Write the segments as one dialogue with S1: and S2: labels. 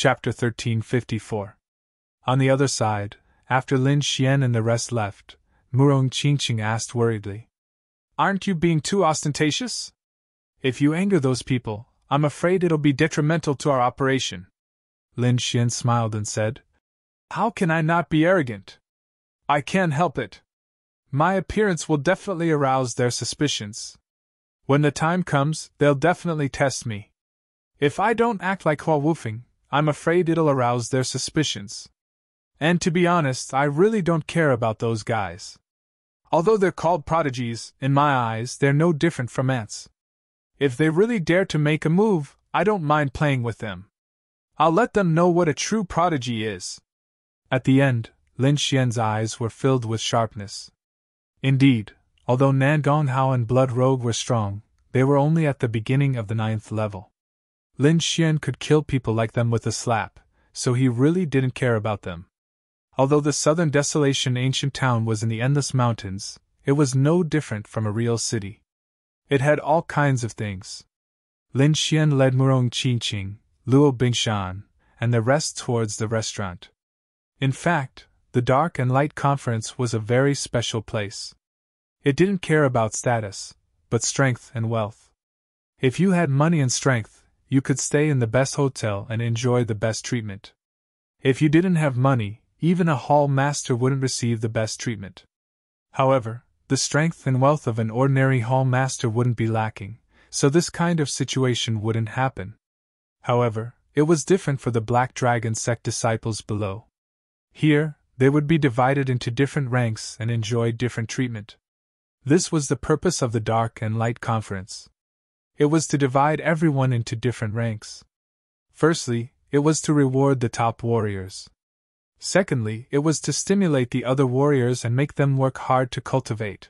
S1: Chapter 1354. On the other side, after Lin Xian and the rest left, Murong Qingqing asked worriedly, "Aren't you being too ostentatious? If you anger those people, I'm afraid it'll be detrimental to our operation." Lin Xian smiled and said, "How can I not be arrogant? I can't help it. My appearance will definitely arouse their suspicions. When the time comes, they'll definitely test me. If I don't act like Hua Wufeng, I'm afraid it'll arouse their suspicions. And to be honest, I really don't care about those guys. Although they're called prodigies, in my eyes they're no different from ants. If they really dare to make a move, I don't mind playing with them. I'll let them know what a true prodigy is." At the end, Lin Xian's eyes were filled with sharpness. Indeed, although Nan Gonghao and Blood Rogue were strong, they were only at the beginning of the 9th level. Lin Xian could kill people like them with a slap, so he really didn't care about them. Although the southern desolation ancient town was in the endless mountains, it was no different from a real city. It had all kinds of things. Lin Xian led Murong Qingqing, Luo Bingshan, and the rest towards the restaurant. In fact, the Dark and Light Conference was a very special place. It didn't care about status, but strength and wealth. If you had money and strength, you could stay in the best hotel and enjoy the best treatment. If you didn't have money, even a hall master wouldn't receive the best treatment. However, the strength and wealth of an ordinary hall master wouldn't be lacking, so this kind of situation wouldn't happen. However, it was different for the Black Dragon sect disciples below. Here, they would be divided into different ranks and enjoy different treatment. This was the purpose of the Dark and Light Conference. It was to divide everyone into different ranks. Firstly, it was to reward the top warriors. Secondly, it was to stimulate the other warriors and make them work hard to cultivate.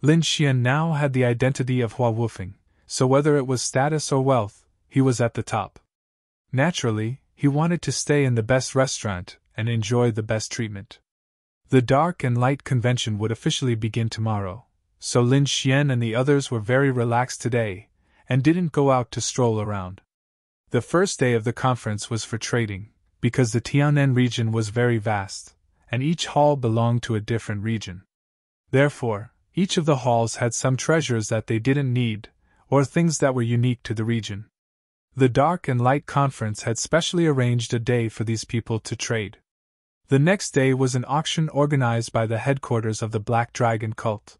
S1: Lin Xian now had the identity of Hua Wufeng, so whether it was status or wealth, he was at the top. Naturally, he wanted to stay in the best restaurant and enjoy the best treatment. The Dark and Light Convention would officially begin tomorrow, so Lin Xian and the others were very relaxed today, and didn't go out to stroll around. The first day of the conference was for trading, because the Tianan region was very vast, and each hall belonged to a different region. Therefore, each of the halls had some treasures that they didn't need, or things that were unique to the region. The Dark and Light Conference had specially arranged a day for these people to trade. The next day was an auction organized by the headquarters of the Black Dragon cult.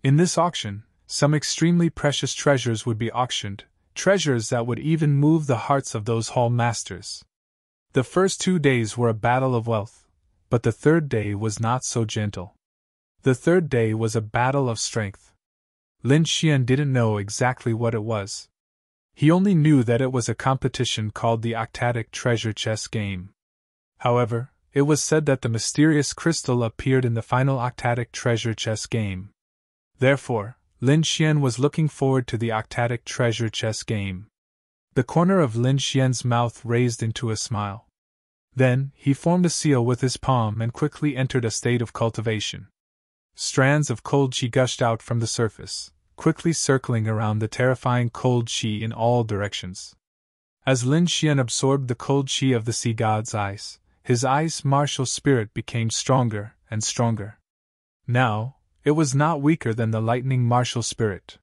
S1: In this auction, some extremely precious treasures would be auctioned, treasures that would even move the hearts of those hall masters. The first 2 days were a battle of wealth, but the third day was not so gentle. The third day was a battle of strength. Lin Xian didn't know exactly what it was. He only knew that it was a competition called the Octatic Treasure Chess Game. However, it was said that the mysterious crystal appeared in the final Octatic Treasure Chess Game. Therefore, Lin Xian was looking forward to the Octatic Treasure Chess Game. The corner of Lin Xian's mouth raised into a smile. Then, he formed a seal with his palm and quickly entered a state of cultivation. Strands of cold qi gushed out from the surface, quickly circling around the terrifying cold qi in all directions. As Lin Xian absorbed the cold qi of the sea god's ice, his ice martial spirit became stronger and stronger. Now, it was not weaker than the lightning martial spirit.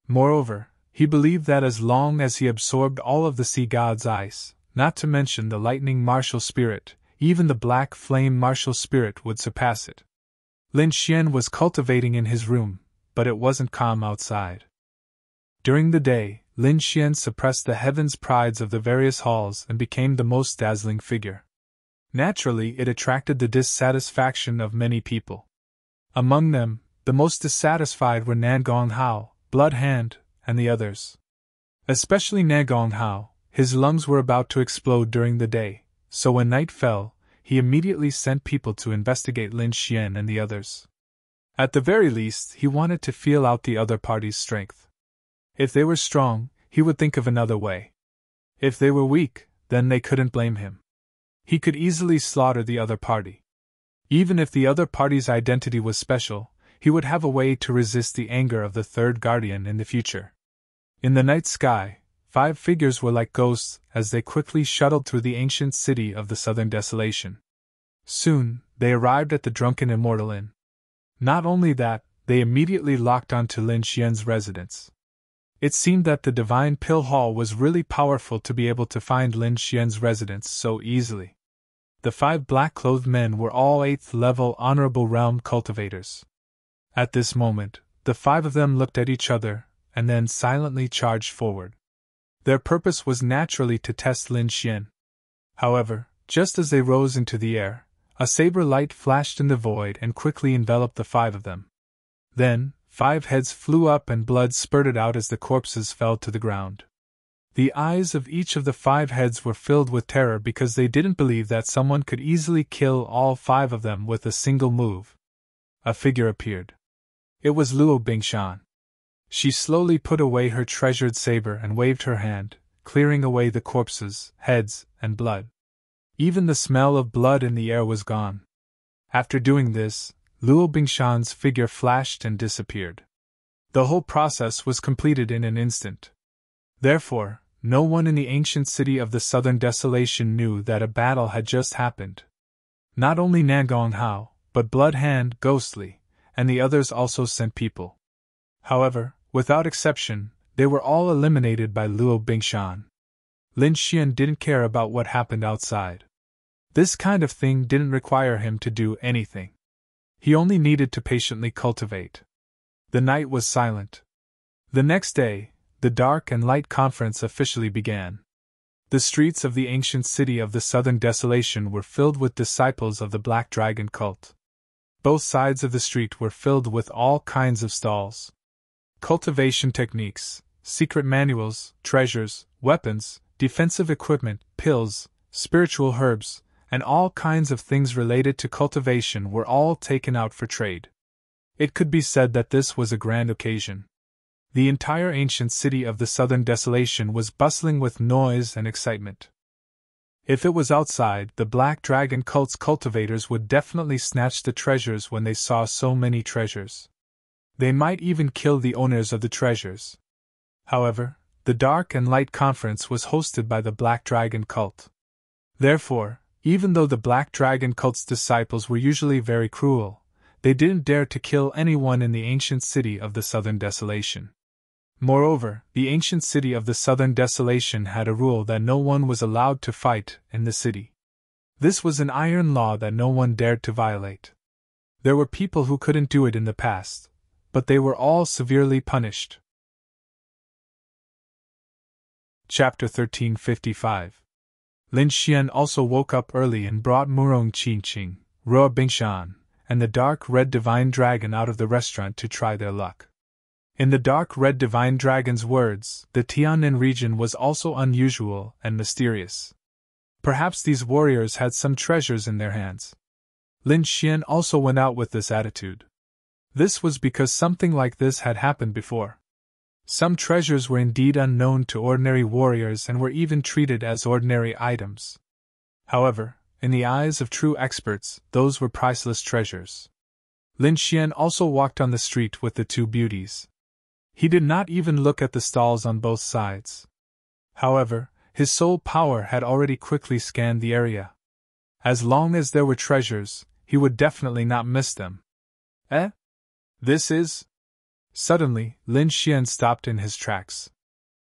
S1: Moreover, he believed that as long as he absorbed all of the sea god's ice, not to mention the lightning martial spirit, even the black flame martial spirit would surpass it. Lin Xian was cultivating in his room, but it wasn't calm outside. During the day, Lin Xian suppressed the heavens prides of the various halls and became the most dazzling figure. Naturally, it attracted the dissatisfaction of many people. Among them, the most dissatisfied were Nan Gonghao, Blood Hand, and the others. Especially Nan Gonghao. His lungs were about to explode during the day, so when night fell, he immediately sent people to investigate Lin Xian and the others. At the very least, he wanted to feel out the other party's strength. If they were strong, he would think of another way. If they were weak, then they couldn't blame him. He could easily slaughter the other party. Even if the other party's identity was special, he would have a way to resist the anger of the third guardian in the future. In the night sky, 5 figures were like ghosts as they quickly shuttled through the ancient city of the Southern Desolation. Soon, they arrived at the Drunken Immortal Inn. Not only that, they immediately locked onto Lin Xian's residence. It seemed that the Divine Pill Hall was really powerful to be able to find Lin Xian's residence so easily. The 5 black-clothed men were all 8th-level Honorable Realm cultivators. At this moment, the 5 of them looked at each other, and then silently charged forward. Their purpose was naturally to test Lin Xian. However, just as they rose into the air, a saber light flashed in the void and quickly enveloped the 5 of them. Then, 5 heads flew up and blood spurted out as the corpses fell to the ground. The eyes of each of the 5 heads were filled with terror because they didn't believe that someone could easily kill all 5 of them with a single move. A figure appeared. It was Luo Bingshan. She slowly put away her treasured saber and waved her hand, clearing away the corpses, heads, and blood. Even the smell of blood in the air was gone. After doing this, Luo Bingshan's figure flashed and disappeared. The whole process was completed in an instant. Therefore, no one in the ancient city of the Southern Desolation knew that a battle had just happened. Not only Nangong Hao, but Blood Hand, Ghostly, and the others also sent people. However, without exception, they were all eliminated by Luo Bingshan. Lin Xian didn't care about what happened outside. This kind of thing didn't require him to do anything. He only needed to patiently cultivate. The night was silent. The next day, the Dark and Light Conference officially began. The streets of the ancient city of the Southern Desolation were filled with disciples of the Black Dragon cult. Both sides of the street were filled with all kinds of stalls. Cultivation techniques, secret manuals, treasures, weapons, defensive equipment, pills, spiritual herbs, and all kinds of things related to cultivation were all taken out for trade. It could be said that this was a grand occasion. The entire ancient city of the Southern Desolation was bustling with noise and excitement. If it was outside, the Black Dragon cult's cultivators would definitely snatch the treasures when they saw so many treasures. They might even kill the owners of the treasures. However, the Dark and Light Conference was hosted by the Black Dragon cult. Therefore, even though the Black Dragon cult's disciples were usually very cruel, they didn't dare to kill anyone in the ancient city of the Southern Desolation. Moreover, the ancient city of the Southern Desolation had a rule that no one was allowed to fight in the city. This was an iron law that no one dared to violate. There were people who couldn't do it in the past, but they were all severely punished. Chapter 1355. Lin Xian also woke up early and brought Murong Qingqing, Ruo Bingshan, and the Dark Red Divine Dragon out of the restaurant to try their luck. In the Dark Red Divine Dragon's words, the Tiannan region was also unusual and mysterious. Perhaps these warriors had some treasures in their hands. Lin Xian also went out with this attitude. This was because something like this had happened before. Some treasures were indeed unknown to ordinary warriors and were even treated as ordinary items. However, in the eyes of true experts, those were priceless treasures. Lin Xian also walked on the street with the 2 beauties. He did not even look at the stalls on both sides. However, his soul power had already quickly scanned the area. As long as there were treasures, he would definitely not miss them. Eh? This is... Suddenly, Lin Xian stopped in his tracks.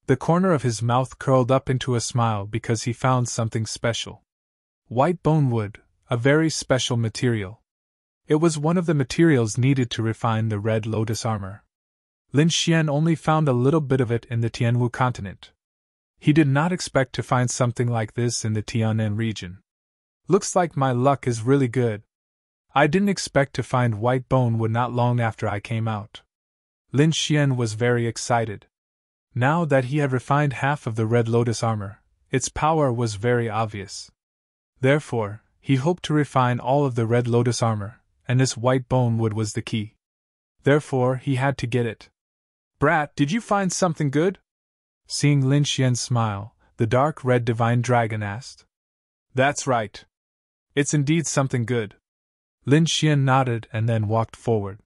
S1: The corner of his mouth curled up into a smile because he found something special. White bone wood, a very special material. It was one of the materials needed to refine the Red Lotus armor. Lin Xian only found a little bit of it in the Tianwu continent. He did not expect to find something like this in the Tiannan region. Looks like my luck is really good. I didn't expect to find white bone wood not long after I came out. Lin Xian was very excited. Now that he had refined half of the Red Lotus armor, its power was very obvious. Therefore, he hoped to refine all of the Red Lotus armor, and this white bone wood was the key. Therefore, he had to get it. Brat, did you find something good? Seeing Lin Xian smile, the Dark Red Divine Dragon asked. That's right. It's indeed something good. Lin Xian nodded and then walked forward.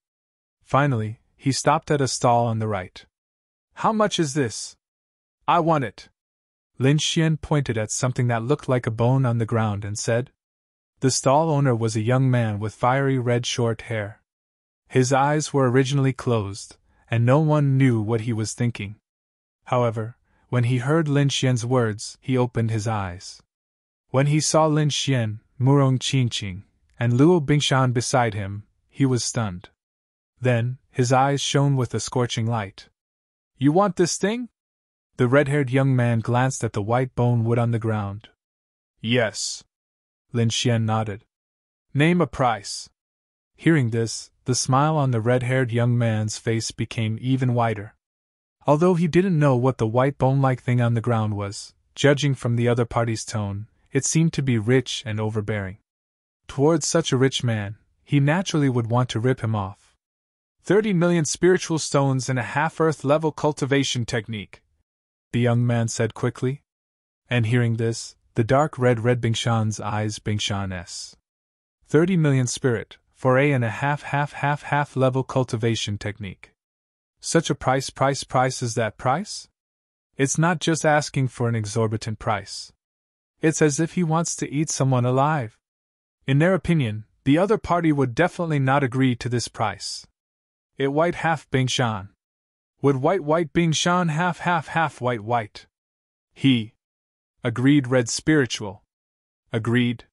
S1: Finally, he stopped at a stall on the right. How much is this? I want it. Lin Xian pointed at something that looked like a bone on the ground and said. The stall owner was a young man with fiery red short hair. His eyes were originally closed, and no one knew what he was thinking. However, when he heard Lin Xian's words, he opened his eyes. When he saw Lin Xian, Murong Qingqing, and Luo Bingshan beside him, he was stunned. Then, his eyes shone with a scorching light. You want this thing? The red-haired young man glanced at the white bone wood on the ground. Yes. Lin Xian nodded. Name a price. Hearing this, the smile on the red-haired young man's face became even wider. Although he didn't know what the white bone-like thing on the ground was, judging from the other party's tone, it seemed to be rich and overbearing. Towards such a rich man, he naturally would want to rip him off. 30 million spiritual stones and a half-earth level cultivation technique, the young man said quickly. And hearing this, the dark red Bingshan's eyes Bingshan's. 30 million spirit, for a and a half level cultivation technique. Such a price is that price? It's not just asking for an exorbitant price. It's as if he wants to eat someone alive. In their opinion, the other party would definitely not agree to this price. It white half Bingshan. Would white Bingshan half white. He. Agreed red spiritual. Agreed.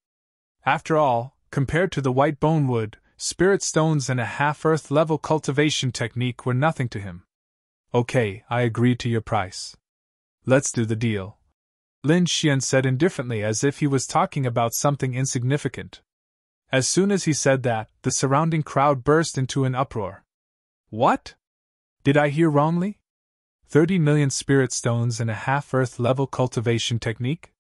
S1: After all, compared to the white bone wood, spirit stones and a half-earth level cultivation technique were nothing to him. Okay, I agree to your price. Let's do the deal. Lin Xian said indifferently as if he was talking about something insignificant. As soon as he said that, the surrounding crowd burst into an uproar. What? Did I hear wrongly? 30 million spirit stones and a half-earth level cultivation technique?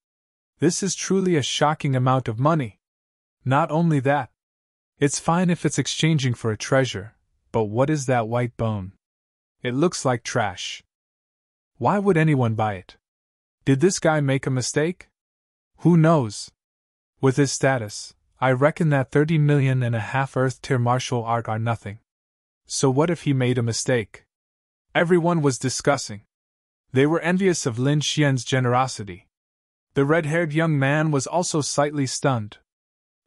S1: This is truly a shocking amount of money. Not only that. It's fine if it's exchanging for a treasure, but what is that white bone? It looks like trash. Why would anyone buy it? Did this guy make a mistake? Who knows? With his status, I reckon that 30 million and a half earth tier martial art are nothing. So what if he made a mistake? Everyone was discussing. They were envious of Lin Xian's generosity. The red-haired young man was also slightly stunned.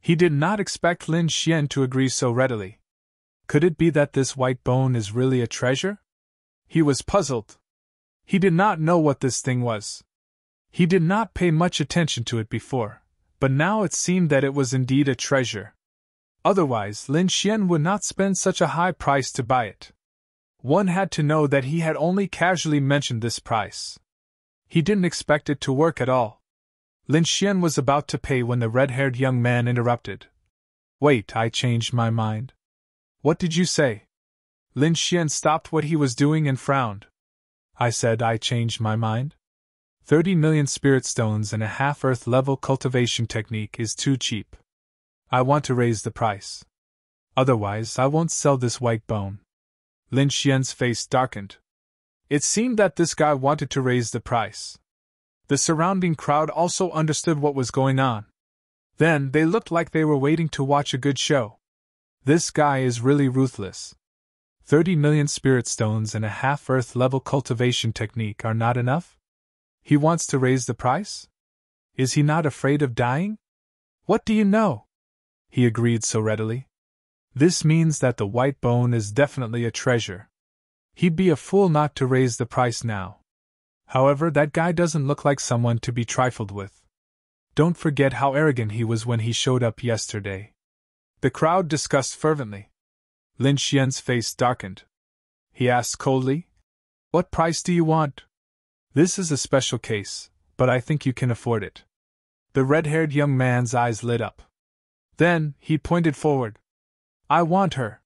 S1: He did not expect Lin Xian to agree so readily. Could it be that this white bone is really a treasure? He was puzzled. He did not know what this thing was. He did not pay much attention to it before, but now it seemed that it was indeed a treasure. Otherwise, Lin Xian would not spend such a high price to buy it. One had to know that he had only casually mentioned this price. He didn't expect it to work at all. Lin Xian was about to pay when the red-haired young man interrupted. Wait, I changed my mind. What did you say? Lin Xian stopped what he was doing and frowned. I said I changed my mind. 30 million spirit stones and a half-earth level cultivation technique is too cheap. I want to raise the price. Otherwise, I won't sell this white bone. Lin Xian's face darkened. It seemed that this guy wanted to raise the price. The surrounding crowd also understood what was going on. Then, they looked like they were waiting to watch a good show. This guy is really ruthless. 30 million spirit stones and a half-earth level cultivation technique are not enough? He wants to raise the price? Is he not afraid of dying? What do you know? He agreed so readily. This means that the white bone is definitely a treasure. He'd be a fool not to raise the price now. However, that guy doesn't look like someone to be trifled with. Don't forget how arrogant he was when he showed up yesterday. The crowd discussed fervently. Lin Xian's face darkened. He asked coldly, What price do you want? This is a special case, but I think you can afford it. The red-haired young man's eyes lit up. Then, he pointed forward. I want her.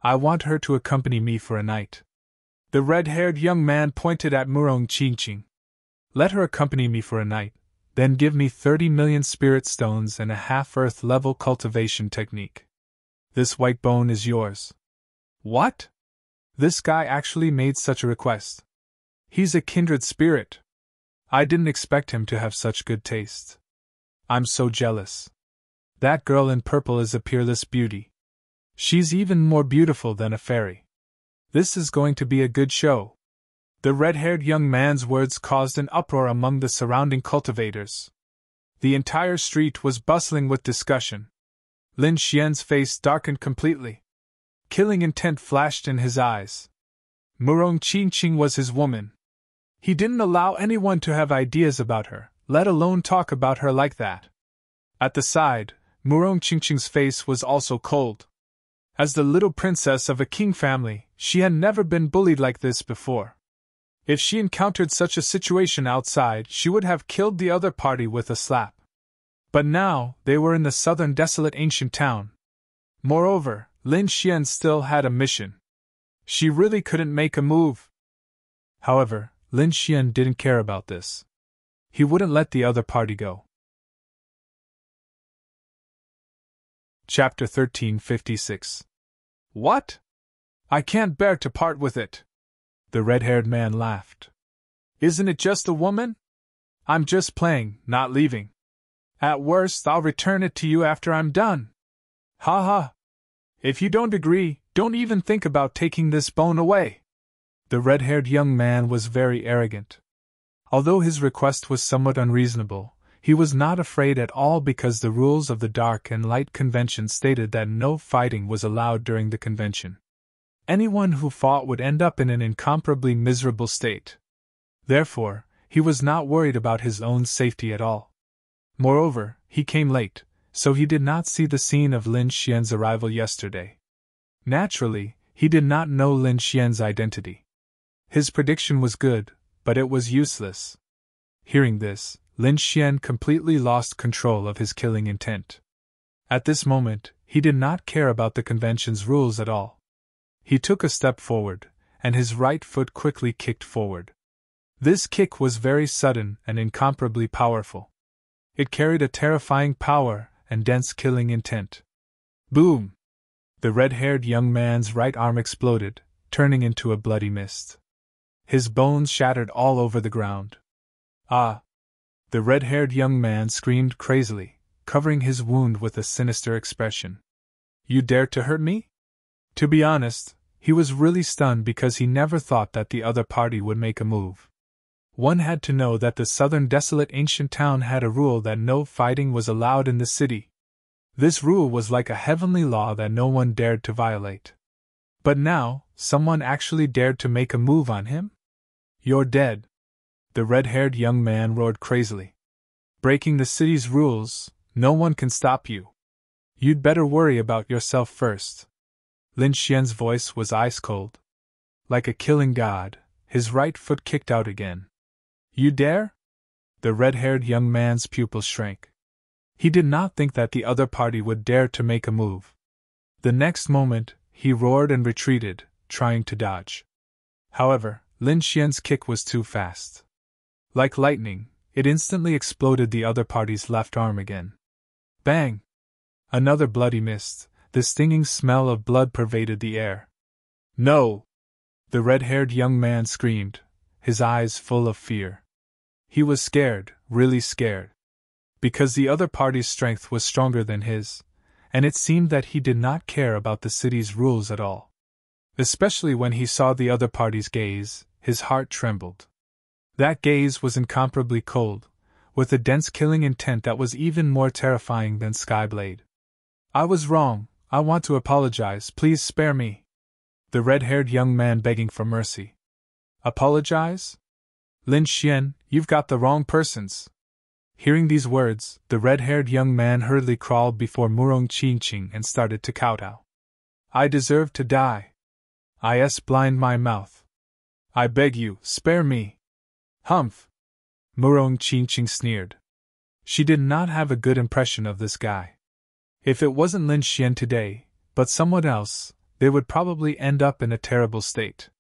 S1: I want her to accompany me for a night. The red-haired young man pointed at Murong Qingqing. Let her accompany me for a night, then give me 30 million spirit stones and a half-earth level cultivation technique. This white bone is yours. What? This guy actually made such a request. He's a kindred spirit. I didn't expect him to have such good taste. I'm so jealous. That girl in purple is a peerless beauty. She's even more beautiful than a fairy. This is going to be a good show. The red-haired young man's words caused an uproar among the surrounding cultivators. The entire street was bustling with discussion. Lin Xian's face darkened completely. Killing intent flashed in his eyes. Murong Qingqing was his woman. He didn't allow anyone to have ideas about her, let alone talk about her like that. At the side, Murong Qingqing's face was also cold. As the little princess of a king family, she had never been bullied like this before. If she encountered such a situation outside, she would have killed the other party with a slap. But now, they were in the southern desolate ancient town. Moreover, Lin Xian still had a mission. She really couldn't make a move. However, Lin Xian didn't care about this. He wouldn't let the other party go. Chapter 1356. What? I can't bear to part with it. The red-haired man laughed. Isn't it just a woman? I'm just playing, not leaving. At worst, I'll return it to you after I'm done. Ha ha. If you don't agree, don't even think about taking this bone away. The red-haired young man was very arrogant. Although his request was somewhat unreasonable, he was not afraid at all because the rules of the Dark and Light Convention stated that no fighting was allowed during the convention. Anyone who fought would end up in an incomparably miserable state. Therefore, he was not worried about his own safety at all. Moreover, he came late, so he did not see the scene of Lin Xian's arrival yesterday. Naturally, he did not know Lin Xian's identity. His prediction was good, but it was useless. Hearing this, Lin Xian completely lost control of his killing intent. At this moment, he did not care about the convention's rules at all. He took a step forward, and his right foot quickly kicked forward. This kick was very sudden and incomparably powerful. It carried a terrifying power and dense killing intent. Boom! The red-haired young man's right arm exploded, turning into a bloody mist. His bones shattered all over the ground. Ah! The red-haired young man screamed crazily, covering his wound with a sinister expression. You dare to hurt me? To be honest, he was really stunned because he never thought that the other party would make a move. One had to know that the southern desolate ancient town had a rule that no fighting was allowed in the city. This rule was like a heavenly law that no one dared to violate. But now, someone actually dared to make a move on him? You're dead. The red-haired young man roared crazily. Breaking the city's rules, no one can stop you. You'd better worry about yourself first. Lin Xian's voice was ice-cold. Like a killing god, his right foot kicked out again. You dare? The red-haired young man's pupils shrank. He did not think that the other party would dare to make a move. The next moment, he roared and retreated, trying to dodge. However, Lin Xian's kick was too fast. Like lightning, it instantly exploded the other party's left arm again. Bang! Another bloody mist. The stinging smell of blood pervaded the air. No! The red-haired young man screamed, his eyes full of fear. He was scared, really scared. Because the other party's strength was stronger than his, and it seemed that he did not care about the city's rules at all. Especially when he saw the other party's gaze, his heart trembled. That gaze was incomparably cold, with a dense killing intent that was even more terrifying than Skyblade. I was wrong, I want to apologize, please spare me. The red-haired young man begging for mercy. Apologize? Lin Xian, you've got the wrong persons. Hearing these words, the red-haired young man hurriedly crawled before Murong Qingqing and started to kowtow. I deserve to die. Blind my mouth. I beg you, spare me. Humph! Murong Qingqing sneered. She did not have a good impression of this guy. If it wasn't Lin Xian today, but someone else, they would probably end up in a terrible state.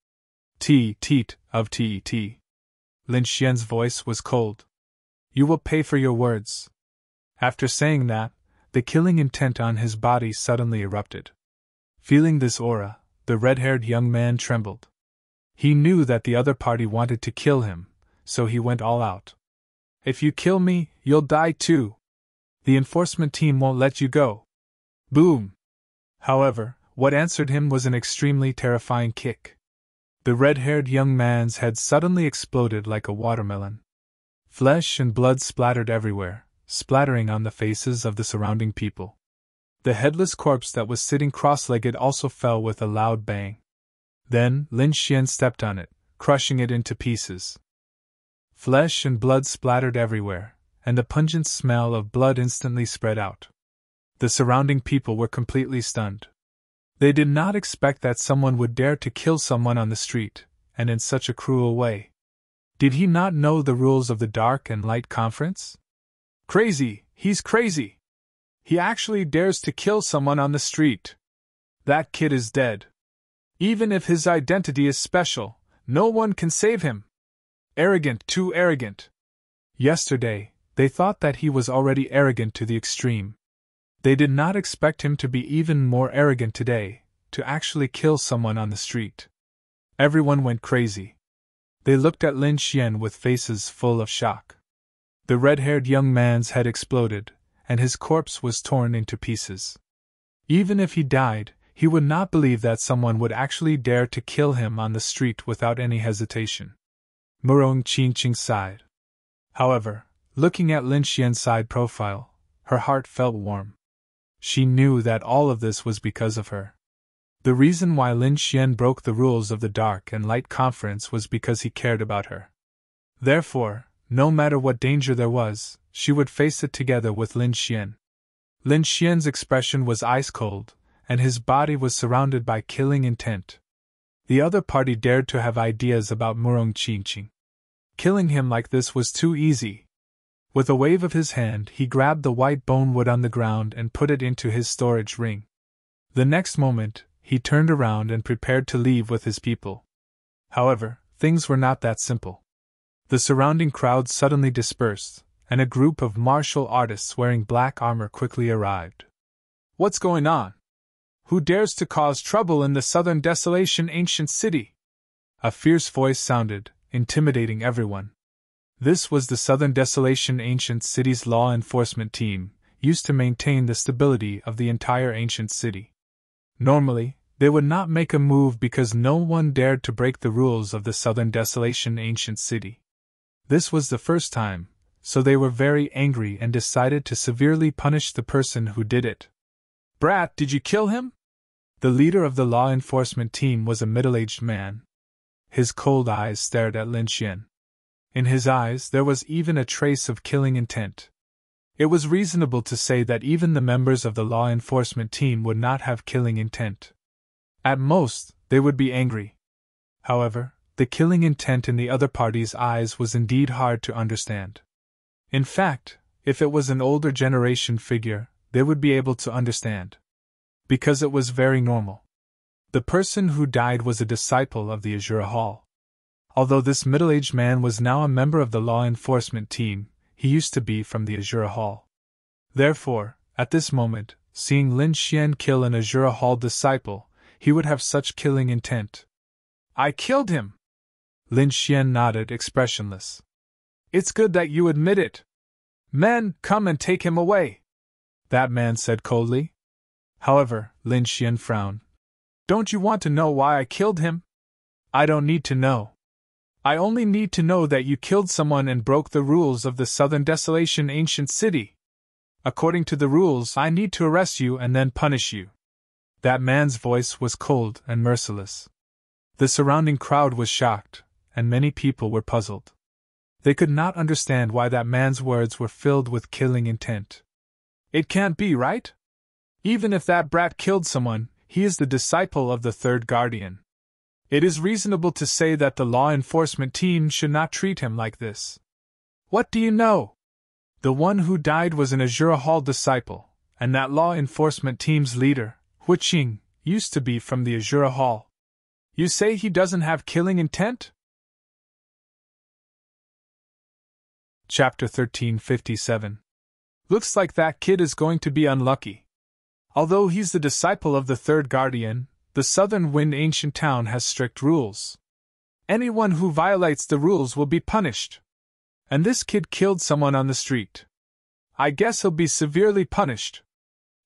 S1: Teat of T. Lin Xian's voice was cold. You will pay for your words. After saying that, the killing intent on his body suddenly erupted. Feeling this aura, the red-haired young man trembled. He knew that the other party wanted to kill him, so he went all out. If you kill me, you'll die too. The enforcement team won't let you go. Boom! However, what answered him was an extremely terrifying kick. The red-haired young man's head suddenly exploded like a watermelon. Flesh and blood splattered everywhere, splattering on the faces of the surrounding people. The headless corpse that was sitting cross-legged also fell with a loud bang. Then Lin Xian stepped on it, crushing it into pieces. Flesh and blood splattered everywhere, and a pungent smell of blood instantly spread out. The surrounding people were completely stunned. They did not expect that someone would dare to kill someone on the street, and in such a cruel way. Did he not know the rules of the Dark and Light Conference? Crazy! He's crazy! He actually dares to kill someone on the street. That kid is dead. Even if his identity is special, no one can save him. Arrogant, too arrogant. Yesterday, they thought that he was already arrogant to the extreme. They did not expect him to be even more arrogant today, to actually kill someone on the street. Everyone went crazy. They looked at Lin Xian with faces full of shock. The red-haired young man's head exploded, and his corpse was torn into pieces. Even if he died, he would not believe that someone would actually dare to kill him on the street without any hesitation. Murong Qingqing sighed. However, looking at Lin Xian's side profile, her heart felt warm. She knew that all of this was because of her. The reason why Lin Xian broke the rules of the Dark and Light Conference was because he cared about her. Therefore, no matter what danger there was, she would face it together with Lin Xian. Lin Xian's expression was ice-cold, and his body was surrounded by killing intent. The other party dared to have ideas about Murong Qingqing. Killing him like this was too easy. With a wave of his hand, he grabbed the white bone wood on the ground and put it into his storage ring. The next moment, he turned around and prepared to leave with his people. However, things were not that simple. The surrounding crowd suddenly dispersed, and a group of martial artists wearing black armor quickly arrived. What's going on? Who dares to cause trouble in the Southern Desolation Ancient City? A fierce voice sounded, intimidating everyone. This was the Southern Desolation Ancient City's law enforcement team, used to maintain the stability of the entire ancient city. Normally, they would not make a move because no one dared to break the rules of the Southern Desolation Ancient City. This was the first time, so they were very angry and decided to severely punish the person who did it. Brat, did you kill him? The leader of the law enforcement team was a middle-aged man. His cold eyes stared at Lin Xian. In his eyes there was even a trace of killing intent. It was reasonable to say that even the members of the law enforcement team would not have killing intent. At most, they would be angry. However, the killing intent in the other party's eyes was indeed hard to understand. In fact, if it was an older generation figure, they would be able to understand. Because it was very normal. The person who died was a disciple of the Azura Hall. Although this middle-aged man was now a member of the law enforcement team, he used to be from the Azura Hall. Therefore, at this moment, seeing Lin Xian kill an Azura Hall disciple, he would have such killing intent. I killed him! Lin Xian nodded, expressionless. It's good that you admit it. Men, come and take him away, that man said coldly. However, Lin Xian frowned. Don't you want to know why I killed him? I don't need to know. I only need to know that you killed someone and broke the rules of the Southern Desolation Ancient City. According to the rules, I need to arrest you and then punish you. That man's voice was cold and merciless. The surrounding crowd was shocked, and many people were puzzled. They could not understand why that man's words were filled with killing intent. It can't be, right? Even if that brat killed someone, he is the disciple of the third guardian. It is reasonable to say that the law enforcement team should not treat him like this. What do you know? The one who died was an Azura Hall disciple, and that law enforcement team's leader, Hu Qing, used to be from the Azura Hall. You say he doesn't have killing intent? Chapter 1357. Looks like that kid is going to be unlucky. Although he's the disciple of the third guardian, the Southern Wind Ancient Town has strict rules. Anyone who violates the rules will be punished. And this kid killed someone on the street. I guess he'll be severely punished.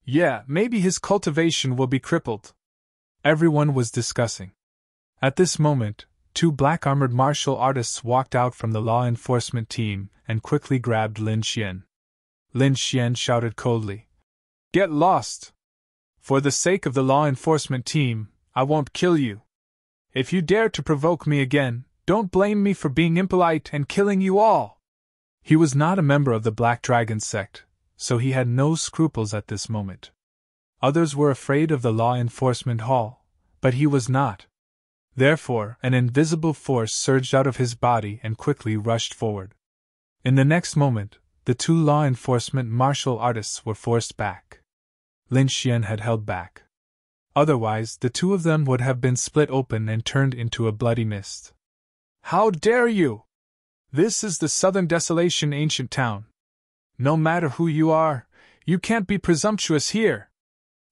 S1: Yeah, maybe his cultivation will be crippled. Everyone was discussing. At this moment, two black-armored martial artists walked out from the law enforcement team and quickly grabbed Lin Xian. Lin Xian shouted coldly, "Get lost! For the sake of the law enforcement team, I won't kill you. If you dare to provoke me again, don't blame me for being impolite and killing you all." He was not a member of the Black Dragon sect, so he had no scruples at this moment. Others were afraid of the law enforcement hall, but he was not. Therefore, an invisible force surged out of his body and quickly rushed forward. In the next moment, the two law enforcement martial artists were forced back. Lin Xian had held back. Otherwise, the two of them would have been split open and turned into a bloody mist. "How dare you! This is the Southern Desolation ancient town. No matter who you are, you can't be presumptuous here!"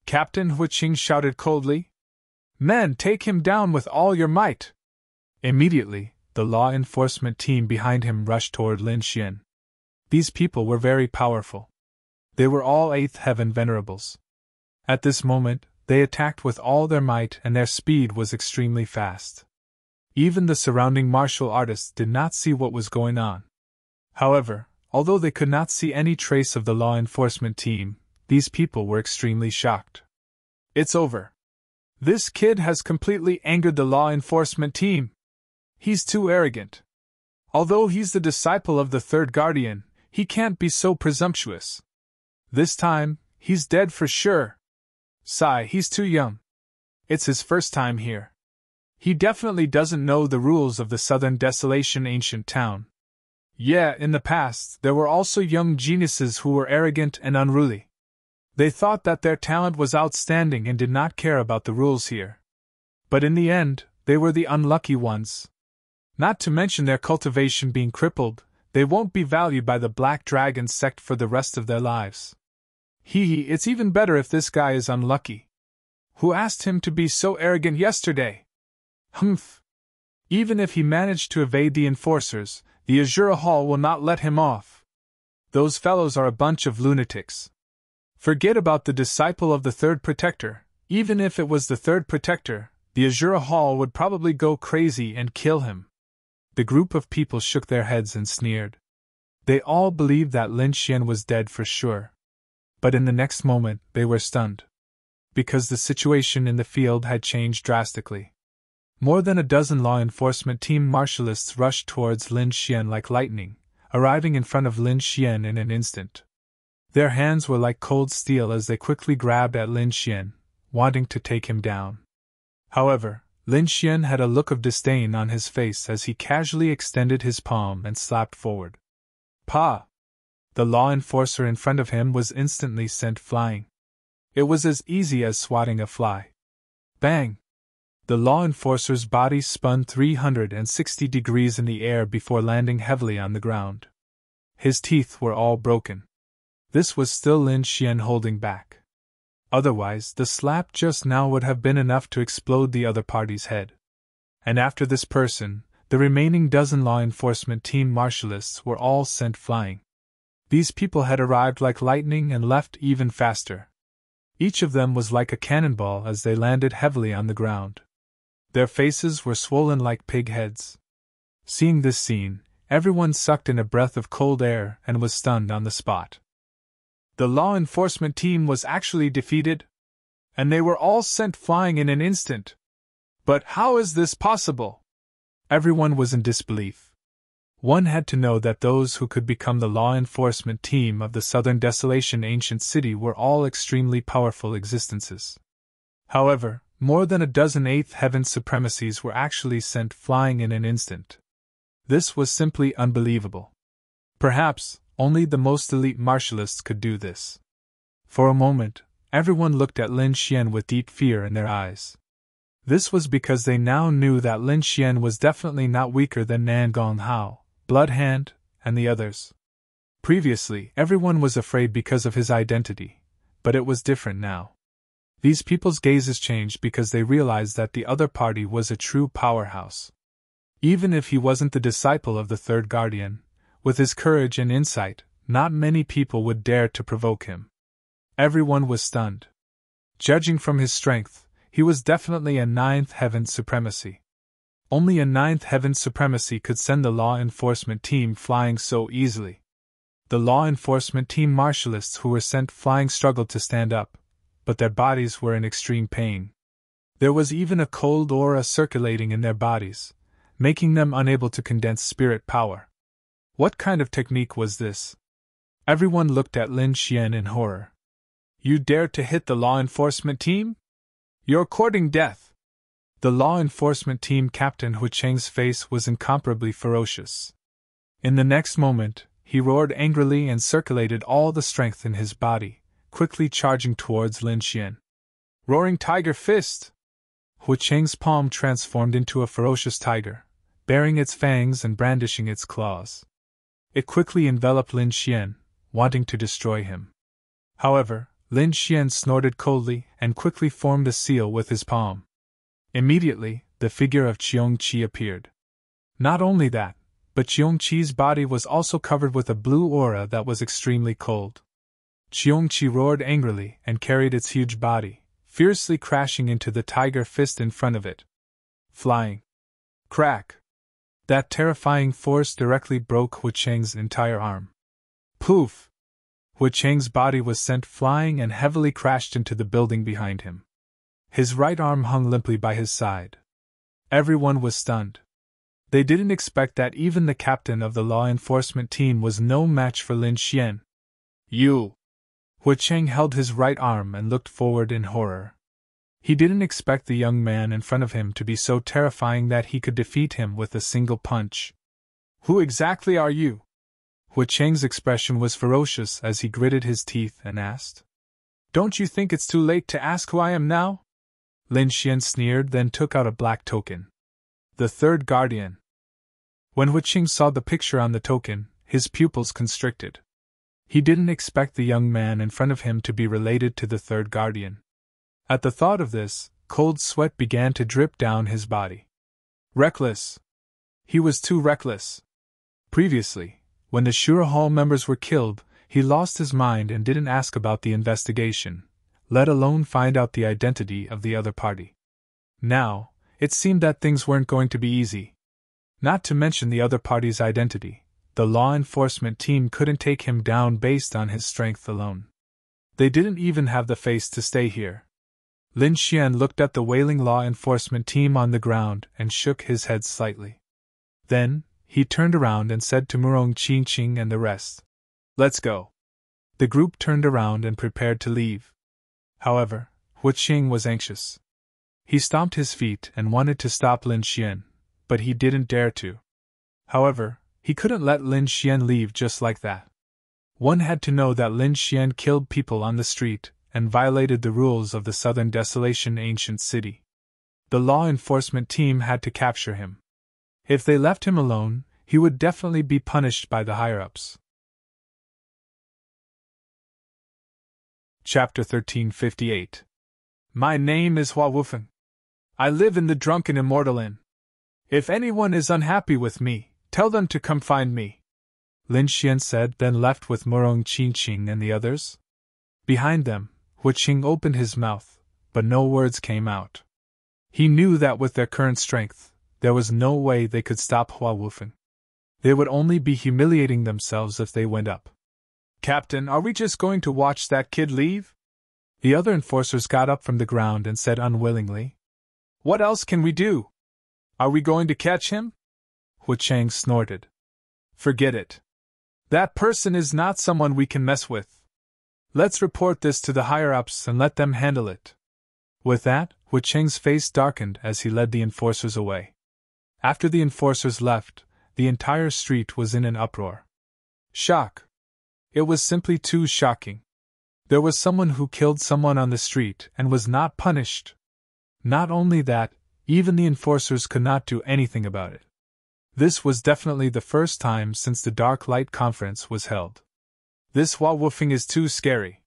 S1: Captain Huiqing shouted coldly. "Men, take him down with all your might!" Immediately, the law enforcement team behind him rushed toward Lin Xian. These people were very powerful. They were all Eighth Heaven Venerables. At this moment, they attacked with all their might and their speed was extremely fast. Even the surrounding martial artists did not see what was going on. However, although they could not see any trace of the law enforcement team, these people were extremely shocked. "It's over. This kid has completely angered the law enforcement team. He's too arrogant. Although he's the disciple of the third guardian, he can't be so presumptuous. This time, he's dead for sure. Sigh, he's too young. It's his first time here. He definitely doesn't know the rules of the Southern Desolation ancient town. Yeah, in the past, there were also young geniuses who were arrogant and unruly. They thought that their talent was outstanding and did not care about the rules here. But in the end, they were the unlucky ones. Not to mention their cultivation being crippled, they won't be valued by the Black Dragon sect for the rest of their lives. It's even better if this guy is unlucky. Who asked him to be so arrogant yesterday? Humph. Even if he managed to evade the enforcers, the Azura Hall will not let him off. Those fellows are a bunch of lunatics. Forget about the disciple of the third protector. Even if it was the third protector, the Azura Hall would probably go crazy and kill him." The group of people shook their heads and sneered. They all believed that Lin Xian was dead for sure. But in the next moment, they were stunned. Because the situation in the field had changed drastically. More than a dozen law enforcement team martialists rushed towards Lin Xian like lightning, arriving in front of Lin Xian in an instant. Their hands were like cold steel as they quickly grabbed at Lin Xian, wanting to take him down. However, Lin Xian had a look of disdain on his face as he casually extended his palm and slapped forward. "Pa!" The law enforcer in front of him was instantly sent flying. It was as easy as swatting a fly. Bang! The law enforcer's body spun 360 degrees in the air before landing heavily on the ground. His teeth were all broken. This was still Lin Xian holding back. Otherwise, the slap just now would have been enough to explode the other party's head. And after this person, the remaining dozen law enforcement team martialists were all sent flying. These people had arrived like lightning and left even faster. Each of them was like a cannonball as they landed heavily on the ground. Their faces were swollen like pig heads. Seeing this scene, everyone sucked in a breath of cold air and was stunned on the spot. The law enforcement team was actually defeated? And they were all sent flying in an instant. But how is this possible? Everyone was in disbelief. One had to know that those who could become the law enforcement team of the Southern Desolation ancient city were all extremely powerful existences. However, more than a dozen Eighth Heaven supremacies were actually sent flying in an instant. This was simply unbelievable. Perhaps, only the most elite martialists could do this. For a moment, everyone looked at Lin Xian with deep fear in their eyes. This was because they now knew that Lin Xian was definitely not weaker than Nan Gong Hao, Bloodhand, and the others. Previously, everyone was afraid because of his identity, but it was different now. These people's gazes changed because they realized that the other party was a true powerhouse. Even if he wasn't the disciple of the third guardian, with his courage and insight, not many people would dare to provoke him. Everyone was stunned. Judging from his strength, he was definitely a ninth heaven supremacy. Only a ninth heaven supremacy could send the law enforcement team flying so easily. The law enforcement team marshalists who were sent flying struggled to stand up, but their bodies were in extreme pain. There was even a cold aura circulating in their bodies, making them unable to condense spirit power. What kind of technique was this? Everyone looked at Lin Xian in horror. You dared to hit the law enforcement team? You're courting death! The law enforcement team captain Hu Cheng's face was incomparably ferocious. In the next moment, he roared angrily and circulated all the strength in his body, quickly charging towards Lin Xian. Roaring Tiger Fist! Hu Cheng's palm transformed into a ferocious tiger, baring its fangs and brandishing its claws. It quickly enveloped Lin Xian, wanting to destroy him. However, Lin Xian snorted coldly and quickly formed a seal with his palm. Immediately, the figure of Cheong Qi appeared. Not only that, but Cheong Qi's body was also covered with a blue aura that was extremely cold. Cheong Qi roared angrily and carried its huge body, fiercely crashing into the tiger fist in front of it. Flying. Crack! That terrifying force directly broke Hu Cheng's entire arm. Poof! Hu Cheng's body was sent flying and heavily crashed into the building behind him. His right arm hung limply by his side. Everyone was stunned. They didn't expect that even the captain of the law enforcement team was no match for Lin Xian. You! Hu Cheng held his right arm and looked forward in horror. He didn't expect the young man in front of him to be so terrifying that he could defeat him with a single punch. Who exactly are you? Hu Cheng's expression was ferocious as he gritted his teeth and asked. Don't you think it's too late to ask who I am now? Lin Xian sneered, then took out a black token. The third guardian. When Hu Cheng saw the picture on the token, his pupils constricted. He didn't expect the young man in front of him to be related to the third guardian. At the thought of this, cold sweat began to drip down his body. Reckless! He was too reckless. Previously, when the Shura Hall members were killed, he lost his mind and didn't ask about the investigation, let alone find out the identity of the other party. Now, it seemed that things weren't going to be easy. Not to mention the other party's identity, the law enforcement team couldn't take him down based on his strength alone. They didn't even have the face to stay here. Lin Xian looked at the wailing law enforcement team on the ground and shook his head slightly. Then, he turned around and said to Murong Qingqing and the rest, "Let's go." The group turned around and prepared to leave. However, Hu Qing was anxious. He stomped his feet and wanted to stop Lin Xian, but he didn't dare to. However, he couldn't let Lin Xian leave just like that. One had to know that Lin Xian killed people on the street and violated the rules of the Southern Desolation ancient city. The law enforcement team had to capture him. If they left him alone, he would definitely be punished by the higher-ups. Chapter 1358. My name is Hua Wufeng. I live in the Drunken Immortal Inn. If anyone is unhappy with me, tell them to come find me. Lin Xian said, then left with Murong Qingqing and the others. Behind them, Hu Qing opened his mouth, but no words came out. He knew that with their current strength, there was no way they could stop Hua Wufeng. They would only be humiliating themselves if they went up. Captain, are we just going to watch that kid leave? The other enforcers got up from the ground and said unwillingly. What else can we do? Are we going to catch him? Hu Cheng snorted. Forget it. That person is not someone we can mess with. Let's report this to the higher-ups and let them handle it. With that, Hu Cheng's face darkened as he led the enforcers away. After the enforcers left, the entire street was in an uproar. Shock. It was simply too shocking. There was someone who killed someone on the street and was not punished. Not only that, even the enforcers could not do anything about it. This was definitely the first time since the Dark Light Conference was held. This Hua Wufeng is too scary.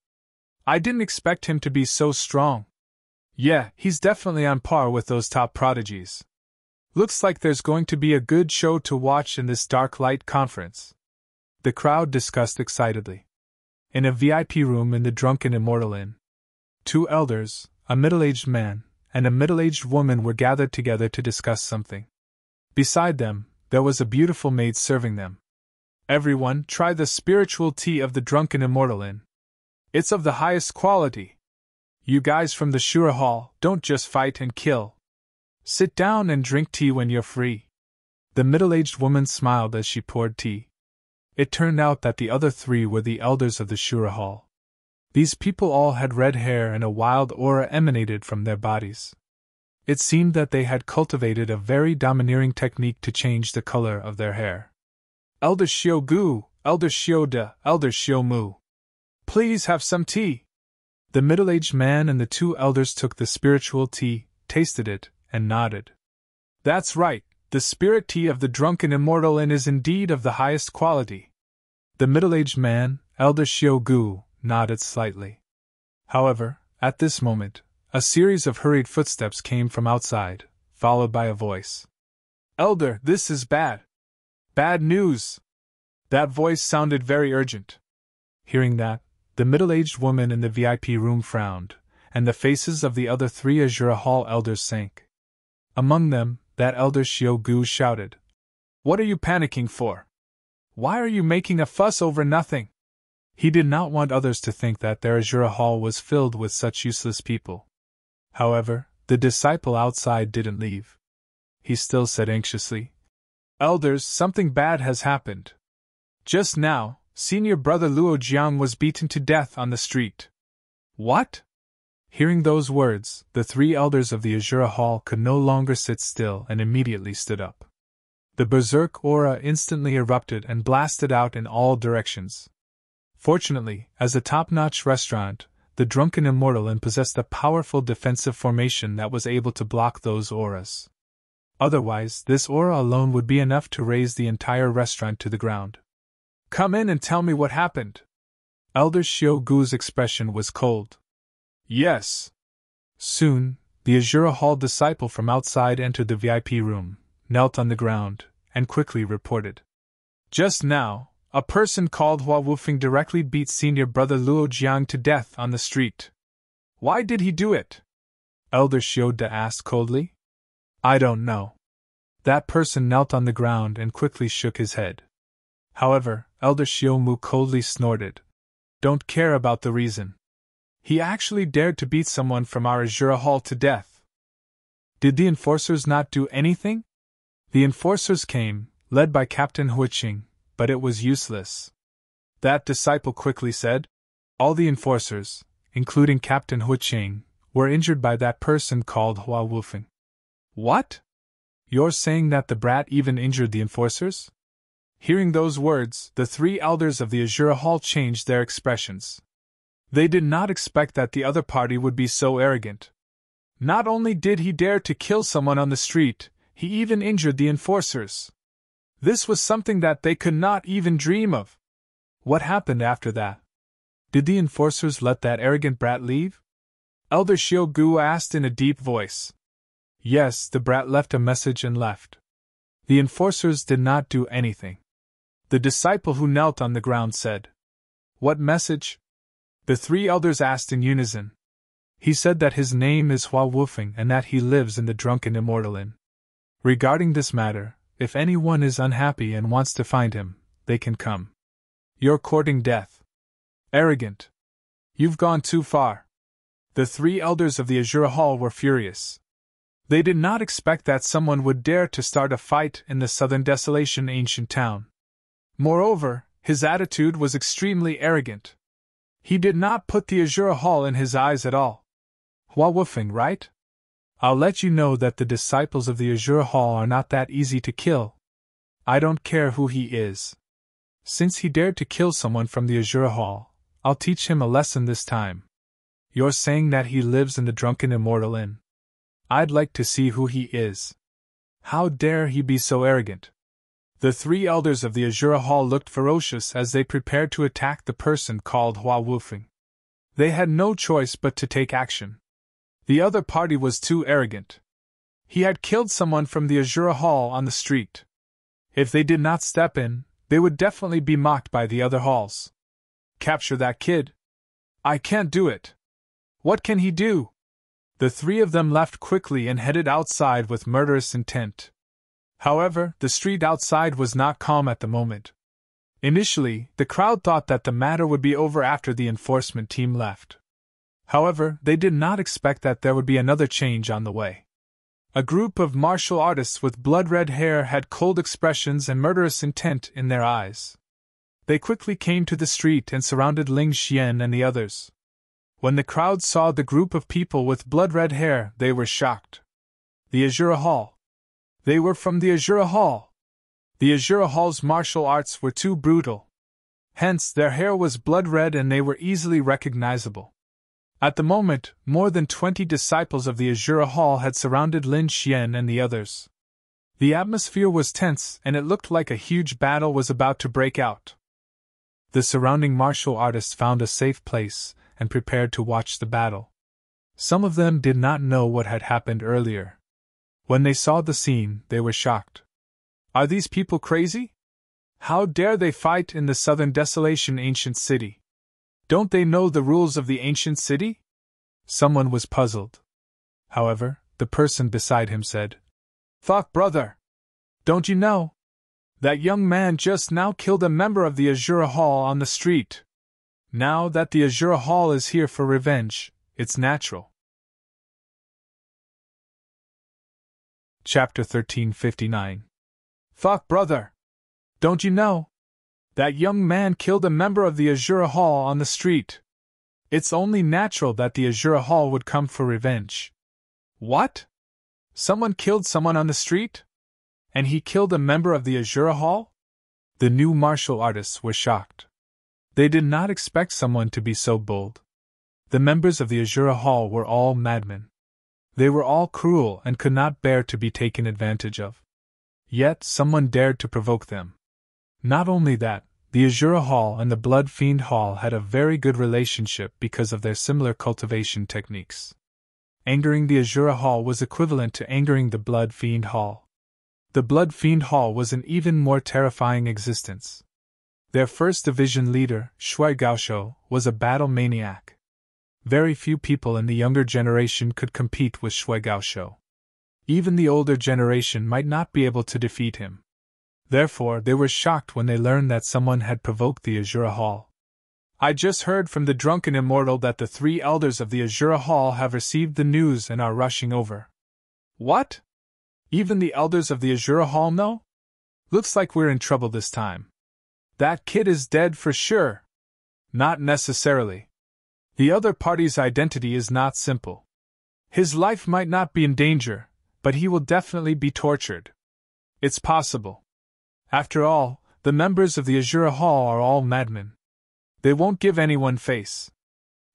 S1: I didn't expect him to be so strong. Yeah, he's definitely on par with those top prodigies. Looks like there's going to be a good show to watch in this Dark Light Conference. The crowd discussed excitedly. In a VIP room in the Drunken Immortal Inn, 2 elders, a middle-aged man, and a middle-aged woman were gathered together to discuss something. Beside them, there was a beautiful maid serving them. Everyone, try the spiritual tea of the Drunken Immortal Inn. It's of the highest quality. You guys from the Shura Hall, don't just fight and kill. Sit down and drink tea when you're free. The middle-aged woman smiled as she poured tea. It turned out that the other three were the elders of the Shura Hall. These people all had red hair and a wild aura emanated from their bodies. It seemed that they had cultivated a very domineering technique to change the color of their hair. Elder Xiao-gu, Elder Xiao-de, Elder Xiao-mu. Please have some tea. The middle-aged man and the two elders took the spiritual tea, tasted it, and nodded. That's right, the spirit tea of the Drunken Immortal Inn is indeed of the highest quality. The middle-aged man, Elder Xiao-gu, nodded slightly. However, at this moment, a series of hurried footsteps came from outside, followed by a voice. Elder, this is bad. Bad news. That voice sounded very urgent. Hearing that, the middle-aged woman in the VIP room frowned, and the faces of the other three Azura Hall elders sank. Among them, that Elder Xiao-gu shouted, What are you panicking for? Why are you making a fuss over nothing? He did not want others to think that their Azura Hall was filled with such useless people. However, the disciple outside didn't leave. He still said anxiously, Elders, something bad has happened. Just now, Senior Brother Luo Jiang was beaten to death on the street. What? Hearing those words, the three elders of the Azura Hall could no longer sit still and immediately stood up. The berserk aura instantly erupted and blasted out in all directions. Fortunately, as a top-notch restaurant, the Drunken Immortal Inn possessed a powerful defensive formation that was able to block those auras. Otherwise, this aura alone would be enough to raise the entire restaurant to the ground. Come in and tell me what happened. Elder Xiao-gu's expression was cold. Yes. Soon, the Azura Hall disciple from outside entered the VIP room, knelt on the ground, and quickly reported. Just now, a person called Hua Wufeng directly beat Senior Brother Luo Jiang to death on the street. Why did he do it? Elder Xiao-de asked coldly. I don't know. That person knelt on the ground and quickly shook his head. However, Elder Xiao-mu coldly snorted. Don't care about the reason. He actually dared to beat someone from our Azura Hall to death. Did the enforcers not do anything? The enforcers came, led by Captain Huiqing, but it was useless. That disciple quickly said. All the enforcers, including Captain Huiqing, were injured by that person called Hua Wufeng. What? You're saying that the brat even injured the enforcers? Hearing those words, the three elders of the Azura Hall changed their expressions. They did not expect that the other party would be so arrogant. Not only did he dare to kill someone on the street, he even injured the enforcers. This was something that they could not even dream of. What happened after that? Did the enforcers let that arrogant brat leave? Elder Xiao-gu asked in a deep voice. Yes, the brat left a message and left. The enforcers did not do anything. The disciple who knelt on the ground said. What message? The three elders asked in unison. He said that his name is Hua Wufeng and that he lives in the Drunken Immortal Inn. Regarding this matter, if anyone is unhappy and wants to find him, they can come. You're courting death. Arrogant. You've gone too far. The three elders of the Azura Hall were furious. They did not expect that someone would dare to start a fight in the Southern Desolation ancient town. Moreover, his attitude was extremely arrogant. He did not put the Azura Hall in his eyes at all. Hua Wufeng, right? I'll let you know that the disciples of the Azura Hall are not that easy to kill. I don't care who he is. Since he dared to kill someone from the Azura Hall, I'll teach him a lesson this time. You're saying that he lives in the Drunken Immortal Inn. I'd like to see who he is. How dare he be so arrogant? The three elders of the Azura Hall looked ferocious as they prepared to attack the person called Hua Wufeng. They had no choice but to take action. The other party was too arrogant. He had killed someone from the Azura Hall on the street. If they did not step in, they would definitely be mocked by the other halls. Capture that kid. I can't do it. What can he do? The three of them left quickly and headed outside with murderous intent. However, the street outside was not calm at the moment. Initially, the crowd thought that the matter would be over after the enforcement team left. However, they did not expect that there would be another change on the way. A group of martial artists with blood-red hair had cold expressions and murderous intent in their eyes. They quickly came to the street and surrounded Ling Xian and the others. When the crowd saw the group of people with blood-red hair, they were shocked. The Azura Hall. They were from the Azura Hall. The Azura Hall's martial arts were too brutal. Hence, their hair was blood-red and they were easily recognizable. At the moment, more than 20 disciples of the Azura Hall had surrounded Lin Xian and the others. The atmosphere was tense and it looked like a huge battle was about to break out. The surrounding martial artists found a safe place and prepared to watch the battle. Some of them did not know what had happened earlier. When they saw the scene, they were shocked. Are these people crazy? How dare they fight in the southern desolation ancient city? Don't they know the rules of the ancient city? Someone was puzzled. However, the person beside him said, "Fuck, brother! Don't you know? That young man just now killed a member of the Azura Hall on the street. Now that the Azura Hall is here for revenge, it's natural." Chapter 1359. Fuck, brother! Don't you know? That young man killed a member of the Azura Hall on the street. It's only natural that the Azura Hall would come for revenge. What? Someone killed someone on the street? And he killed a member of the Azura Hall? The new martial artists were shocked. They did not expect someone to be so bold. The members of the Azura Hall were all madmen. They were all cruel and could not bear to be taken advantage of. Yet someone dared to provoke them. Not only that, the Azura Hall and the Blood Fiend Hall had a very good relationship because of their similar cultivation techniques. Angering the Azura Hall was equivalent to angering the Blood Fiend Hall. The Blood Fiend Hall was an even more terrifying existence. Their first division leader, Shui Gaoshou, was a battle maniac. Very few people in the younger generation could compete with Shui Gaoshou. Even the older generation might not be able to defeat him. Therefore, they were shocked when they learned that someone had provoked the Azura Hall. I just heard from the drunken immortal that the 3 elders of the Azura Hall have received the news and are rushing over. What? Even the elders of the Azura Hall know? Looks like we're in trouble this time. That kid is dead for sure. Not necessarily. The other party's identity is not simple. His life might not be in danger, but he will definitely be tortured. It's possible. After all, the members of the Azura Hall are all madmen. They won't give anyone face.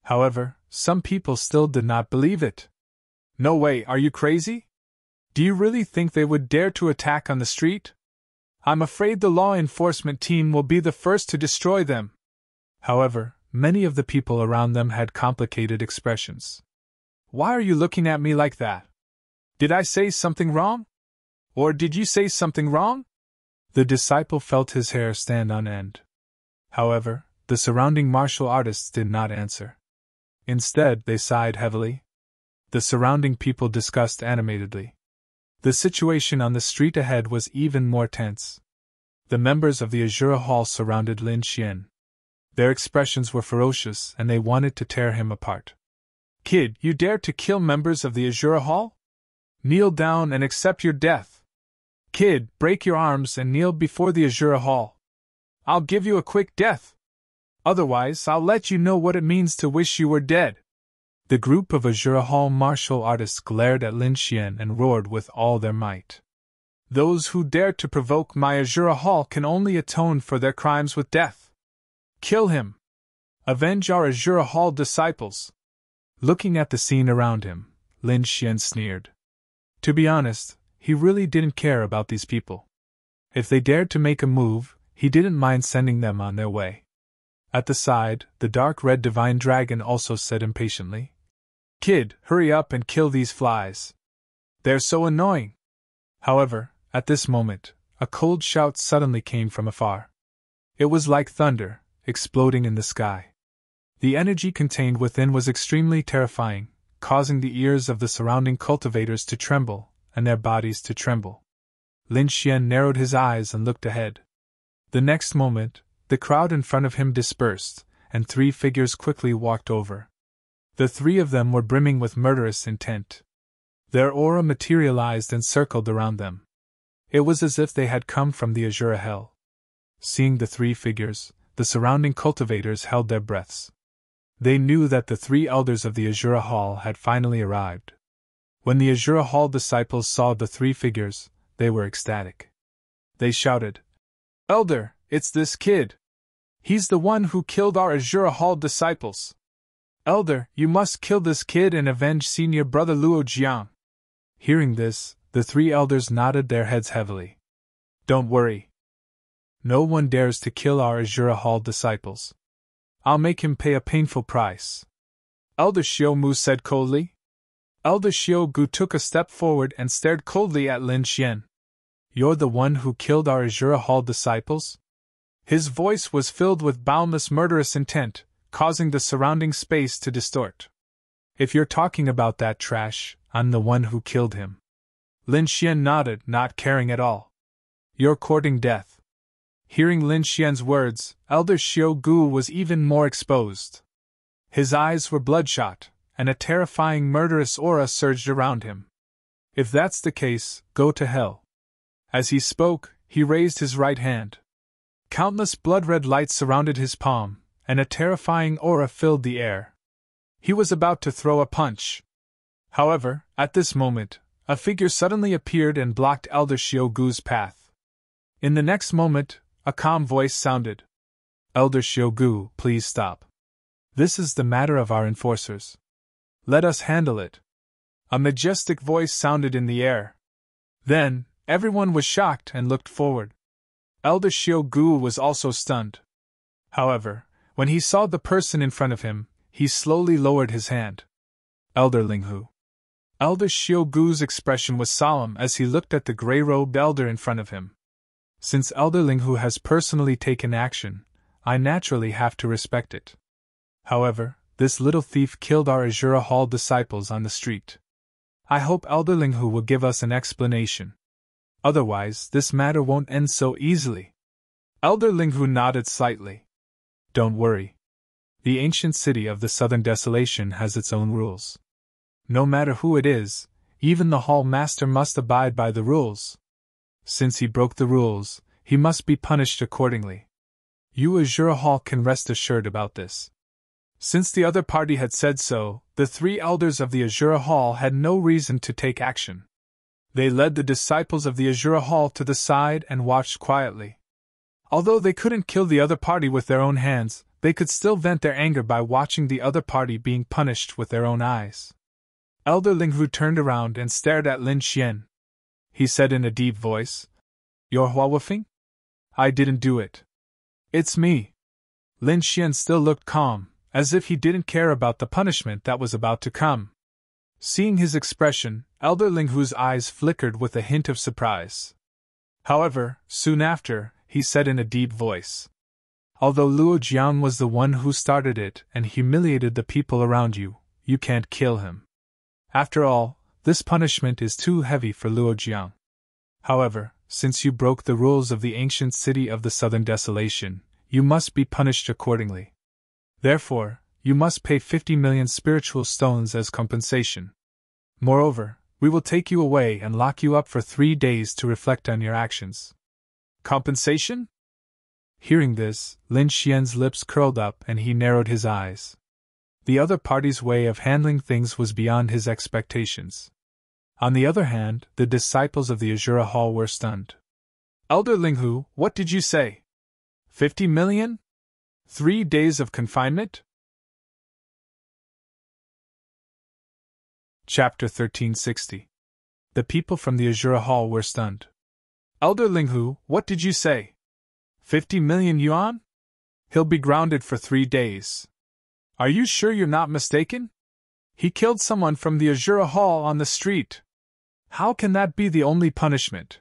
S1: However, some people still did not believe it. No way, are you crazy? Do you really think they would dare to attack on the street? I'm afraid the law enforcement team will be the first to destroy them. However, many of the people around them had complicated expressions. Why are you looking at me like that? Did I say something wrong? Or did you say something wrong? The disciple felt his hair stand on end. However, the surrounding martial artists did not answer. Instead, they sighed heavily. The surrounding people discussed animatedly. The situation on the street ahead was even more tense. The members of the Azura Hall surrounded Lin Xian. Their expressions were ferocious and they wanted to tear him apart. Kid, you dare to kill members of the Azura Hall? Kneel down and accept your death. Kid, break your arms and kneel before the Azura Hall. I'll give you a quick death. Otherwise, I'll let you know what it means to wish you were dead. The group of Azura Hall martial artists glared at Lin Xian and roared with all their might. Those who dare to provoke my Azura Hall can only atone for their crimes with death. Kill him. Avenge our Azura Hall disciples. Looking at the scene around him, Lin Xian sneered. To be honest, he really didn't care about these people. If they dared to make a move, he didn't mind sending them on their way. At the side, the dark red divine dragon also said impatiently, Kid, hurry up and kill these flies. They're so annoying. However, at this moment, a cold shout suddenly came from afar. It was like thunder, exploding in the sky. The energy contained within was extremely terrifying, causing the ears of the surrounding cultivators to tremble, and their bodies to tremble. Lin Xian narrowed his eyes and looked ahead. The next moment, the crowd in front of him dispersed, and 3 figures quickly walked over. The 3 of them were brimming with murderous intent. Their aura materialized and circled around them. It was as if they had come from the Azura Hell. Seeing the 3 figures, the surrounding cultivators held their breaths. They knew that the 3 elders of the Azura Hall had finally arrived. When the Azura Hall disciples saw the 3 figures, they were ecstatic. They shouted, "Elder, it's this kid! He's the one who killed our Azura Hall disciples! Elder, you must kill this kid and avenge senior brother Luo Jiang!" Hearing this, the 3 elders nodded their heads heavily. "Don't worry. No one dares to kill our Azura Hall disciples. I'll make him pay a painful price," Elder Xiaomu said coldly. Elder Xiaogu took a step forward and stared coldly at Lin Xian. "You're the one who killed our Azura Hall disciples?" His voice was filled with boundless murderous intent, causing the surrounding space to distort. "If you're talking about that trash, I'm the one who killed him." Lin Xian nodded, not caring at all. "You're courting death." Hearing Lin Xian's words, Elder Xiaogu was even more exposed. His eyes were bloodshot, and a terrifying murderous aura surged around him. "If that's the case, go to hell." As he spoke, he raised his right hand. Countless blood-red lights surrounded his palm, and a terrifying aura filled the air. He was about to throw a punch. However, at this moment, a figure suddenly appeared and blocked Elder Xiaogu's path. In the next moment, a calm voice sounded. "Elder Xiaogu, please stop. This is the matter of our enforcers. Let us handle it." A majestic voice sounded in the air. Then, everyone was shocked and looked forward. Elder Xiaogu was also stunned. However, when he saw the person in front of him, he slowly lowered his hand. "Elder Linghu." Elder Xiaogu's expression was solemn as he looked at the gray-robed elder in front of him. "Since Elder Linghu has personally taken action, I naturally have to respect it. However, this little thief killed our Azura Hall disciples on the street. I hope Elder Linghu will give us an explanation. Otherwise, this matter won't end so easily." Elder Linghu nodded slightly. "Don't worry. The ancient city of the Southern Desolation has its own rules. No matter who it is, even the Hall Master must abide by the rules. Since he broke the rules, he must be punished accordingly. You Azura Hall can rest assured about this." Since the other party had said so, the 3 elders of the Azura Hall had no reason to take action. They led the disciples of the Azura Hall to the side and watched quietly. Although they couldn't kill the other party with their own hands, they could still vent their anger by watching the other party being punished with their own eyes. Elder Linghu turned around and stared at Lin Xian. He said in a deep voice, "You're Huawufeng? I didn't do it. It's me." Lin Xian still looked calm, as if he didn't care about the punishment that was about to come. Seeing his expression, Elder Linghu's eyes flickered with a hint of surprise. However, soon after, he said in a deep voice, "Although Luo Jiang was the one who started it and humiliated the people around you, you can't kill him. After all, this punishment is too heavy for Luo Jiang. However, since you broke the rules of the ancient city of the Southern Desolation, you must be punished accordingly. Therefore, you must pay 50 million spiritual stones as compensation. Moreover, we will take you away and lock you up for 3 days to reflect on your actions." "Compensation?" Hearing this, Lin Xian's lips curled up and he narrowed his eyes. The other party's way of handling things was beyond his expectations. On the other hand, the disciples of the Azura Hall were stunned. "Elder Linghu, what did you say? 50 million? 3 days of confinement?" Chapter 1360. The people from the Azura Hall were stunned. "Elder Linghu, what did you say? 50 million yuan? He'll be grounded for 3 days. Are you sure you're not mistaken? He killed someone from the Azura Hall on the street. How can that be the only punishment?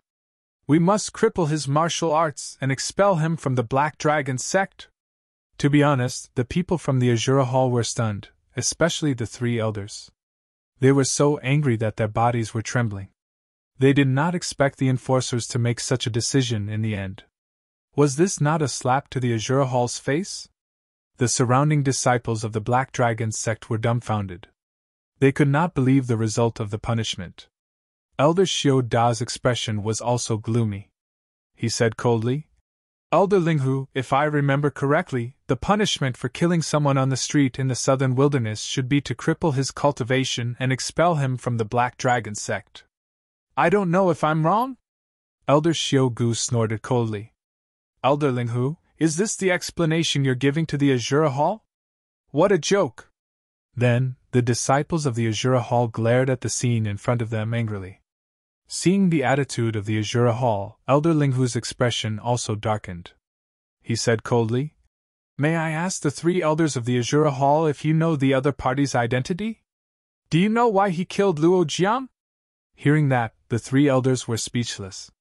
S1: We must cripple his martial arts and expel him from the Black Dragon sect." To be honest, the people from the Azura Hall were stunned, especially the 3 elders. They were so angry that their bodies were trembling. They did not expect the enforcers to make such a decision in the end. Was this not a slap to the Azure Hall's face? The surrounding disciples of the Black Dragon sect were dumbfounded. They could not believe the result of the punishment. Elder Xiao Da's expression was also gloomy. He said coldly, "Elder Linghu, if I remember correctly, the punishment for killing someone on the street in the southern wilderness should be to cripple his cultivation and expel him from the Black Dragon sect. I don't know if I'm wrong?" Elder Xiao Gu snorted coldly. "Elder Linghu, is this the explanation you're giving to the Azure Hall? What a joke!" Then, the disciples of the Azure Hall glared at the scene in front of them angrily. Seeing the attitude of the Azure Hall, Elder Linghu's expression also darkened. He said coldly, "May I ask the 3 elders of the Azure Hall if you know the other party's identity? Do you know why he killed Luo Jiang?" Hearing that, the 3 elders were speechless.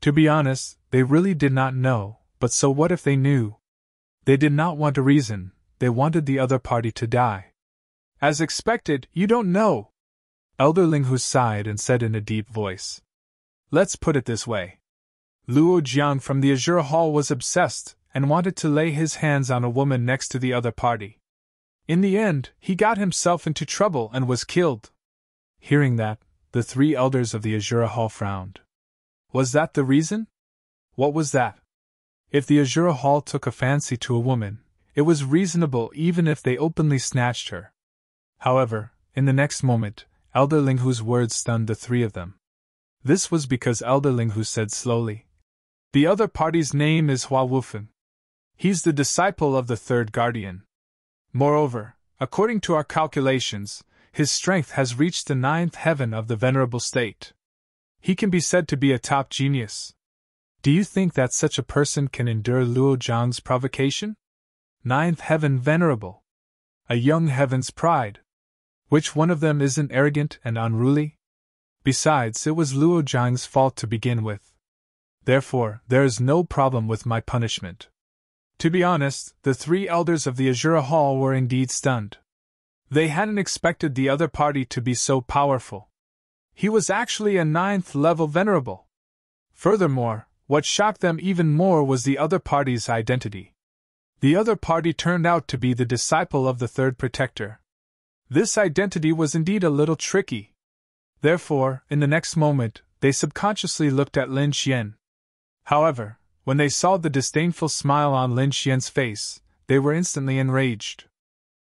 S1: To be honest, they really did not know, but so what if they knew? They did not want a reason, they wanted the other party to die. "As expected, you don't know." Elder Linghu sighed and said in a deep voice, "Let's put it this way. Luo Jiang from the Azure Hall was obsessed and wanted to lay his hands on a woman next to the other party. In the end, he got himself into trouble and was killed." Hearing that, the 3 elders of the Azure Hall frowned. Was that the reason? What was that? If the Azure Hall took a fancy to a woman, it was reasonable even if they openly snatched her. However, in the next moment, Elder Linghu's words stunned the 3 of them. This was because Elder Linghu said slowly, "The other party's name is Hua Wufen. He's the disciple of the 3rd guardian. Moreover, according to our calculations, his strength has reached the 9th heaven of the Venerable State. He can be said to be a top genius. Do you think that such a person can endure Luo Jiang's provocation? 9th heaven venerable. A young heaven's pride. Which one of them isn't arrogant and unruly? Besides, it was Luo Jiang's fault to begin with. Therefore, there is no problem with my punishment." To be honest, the 3 elders of the Azure Hall were indeed stunned. They hadn't expected the other party to be so powerful. He was actually a 9th level venerable. Furthermore, what shocked them even more was the other party's identity. The other party turned out to be the disciple of the 3rd protector. This identity was indeed a little tricky. Therefore, in the next moment, they subconsciously looked at Lin Xian. However, when they saw the disdainful smile on Lin Xian's face, they were instantly enraged.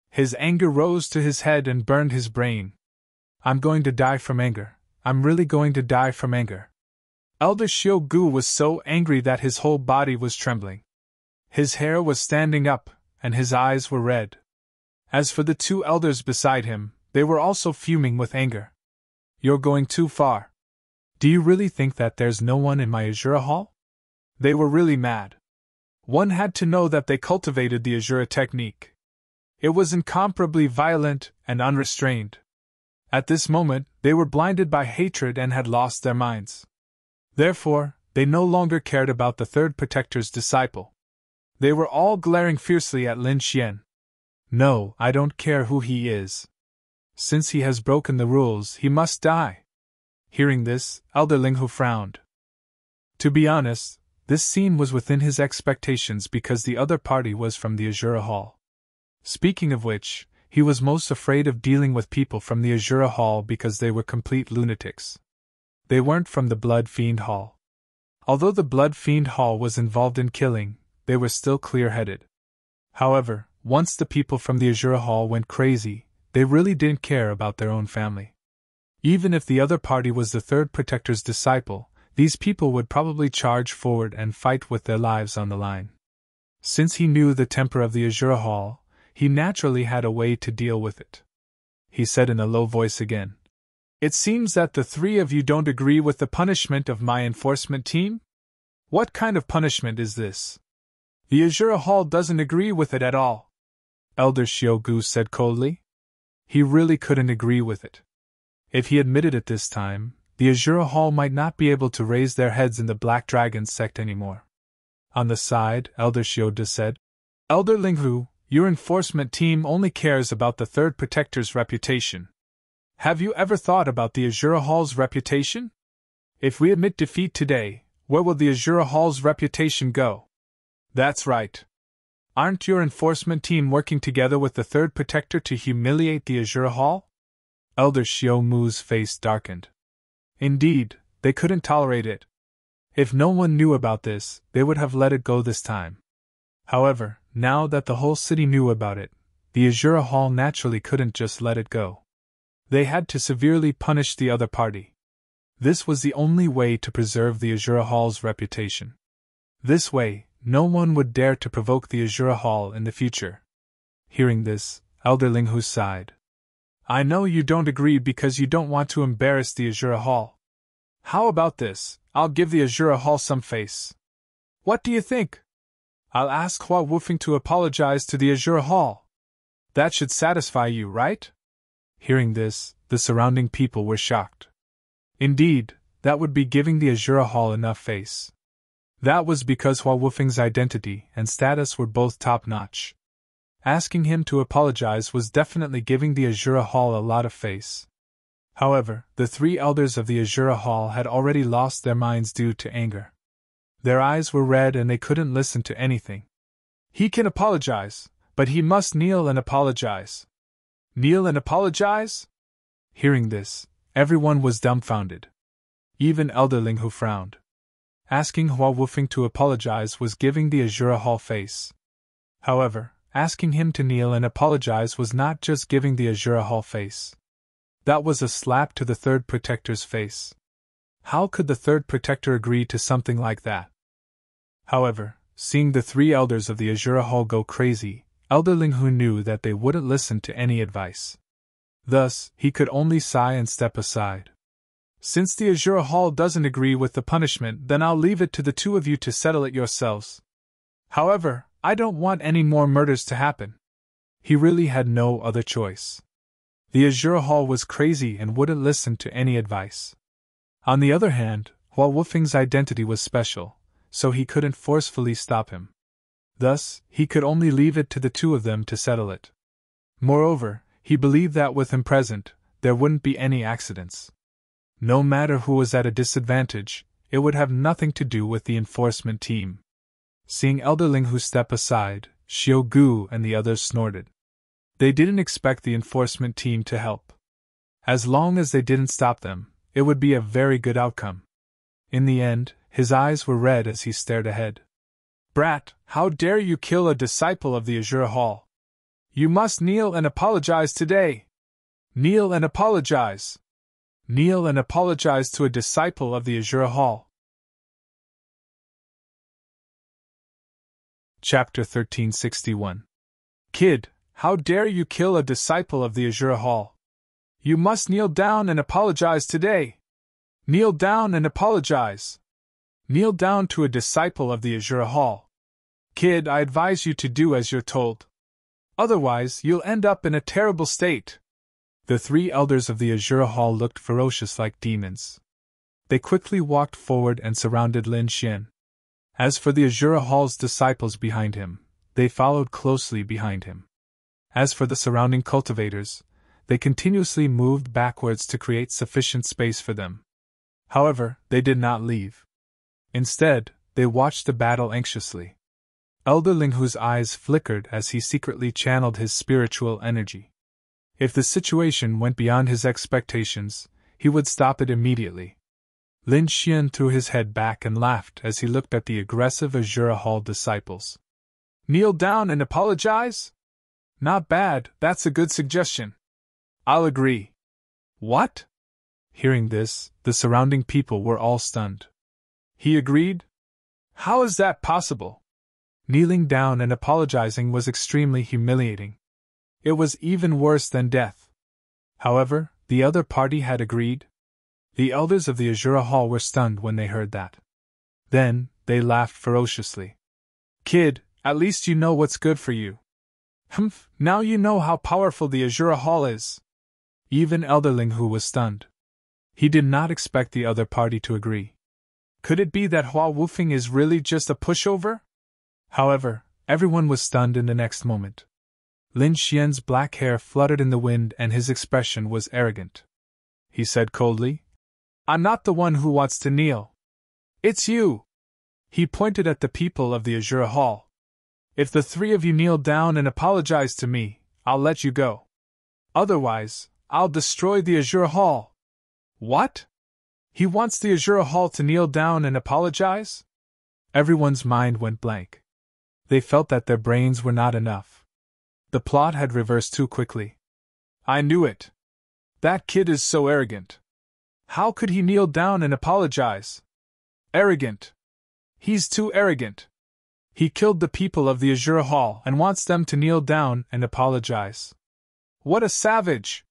S1: His anger rose to his head and burned his brain. "I'm going to die from anger. I'm really going to die from anger." Elder Xiao Gu was so angry that his whole body was trembling. His hair was standing up, and his eyes were red. As for the 2 elders beside him, they were also fuming with anger. "You're going too far. Do you really think that there's no one in my Azure Hall?" They were really mad. One had to know that they cultivated the Azure technique. It was incomparably violent and unrestrained. At this moment, they were blinded by hatred and had lost their minds. Therefore, they no longer cared about the 3rd protector's disciple. They were all glaring fiercely at Lin Xian. "No, I don't care who he is. Since he has broken the rules, he must die." Hearing this, Elder Linghu frowned. To be honest, this scene was within his expectations because the other party was from the Azure Hall. Speaking of which, he was most afraid of dealing with people from the Azure Hall because they were complete lunatics. They weren't from the Blood Fiend Hall. Although the Blood Fiend Hall was involved in killing, they were still clear-headed. However, once the people from the Azure Hall went crazy, they really didn't care about their own family. Even if the other party was the 3rd protector's disciple, these people would probably charge forward and fight with their lives on the line. Since he knew the temper of the Azure Hall, he naturally had a way to deal with it. He said in a low voice again, "It seems that the 3 of you don't agree with the punishment of my enforcement team? What kind of punishment is this? The Azure Hall doesn't agree with it at all." Elder Xiao Gu said coldly. He really couldn't agree with it. If he admitted it this time, the Azure Hall might not be able to raise their heads in the Black Dragon sect anymore. On the side, Elder Xiao Du said, "Elder Linghu, your enforcement team only cares about the 3rd protector's reputation. Have you ever thought about the Azure Hall's reputation? If we admit defeat today, where will the Azura Hall's reputation go? That's right. Aren't your enforcement team working together with the third protector to humiliate the Azura Hall? Elder Xiao Mu's face darkened. Indeed, they couldn't tolerate it. If no one knew about this, they would have let it go this time. However, now that the whole city knew about it, the Azura Hall naturally couldn't just let it go. They had to severely punish the other party. This was the only way to preserve the Azura Hall's reputation. This way, no one would dare to provoke the Azura Hall in the future. Hearing this, Elder Linghu sighed. I know you don't agree because you don't want to embarrass the Azura Hall. How about this? I'll give the Azura Hall some face. What do you think? I'll ask Hua Wufeng to apologize to the Azura Hall. That should satisfy you, right? Hearing this, the surrounding people were shocked. Indeed, that would be giving the Azura Hall enough face. That was because Hua Wufeng's identity and status were both top-notch. Asking him to apologize was definitely giving the Azura Hall a lot of face. However, the three elders of the Azura Hall had already lost their minds due to anger. Their eyes were red and they couldn't listen to anything. He can apologize, but he must kneel and apologize. Kneel and apologize? Hearing this, everyone was dumbfounded. Even Elder Linghu frowned. Asking Hua Wufeng to apologize was giving the Azura Hall face. However, asking him to kneel and apologize was not just giving the Azura Hall face. That was a slap to the third protector's face. How could the third protector agree to something like that? However, seeing the three elders of the Azura Hall go crazy, Elder Linghu knew that they wouldn't listen to any advice. Thus, he could only sigh and step aside. Since the Azura Hall doesn't agree with the punishment, then I'll leave it to the two of you to settle it yourselves. However, I don't want any more murders to happen. He really had no other choice. The Azura Hall was crazy and wouldn't listen to any advice. On the other hand, Hua Wufeng's identity was special, so he couldn't forcefully stop him. Thus, he could only leave it to the two of them to settle it. Moreover, he believed that with him present, there wouldn't be any accidents. No matter who was at a disadvantage, it would have nothing to do with the enforcement team. Seeing Elder Linghu step aside, Xiao Gu and the others snorted. They didn't expect the enforcement team to help. As long as they didn't stop them, it would be a very good outcome. In the end, his eyes were red as he stared ahead. Brat, how dare you kill a disciple of the Azura Hall? You must kneel and apologize today. Kneel and apologize. Kneel and apologize to a disciple of the Azura Hall. Chapter 1361. Kid, how dare you kill a disciple of the Azura Hall? You must kneel down and apologize today. Kneel down and apologize. Kneel down to a disciple of the Azura Hall. Kid, I advise you to do as you're told. Otherwise, you'll end up in a terrible state. The three elders of the Azura Hall looked ferocious like demons. They quickly walked forward and surrounded Lin Xian. As for the Azura Hall's disciples behind him, they followed closely behind him. As for the surrounding cultivators, they continuously moved backwards to create sufficient space for them. However, they did not leave. Instead, they watched the battle anxiously. Elder Linghu's eyes flickered as he secretly channeled his spiritual energy. If the situation went beyond his expectations, he would stop it immediately. Lin Xian threw his head back and laughed as he looked at the aggressive Azura Hall disciples. Kneel down and apologize? Not bad, that's a good suggestion. I'll agree. What? Hearing this, the surrounding people were all stunned. He agreed? How is that possible? Kneeling down and apologizing was extremely humiliating. It was even worse than death. However, the other party had agreed. The elders of the Azura Hall were stunned when they heard that. Then, they laughed ferociously. Kid, at least you know what's good for you. Humph, now you know how powerful the Azura Hall is. Even Elder Linghu was stunned. He did not expect the other party to agree. Could it be that Hua Wufeng is really just a pushover? However, everyone was stunned in the next moment. Lin Xian's black hair fluttered in the wind and his expression was arrogant. He said coldly, I'm not the one who wants to kneel. It's you. He pointed at the people of the Azure Hall. If the three of you kneel down and apologize to me, I'll let you go. Otherwise, I'll destroy the Azure Hall. What? He wants the Azure Hall to kneel down and apologize? Everyone's mind went blank. They felt that their brains were not enough. The plot had reversed too quickly. I knew it. That kid is so arrogant. How could he kneel down and apologize? Arrogant. He's too arrogant. He killed the people of the Azure Hall and wants them to kneel down and apologize. What a savage!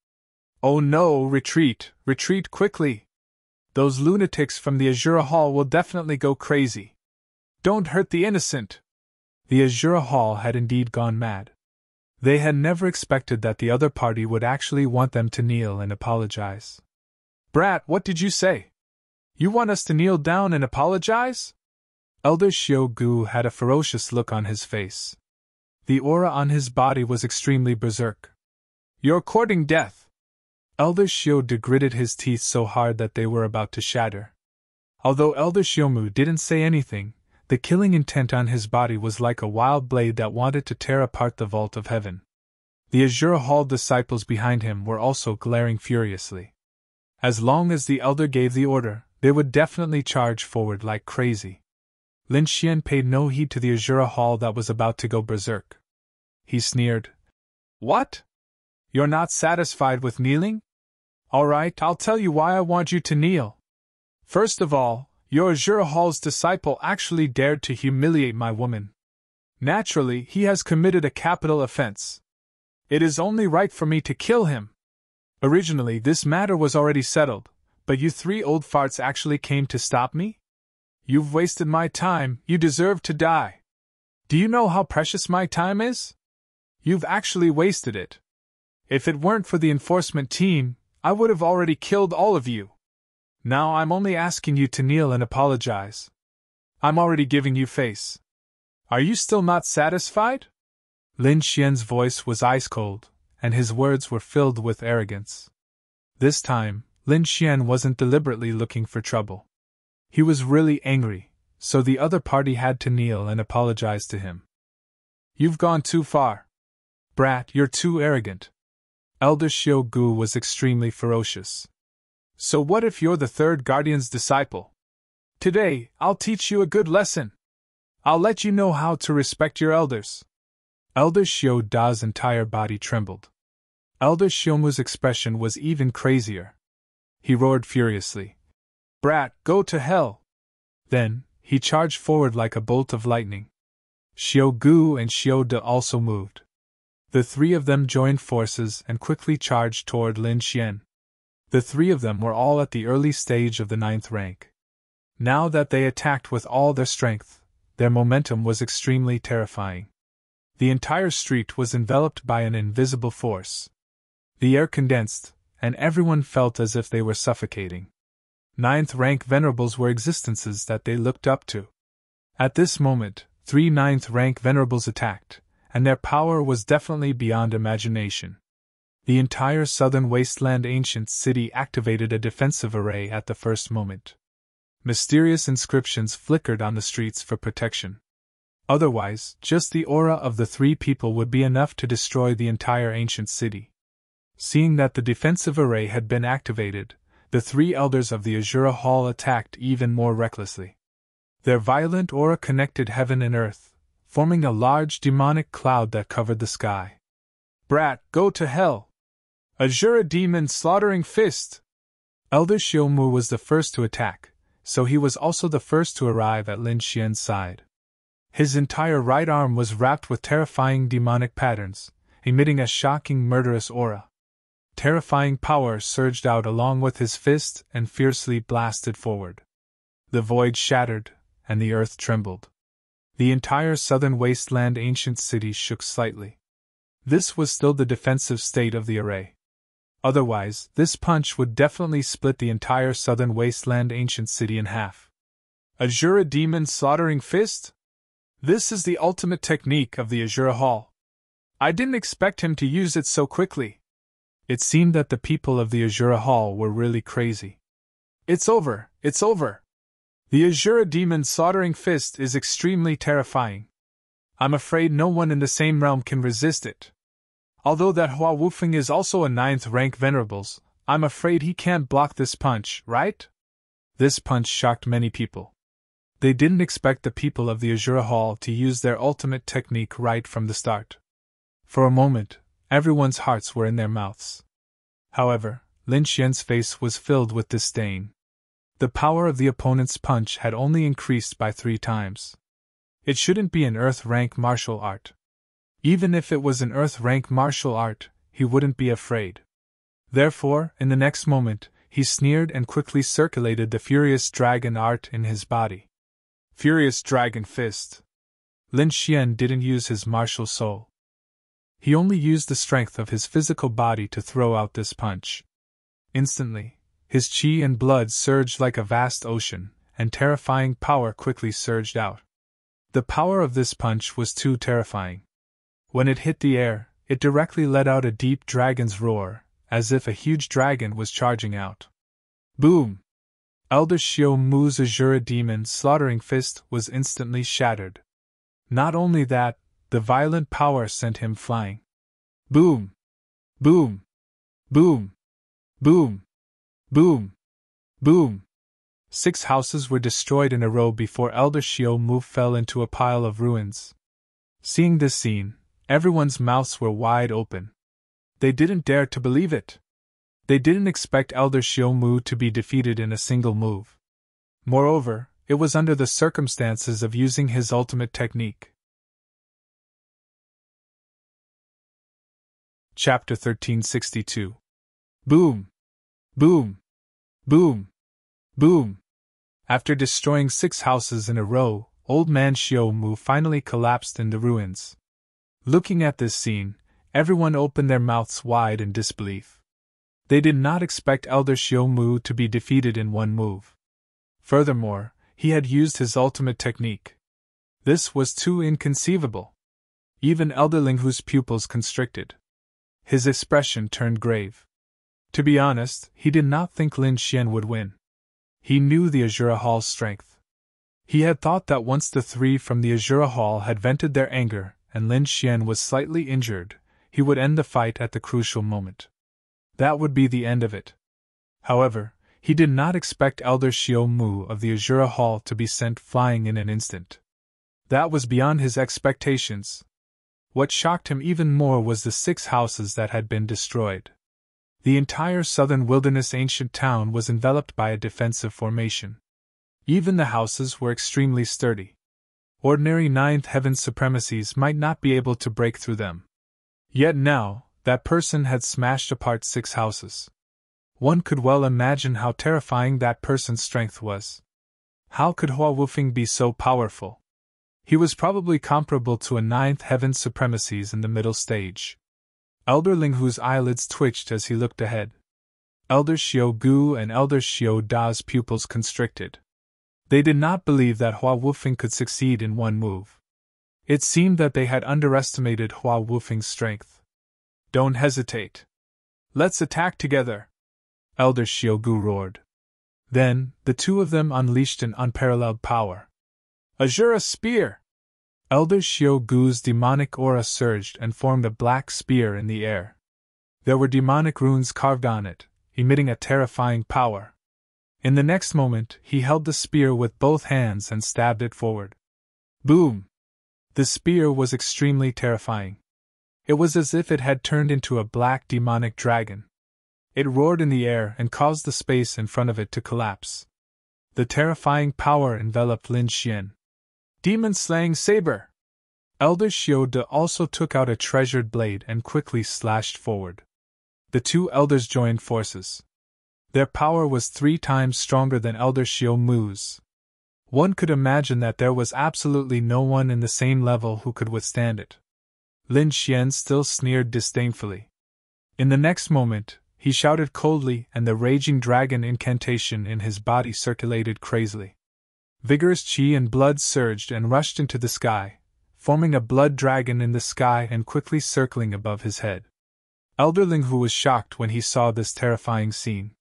S1: Oh no, retreat, retreat quickly. Those lunatics from the Azure Hall will definitely go crazy. Don't hurt the innocent. The Azure Hall had indeed gone mad. They had never expected that the other party would actually want them to kneel and apologize. Brat, what did you say? You want us to kneel down and apologize? Elder Xiao had a ferocious look on his face. The aura on his body was extremely berserk. You're courting death. Elder Xiao gritted his teeth so hard that they were about to shatter. Although Elder Xiaomu didn't say anything, the killing intent on his body was like a wild blade that wanted to tear apart the vault of heaven. The Azure Hall disciples behind him were also glaring furiously. As long as the elder gave the order, they would definitely charge forward like crazy. Lin Xian paid no heed to the Azure Hall that was about to go berserk. He sneered. What? You're not satisfied with kneeling? All right, I'll tell you why I want you to kneel. First of all, your Azure Hall's disciple actually dared to humiliate my woman. Naturally, he has committed a capital offense. It is only right for me to kill him. Originally, this matter was already settled, but you three old farts actually came to stop me? You've wasted my time, you deserve to die. Do you know how precious my time is? You've actually wasted it. If it weren't for the enforcement team, I would have already killed all of you. Now I'm only asking you to kneel and apologize. I'm already giving you face. Are you still not satisfied? Lin Xian's voice was ice cold, and his words were filled with arrogance. This time, Lin Xian wasn't deliberately looking for trouble. He was really angry, so the other party had to kneel and apologize to him. You've gone too far. Brat, you're too arrogant. Elder Xiao Gu was extremely ferocious. So what if you're the third guardian's disciple? Today, I'll teach you a good lesson. I'll let you know how to respect your elders. Elder Xiao Da's entire body trembled. Elder Xiaomu's expression was even crazier. He roared furiously. Brat, go to hell! Then, he charged forward like a bolt of lightning. Xiao Gu and Xiao Da also moved. The three of them joined forces and quickly charged toward Lin Xian. The three of them were all at the early stage of the 9th rank. Now that they attacked with all their strength, their momentum was extremely terrifying. The entire street was enveloped by an invisible force. The air condensed, and everyone felt as if they were suffocating. 9th rank venerables were existences that they looked up to. At this moment, 3 9th rank venerables attacked, and their power was definitely beyond imagination. The entire southern wasteland ancient city activated a defensive array at the first moment. Mysterious inscriptions flickered on the streets for protection. Otherwise, just the aura of the three people would be enough to destroy the entire ancient city. Seeing that the defensive array had been activated, the three elders of the Azure Hall attacked even more recklessly. Their violent aura connected heaven and earth, forming a large demonic cloud that covered the sky. Brat, go to hell! Azure Demon Slaughtering Fist! Elder Xiaomu was the first to attack, so he was also the first to arrive at Lin Xian's side. His entire right arm was wrapped with terrifying demonic patterns, emitting a shocking murderous aura. Terrifying power surged out along with his fist and fiercely blasted forward. The void shattered, and the earth trembled. The entire southern wasteland ancient city shook slightly. This was still the defensive state of the array. Otherwise, this punch would definitely split the entire southern wasteland ancient city in half. Azure Demon Slaughtering Fist? This is the ultimate technique of the Azure Hall. I didn't expect him to use it so quickly. It seemed that the people of the Azure Hall were really crazy. It's over! It's over! The Azura demon's slaughtering fist is extremely terrifying. I'm afraid no one in the same realm can resist it. Although that Hua Wufeng is also a 9th rank venerables, I'm afraid he can't block this punch, right? This punch shocked many people. They didn't expect the people of the Azura Hall to use their ultimate technique right from the start. For a moment, everyone's hearts were in their mouths. However, Lin Xian's face was filled with disdain. The power of the opponent's punch had only increased by 3 times. It shouldn't be an Earth-rank martial art. Even if it was an Earth-rank martial art, he wouldn't be afraid. Therefore, in the next moment, he sneered and quickly circulated the Furious Dragon art in his body. Furious Dragon Fist. Lin Xian didn't use his martial soul. He only used the strength of his physical body to throw out this punch. Instantly, his qi and blood surged like a vast ocean, and terrifying power quickly surged out. The power of this punch was too terrifying. When it hit the air, it directly let out a deep dragon's roar, as if a huge dragon was charging out. Boom! Elder Xiao Mu's Azura demon's slaughtering fist was instantly shattered. Not only that, the violent power sent him flying. Boom! Boom! Boom! Boom! Boom! Boom! 6 houses were destroyed in a row before Elder Xiao Mu fell into a pile of ruins. Seeing this scene, everyone's mouths were wide open. They didn't dare to believe it. They didn't expect Elder Xiao Mu to be defeated in a single move. Moreover, it was under the circumstances of using his ultimate technique. Chapter 1362. Boom! Boom! Boom! Boom! After destroying 6 houses in a row, Old Man Xiao Mu finally collapsed in the ruins. Looking at this scene, everyone opened their mouths wide in disbelief. They did not expect Elder Xiao Mu to be defeated in one move. Furthermore, he had used his ultimate technique. This was too inconceivable. Even Elder Ling Hu's pupils constricted. His expression turned grave. To be honest, he did not think Lin Xian would win. He knew the Azura Hall's strength. He had thought that once the 3 from the Azura Hall had vented their anger and Lin Xian was slightly injured, he would end the fight at the crucial moment. That would be the end of it. However, he did not expect Elder Xiao Mu of the Azura Hall to be sent flying in an instant. That was beyond his expectations. What shocked him even more was the 6 houses that had been destroyed. The entire southern wilderness ancient town was enveloped by a defensive formation. Even the houses were extremely sturdy. Ordinary 9th heaven supremacies might not be able to break through them. Yet now, that person had smashed apart 6 houses. One could well imagine how terrifying that person's strength was. How could Hua Wufeng be so powerful? He was probably comparable to a 9th heaven supremacies in the middle stage. Elder Ling Hu's eyelids twitched as he looked ahead. Elder Xiao Gu and Elder Xiao Da's pupils constricted. They did not believe that Hua Wufeng could succeed in one move. It seemed that they had underestimated Hua Wufeng's strength. Don't hesitate. Let's attack together, Elder Xiao Gu roared. Then, the 2 of them unleashed an unparalleled power. Azura Spear! Elder Xiao Gu's demonic aura surged and formed a black spear in the air. There were demonic runes carved on it, emitting a terrifying power. In the next moment, he held the spear with both hands and stabbed it forward. Boom! The spear was extremely terrifying. It was as if it had turned into a black demonic dragon. It roared in the air and caused the space in front of it to collapse. The terrifying power enveloped Lin Xian. Demon-slaying saber! Elder Xiao De also took out a treasured blade and quickly slashed forward. The 2 elders joined forces. Their power was 3 times stronger than Elder Xiao Mu's. One could imagine that there was absolutely no one in the same level who could withstand it. Lin Xian still sneered disdainfully. In the next moment, he shouted coldly and the raging dragon incantation in his body circulated crazily. Vigorous qi and blood surged and rushed into the sky, forming a blood dragon in the sky and quickly circling above his head. Elder Ling Hu was shocked when he saw this terrifying scene.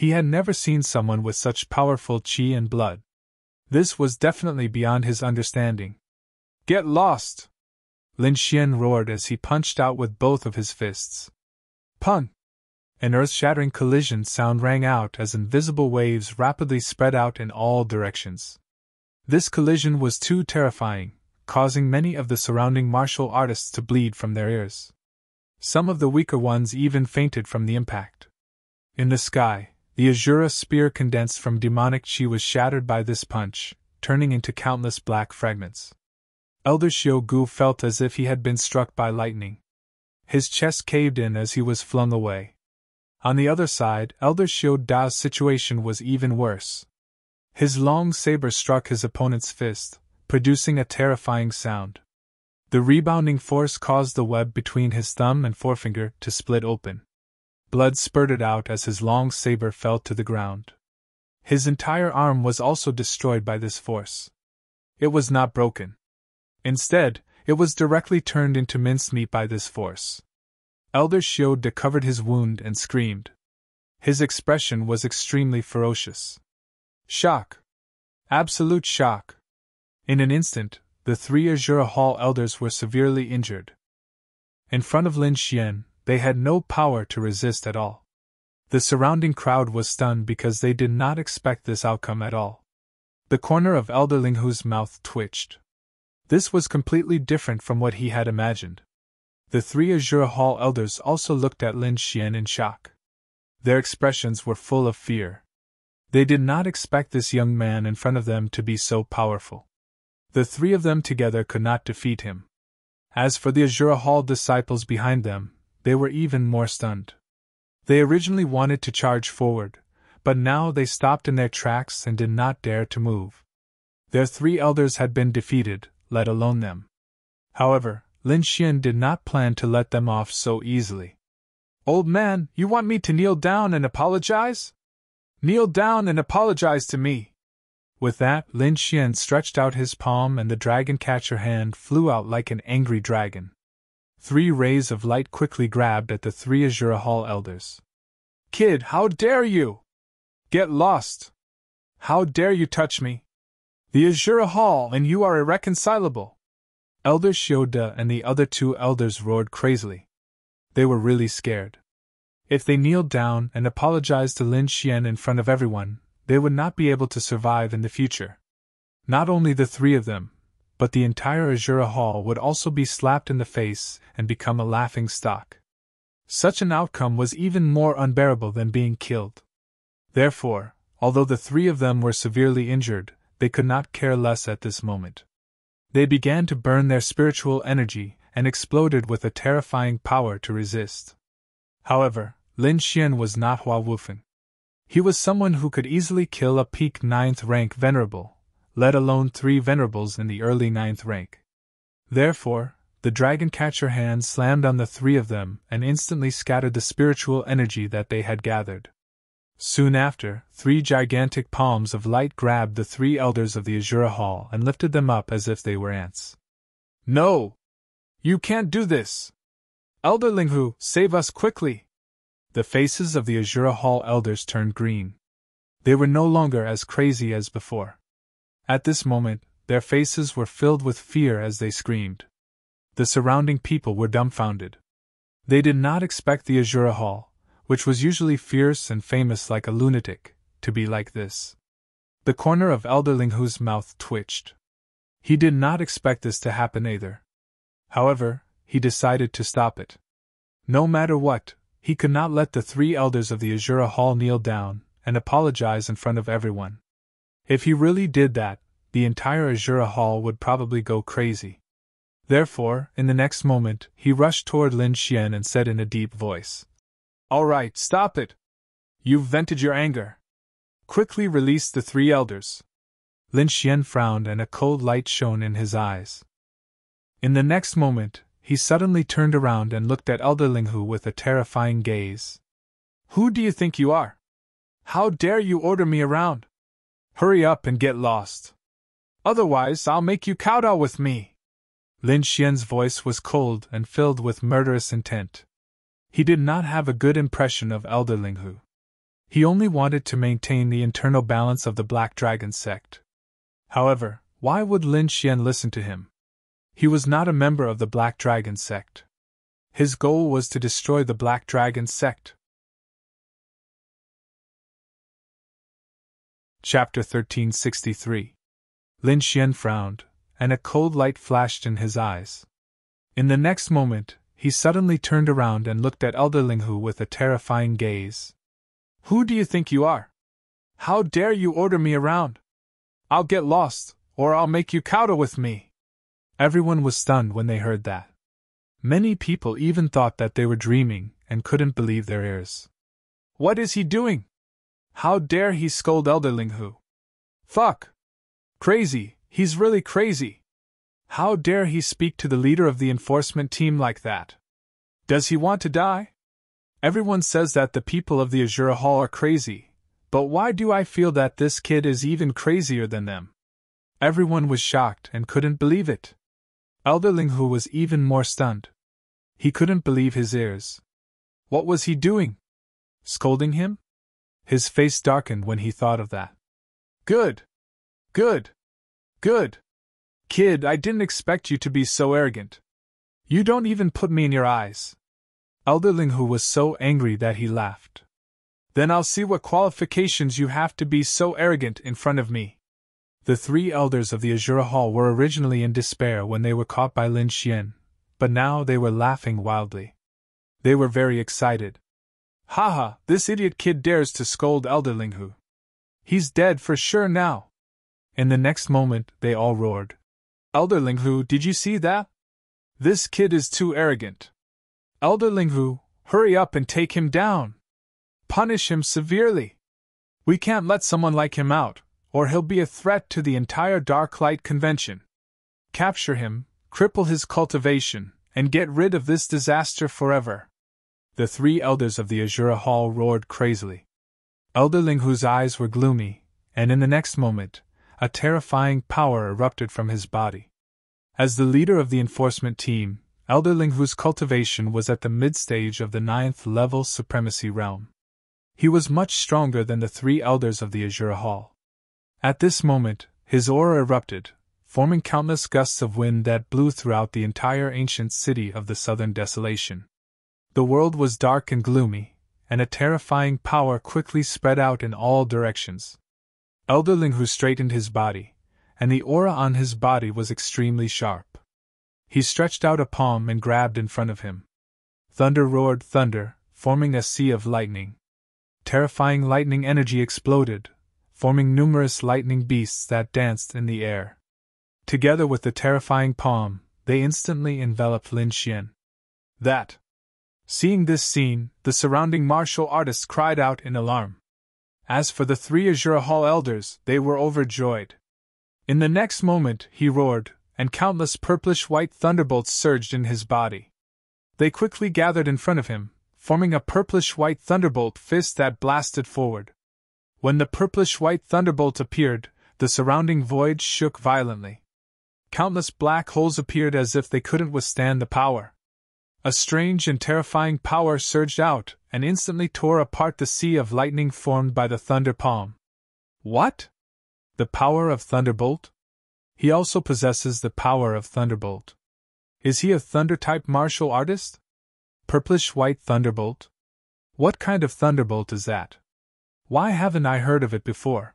S1: He had never seen someone with such powerful qi and blood. This was definitely beyond his understanding. Get lost! Lin Xian roared as he punched out with both of his fists. Pun! An earth-shattering collision sound rang out as invisible waves rapidly spread out in all directions. This collision was too terrifying, causing many of the surrounding martial artists to bleed from their ears. Some of the weaker ones even fainted from the impact. In the sky, the Azura spear condensed from demonic qi was shattered by this punch, turning into countless black fragments. Elder Xiao Gu felt as if he had been struck by lightning. His chest caved in as he was flung away. On the other side, Elder Xiao Dao's situation was even worse. His long saber struck his opponent's fist, producing a terrifying sound. The rebounding force caused the web between his thumb and forefinger to split open. Blood spurted out as his long saber fell to the ground. His entire arm was also destroyed by this force. It was not broken. Instead, it was directly turned into mincemeat by this force. Elder Xiao Da covered his wound and screamed. His expression was extremely ferocious. Shock. Absolute shock. In an instant, the three Azura Hall elders were severely injured. In front of Lin Xian, they had no power to resist at all. The surrounding crowd was stunned because they did not expect this outcome at all. The corner of Elder Linghu's mouth twitched. This was completely different from what he had imagined. The three Azura Hall elders also looked at Lin Xian in shock. Their expressions were full of fear. They did not expect this young man in front of them to be so powerful. The three of them together could not defeat him. As for the Azura Hall disciples behind them, they were even more stunned. They originally wanted to charge forward, but now they stopped in their tracks and did not dare to move. Their three elders had been defeated, let alone them. However, Lin Xian did not plan to let them off so easily. Old man, you want me to kneel down and apologize? Kneel down and apologize to me. With that, Lin Xian stretched out his palm and the dragon catcher hand flew out like an angry dragon. 3 rays of light quickly grabbed at the 3 Azura Hall elders. Kid, how dare you? Get lost! How dare you touch me? The Azura Hall and you are irreconcilable! Elder Xiao and the other 2 elders roared crazily. They were really scared. If they kneeled down and apologized to Lin Xian in front of everyone, they would not be able to survive in the future. Not only the 3 of them, but the entire Azura Hall would also be slapped in the face and become a laughing stock. Such an outcome was even more unbearable than being killed. Therefore, although the 3 of them were severely injured, they could not care less at this moment. They began to burn their spiritual energy and exploded with a terrifying power to resist. However, Lin Xian was not Hua Wufeng. He was someone who could easily kill a peak 9th rank venerable, let alone 3 venerables in the early 9th rank. Therefore, the dragon catcher hand slammed on the 3 of them and instantly scattered the spiritual energy that they had gathered. Soon after, 3 gigantic palms of light grabbed the 3 elders of the Azura Hall and lifted them up as if they were ants. No! You can't do this! Elder Linghu, save us quickly! The faces of the Azura Hall elders turned green. They were no longer as crazy as before. At this moment, their faces were filled with fear as they screamed. The surrounding people were dumbfounded. They did not expect the Azura Hall, which was usually fierce and famous like a lunatic, to be like this. The corner of Elder Linghu's mouth twitched. He did not expect this to happen either. However, he decided to stop it. No matter what, he could not let the 3 elders of the Azura Hall kneel down and apologize in front of everyone. If he really did that, the entire Azura Hall would probably go crazy. Therefore, in the next moment, he rushed toward Lin Xian and said in a deep voice, "All right, stop it! You've vented your anger. Quickly release the 3 elders." Lin Xian frowned and a cold light shone in his eyes. In the next moment, he suddenly turned around and looked at Elder Linghu with a terrifying gaze. "Who do you think you are? How dare you order me around? Hurry up and get lost. Otherwise, I'll make you kowtow with me." Lin Xian's voice was cold and filled with murderous intent. He did not have a good impression of Elder Linghu. He only wanted to maintain the internal balance of the Black Dragon sect. However, why would Lin Xian listen to him? He was not a member of the Black Dragon sect. His goal was to destroy the Black Dragon sect. Chapter 1363. Lin Xian frowned, and a cold light flashed in his eyes. In the next moment, he suddenly turned around and looked at Elder Linghu with a terrifying gaze. Who do you think you are? How dare you order me around? I'll get lost, or I'll make you kowtow with me. Everyone was stunned when they heard that. Many people even thought that they were dreaming and couldn't believe their ears. What is he doing? How dare he scold Elder Linghu? Fuck! Crazy, he's really crazy. How dare he speak to the leader of the enforcement team like that? Does he want to die? Everyone says that the people of the Azura Hall are crazy, but why do I feel that this kid is even crazier than them? Everyone was shocked and couldn't believe it. Elder Linghu was even more stunned. He couldn't believe his ears. What was he doing? Scolding him? His face darkened when he thought of that. Good! Good! Good! Kid, I didn't expect you to be so arrogant. You don't even put me in your eyes. Elder Linghu was so angry that he laughed. Then I'll see what qualifications you have to be so arrogant in front of me. The three elders of the Azura Hall were originally in despair when they were caught by Lin Xian, but now they were laughing wildly. They were very excited. Haha, this idiot kid dares to scold Elder Linghu. He's dead for sure now. In the next moment, they all roared. Elder Linghu, did you see that? This kid is too arrogant. Elder Linghu, hurry up and take him down. Punish him severely. We can't let someone like him out, or he'll be a threat to the entire Dark Light Convention. Capture him, cripple his cultivation, and get rid of this disaster forever. The three elders of the Azura Hall roared crazily. Elder Linghu's eyes were gloomy, and in the next moment, a terrifying power erupted from his body. As the leader of the enforcement team, Elder Linghu's cultivation was at the mid-stage of the 9th level supremacy realm. He was much stronger than the three elders of the Azura Hall. At this moment, his aura erupted, forming countless gusts of wind that blew throughout the entire ancient city of the Southern Desolation. The world was dark and gloomy, and a terrifying power quickly spread out in all directions. Elder Linghu straightened his body, and the aura on his body was extremely sharp. He stretched out a palm and grabbed in front of him. Thunder roared thunder, forming a sea of lightning. Terrifying lightning energy exploded, forming numerous lightning beasts that danced in the air. Together with the terrifying palm, they instantly enveloped Lin Xian. That! Seeing this scene, the surrounding martial artists cried out in alarm. As for the three Azura Hall elders, they were overjoyed. In the next moment, he roared, and countless purplish-white thunderbolts surged in his body. They quickly gathered in front of him, forming a purplish-white thunderbolt fist that blasted forward. When the purplish-white thunderbolt appeared, the surrounding void shook violently. Countless black holes appeared as if they couldn't withstand the power. A strange and terrifying power surged out and instantly tore apart the sea of lightning formed by the thunder palm. What? The power of Thunderbolt? He also possesses the power of Thunderbolt. Is he a thunder-type martial artist? Purplish-white Thunderbolt? What kind of Thunderbolt is that? Why haven't I heard of it before?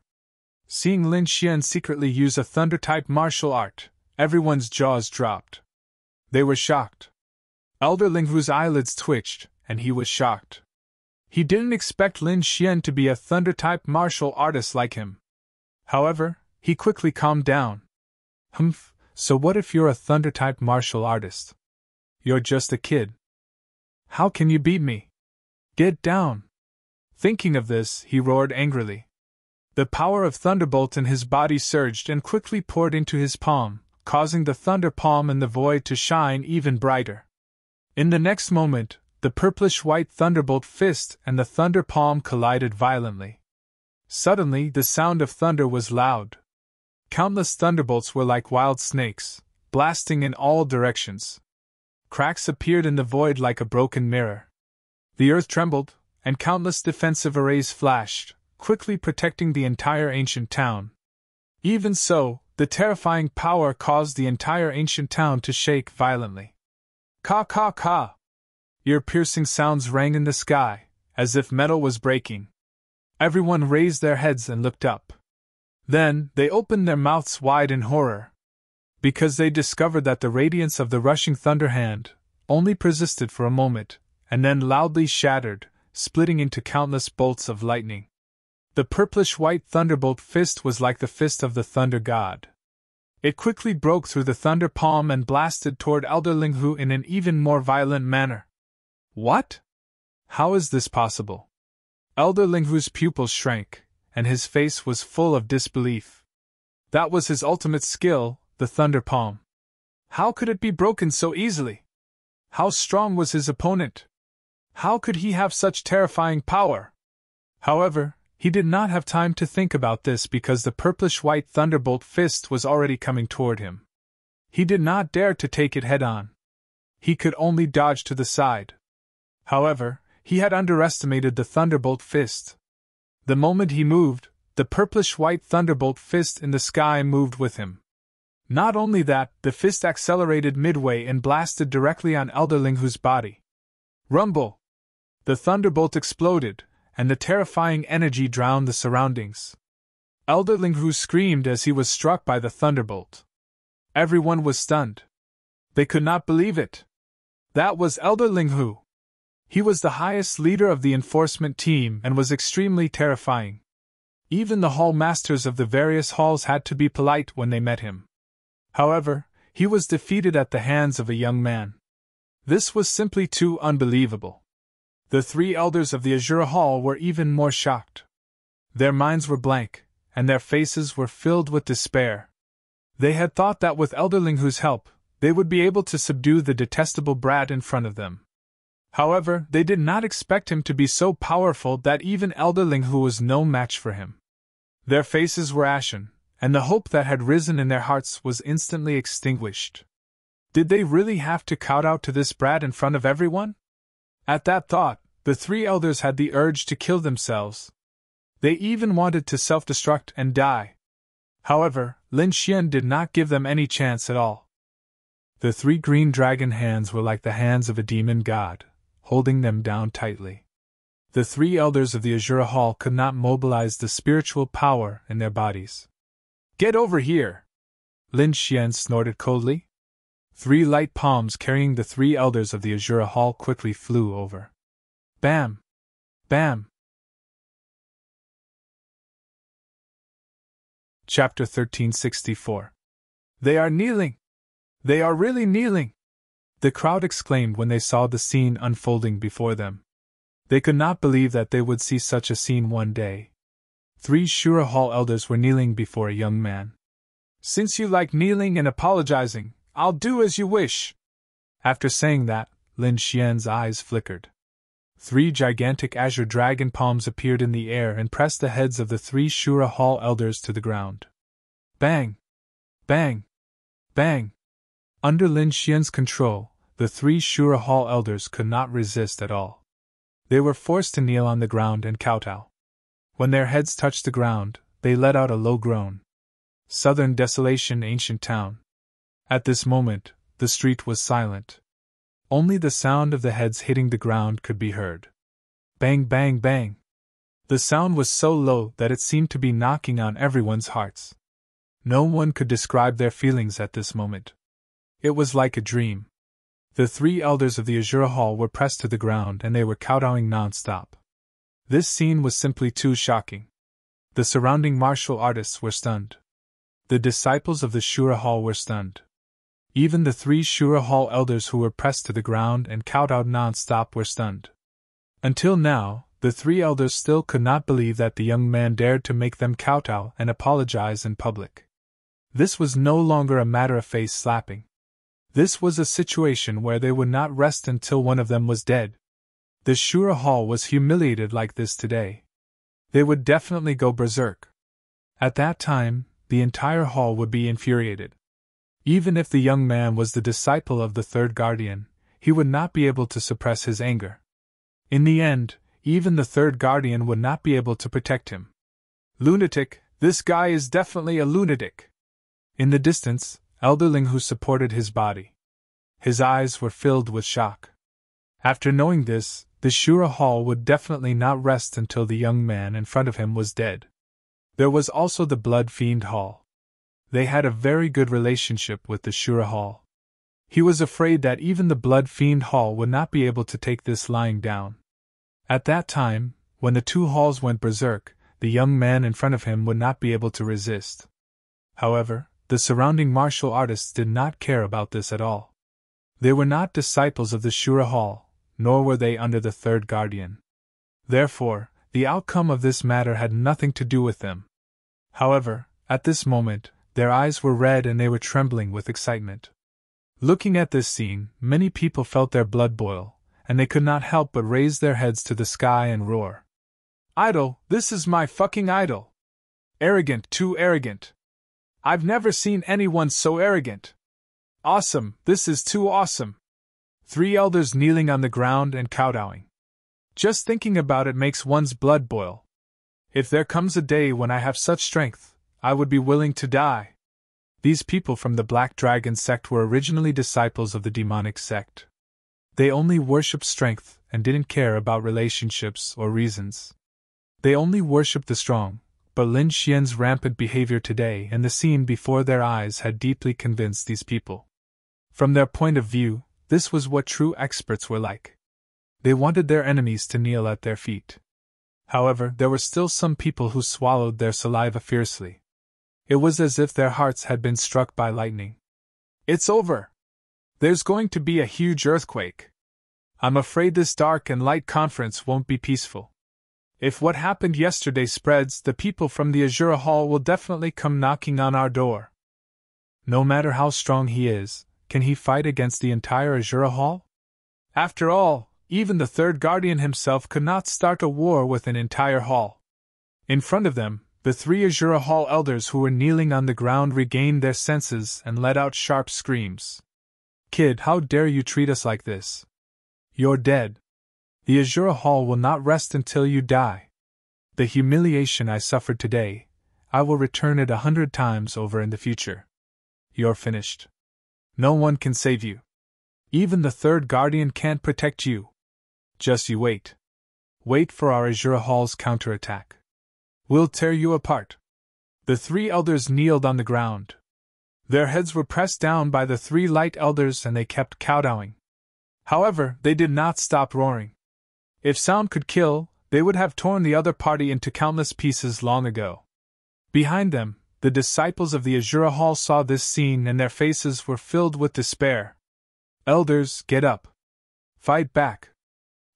S1: Seeing Lin Xian secretly use a thunder-type martial art, everyone's jaws dropped. They were shocked. Elder Linghu's eyelids twitched, and he was shocked. He didn't expect Lin Xian to be a thunder-type martial artist like him. However, he quickly calmed down. Humph, so what if you're a thunder-type martial artist? You're just a kid. How can you beat me? Get down! Thinking of this, he roared angrily. The power of Thunderbolt in his body surged and quickly poured into his palm, causing the thunder palm in the void to shine even brighter. In the next moment, the purplish-white thunderbolt fist and the thunder palm collided violently. Suddenly, the sound of thunder was loud. Countless thunderbolts were like wild snakes, blasting in all directions. Cracks appeared in the void like a broken mirror. The earth trembled, and countless defensive arrays flashed, quickly protecting the entire ancient town. Even so, the terrifying power caused the entire ancient town to shake violently. Caw caw caw! Ear-piercing sounds rang in the sky, as if metal was breaking. Everyone raised their heads and looked up. Then, they opened their mouths wide in horror, because they discovered that the radiance of the rushing thunder hand only persisted for a moment, and then loudly shattered, splitting into countless bolts of lightning. The purplish-white thunderbolt fist was like the fist of the thunder god. It quickly broke through the thunder palm and blasted toward Elder Linghu in an even more violent manner. What? How is this possible? Elder Linghu's pupils shrank, and his face was full of disbelief. That was his ultimate skill, the thunder palm. How could it be broken so easily? How strong was his opponent? How could he have such terrifying power? However, he did not have time to think about this because the purplish-white thunderbolt fist was already coming toward him. He did not dare to take it head-on. He could only dodge to the side. However, he had underestimated the thunderbolt fist. The moment he moved, the purplish-white thunderbolt fist in the sky moved with him. Not only that, the fist accelerated midway and blasted directly on Elder Linghu's body. Rumble! The thunderbolt exploded, and the terrifying energy drowned the surroundings. Elder Linghu screamed as he was struck by the thunderbolt. Everyone was stunned. They could not believe it. That was Elder Linghu. He was the highest leader of the enforcement team and was extremely terrifying. Even the hall masters of the various halls had to be polite when they met him. However, he was defeated at the hands of a young man. This was simply too unbelievable. The three elders of the Azure Hall were even more shocked. Their minds were blank, and their faces were filled with despair. They had thought that with Elder Linghu's help, they would be able to subdue the detestable brat in front of them. However, they did not expect him to be so powerful that even Elder Linghu was no match for him. Their faces were ashen, and the hope that had risen in their hearts was instantly extinguished. Did they really have to kowtow to this brat in front of everyone? At that thought, the three elders had the urge to kill themselves. They even wanted to self-destruct and die. However, Lin Xian did not give them any chance at all. The three green dragon hands were like the hands of a demon god, holding them down tightly. The three elders of the Azure Hall could not mobilize the spiritual power in their bodies. Get over here! Lin Xian snorted coldly. 3 light palms carrying the 3 elders of the Azure Hall quickly flew over. Bam! Bam! Chapter 1364. They are kneeling! They are really kneeling! The crowd exclaimed when they saw the scene unfolding before them. They could not believe that they would see such a scene one day. 3 Shura Hall elders were kneeling before a young man. Since you like kneeling and apologizing, I'll do as you wish. After saying that, Lin Xian's eyes flickered. 3 gigantic azure dragon palms appeared in the air and pressed the heads of the 3 Shura Hall elders to the ground. Bang! Bang! Bang! Under Lin Xian's control, the 3 Shura Hall elders could not resist at all. They were forced to kneel on the ground and kowtow. When their heads touched the ground, they let out a low groan. Southern Desolation Ancient Town. At this moment, the street was silent. Only the sound of the heads hitting the ground could be heard. Bang, bang, bang. The sound was so low that it seemed to be knocking on everyone's hearts. No one could describe their feelings at this moment. It was like a dream. The 3 elders of the Azure Hall were pressed to the ground and they were kowtowing non-stop. This scene was simply too shocking. The surrounding martial artists were stunned. The disciples of the Shura Hall were stunned. Even the 3 Shura Hall elders who were pressed to the ground and kowtowed non-stop were stunned. Until now, the 3 elders still could not believe that the young man dared to make them kowtow and apologize in public. This was no longer a matter of face slapping. This was a situation where they would not rest until one of them was dead. The Shura Hall was humiliated like this today. They would definitely go berserk. At that time, the entire hall would be infuriated. Even if the young man was the disciple of the third guardian, he would not be able to suppress his anger. In the end, even the third guardian would not be able to protect him. Lunatic, this guy is definitely a lunatic. In the distance, Elderling who supported his body. His eyes were filled with shock. After knowing this, the Shura Hall would definitely not rest until the young man in front of him was dead. There was also the Blood Fiend Hall. They had a very good relationship with the Shura Hall. He was afraid that even the Blood Fiend Hall would not be able to take this lying down. At that time, when the two halls went berserk, the young man in front of him would not be able to resist. However, the surrounding martial artists did not care about this at all. They were not disciples of the Shura Hall, nor were they under the third guardian. Therefore, the outcome of this matter had nothing to do with them. However, at this moment, their eyes were red and they were trembling with excitement. Looking at this scene, many people felt their blood boil, and they could not help but raise their heads to the sky and roar. Idol, this is my fucking idol! Arrogant, too arrogant! I've never seen anyone so arrogant! Awesome, this is too awesome! 3 elders kneeling on the ground and kowtowing. Just thinking about it makes one's blood boil. If there comes a day when I have such strength, I would be willing to die. These people from the Black Dragon sect were originally disciples of the demonic sect. They only worshipped strength and didn't care about relationships or reasons. They only worshipped the strong, but Lin Xian's rampant behavior today and the scene before their eyes had deeply convinced these people. From their point of view, this was what true experts were like. They wanted their enemies to kneel at their feet. However, there were still some people who swallowed their saliva fiercely. It was as if their hearts had been struck by lightning. It's over! There's going to be a huge earthquake. I'm afraid this dark and light conference won't be peaceful. If what happened yesterday spreads, the people from the Azura Hall will definitely come knocking on our door. No matter how strong he is, can he fight against the entire Azura Hall? After all, even the third guardian himself could not start a war with an entire hall. In front of them, the 3 Azura Hall elders who were kneeling on the ground regained their senses and let out sharp screams. Kid, how dare you treat us like this? You're dead. The Azura Hall will not rest until you die. The humiliation I suffered today, I will return it 100 times over in the future. You're finished. No one can save you. Even the third guardian can't protect you. Just you wait. Wait for our Azura Hall's counterattack. We'll tear you apart. The 3 elders kneeled on the ground. Their heads were pressed down by the 3 light elders and they kept kowtowing. However, they did not stop roaring. If sound could kill, they would have torn the other party into countless pieces long ago. Behind them, the disciples of the Azura Hall saw this scene and their faces were filled with despair. Elders, get up. Fight back.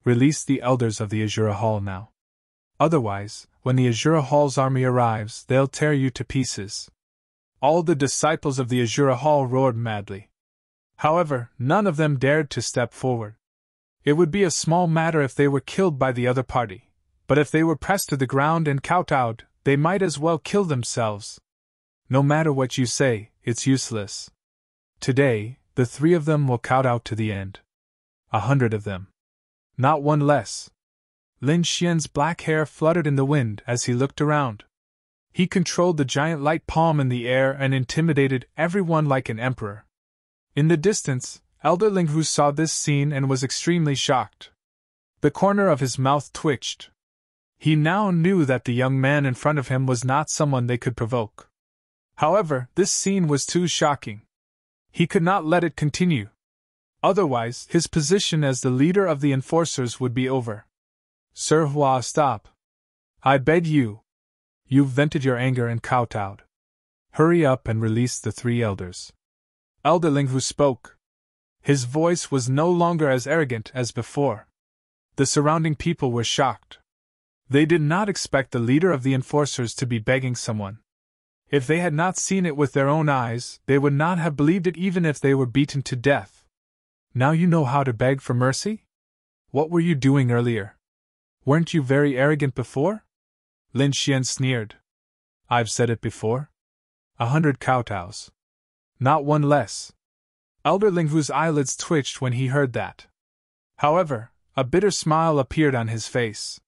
S1: Release the elders of the Azura Hall now. Otherwise, when the Azura Hall's army arrives, they'll tear you to pieces. All the disciples of the Azura Hall roared madly. However, none of them dared to step forward. It would be a small matter if they were killed by the other party, but if they were pressed to the ground and kowtowed, they might as well kill themselves. No matter what you say, it's useless. Today, the 3 of them will kowtow to the end. 100 of them. Not one less. Lin Xian's black hair fluttered in the wind as he looked around. He controlled the giant light palm in the air and intimidated everyone like an emperor. In the distance, Elder Linghu saw this scene and was extremely shocked. The corner of his mouth twitched. He now knew that the young man in front of him was not someone they could provoke. However, this scene was too shocking. He could not let it continue. Otherwise, his position as the leader of the enforcers would be over. Sir Hua, stop. I beg you. You've vented your anger and kowtowed. Hurry up and release the 3 elders. Elder Linghu spoke. His voice was no longer as arrogant as before. The surrounding people were shocked. They did not expect the leader of the enforcers to be begging someone. If they had not seen it with their own eyes, they would not have believed it even if they were beaten to death. Now you know how to beg for mercy? What were you doing earlier? Weren't you very arrogant before? Lin Xian sneered. I've said it before. 100 kowtows. Not one less. Elder Linghu's eyelids twitched when he heard that. However, A bitter smile appeared on his face.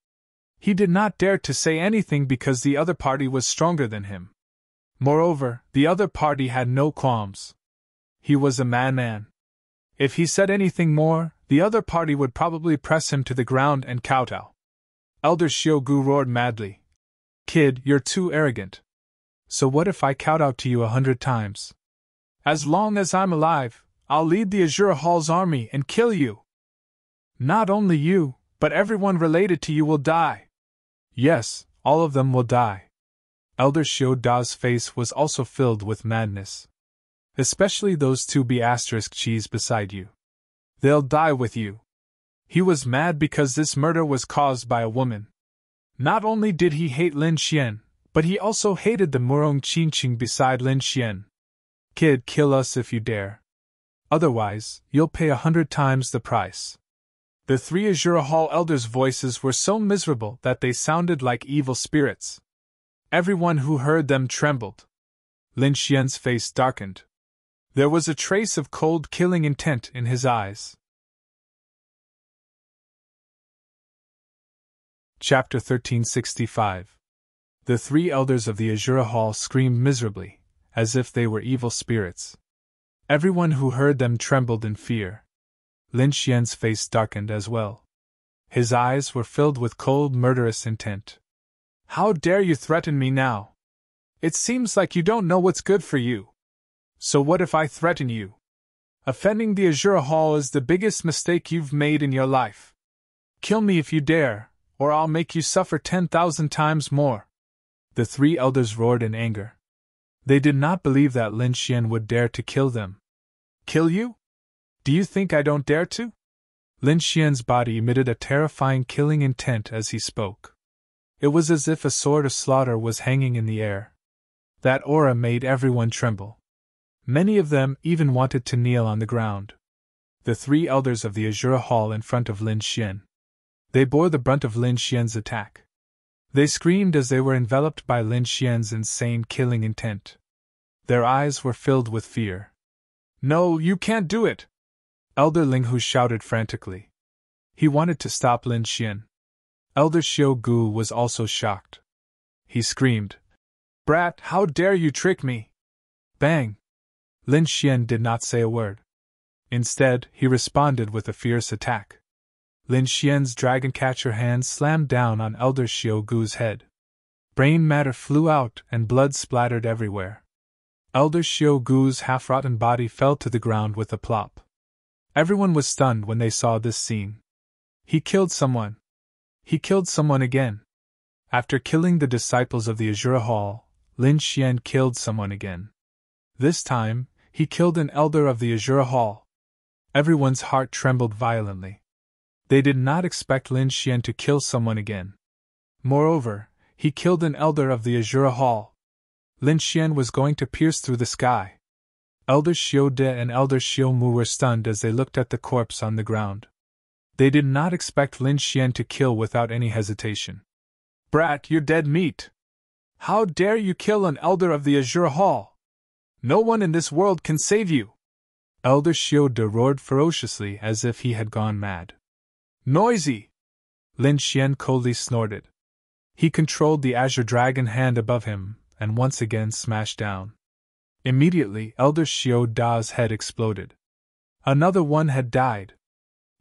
S1: He did not dare to say anything because the other party was stronger than him. Moreover, the other party had no qualms. He was a madman. If he said anything more, the other party would probably press him to the ground and kowtow. Elder Xiaogu roared madly. Kid, you're too arrogant. So what if I kowtow to you 100 times? As long as I'm alive, I'll lead the Azure Hall's army and kill you. Not only you, but everyone related to you will die. Yes, all of them will die. Elder Xiao Da's face was also filled with madness. Especially those two B*****s beside you. They'll die with you. He was mad because this murder was caused by a woman. Not only did he hate Lin Xian, but he also hated the Murong Qingqing beside Lin Xian. Kid, kill us if you dare. Otherwise, you'll pay 100 times the price. The three Azure Hall elders' voices were so miserable that they sounded like evil spirits. Everyone who heard them trembled. Lin Xian's face darkened. There was a trace of cold killing intent in his eyes. Chapter 1365. The three elders of the Azure Hall screamed miserably, as if they were evil spirits. Everyone who heard them trembled in fear. Lin Xian's face darkened as well. His eyes were filled with cold, murderous intent. How dare you threaten me now? It seems like you don't know what's good for you. So what if I threaten you? Offending the Azure Hall is the biggest mistake you've made in your life. Kill me if you dare, or I'll make you suffer 10,000 times more. The three elders roared in anger. They did not believe that Lin Xian would dare to kill them. Kill you? Do you think I don't dare to? Lin Xian's body emitted a terrifying killing intent as he spoke. It was as if a sword of slaughter was hanging in the air. That aura made everyone tremble. Many of them even wanted to kneel on the ground. The three elders of the Azure Hall in front of Lin Xian. They bore the brunt of Lin Xian's attack. They screamed as they were enveloped by Lin Xian's insane killing intent. Their eyes were filled with fear. No, you can't do it! Elder Linghu shouted frantically. He wanted to stop Lin Xian. Elder Xiao Gu was also shocked. He screamed, Brat, how dare you trick me! Bang! Lin Xian did not say a word. Instead, he responded with a fierce attack. Lin Xian's dragon catcher hand slammed down on Elder Xiao Gu's head. Brain matter flew out and blood splattered everywhere. Elder Xiao Gu's half-rotten body fell to the ground with a plop. Everyone was stunned when they saw this scene. He killed someone. He killed someone again. After killing the disciples of the Azure Hall, Lin Xian killed someone again. This time, he killed an elder of the Azure Hall. Everyone's heart trembled violently. They did not expect Lin Xian to kill someone again. Moreover, he killed an elder of the Azure Hall. Lin Xian was going to pierce through the sky. Elder Xiao De and Elder Xiao Mu were stunned as they looked at the corpse on the ground. They did not expect Lin Xian to kill without any hesitation. Brat, you're dead meat! How dare you kill an elder of the Azure Hall? No one in this world can save you! Elder Xiao De roared ferociously as if he had gone mad. Noisy! Lin Xian coldly snorted. He controlled the azure dragon hand above him, and once again smashed down. Immediately, Elder Xiao Da's head exploded. Another one had died.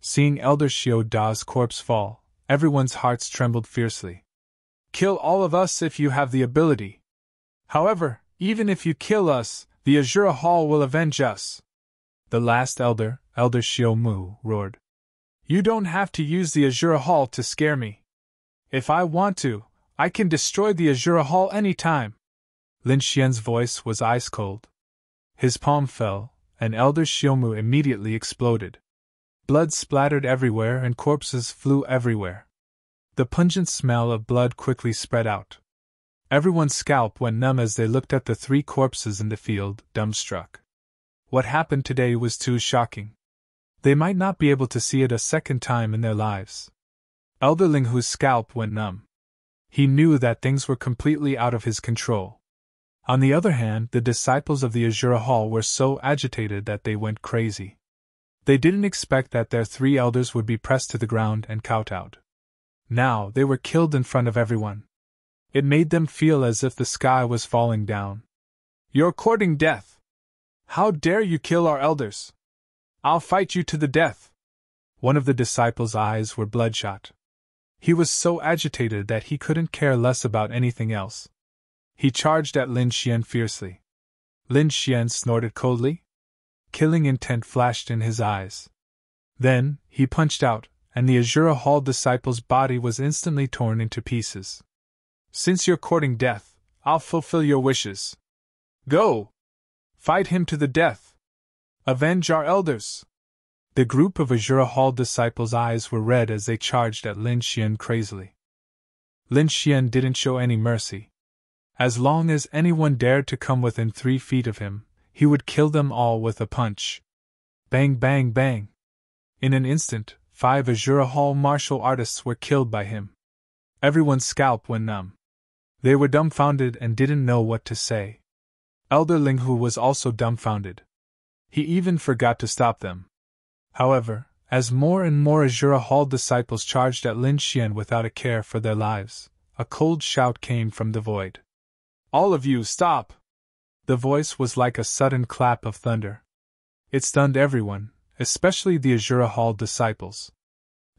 S1: Seeing Elder Xiao Da's corpse fall, everyone's hearts trembled fiercely. Kill all of us if you have the ability. However, even if you kill us, the Azure Hall will avenge us. The last elder, Elder Xiao Mu, roared. You don't have to use the Azure Hall to scare me. If I want to, I can destroy the Azure Hall any time. Lin Xian's voice was ice cold. His palm fell, and Elder Xiao Mu immediately exploded. Blood splattered everywhere and corpses flew everywhere. The pungent smell of blood quickly spread out. Everyone's scalp went numb as they looked at the three corpses in the field, dumbstruck. What happened today was too shocking. They might not be able to see it a second time in their lives. Elder Linghu's scalp went numb. He knew that things were completely out of his control. On the other hand, the disciples of the Azure Hall were so agitated that they went crazy. They didn't expect that their 3 elders would be pressed to the ground and kowtowed. Now they were killed in front of everyone. It made them feel as if the sky was falling down. "You're courting death! How dare you kill our elders? I'll fight you to the death!" One of the disciples' eyes were bloodshot. He was so agitated that he couldn't care less about anything else. He charged at Lin Xian fiercely. Lin Xian snorted coldly. Killing intent flashed in his eyes. Then, he punched out, and the Azura Hall disciple's body was instantly torn into pieces. "Since you're courting death, I'll fulfill your wishes. Go! Fight him to the death! Avenge our elders!" The group of Azura Hall disciples' eyes were red as they charged at Lin Xian crazily. Lin Xian didn't show any mercy. As long as anyone dared to come within 3 feet of him, he would kill them all with a punch. Bang, bang, bang! In an instant, 5 Azura Hall martial artists were killed by him. Everyone's scalp went numb. They were dumbfounded and didn't know what to say. Elder Linghu was also dumbfounded. He even forgot to stop them. However, as more and more Azura Hall disciples charged at Lin Xian without a care for their lives, a cold shout came from the void. "All of you, stop!" The voice was like a sudden clap of thunder. It stunned everyone, especially the Azura Hall disciples.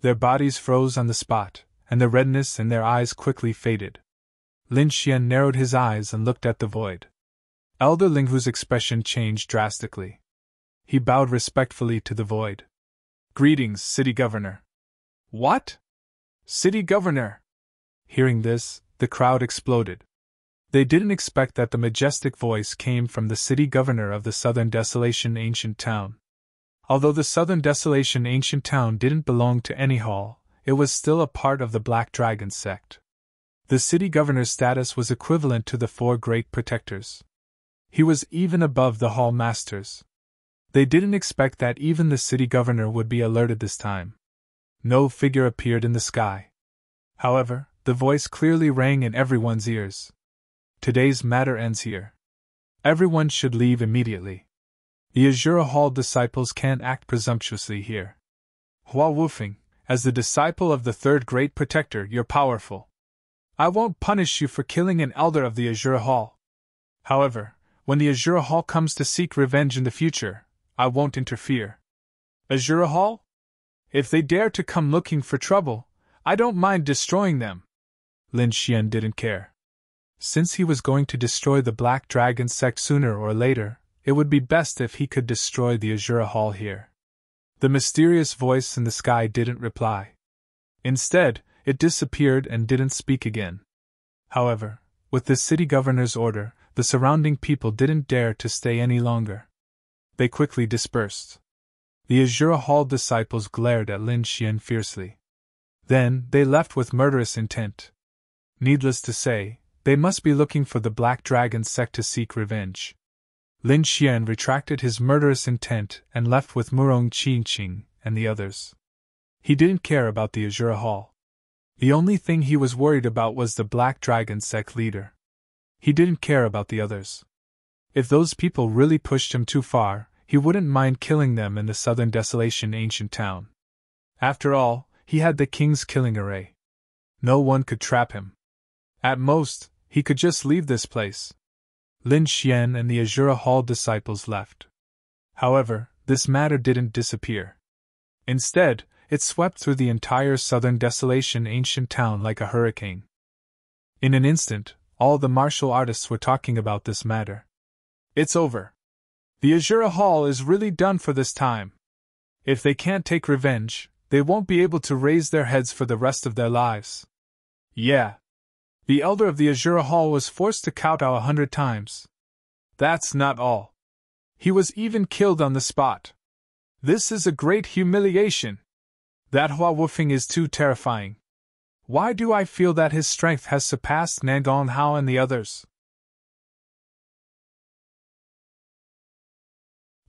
S1: Their bodies froze on the spot, and the redness in their eyes quickly faded. Lin Xian narrowed his eyes and looked at the void. Elder Linghu's expression changed drastically. He bowed respectfully to the void. "Greetings, City Governor." "What? City Governor?" Hearing this, the crowd exploded. They didn't expect that the majestic voice came from the City Governor of the Southern Desolation Ancient Town. Although the Southern Desolation Ancient Town didn't belong to any hall, it was still a part of the Black Dragon sect. The City Governor's status was equivalent to the 4 Great Protectors. He was even above the Hall Masters. They didn't expect that even the City Governor would be alerted this time. No figure appeared in the sky. However, the voice clearly rang in everyone's ears. "Today's matter ends here. Everyone should leave immediately. The Azura Hall disciples can't act presumptuously here. Hua Wufeng, as the disciple of the 3rd Great Protector, you're powerful. I won't punish you for killing an elder of the Azura Hall. However, when the Azura Hall comes to seek revenge in the future, I won't interfere. Azura Hall? If they dare to come looking for trouble, I don't mind destroying them." Lin Xian didn't care. Since he was going to destroy the Black Dragon sect sooner or later, it would be best if he could destroy the Azura Hall here. The mysterious voice in the sky didn't reply. Instead, it disappeared and didn't speak again. However, with the city governor's order, the surrounding people didn't dare to stay any longer. They quickly dispersed. The Azura Hall disciples glared at Lin Xian fiercely. Then, they left with murderous intent. Needless to say, they must be looking for the Black Dragon sect to seek revenge. Lin Xian retracted his murderous intent and left with Murong Qingqing and the others. He didn't care about the Azura Hall. The only thing he was worried about was the Black Dragon sect leader. He didn't care about the others. If those people really pushed him too far, he wouldn't mind killing them in the Southern Desolation Ancient Town. After all, he had the king's killing array. No one could trap him. At most, he could just leave this place. Lin Xian and the Azura Hall disciples left. However, this matter didn't disappear. Instead, it swept through the entire Southern Desolation Ancient Town like a hurricane. In an instant, all the martial artists were talking about this matter. It's over. The Azura Hall is really done for this time. If they can't take revenge, they won't be able to raise their heads for the rest of their lives. Yeah. The elder of the Azura Hall was forced to kowtow 100 times. That's not all. He was even killed on the spot. This is a great humiliation. That Hua Wufeng is too terrifying. Why do I feel that his strength has surpassed Nangon Hao and the others?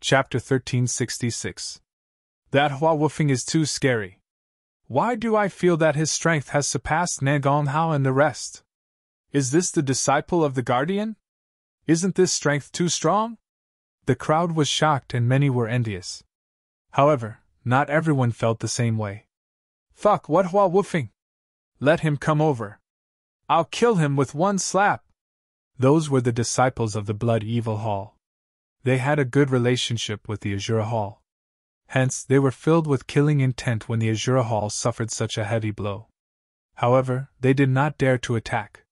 S1: Chapter 1366. That Hua Wufeng is too scary. Why do I feel that his strength has surpassed Nangon Hao and the rest? Is this the disciple of the Guardian? Isn't this strength too strong? The crowd was shocked and many were envious. However, not everyone felt the same way. Fuck, what Hua Woofing? Let him come over. I'll kill him with one slap. Those were the disciples of the Blood Evil Hall. They had a good relationship with the Azura Hall. Hence, they were filled with killing intent when the Azura Hall suffered such a heavy blow. However, they did not dare to attack.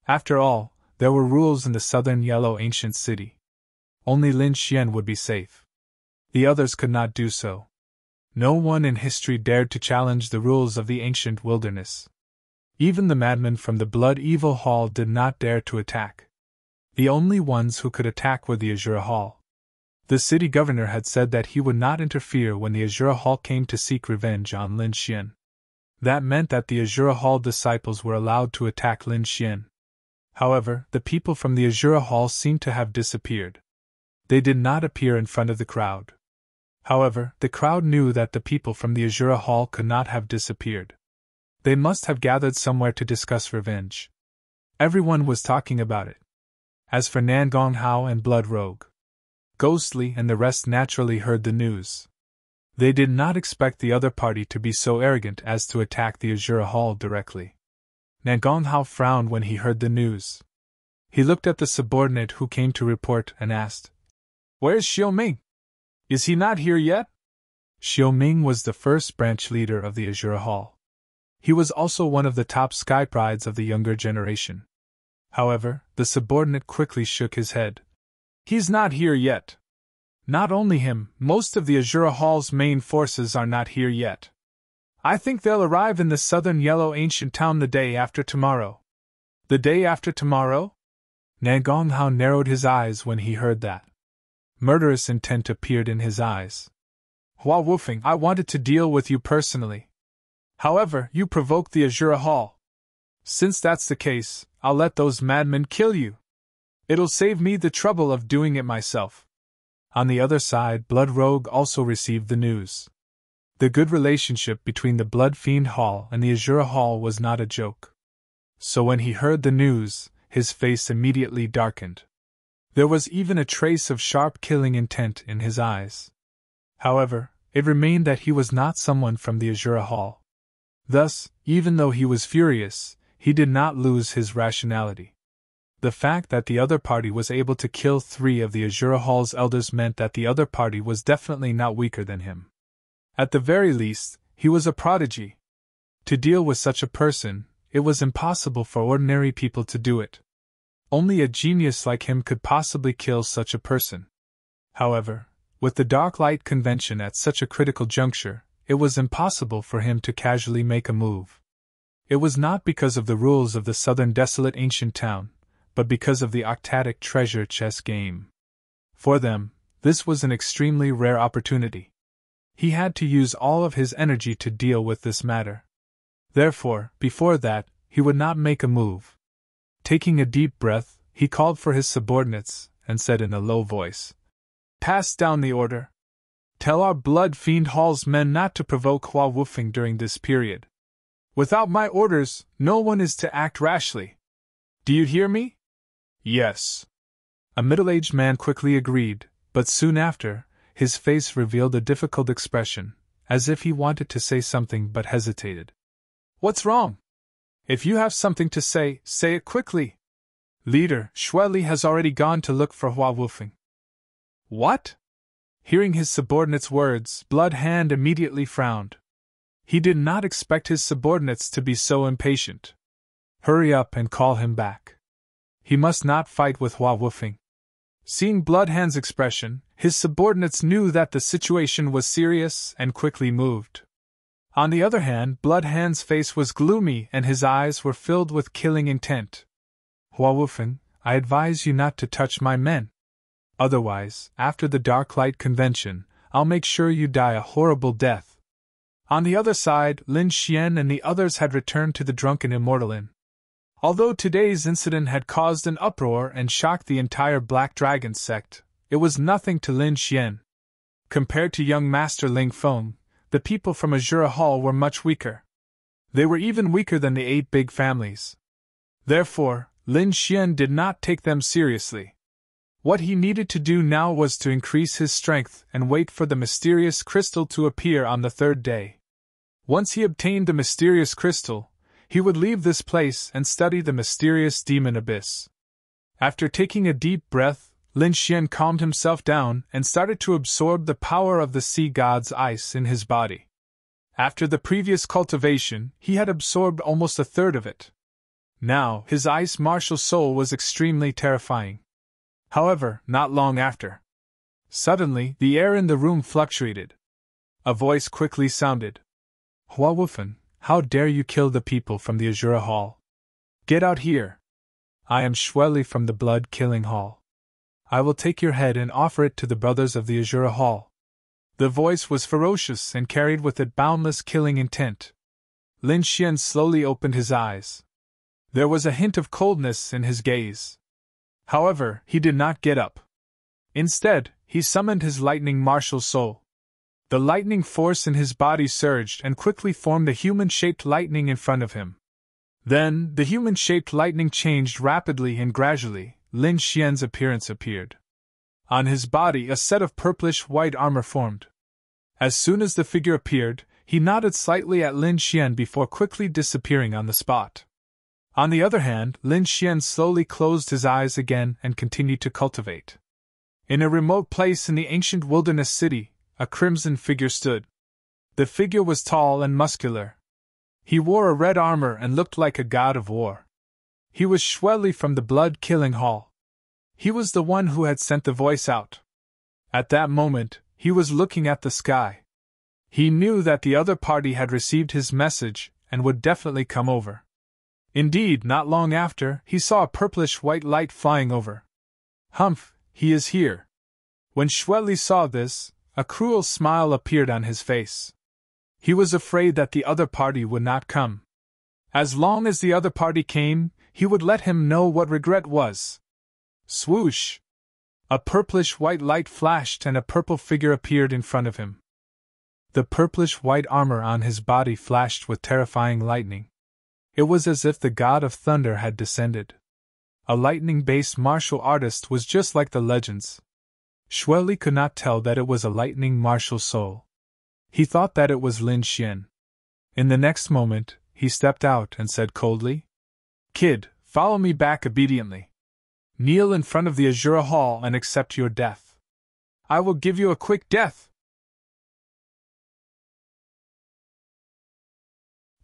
S1: After all, there were rules in the southern Yellow Ancient City. Only Lin Xian would be safe. The others could not do so. No one in history dared to challenge the rules of the ancient wilderness. Even the madmen from the Blood Evil Hall did not dare to attack. The only ones who could attack were the Azura Hall. The city governor had said that he would not interfere when the Azura Hall came to seek revenge on Lin Xian. That meant that the Azura Hall disciples were allowed to attack Lin Xian. However, the people from the Azura Hall seemed to have disappeared. They did not appear in front of the crowd. However, the crowd knew that the people from the Azura Hall could not have disappeared. They must have gathered somewhere to discuss revenge. Everyone was talking about it. As for Nan Gong Hao and Blood Rogue, Ghostly and the rest naturally heard the news. They did not expect the other party to be so arrogant as to attack the Azura Hall directly. Nan Gong Hao frowned when he heard the news. He looked at the subordinate who came to report and asked, "Where's Xiao Ming? Is he not here yet?" Xiao Ming was the first branch leader of the Azura Hall. He was also one of the top sky prides of the younger generation. However, the subordinate quickly shook his head. "He's not here yet. Not only him, most of the Azura Hall's main forces are not here yet. I think they'll arrive in the southern Yellow Ancient Town the day after tomorrow." "The day after tomorrow?" Nan Gong Hao narrowed his eyes when he heard that. Murderous intent appeared in his eyes. "Hua Woofing, I wanted to deal with you personally. However, you provoked the Azura Hall. Since that's the case, I'll let those madmen kill you. It'll save me the trouble of doing it myself." On the other side, Blood Rogue also received the news. The good relationship between the Blood Fiend Hall and the Azura Hall was not a joke. So when he heard the news, his face immediately darkened. There was even a trace of sharp killing intent in his eyes. However, it remained that he was not someone from the Azura Hall. Thus, even though he was furious, he did not lose his rationality. The fact that the other party was able to kill 3 of the Azura Hall's elders meant that the other party was definitely not weaker than him. At the very least, he was a prodigy. To deal with such a person, it was impossible for ordinary people to do it. Only a genius like him could possibly kill such a person. However, with the Dark Light Convention at such a critical juncture, it was impossible for him to casually make a move. It was not because of the rules of the southern desolate ancient town, but because of the octatic treasure chess game. For them, this was an extremely rare opportunity. He had to use all of his energy to deal with this matter. Therefore, before that, he would not make a move. Taking a deep breath, he called for his subordinates, and said in a low voice, "Pass down the order. Tell our Blood Fiend Hall's men not to provoke Hua Woofing during this period. Without my orders, no one is to act rashly. Do you hear me?" "Yes." A middle-aged man quickly agreed, but soon after, his face revealed a difficult expression, as if he wanted to say something but hesitated. "What's wrong? If you have something to say, say it quickly. Leader, Xueli has already gone to look for Hua Woofing." "What?" Hearing his subordinate's words, Blood Hand immediately frowned. He did not expect his subordinates to be so impatient. Hurry up and call him back. He must not fight with Hua Woofing. Seeing Blood Hand's expression, his subordinates knew that the situation was serious and quickly moved. On the other hand, Blood Hand's face was gloomy and his eyes were filled with killing intent. "Hua Woofing, I advise you not to touch my men. Otherwise, after the Dark Light Convention, I'll make sure you die a horrible death." On the other side, Lin Xian and the others had returned to the Drunken Immortal Inn. Although today's incident had caused an uproar and shocked the entire Black Dragon sect, it was nothing to Lin Xian. Compared to young Master Ling Feng, the people from Azura Hall were much weaker. They were even weaker than the 8 big families. Therefore, Lin Xian did not take them seriously. What he needed to do now was to increase his strength and wait for the mysterious crystal to appear on the third day. Once he obtained the mysterious crystal, he would leave this place and study the mysterious demon abyss. After taking a deep breath, Lin Xian calmed himself down and started to absorb the power of the sea god's ice in his body. After the previous cultivation, he had absorbed almost a third of it. Now, his ice martial soul was extremely terrifying. However, not long after. Suddenly, the air in the room fluctuated. A voice quickly sounded. Hua Wufen, how dare you kill the people from the Azura Hall? Get out here! I am Xueli from the Blood Killing Hall. I will take your head and offer it to the brothers of the Azura Hall. The voice was ferocious and carried with it boundless killing intent. Lin Xian slowly opened his eyes. There was a hint of coldness in his gaze. However, he did not get up. Instead, he summoned his lightning martial soul. The lightning force in his body surged and quickly formed the human-shaped lightning in front of him. Then, the human-shaped lightning changed rapidly and gradually, Lin Xian's appearance appeared. On his body, a set of purplish-white armor formed. As soon as the figure appeared, he nodded slightly at Lin Xian before quickly disappearing on the spot. On the other hand, Lin Xian slowly closed his eyes again and continued to cultivate. In a remote place in the ancient wilderness city, a crimson figure stood. The figure was tall and muscular. He wore a red armor and looked like a god of war. He was Xueli from the Blood Killing Hall. He was the one who had sent the voice out. At that moment, he was looking at the sky. He knew that the other party had received his message and would definitely come over. Indeed, not long after, he saw a purplish-white light flying over. Humph, he is here. When Xueli saw this, a cruel smile appeared on his face. He was afraid that the other party would not come. As long as the other party came, he would let him know what regret was. Swoosh! A purplish-white light flashed and a purple figure appeared in front of him. The purplish-white armor on his body flashed with terrifying lightning. It was as if the god of thunder had descended. A lightning-based martial artist was just like the legends. Xueli could not tell that it was a lightning martial soul. He thought that it was Lin Xian. In the next moment, he stepped out and said coldly, Kid, follow me back obediently. Kneel in front of the Azura Hall and accept your death. I will give you a quick death.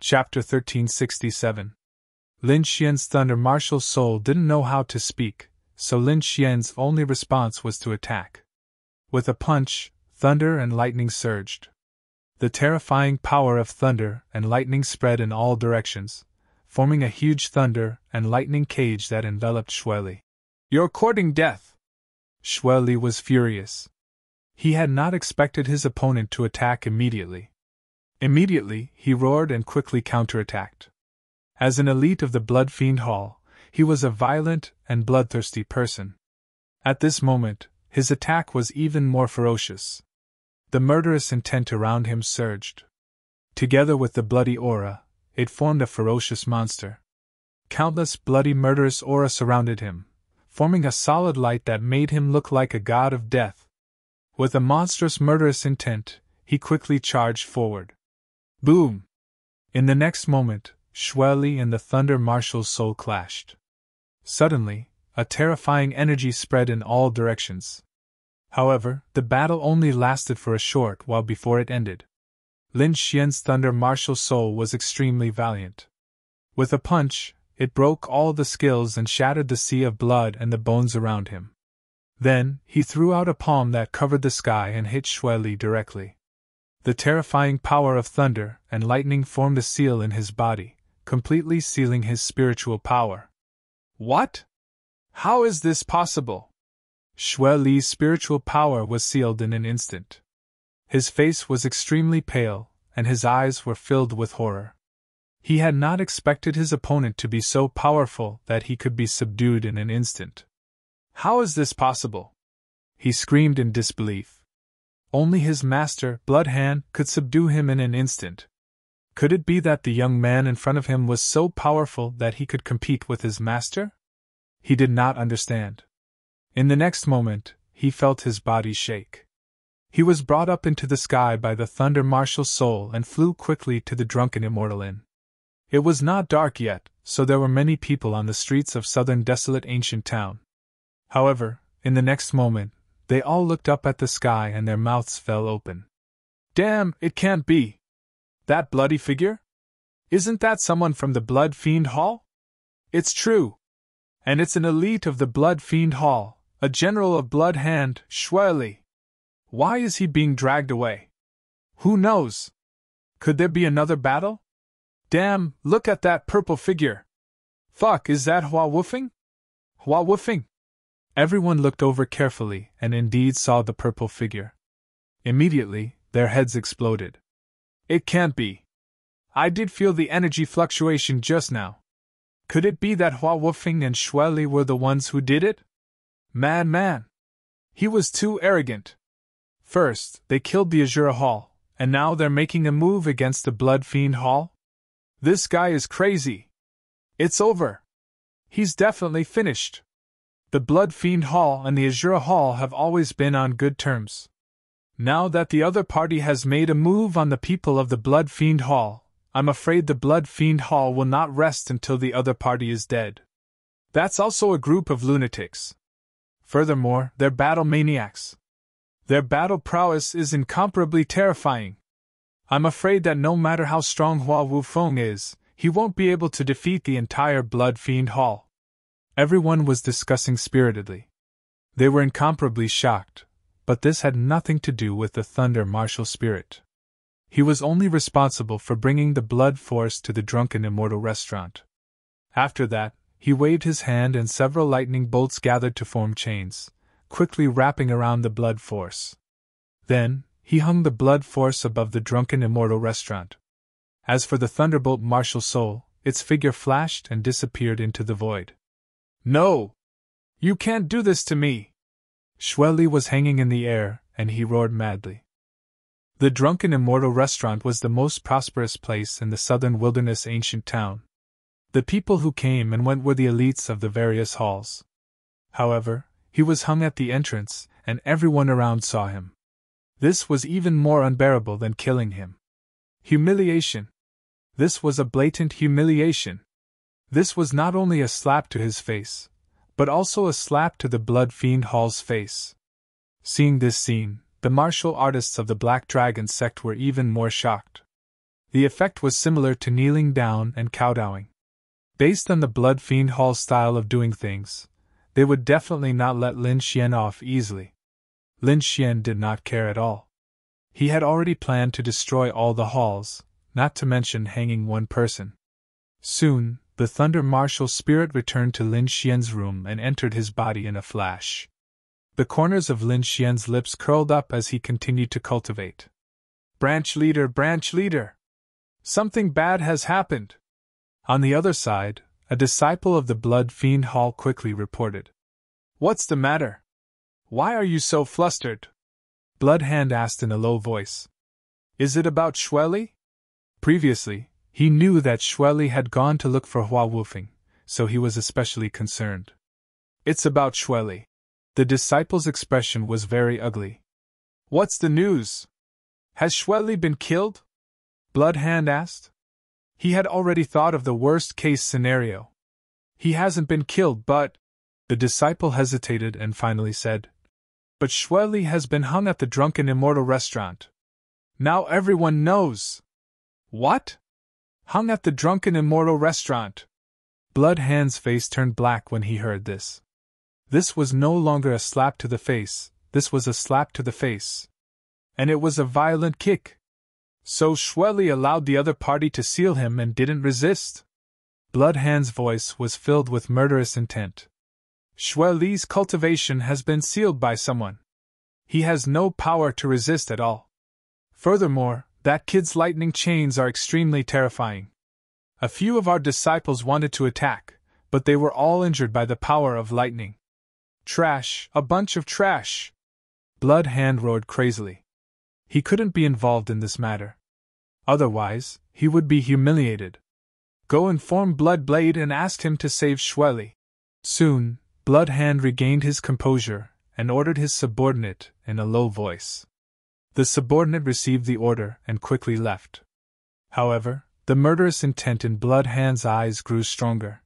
S1: Chapter 1367. Lin Xian's thunder martial soul didn't know how to speak, so Lin Xian's only response was to attack. With a punch, thunder and lightning surged. The terrifying power of thunder and lightning spread in all directions, forming a huge thunder and lightning cage that enveloped Xueli. You're courting death! Xueli was furious. He had not expected his opponent to attack immediately. Immediately, he roared and quickly counterattacked. As an elite of the Blood Fiend Hall, he was a violent and bloodthirsty person. At this moment, his attack was even more ferocious. The murderous intent around him surged. Together with the bloody aura, it formed a ferocious monster. Countless bloody murderous aura surrounded him, forming a solid light that made him look like a god of death. With a monstrous murderous intent, he quickly charged forward. Boom! In the next moment, Xueli and the Thunder Martial's soul clashed. Suddenly, a terrifying energy spread in all directions. However, the battle only lasted for a short while before it ended. Lin Xian's Thunder Martial soul was extremely valiant. With a punch, it broke all the skills and shattered the sea of blood and the bones around him. Then, he threw out a palm that covered the sky and hit Xueli directly. The terrifying power of thunder and lightning formed a seal in his body, completely sealing his spiritual power. What? How is this possible? Xueli's spiritual power was sealed in an instant. His face was extremely pale, and his eyes were filled with horror. He had not expected his opponent to be so powerful that he could be subdued in an instant. How is this possible? He screamed in disbelief. Only his master, Bloodhand, could subdue him in an instant. Could it be that the young man in front of him was so powerful that he could compete with his master? He did not understand. In the next moment, he felt his body shake. He was brought up into the sky by the thunder martial soul and flew quickly to the drunken immortal inn. It was not dark yet, so there were many people on the streets of southern desolate ancient town. However, in the next moment, they all looked up at the sky and their mouths fell open. Damn, it can't be! That bloody figure? Isn't that someone from the Blood Fiend Hall? It's true! And it's an elite of the Blood Fiend Hall, a general of Blood Hand, Schwelly. Why is he being dragged away? Who knows? Could there be another battle? Damn, look at that purple figure! Fuck, is that Hua Woofing? Hua Woofing? Everyone looked over carefully and indeed saw the purple figure. Immediately, their heads exploded. It can't be. I did feel the energy fluctuation just now. Could it be that Hua Woofing and Schwelly were the ones who did it? Madman! He was too arrogant. First, they killed the Azura Hall, and now they're making a move against the Blood Fiend Hall? This guy is crazy. It's over. He's definitely finished. The Blood Fiend Hall and the Azura Hall have always been on good terms. Now that the other party has made a move on the people of the Blood Fiend Hall, I'm afraid the Blood Fiend Hall will not rest until the other party is dead. That's also a group of lunatics. Furthermore, they're battle maniacs. Their battle prowess is incomparably terrifying. I'm afraid that no matter how strong Hua Wufeng is, he won't be able to defeat the entire Blood Fiend Hall. Everyone was discussing spiritedly. They were incomparably shocked, but this had nothing to do with the Thunder Martial Spirit. He was only responsible for bringing the blood force to the drunken immortal restaurant. After that, he waved his hand and several lightning bolts gathered to form chains, quickly wrapping around the blood force. Then, he hung the blood force above the drunken immortal restaurant. As for the thunderbolt martial soul, its figure flashed and disappeared into the void. No! You can't do this to me! Schwelly was hanging in the air, and he roared madly. The drunken immortal restaurant was the most prosperous place in the southern wilderness ancient town. The people who came and went were the elites of the various halls. However, he was hung at the entrance, and everyone around saw him. This was even more unbearable than killing him. Humiliation. This was a blatant humiliation. This was not only a slap to his face, but also a slap to the Blood Fiend Hall's face. Seeing this scene, the martial artists of the Black Dragon sect were even more shocked. The effect was similar to kneeling down and kowtowing. Based on the Blood Fiend Hall style of doing things, they would definitely not let Lin Xian off easily. Lin Xian did not care at all. He had already planned to destroy all the halls, not to mention hanging one person. Soon, the Thunder Martial Spirit returned to Lin Xian's room and entered his body in a flash. The corners of Lin Xian's lips curled up as he continued to cultivate. Branch leader, branch leader! Something bad has happened! On the other side, a disciple of the Blood Fiend Hall quickly reported. What's the matter? Why are you so flustered? Bloodhand asked in a low voice. Is it about Schwelly? Previously, he knew that Schwelly had gone to look for Hua Wufeng, so he was especially concerned. It's about Schwelly. The disciple's expression was very ugly. What's the news? Has Schwelly been killed? Bloodhand asked. He had already thought of the worst-case scenario. He hasn't been killed, but... The disciple hesitated and finally said, But Schwelly has been hung at the Drunken Immortal restaurant. Now everyone knows. What? Hung at the Drunken Immortal restaurant. Bloodhand's face turned black when he heard this. This was no longer a slap to the face, this was a slap to the face. And it was a violent kick. So Schwelly allowed the other party to seal him and didn't resist? Bloodhand's voice was filled with murderous intent. Schwelly's cultivation has been sealed by someone. He has no power to resist at all. Furthermore, that kid's lightning chains are extremely terrifying. A few of our disciples wanted to attack, but they were all injured by the power of lightning. Trash, a bunch of trash! Bloodhand roared crazily. He couldn't be involved in this matter. Otherwise, he would be humiliated. Go inform Bloodblade and ask him to save Schwelly. Soon, Blood Hand regained his composure and ordered his subordinate in a low voice. The subordinate received the order and quickly left. However, the murderous intent in Blood Hand's eyes grew stronger.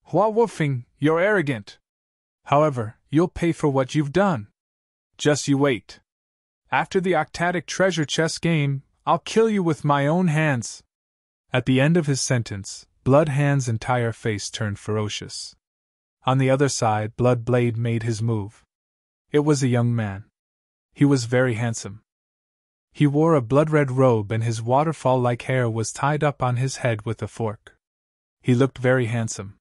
S1: Hua Woofing, you're arrogant. However, you'll pay for what you've done. Just you wait. After the octatic treasure chest game, I'll kill you with my own hands. At the end of his sentence, Blood Hand's entire face turned ferocious. On the other side, Blood Blade made his move. It was a young man. He was very handsome. He wore a blood-red robe and his waterfall-like hair was tied up on his head with a fork. He looked very handsome.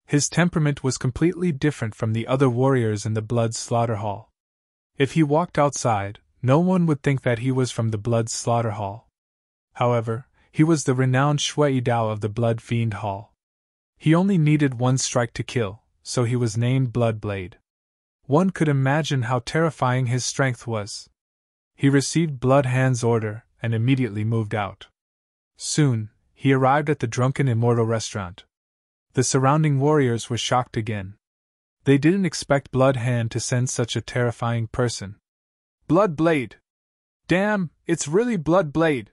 S1: His temperament was completely different from the other warriors in the Blood Slaughter Hall. If he walked outside, no one would think that he was from the Blood Slaughter Hall. However, he was the renowned Shui Dao of the Blood Fiend Hall. He only needed one strike to kill, so he was named Blood Blade. One could imagine how terrifying his strength was. He received Blood Hand's order and immediately moved out. Soon, he arrived at the Drunken Immortal restaurant. The surrounding warriors were shocked again. They didn't expect Blood Hand to send such a terrifying person. Blood Blade! Damn, it's really Blood Blade!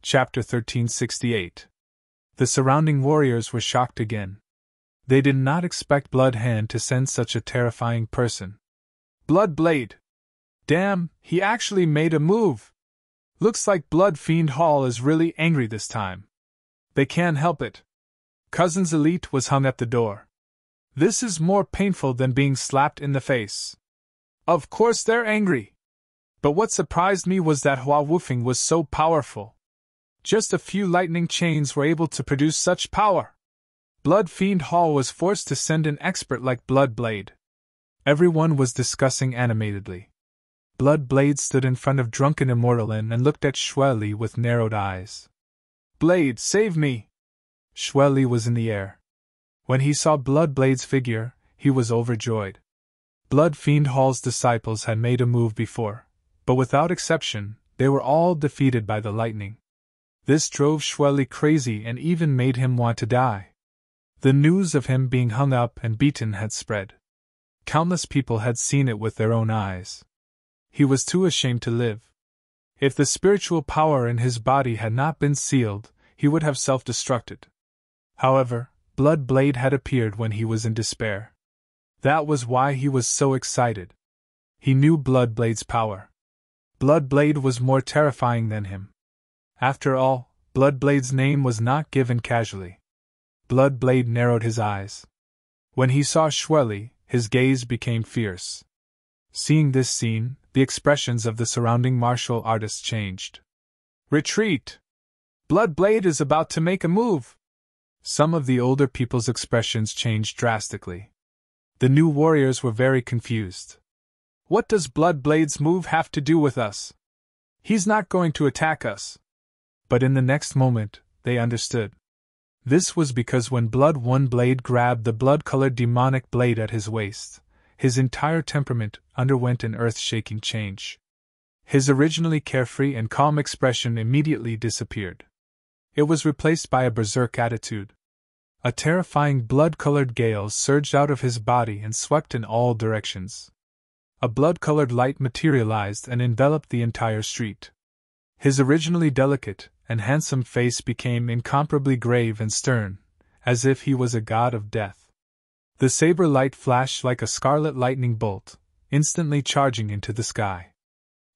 S1: Chapter 1368. The surrounding warriors were shocked again. They did not expect Blood Hand to send such a terrifying person. Blood Blade! Damn, he actually made a move! Looks like Blood Fiend Hall is really angry this time. They can't help it. Cousin's Elite was hung at the door. This is more painful than being slapped in the face. Of course they're angry. But what surprised me was that Hua Woofing was so powerful. Just a few lightning chains were able to produce such power. Blood Fiend Hall was forced to send an expert like Blood Blade. Everyone was discussing animatedly. Blood Blade stood in front of Drunken Immortal Inn and looked at Xueli with narrowed eyes. Blade, save me! Xueli was in the air. When he saw Blood Blade's figure, he was overjoyed. Blood Fiend Hall's disciples had made a move before, but without exception, they were all defeated by the lightning. This drove Xueli crazy and even made him want to die. The news of him being hung up and beaten had spread. Countless people had seen it with their own eyes. He was too ashamed to live. If the spiritual power in his body had not been sealed, he would have self-destructed. However, Blood Blade had appeared when he was in despair. That was why he was so excited. He knew Blood Blade's power. Blood Blade was more terrifying than him. After all, Blood Blade's name was not given casually. Blood Blade narrowed his eyes. When he saw Xueli, his gaze became fierce. Seeing this scene, the expressions of the surrounding martial artists changed. Retreat! Blood Blade is about to make a move! Some of the older people's expressions changed drastically. The new warriors were very confused. What does Blood Blade's move have to do with us? He's not going to attack us. But in the next moment, they understood. This was because when Blood One Blade grabbed the blood-colored demonic blade at his waist, his entire temperament underwent an earth-shaking change. His originally carefree and calm expression immediately disappeared. It was replaced by a berserk attitude. A terrifying blood-colored gale surged out of his body and swept in all directions. A blood-colored light materialized and enveloped the entire street. His originally delicate and handsome face became incomparably grave and stern, as if he was a god of death. The saber light flashed like a scarlet lightning bolt, instantly charging into the sky.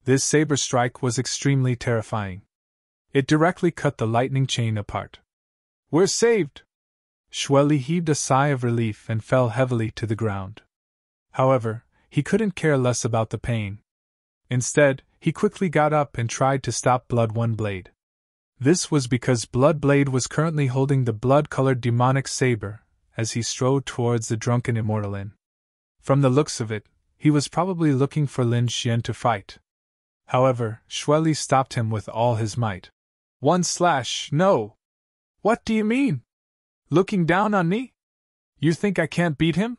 S1: This saber strike was extremely terrifying. It directly cut the lightning chain apart. We're saved! Xueli heaved a sigh of relief and fell heavily to the ground. However, he couldn't care less about the pain. Instead, he quickly got up and tried to stop Blood One Blade. This was because Blood Blade was currently holding the blood-colored demonic saber as he strode towards the Drunken Immortal Inn. From the looks of it, he was probably looking for Lin Xian to fight. However, Xueli stopped him with all his might. No! What do you mean? Looking down on me? You think I can't beat him?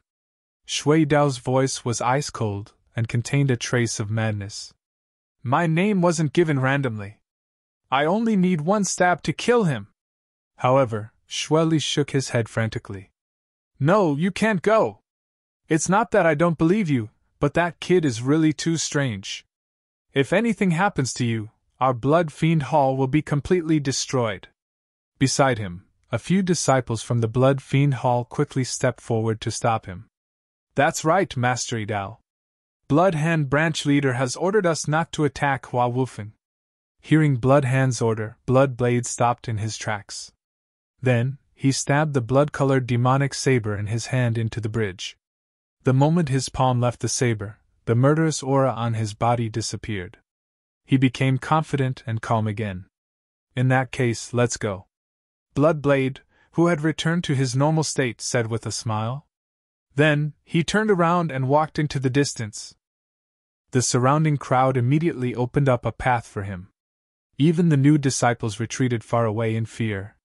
S1: Shui Dao's voice was ice-cold and contained a trace of madness. My name wasn't given randomly. I only need one stab to kill him. However, Schwelly shook his head frantically. No, you can't go! It's not that I don't believe you, but that kid is really too strange. If anything happens to you, our Blood Fiend Hall will be completely destroyed. Beside him, a few disciples from the Blood Fiend Hall quickly stepped forward to stop him. That's right, Master Idao. Bloodhand branch leader has ordered us not to attack Hua Wufeng. Hearing Bloodhand's order, Bloodblade stopped in his tracks. Then, he stabbed the blood-colored demonic saber in his hand into the bridge. The moment his palm left the saber, the murderous aura on his body disappeared. He became confident and calm again. In that case, let's go. Bloodblade, who had returned to his normal state, said with a smile. Then, he turned around and walked into the distance. The surrounding crowd immediately opened up a path for him. Even the new disciples retreated far away in fear.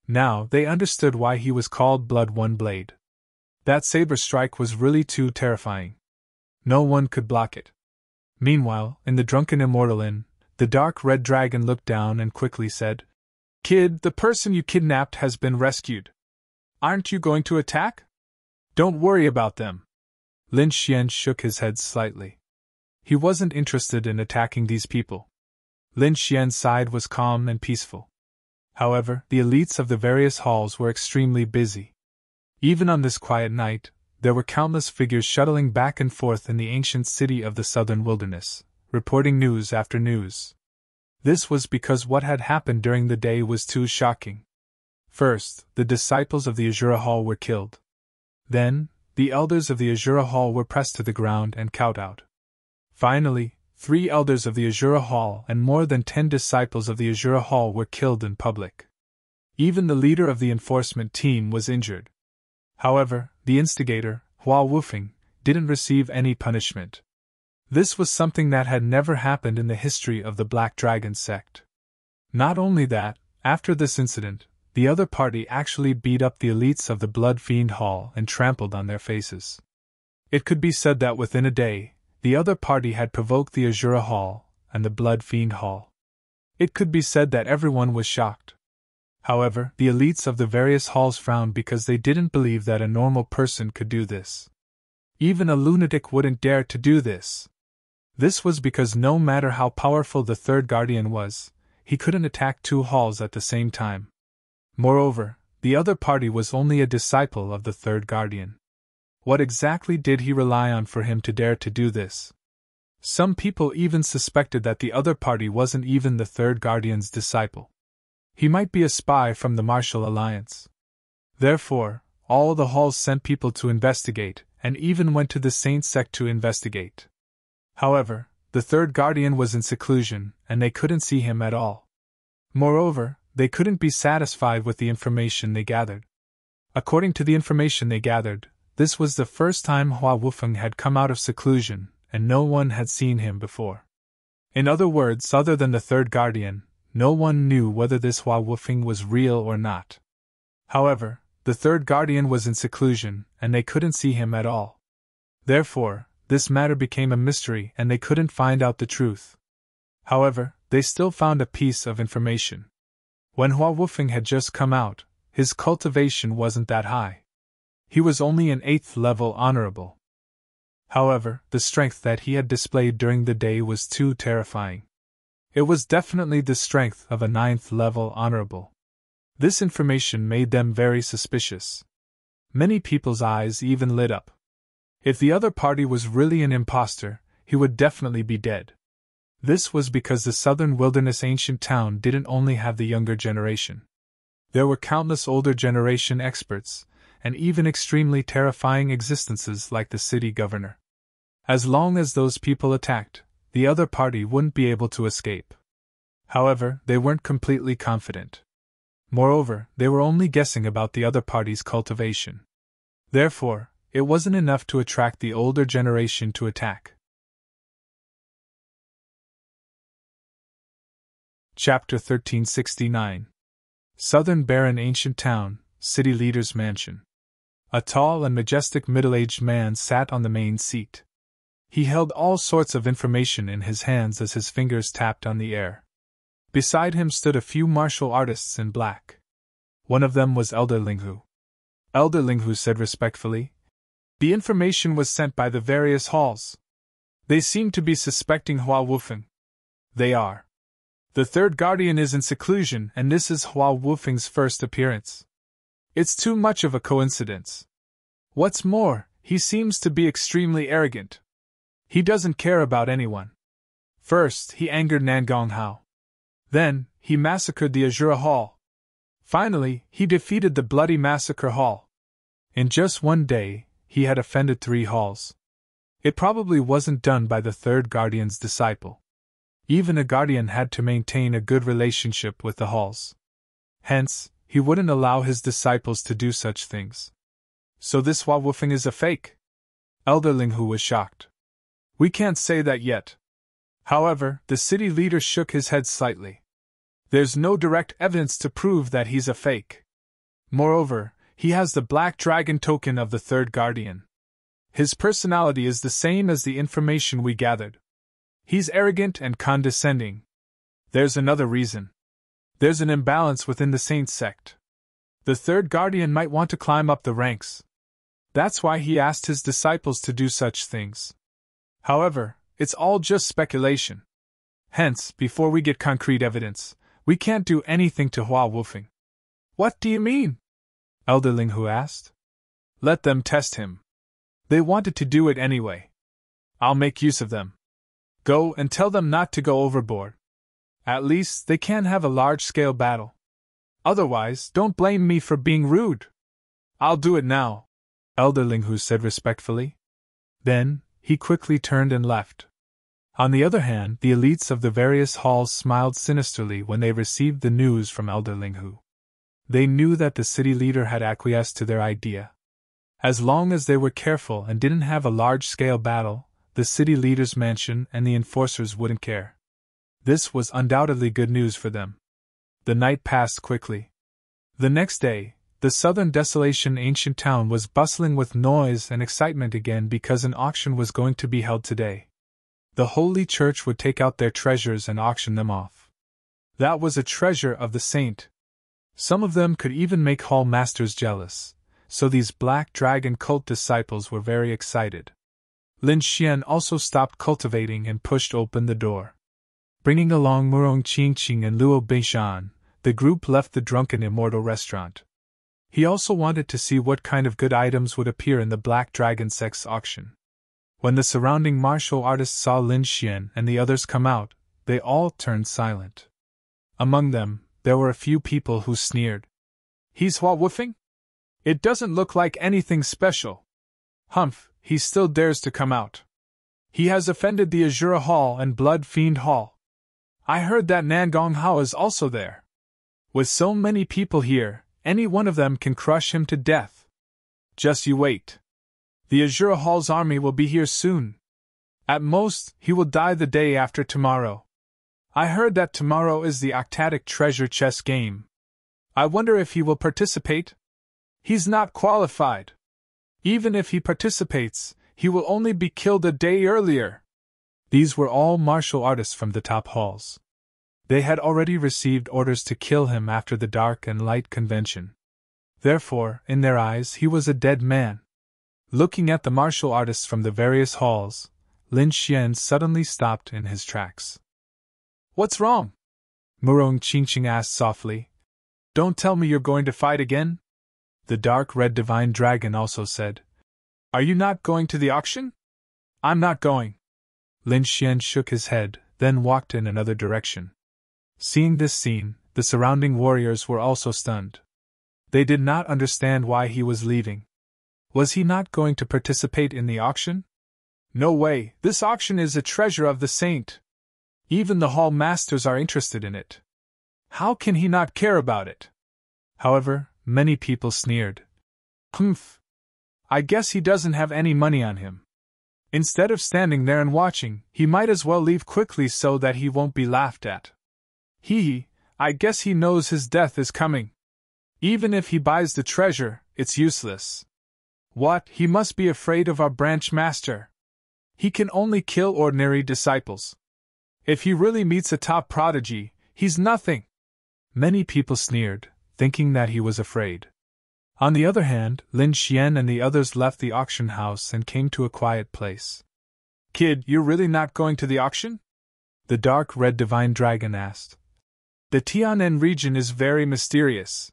S1: Now they understood why he was called Blood One Blade. That saber strike was really too terrifying. No one could block it. Meanwhile, in the Drunken Immortal Inn, the dark red dragon looked down and quickly said, Kid, the person you kidnapped has been rescued. Aren't you going to attack? Don't worry about them. Lin Xian shook his head slightly. He wasn't interested in attacking these people. Lin Xian's side was calm and peaceful. However, the elites of the various halls were extremely busy. Even on this quiet night, there were countless figures shuttling back and forth in the ancient city of the southern wilderness, reporting news after news. This was because what had happened during the day was too shocking. First, the disciples of the Azura Hall were killed. Then, the elders of the Azura Hall were pressed to the ground and cowed out. Finally, 3 elders of the Azura Hall and more than 10 disciples of the Azura Hall were killed in public. Even the leader of the enforcement team was injured. However, the instigator, Hua Wufeng, didn't receive any punishment. This was something that had never happened in the history of the Black Dragon sect. Not only that, after this incident, the other party actually beat up the elites of the Blood Fiend Hall and trampled on their faces. It could be said that within a day, the other party had provoked the Azura Hall and the Blood Fiend Hall. It could be said that everyone was shocked. However, the elites of the various halls frowned because they didn't believe that a normal person could do this. Even a lunatic wouldn't dare to do this. This was because no matter how powerful the third guardian was, he couldn't attack 2 halls at the same time. Moreover, the other party was only a disciple of the third guardian. What exactly did he rely on for him to dare to do this? Some people even suspected that the other party wasn't even the third guardian's disciple. He might be a spy from the Martial Alliance. Therefore, all the halls sent people to investigate, and even went to the Saint sect to investigate. However, the third guardian was in seclusion, and they couldn't see him at all. Moreover, they couldn't be satisfied with the information they gathered. According to the information they gathered, this was the first time Hua Wufeng had come out of seclusion, and no one had seen him before. In other words, other than the third guardian, no one knew whether this Hua Wufeng was real or not. However, the third guardian was in seclusion, and they couldn't see him at all. Therefore, this matter became a mystery and they couldn't find out the truth. However, they still found a piece of information. When Hua Wufeng had just come out, his cultivation wasn't that high. He was only an 8th level honorable. However, the strength that he had displayed during the day was too terrifying. It was definitely the strength of a 9th level honorable. This information made them very suspicious. Many people's eyes even lit up. If the other party was really an imposter, he would definitely be dead. This was because the southern wilderness ancient town didn't only have the younger generation. There were countless older generation experts, and even extremely terrifying existences like the city governor. As long as those people attacked, the other party wouldn't be able to escape. However, they weren't completely confident. Moreover, they were only guessing about the other party's cultivation. Therefore, it wasn't enough to attract the older generation to attack. Chapter 1369. Southern Barren Ancient Town, City Leader's Mansion. A tall and majestic middle-aged man sat on the main seat. He held all sorts of information in his hands as his fingers tapped on the air. Beside him stood a few martial artists in black. One of them was Elder Linghu. Elder Linghu said respectfully, "The information was sent by the various halls. They seem to be suspecting Hua Wufeng. They are. The third guardian is in seclusion, and this is Hua Wufeng's first appearance. It's too much of a coincidence. What's more, he seems to be extremely arrogant. He doesn't care about anyone. First, he angered Nangong Hao. Then, he massacred the Azura Hall. Finally, he defeated the Bloody Massacre Hall. In just one day, he had offended 3 halls. It probably wasn't done by the third guardian's disciple. Even a guardian had to maintain a good relationship with the halls. Hence, he wouldn't allow his disciples to do such things. So this Hua Wufeng is a fake?" Elder Linghu was shocked. "We can't say that yet." However, the city leader shook his head slightly. "There's no direct evidence to prove that he's a fake. Moreover, he has the Black Dragon token of the third guardian. His personality is the same as the information we gathered. He's arrogant and condescending. There's another reason. There's an imbalance within the Saint sect. The third guardian might want to climb up the ranks. That's why he asked his disciples to do such things. However, it's all just speculation. Hence, before we get concrete evidence, we can't do anything to Hua Wufeng." "What do you mean?" Elder Linghu asked. "Let them test him. They wanted to do it anyway. I'll make use of them. Go and tell them not to go overboard. At least they can't have a large-scale battle. Otherwise, don't blame me for being rude." "I'll do it now," Elder Linghu said respectfully. Then, he quickly turned and left. On the other hand, the elites of the various halls smiled sinisterly when they received the news from Elder Linghu. They knew that the city leader had acquiesced to their idea. As long as they were careful and didn't have a large-scale battle, the city leader's mansion and the enforcers wouldn't care. This was undoubtedly good news for them. The night passed quickly. The next day, the southern desolation ancient town was bustling with noise and excitement again because an auction was going to be held today. The Holy Church would take out their treasures and auction them off. That was a treasure of the saint. Some of them could even make hall masters jealous, so these Black Dragon cult disciples were very excited. Lin Xian also stopped cultivating and pushed open the door. Bringing along Murong Qingqing and Luo Beishan, the group left the Drunken Immortal restaurant. He also wanted to see what kind of good items would appear in the Black Dragon Sect's auction. When the surrounding martial artists saw Lin Xian and the others come out, they all turned silent. Among them, there were a few people who sneered. "He's Hua Wufeng? It doesn't look like anything special. Humph, he still dares to come out. He has offended the Azura Hall and Blood Fiend Hall. I heard that Nangong Hao is also there. With so many people here, any one of them can crush him to death. Just you wait. The Azura Hall's army will be here soon. At most, he will die the day after tomorrow. I heard that tomorrow is the Octatic Treasure Chess game. I wonder if he will participate? He's not qualified. Even if he participates, he will only be killed a day earlier." These were all martial artists from the top halls. They had already received orders to kill him after the Dark and Light Convention. Therefore, in their eyes, he was a dead man. Looking at the martial artists from the various halls, Lin Xian suddenly stopped in his tracks. "What's wrong?" Murong Qingqing asked softly. "Don't tell me you're going to fight again?" The dark red divine dragon also said, "Are you not going to the auction?" "I'm not going." Lin Xian shook his head, then walked in another direction. Seeing this scene, the surrounding warriors were also stunned. They did not understand why he was leaving. Was he not going to participate in the auction? No way, this auction is a treasure of the saint. Even the hall masters are interested in it. How can he not care about it? However, many people sneered. Humph. I guess he doesn't have any money on him. Instead of standing there and watching, he might as well leave quickly so that he won't be laughed at. I guess he knows his death is coming. Even if he buys the treasure, it's useless. What, he must be afraid of our branch master. He can only kill ordinary disciples. If he really meets a top prodigy, he's nothing. Many people sneered, thinking that he was afraid. On the other hand, Lin Xian and the others left the auction house and came to a quiet place. Kid, you're really not going to the auction? The dark red divine dragon asked. The Tianen region is very mysterious.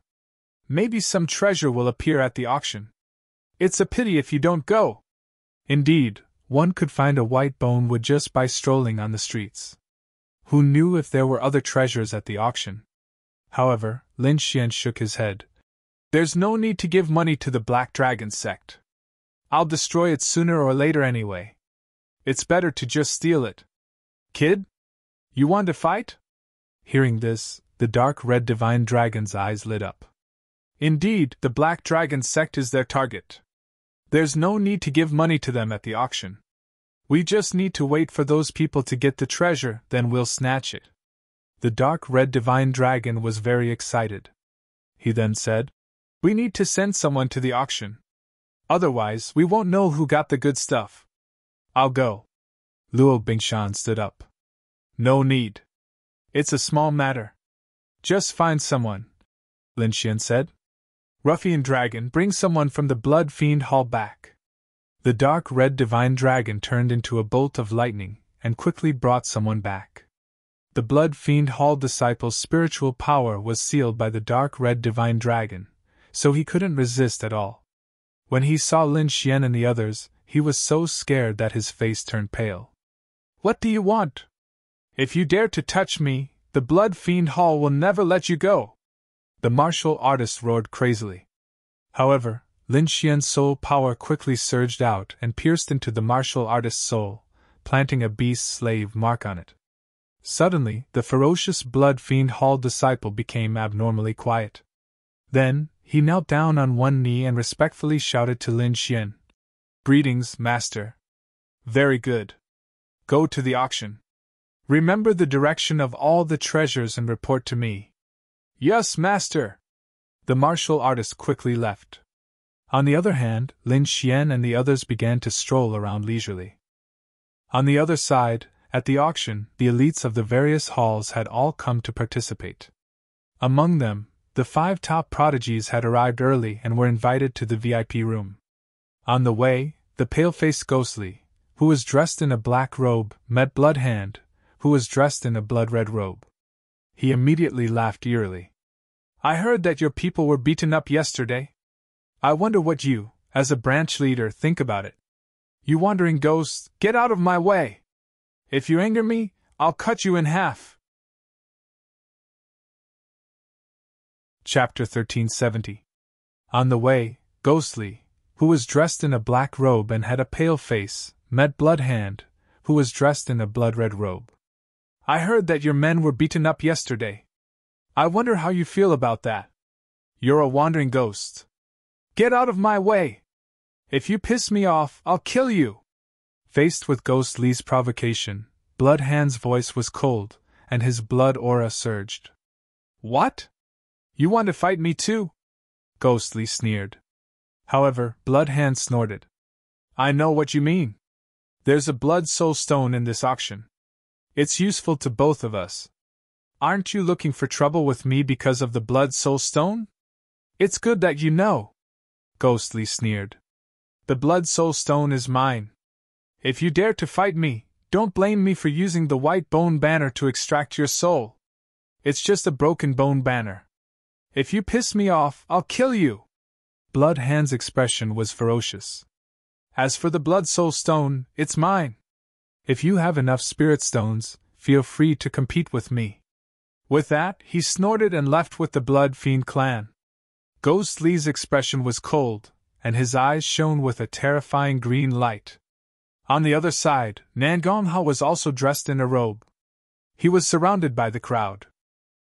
S1: Maybe some treasure will appear at the auction. It's a pity if you don't go. Indeed, one could find a white bone wood just by strolling on the streets. Who knew if there were other treasures at the auction? However, Lin Xian shook his head. There's no need to give money to the Black Dragon sect. I'll destroy it sooner or later anyway. It's better to just steal it. Kid? You want to fight? Hearing this, the dark red divine dragon's eyes lit up. Indeed, the Black Dragon sect is their target. There's no need to give money to them at the auction. We just need to wait for those people to get the treasure, then we'll snatch it. The dark red divine dragon was very excited. He then said, We need to send someone to the auction. Otherwise, we won't know who got the good stuff. I'll go. Luo Bingshan stood up. No need. It's a small matter. Just find someone, Lin Xian said. Ruffian dragon, bring someone from the Blood Fiend Hall back. The dark red divine dragon turned into a bolt of lightning and quickly brought someone back. The Blood Fiend Hall disciple's spiritual power was sealed by the dark red divine dragon, so he couldn't resist at all. When he saw Lin Xian and the others, he was so scared that his face turned pale. What do you want? If you dare to touch me, the Blood Fiend Hall will never let you go. The martial artist roared crazily. However, Lin Xian's soul power quickly surged out and pierced into the martial artist's soul, planting a beast slave mark on it. Suddenly, the ferocious Blood Fiend Hall disciple became abnormally quiet. Then, he knelt down on one knee and respectfully shouted to Lin Xian. Greetings, master. Very good. Go to the auction. Remember the direction of all the treasures and report to me. Yes, master. The martial artist quickly left. On the other hand, Lin Xian and the others began to stroll around leisurely. On the other side, at the auction, the elites of the various halls had all come to participate. Among them, the 5 top prodigies had arrived early and were invited to the VIP room. On the way, the pale-faced Ghostly, who was dressed in a black robe, met Bloodhand, who was dressed in a blood-red robe. He immediately laughed eerily. I heard that your people were beaten up yesterday. I wonder what you, as a branch leader, think about it. You wandering ghosts, get out of my way! If you anger me, I'll cut you in half. Chapter 1370. On the way, Ghostly, who was dressed in a black robe and had a pale face, met Bloodhand, who was dressed in a blood-red robe. I heard that your men were beaten up yesterday. I wonder how you feel about that. You're a wandering ghost. Get out of my way! If you piss me off, I'll kill you! Faced with Ghostly's provocation, Bloodhand's voice was cold, and his blood aura surged. What? You want to fight me too? Ghostly sneered. However, Bloodhand snorted. I know what you mean. There's a blood soul stone in this auction. It's useful to both of us. Aren't you looking for trouble with me because of the blood soul stone? It's good that you know. Ghostly sneered. The blood soul stone is mine. If you dare to fight me, don't blame me for using the white bone banner to extract your soul. It's just a broken bone banner. If you piss me off, I'll kill you. Bloodhand's expression was ferocious. As for the blood soul stone, it's mine. If you have enough spirit stones, feel free to compete with me. With that, he snorted and left with the Blood Fiend clan. Ghostly's expression was cold, and his eyes shone with a terrifying green light. On the other side, Nangongha was also dressed in a robe. He was surrounded by the crowd.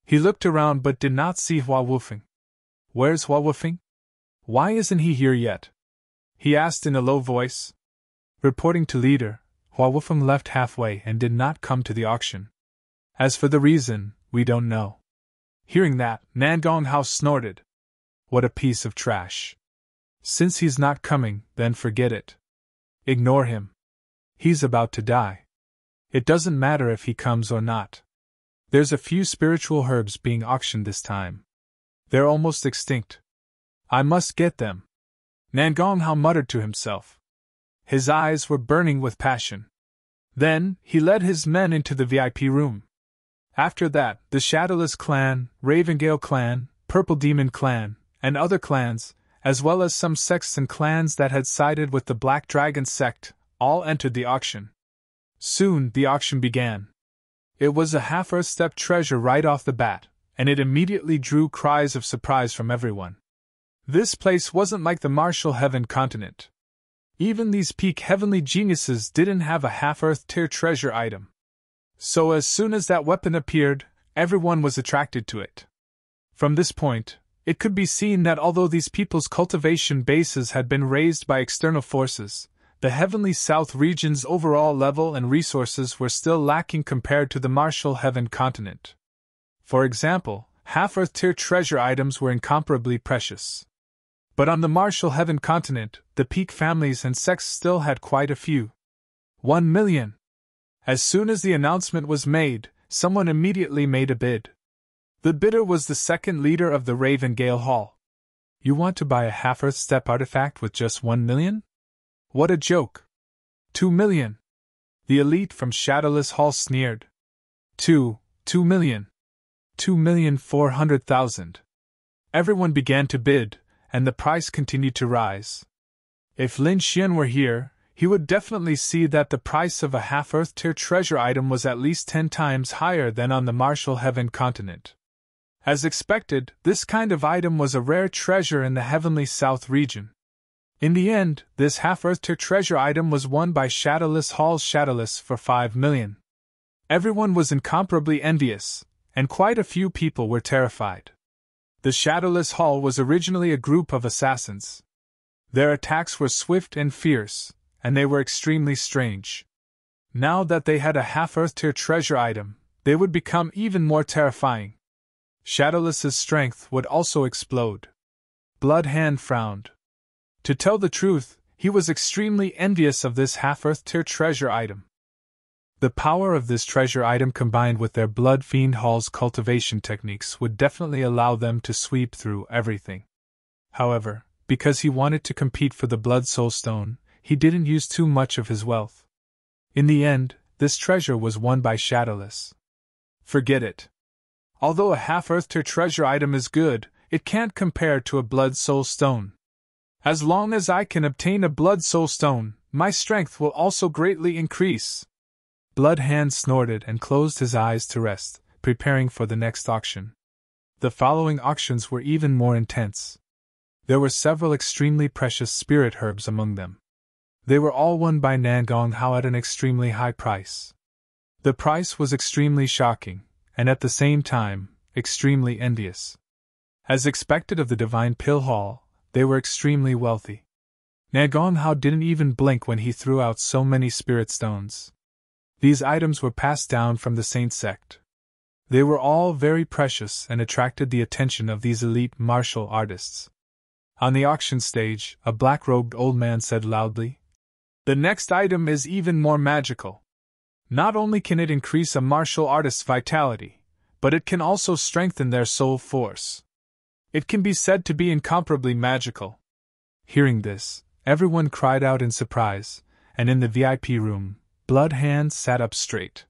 S1: He looked around but did not see Hua Wufeng. Where's Hua Wufeng? Why isn't he here yet? He asked in a low voice. Reporting to leader, Hua Wufeng left halfway and did not come to the auction. As for the reason, we don't know. Hearing that, Nangongha snorted. What a piece of trash. Since he's not coming, then forget it. Ignore him. He's about to die. It doesn't matter if he comes or not. There's a few spiritual herbs being auctioned this time. They're almost extinct. I must get them, Nangonghao muttered to himself. His eyes were burning with passion. Then, he led his men into the VIP room. After that, the Shadowless clan, Ravengale clan, Purple Demon clan, and other clans, as well as some sects and clans that had sided with the Black Dragon sect, all entered the auction. Soon, the auction began. It was a half-earth step treasure right off the bat, and it immediately drew cries of surprise from everyone. This place wasn't like the Martial Heaven continent. Even these peak heavenly geniuses didn't have a half-earth tier treasure item. So as soon as that weapon appeared, everyone was attracted to it. From this point, it could be seen that although these people's cultivation bases had been raised by external forces, the Heavenly South region's overall level and resources were still lacking compared to the Martial Heaven continent. For example, half-earth tier treasure items were incomparably precious. But on the Martial Heaven continent, the peak families and sects still had quite a few. 1 million. As soon as the announcement was made, someone immediately made a bid. The bidder was the second leader of the Ravengale Hall. You want to buy a half-earth step artifact with just 1 million? What a joke! 2 million. The elite from Shadowless Hall sneered. 2 million. 2,400,000. Everyone began to bid, and the price continued to rise. If Lin Xian were here, he would definitely see that the price of a half-earth tier treasure item was at least 10 times higher than on the Martial Heaven continent. As expected, this kind of item was a rare treasure in the Heavenly South region. In the end, this half-earth tier treasure item was won by Shadowless Hall's Shadowless for 5 million. Everyone was incomparably envious, and quite a few people were terrified. The Shadowless Hall was originally a group of assassins. Their attacks were swift and fierce, and they were extremely strange. Now that they had a half-earth tier treasure item, they would become even more terrifying. Shadowless's strength would also explode. Bloodhand frowned. To tell the truth, he was extremely envious of this half-earth tier treasure item. The power of this treasure item combined with their Blood Fiend Hall's cultivation techniques would definitely allow them to sweep through everything. However, because he wanted to compete for the Blood Soul Stone, he didn't use too much of his wealth. In the end, this treasure was won by Shadowless. Forget it. Although a half-earth tier treasure item is good, it can't compare to a Blood Soul Stone. As long as I can obtain a Blood Soul Stone, my strength will also greatly increase. Bloodhand snorted and closed his eyes to rest, preparing for the next auction. The following auctions were even more intense. There were several extremely precious spirit herbs among them. They were all won by Nangonghao at an extremely high price. The price was extremely shocking, and at the same time, extremely envious. As expected of the Divine Pill Hall, they were extremely wealthy. Nangonghao didn't even blink when he threw out so many spirit stones. These items were passed down from the Saint sect. They were all very precious and attracted the attention of these elite martial artists. On the auction stage, a black-robed old man said loudly, "The next item is even more magical. Not only can it increase a martial artist's vitality, but it can also strengthen their soul force. It can be said to be incomparably magical." Hearing this, everyone cried out in surprise, and in the VIP room, Bloodhand sat up straight.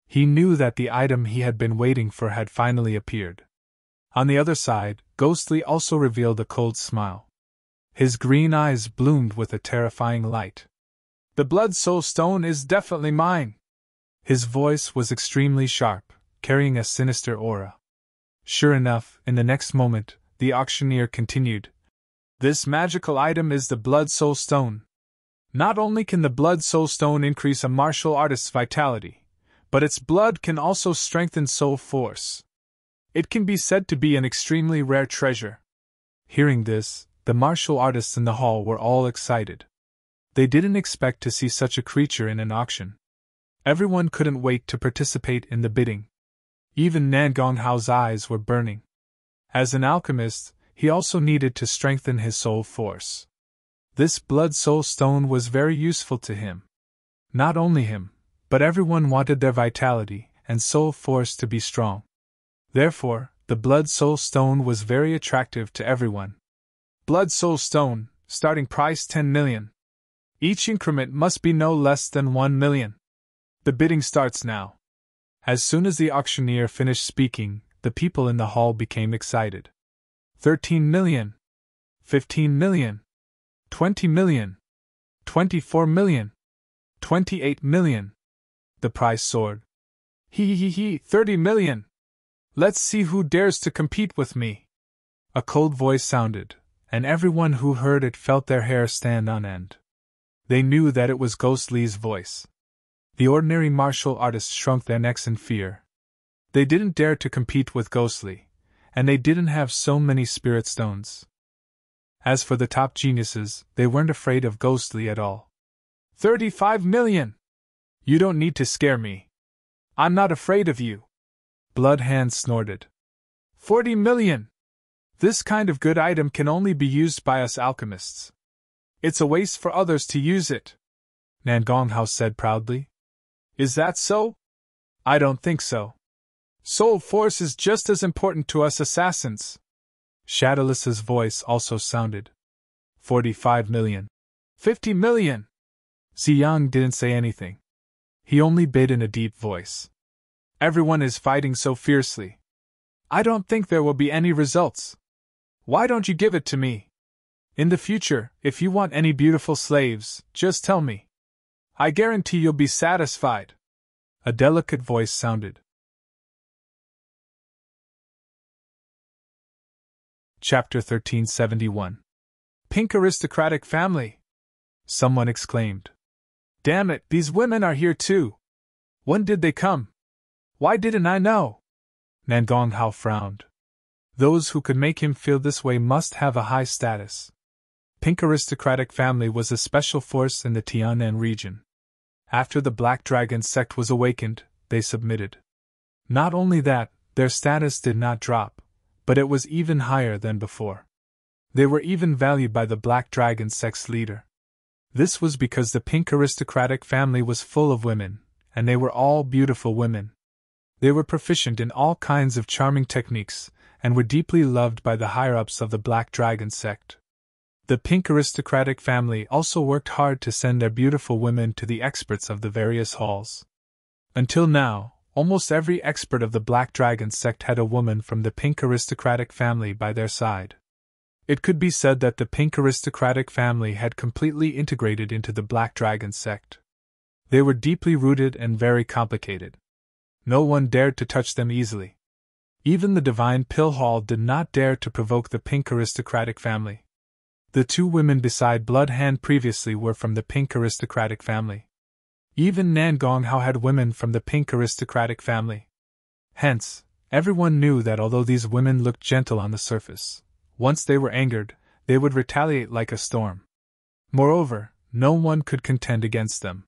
S1: He knew that the item he had been waiting for had finally appeared. On the other side, Ghostly also revealed a cold smile. His green eyes bloomed with a terrifying light. "The Blood Soul Stone is definitely mine." His voice was extremely sharp, carrying a sinister aura. Sure enough, in the next moment, the auctioneer continued, "This magical item is the Blood Soul Stone. Not only can the Blood Soul Stone increase a martial artist's vitality, but its blood can also strengthen soul force. It can be said to be an extremely rare treasure." Hearing this, the martial artists in the hall were all excited. They didn't expect to see such a creature in an auction. Everyone couldn't wait to participate in the bidding. Even Nangonghao's eyes were burning. As an alchemist, he also needed to strengthen his soul force. This Blood Soul Stone was very useful to him. Not only him, but everyone wanted their vitality and soul force to be strong. Therefore, The Blood Soul Stone was very attractive to everyone. Blood Soul Stone, starting price 10 million. Each increment must be no less than 1 million. The bidding starts now. As soon as the auctioneer finished speaking, the people in the hall became excited. 13 million. 15 million. 20 million. 24 million. 28 million. The price soared. 30 million. Let's see who dares to compete with me. A cold voice sounded, and everyone who heard it felt their hair stand on end. They knew that it was Ghostly's voice. The ordinary martial artists shrunk their necks in fear. They didn't dare to compete with Ghostly, and they didn't have so many spirit stones. As for the top geniuses, they weren't afraid of Ghostly at all. 35 million! You don't need to scare me. I'm not afraid of you. Bloodhand snorted. 40 million! This kind of good item can only be used by us alchemists. It's a waste for others to use it, Nangonghao said proudly. Is that so? I don't think so. Soul Force is just as important to us assassins. Shadowless's voice also sounded. 45 million. 50 million! Ziyang didn't say anything. He only bid in a deep voice. Everyone is fighting so fiercely. I don't think there will be any results. Why don't you give it to me? In the future, if you want any beautiful slaves, just tell me. I guarantee you'll be satisfied. A delicate voice sounded. Chapter 1371. Pink Aristocratic Family! Someone exclaimed. Damn it, these women are here too! When did they come? Why didn't I know? Nangonghao frowned. Those who could make him feel this way must have a high status. Pink Aristocratic Family was a special force in the Tianan region. After the Black Dragon sect was awakened, they submitted. Not only that, their status did not drop, but it was even higher than before. They were even valued by the Black Dragon sect's leader. This was because the Pink Aristocratic Family was full of women, and they were all beautiful women. They were proficient in all kinds of charming techniques, and were deeply loved by the higher-ups of the Black Dragon sect. The Pink Aristocratic Family also worked hard to send their beautiful women to the experts of the various halls. Until now, almost every expert of the Black Dragon sect had a woman from the Pink Aristocratic Family by their side. It could be said that the Pink Aristocratic Family had completely integrated into the Black Dragon sect. They were deeply rooted and very complicated. No one dared to touch them easily. Even the Divine Pill Hall did not dare to provoke the Pink Aristocratic Family. The two women beside Bloodhand previously were from the Pink Aristocratic Family. Even Nangonghao had women from the Pink Aristocratic Family. Hence, everyone knew that although these women looked gentle on the surface, once they were angered, they would retaliate like a storm. Moreover, no one could contend against them.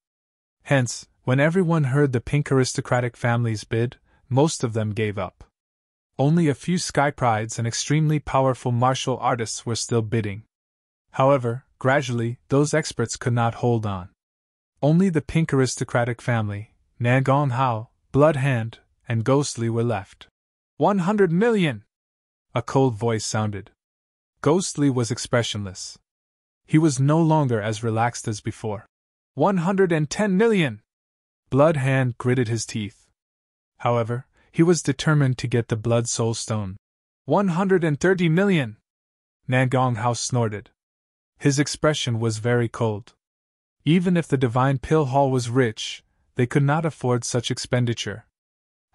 S1: Hence, when everyone heard the Pink Aristocratic Family's bid, most of them gave up. Only a few Sky Prides and extremely powerful martial artists were still bidding. However, gradually, those experts could not hold on. Only the Pink Aristocratic Family, Nangonghao, Bloodhand, and Ghostly were left. 100 million! A cold voice sounded. Ghostly was expressionless. He was no longer as relaxed as before. 110 million! Bloodhand gritted his teeth. However, he was determined to get the Blood Soul Stone. 130 million! Nangonghao snorted. His expression was very cold. Even if the Divine Pill Hall was rich, they could not afford such expenditure.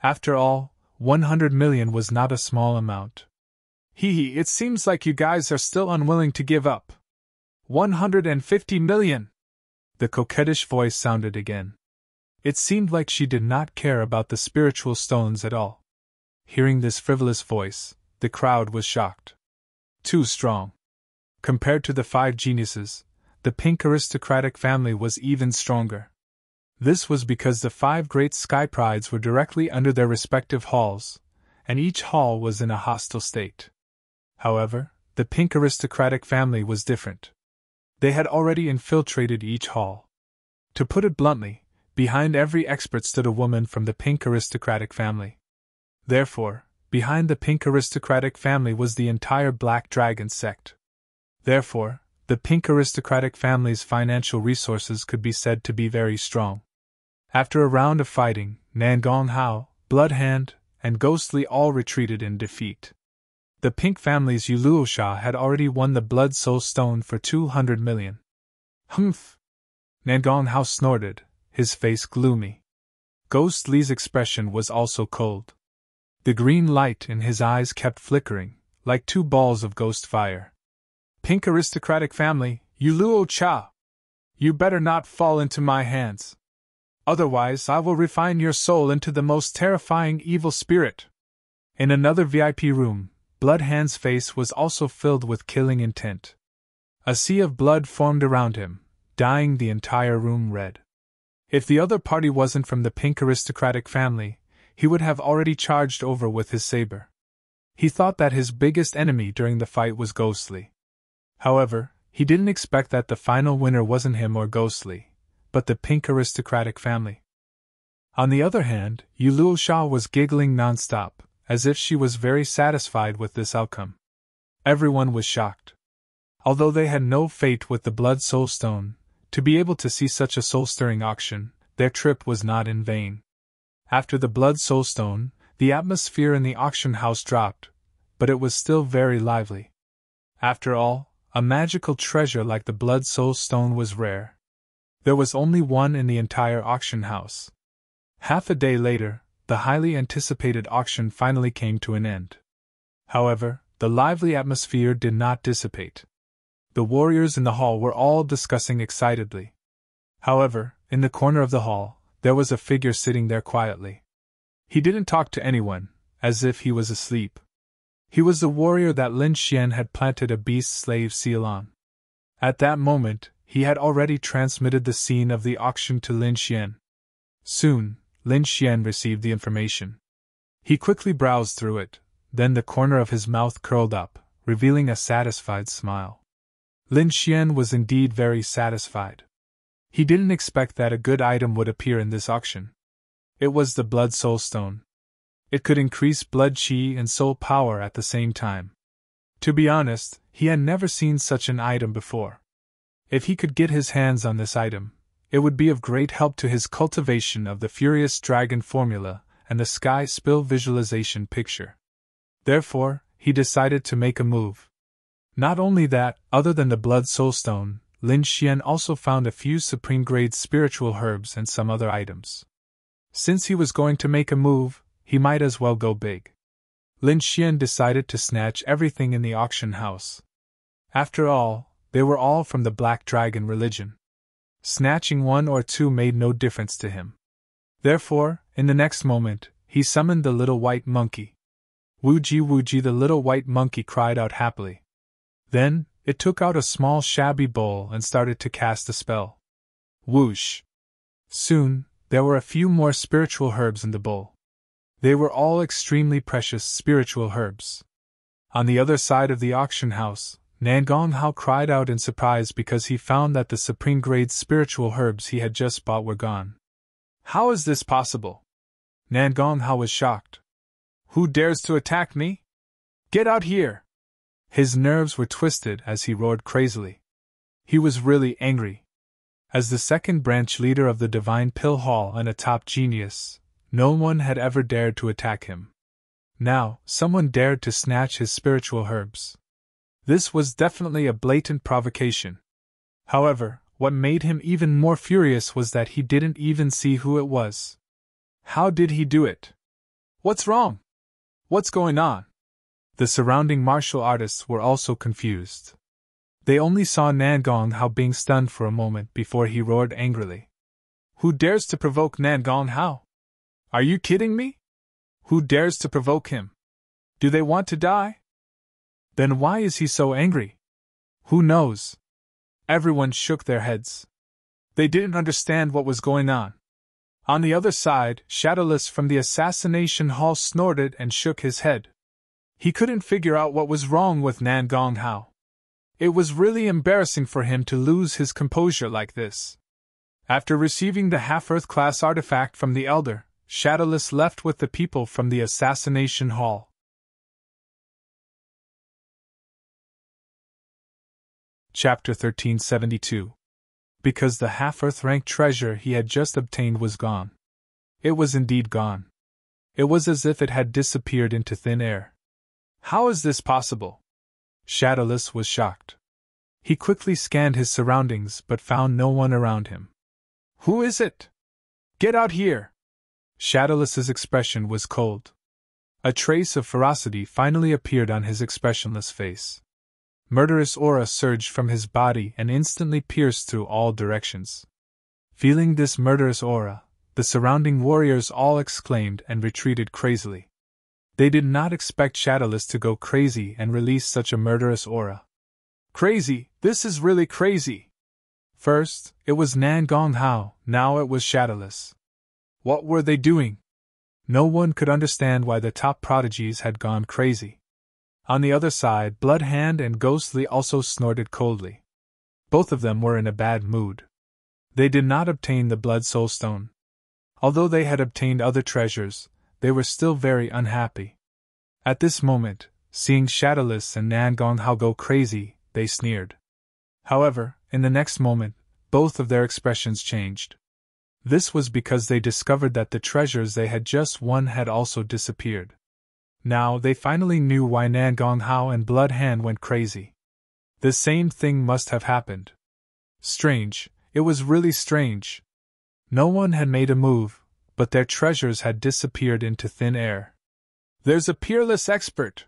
S1: After all, 100 million was not a small amount. It seems like you guys are still unwilling to give up. 150 million! The coquettish voice sounded again. It seemed like she did not care about the spiritual stones at all. Hearing this frivolous voice, the crowd was shocked. Too strong. Compared to the 5 geniuses, the Pink Aristocratic Family was even stronger. This was because the 5 great Sky Prides were directly under their respective halls, and each hall was in a hostile state. However, the Pink Aristocratic Family was different. They had already infiltrated each hall. To put it bluntly, behind every expert stood a woman from the Pink Aristocratic Family. Therefore, behind the pink aristocratic family was the entire Black Dragon sect. Therefore, the pink aristocratic family's financial resources could be said to be very strong. After a round of fighting, Nan Gong Hao, Bloodhand, and Ghostly all retreated in defeat. The pink family's Yuluosha had already won the Blood Soul Stone for 200 million. Humph! Nan Gong Hao snorted, his face gloomy. Ghostly's expression was also cold. The green light in his eyes kept flickering, like two balls of ghost fire. Pink aristocratic family, Yuluo-cha! You better not fall into my hands. Otherwise I will refine your soul into the most terrifying evil spirit. In another VIP room, Bloodhand's face was also filled with killing intent. A sea of blood formed around him, dyeing the entire room red. If the other party wasn't from the pink aristocratic family, he would have already charged over with his saber. He thought that his biggest enemy during the fight was Ghostly. However, he didn't expect that the final winner wasn't him or Ghostly, but the pink aristocratic family. On the other hand, Yuluosha was giggling nonstop, as if she was very satisfied with this outcome. Everyone was shocked. Although they had no fate with the Blood Soul Stone, to be able to see such a soul-stirring auction, their trip was not in vain. After the Blood Soul Stone, the atmosphere in the auction house dropped, but it was still very lively. After all, a magical treasure like the Blood Soul Stone was rare. There was only one in the entire auction house. Half a day later, the highly anticipated auction finally came to an end. However, the lively atmosphere did not dissipate. The warriors in the hall were all discussing excitedly. However, in the corner of the hall, there was a figure sitting there quietly. He didn't talk to anyone, as if he was asleep. He was the warrior that Lin Xian had planted a beast slave seal on. At that moment, he had already transmitted the scene of the auction to Lin Xian. Soon, Lin Xian received the information. He quickly browsed through it, then the corner of his mouth curled up, revealing a satisfied smile. Lin Xian was indeed very satisfied. He didn't expect that a good item would appear in this auction. It was the Blood Soul Stone. It could increase blood chi and soul power at the same time. To be honest, he had never seen such an item before. If he could get his hands on this item, it would be of great help to his cultivation of the Furious Dragon formula and the Sky Spill visualization picture. Therefore, he decided to make a move. Not only that, other than the Blood Soul Stone, Lin Xian also found a few supreme-grade spiritual herbs and some other items. Since he was going to make a move, he might as well go big. Lin Xian decided to snatch everything in the auction house. After all, they were all from the Black Dragon religion. Snatching one or two made no difference to him. Therefore, in the next moment, he summoned the little white monkey. Wooji wooji, the little white monkey cried out happily. Then, it took out a small shabby bowl and started to cast a spell. Whoosh! Soon, there were a few more spiritual herbs in the bowl. They were all extremely precious spiritual herbs. On the other side of the auction house, Nan Gong Hao cried out in surprise because he found that the supreme-grade spiritual herbs he had just bought were gone. How is this possible? Nan Gong Hao was shocked. Who dares to attack me? Get out here! His nerves were twisted as he roared crazily. He was really angry. As the second branch leader of the Divine Pill Hall and a top genius, no one had ever dared to attack him. Now, someone dared to snatch his spiritual herbs. This was definitely a blatant provocation. However, what made him even more furious was that he didn't even see who it was. How did he do it? What's wrong? What's going on? The surrounding martial artists were also confused. They only saw Nan Gong Hao being stunned for a moment before he roared angrily. Who dares to provoke Nan Gong Hao? Are you kidding me? Who dares to provoke him? Do they want to die? Then why is he so angry? Who knows? Everyone shook their heads. They didn't understand what was going on. On the other side, Shadowless from the Assassination Hall snorted and shook his head. He couldn't figure out what was wrong with Nan Gong Hao. It was really embarrassing for him to lose his composure like this. After receiving the Half-Earth class artifact from the Elder, Shadowless left with the people from the Assassination Hall. Chapter 1372. Because the half-earth rank treasure he had just obtained was gone. It was indeed gone. It was as if it had disappeared into thin air. How is this possible? Shadowless was shocked. He quickly scanned his surroundings but found no one around him. Who is it? Get out here! Shadowless's expression was cold. A trace of ferocity finally appeared on his expressionless face. Murderous aura surged from his body and instantly pierced through all directions. Feeling this murderous aura, the surrounding warriors all exclaimed and retreated crazily. They did not expect Shadowless to go crazy and release such a murderous aura. Crazy, this is really crazy! First, it was Nan Gong Hao, now it was Shadowless. What were they doing? No one could understand why the top prodigies had gone crazy. On the other side, Bloodhand and Ghostly also snorted coldly. Both of them were in a bad mood. They did not obtain the Blood Soul Stone. Although they had obtained other treasures, they were still very unhappy. At this moment, seeing Shadowless and Nan Gong Hao go crazy, they sneered. However, in the next moment, both of their expressions changed. This was because they discovered that the treasures they had just won had also disappeared. Now they finally knew why Nan Gong Hao and Bloodhand went crazy. The same thing must have happened. Strange, it was really strange. No one had made a move, but their treasures had disappeared into thin air. There's a peerless expert!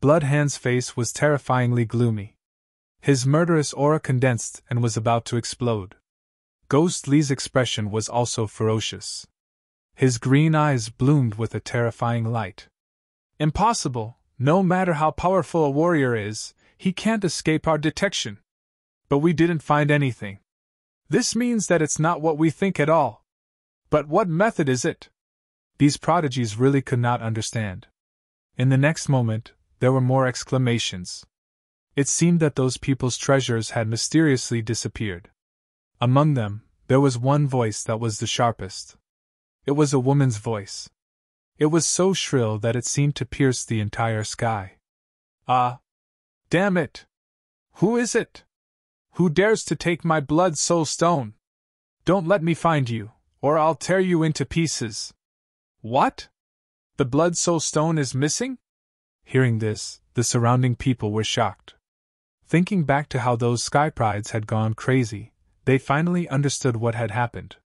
S1: Bloodhand's face was terrifyingly gloomy. His murderous aura condensed and was about to explode. Ghostly's expression was also ferocious. His green eyes bloomed with a terrifying light. Impossible, no matter how powerful a warrior is, he can't escape our detection. But we didn't find anything. This means that it's not what we think at all. But what method is it? These prodigies really could not understand. In the next moment, there were more exclamations. It seemed that those people's treasures had mysteriously disappeared. Among them, there was one voice that was the sharpest. It was a woman's voice. It was so shrill that it seemed to pierce the entire sky. Ah! Damn it! Who is it? Who dares to take my Blood Soul Stone? Don't let me find you, or I'll tear you into pieces. What? The Blood Soul Stone is missing? Hearing this, the surrounding people were shocked. Thinking back to how those Sky Prides had gone crazy, they finally understood what had happened.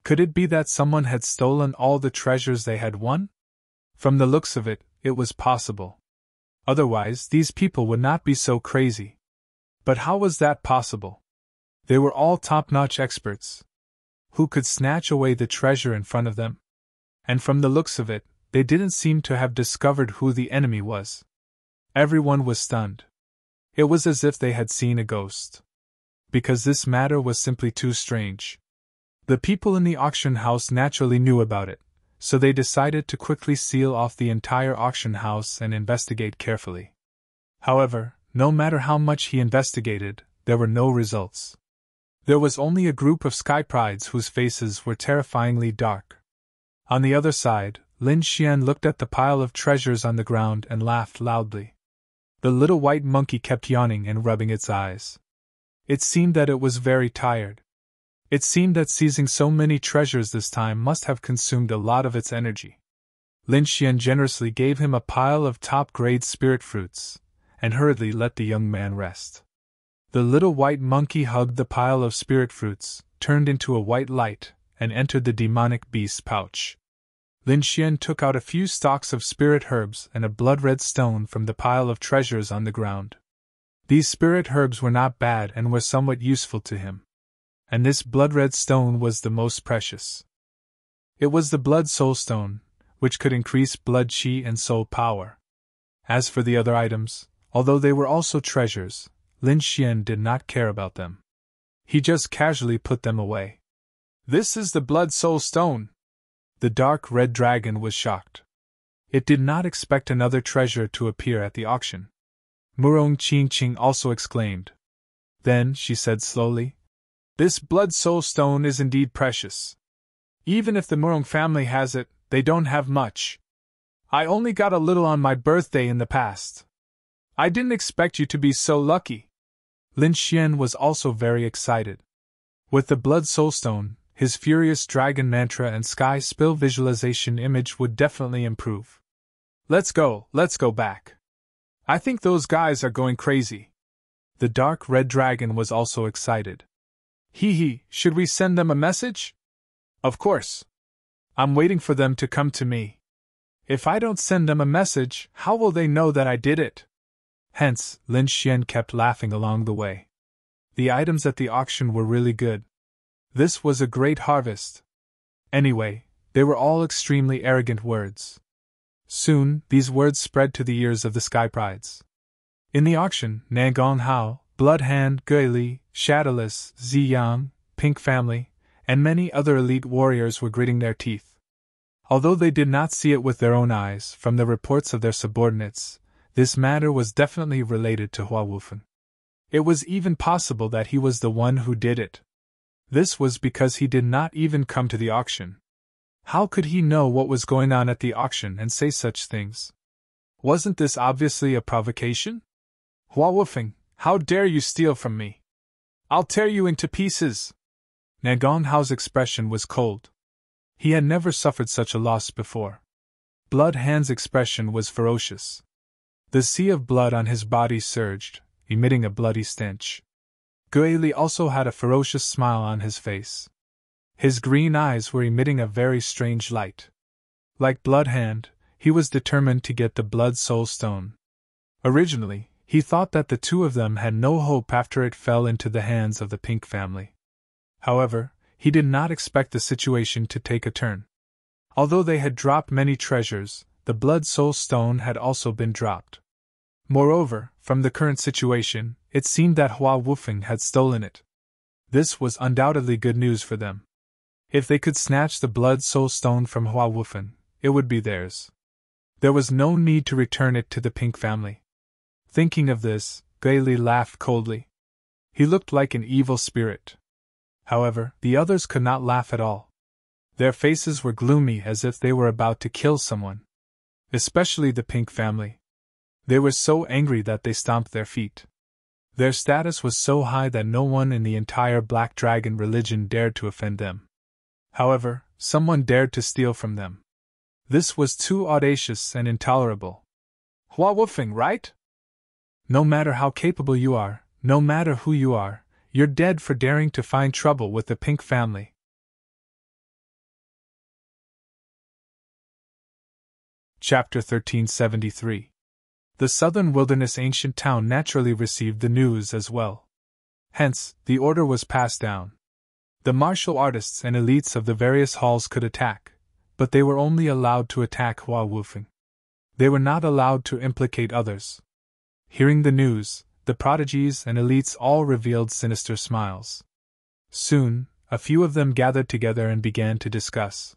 S1: Could it be that someone had stolen all the treasures they had won? From the looks of it, it was possible. Otherwise, these people would not be so crazy. But how was that possible? They were all top-notch experts. Who could snatch away the treasure in front of them? And from the looks of it, they didn't seem to have discovered who the enemy was. Everyone was stunned. It was as if they had seen a ghost. Because this matter was simply too strange. The people in the auction house naturally knew about it, so they decided to quickly seal off the entire auction house and investigate carefully. However, no matter how much he investigated, there were no results. There was only a group of Sky Prides whose faces were terrifyingly dark. On the other side, Lin Xian looked at the pile of treasures on the ground and laughed loudly. The little white monkey kept yawning and rubbing its eyes. It seemed that it was very tired. It seemed that seizing so many treasures this time must have consumed a lot of its energy. Lin Xian generously gave him a pile of top-grade spirit fruits, and hurriedly let the young man rest. The little white monkey hugged the pile of spirit fruits, turned into a white light, and entered the demonic beast's pouch. Lin Xian took out a few stalks of spirit herbs and a blood-red stone from the pile of treasures on the ground. These spirit herbs were not bad and were somewhat useful to him. And this blood-red stone was the most precious. It was the Blood Soul Stone, which could increase blood chi and soul power. As for the other items, although they were also treasures, Lin Xian did not care about them. He just casually put them away. This is the Blood Soul Stone! The dark red dragon was shocked. It did not expect another treasure to appear at the auction. Murong Qingqing also exclaimed. Then she said slowly, This Blood Soul Stone is indeed precious. Even if the Murong family has it, they don't have much. I only got a little on my birthday in the past. I didn't expect you to be so lucky. Lin Xian was also very excited. With the Blood Soul Stone, his Furious Dragon Mantra and Sky Spill visualization image would definitely improve. Let's go back. I think those guys are going crazy. The Dark Red Dragon was also excited. Hee, should we send them a message? Of course. I'm waiting for them to come to me. If I don't send them a message, how will they know that I did it? Hence, Lin Xian kept laughing along the way. The items at the auction were really good. This was a great harvest. Anyway, they were all extremely arrogant words. Soon, these words spread to the ears of the Sky Prides. In the auction, Na Gong Hao, Bloodhand, Gui Li, Shadowless, Ziyang, Pink Family, and many other elite warriors were gritting their teeth. Although they did not see it with their own eyes, from the reports of their subordinates, this matter was definitely related to Hua Wufen. It was even possible that he was the one who did it. This was because he did not even come to the auction. How could he know what was going on at the auction and say such things? Wasn't this obviously a provocation? Hua Wufen, how dare you steal from me? I'll tear you into pieces! Na Gong Hao's expression was cold. He had never suffered such a loss before. Bloodhand's expression was ferocious. The sea of blood on his body surged, emitting a bloody stench. Gui Li also had a ferocious smile on his face. His green eyes were emitting a very strange light. Like Bloodhand, he was determined to get the Blood Soul Stone. Originally, he thought that the two of them had no hope after it fell into the hands of the Pink Family. However, he did not expect the situation to take a turn. Although they had dropped many treasures, the Blood Soul Stone had also been dropped. Moreover, from the current situation, it seemed that Hua Wufen had stolen it. This was undoubtedly good news for them. If they could snatch the Blood Soul Stone from Hua Wufen, it would be theirs. There was no need to return it to the Pink Family. Thinking of this, Gui Li laughed coldly. He looked like an evil spirit. However, the others could not laugh at all. Their faces were gloomy as if they were about to kill someone. Especially the Pink Family. They were so angry that they stomped their feet. Their status was so high that no one in the entire Black Dragon religion dared to offend them. However, someone dared to steal from them. This was too audacious and intolerable. Hua Wufen, right? No matter how capable you are, no matter who you are, you're dead for daring to find trouble with the Pink Family. Chapter 1373. The Southern Wilderness ancient town naturally received the news as well. Hence, the order was passed down. The martial artists and elites of the various halls could attack, but they were only allowed to attack Hua Wufen. They were not allowed to implicate others. Hearing the news, the prodigies and elites all revealed sinister smiles. Soon, a few of them gathered together and began to discuss.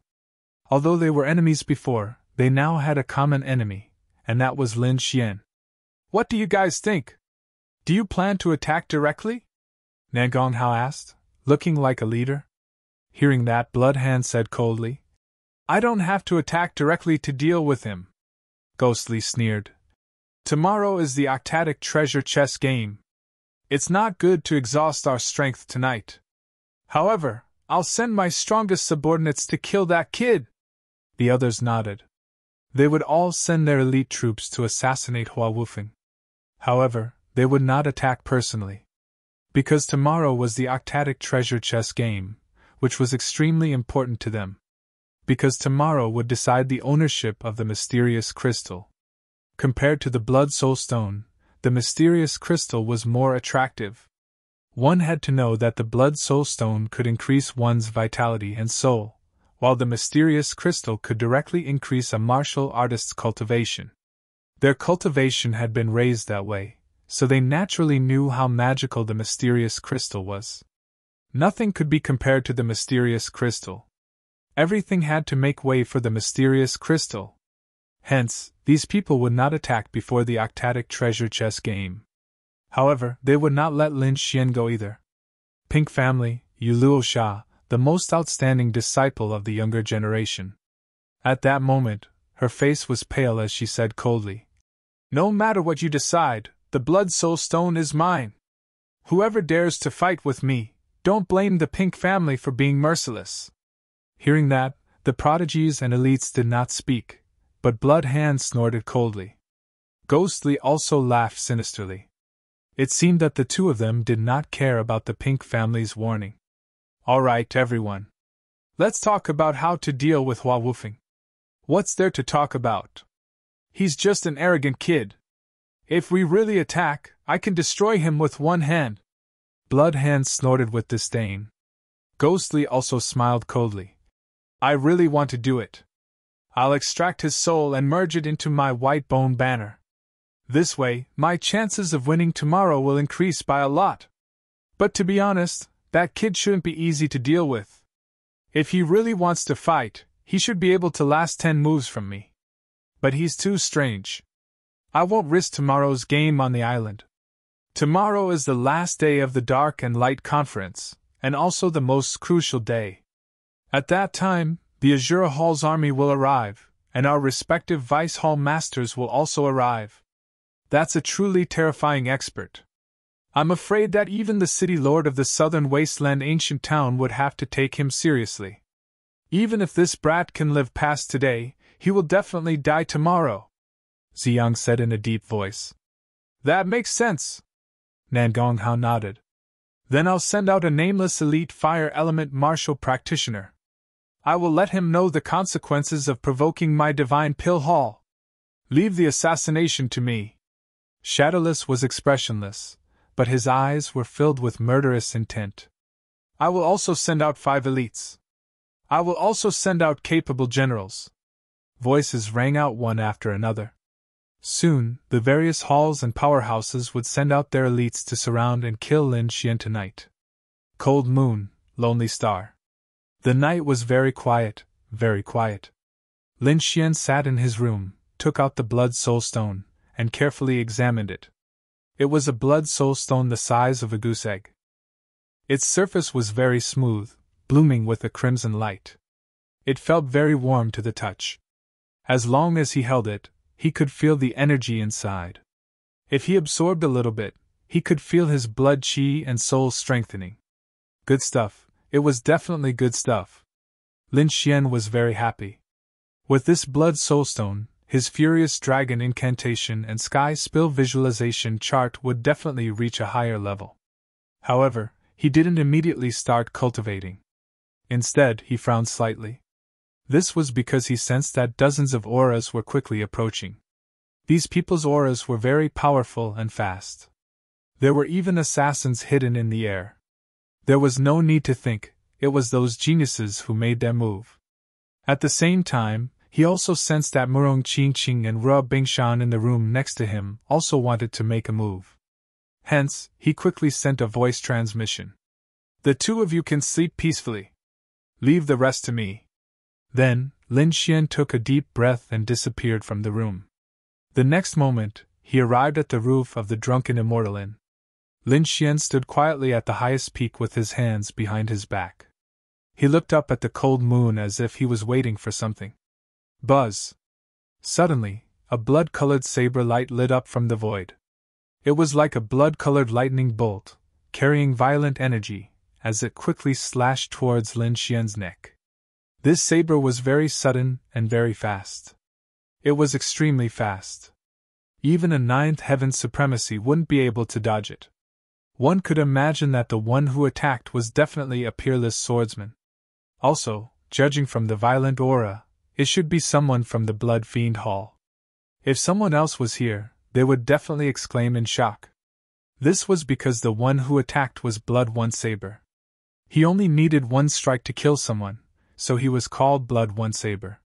S1: Although they were enemies before, they now had a common enemy, and that was Lin Xian. What do you guys think? Do you plan to attack directly? Na Gong Hao asked, looking like a leader. Hearing that, Bloodhand said coldly, I don't have to attack directly to deal with him. Ghostly sneered. Tomorrow is the Octadic treasure chest game. It's not good to exhaust our strength tonight. However, I'll send my strongest subordinates to kill that kid. The others nodded. They would all send their elite troops to assassinate Hua Wufen. However, they would not attack personally. Because tomorrow was the Octadic treasure chest game, which was extremely important to them. Because tomorrow would decide the ownership of the mysterious crystal. Compared to the Blood Soul Stone, the mysterious crystal was more attractive. One had to know that the Blood Soul Stone could increase one's vitality and soul, while the mysterious crystal could directly increase a martial artist's cultivation. Their cultivation had been raised that way, so they naturally knew how magical the mysterious crystal was. Nothing could be compared to the mysterious crystal. Everything had to make way for the mysterious crystal. Hence, these people would not attack before the Octadic treasure chest game. However, they would not let Lin Xian go either. Pink Family, Yuluo Sha, the most outstanding disciple of the younger generation. At that moment, her face was pale as she said coldly, No matter what you decide, the Blood Soul Stone is mine. Whoever dares to fight with me, don't blame the Pink family for being merciless. Hearing that, the prodigies and elites did not speak, but Blood Hand snorted coldly. Ghostly also laughed sinisterly. It seemed that the two of them did not care about the Pink family's warning. All right, everyone. Let's talk about how to deal with Hua Wufeng. What's there to talk about? He's just an arrogant kid. If we really attack, I can destroy him with one hand. Blood Hand snorted with disdain. Ghostly also smiled coldly. I really want to do it. I'll extract his soul and merge it into my white bone banner. This way, my chances of winning tomorrow will increase by a lot. But to be honest, that kid shouldn't be easy to deal with. If he really wants to fight, he should be able to last 10 moves from me. But he's too strange. I won't risk tomorrow's game on the island. Tomorrow is the last day of the Dark and Light Conference, and also the most crucial day. At that time, the Azura Hall's army will arrive, and our respective Vice Hall Masters will also arrive. That's a truly terrifying expert. I'm afraid that even the City Lord of the Southern Wasteland Ancient Town would have to take him seriously. Even if this brat can live past today, he will definitely die tomorrow, Ziyang said in a deep voice. That makes sense. Nangong Hao nodded. Then I'll send out a nameless elite fire element martial practitioner. I will let him know the consequences of provoking my divine pill hall. Leave the assassination to me. Shadowless was expressionless, but his eyes were filled with murderous intent. I will also send out 5 elites. I will also send out capable generals. Voices rang out one after another. Soon, the various halls and powerhouses would send out their elites to surround and kill Lin Xian tonight. Cold moon, lonely star. The night was very quiet, very quiet. Lin Xian sat in his room, took out the blood soul stone, and carefully examined it. It was a blood soul stone the size of a goose egg. Its surface was very smooth, blooming with a crimson light. It felt very warm to the touch. As long as he held it, he could feel the energy inside. If he absorbed a little bit, he could feel his blood chi and soul strengthening. Good stuff, it was definitely good stuff. Lin Xian was very happy. With this blood soulstone, his furious dragon incantation and sky spill visualization chart would definitely reach a higher level. However, he didn't immediately start cultivating. Instead, he frowned slightly. This was because he sensed that dozens of auras were quickly approaching. These people's auras were very powerful and fast. There were even assassins hidden in the air. There was no need to think, it was those geniuses who made their move. At the same time, he also sensed that Murong Qingqing and Ru Bingshan in the room next to him also wanted to make a move. Hence, he quickly sent a voice transmission. The two of you can sleep peacefully. Leave the rest to me. Then, Lin Xian took a deep breath and disappeared from the room. The next moment, he arrived at the roof of the Drunken Immortal Inn. Lin Xian stood quietly at the highest peak with his hands behind his back. He looked up at the cold moon as if he was waiting for something. Buzz! Suddenly, a blood-colored saber light lit up from the void. It was like a blood-colored lightning bolt, carrying violent energy, as it quickly slashed towards Lin Xian's neck. This saber was very sudden and very fast. It was extremely fast. Even a ninth heaven supremacy wouldn't be able to dodge it. One could imagine that the one who attacked was definitely a peerless swordsman. Also, judging from the violent aura, it should be someone from the Blood Fiend Hall. If someone else was here, they would definitely exclaim in shock. This was because the one who attacked was Blood One Saber. He only needed one strike to kill someone, so he was called Blood One Saber.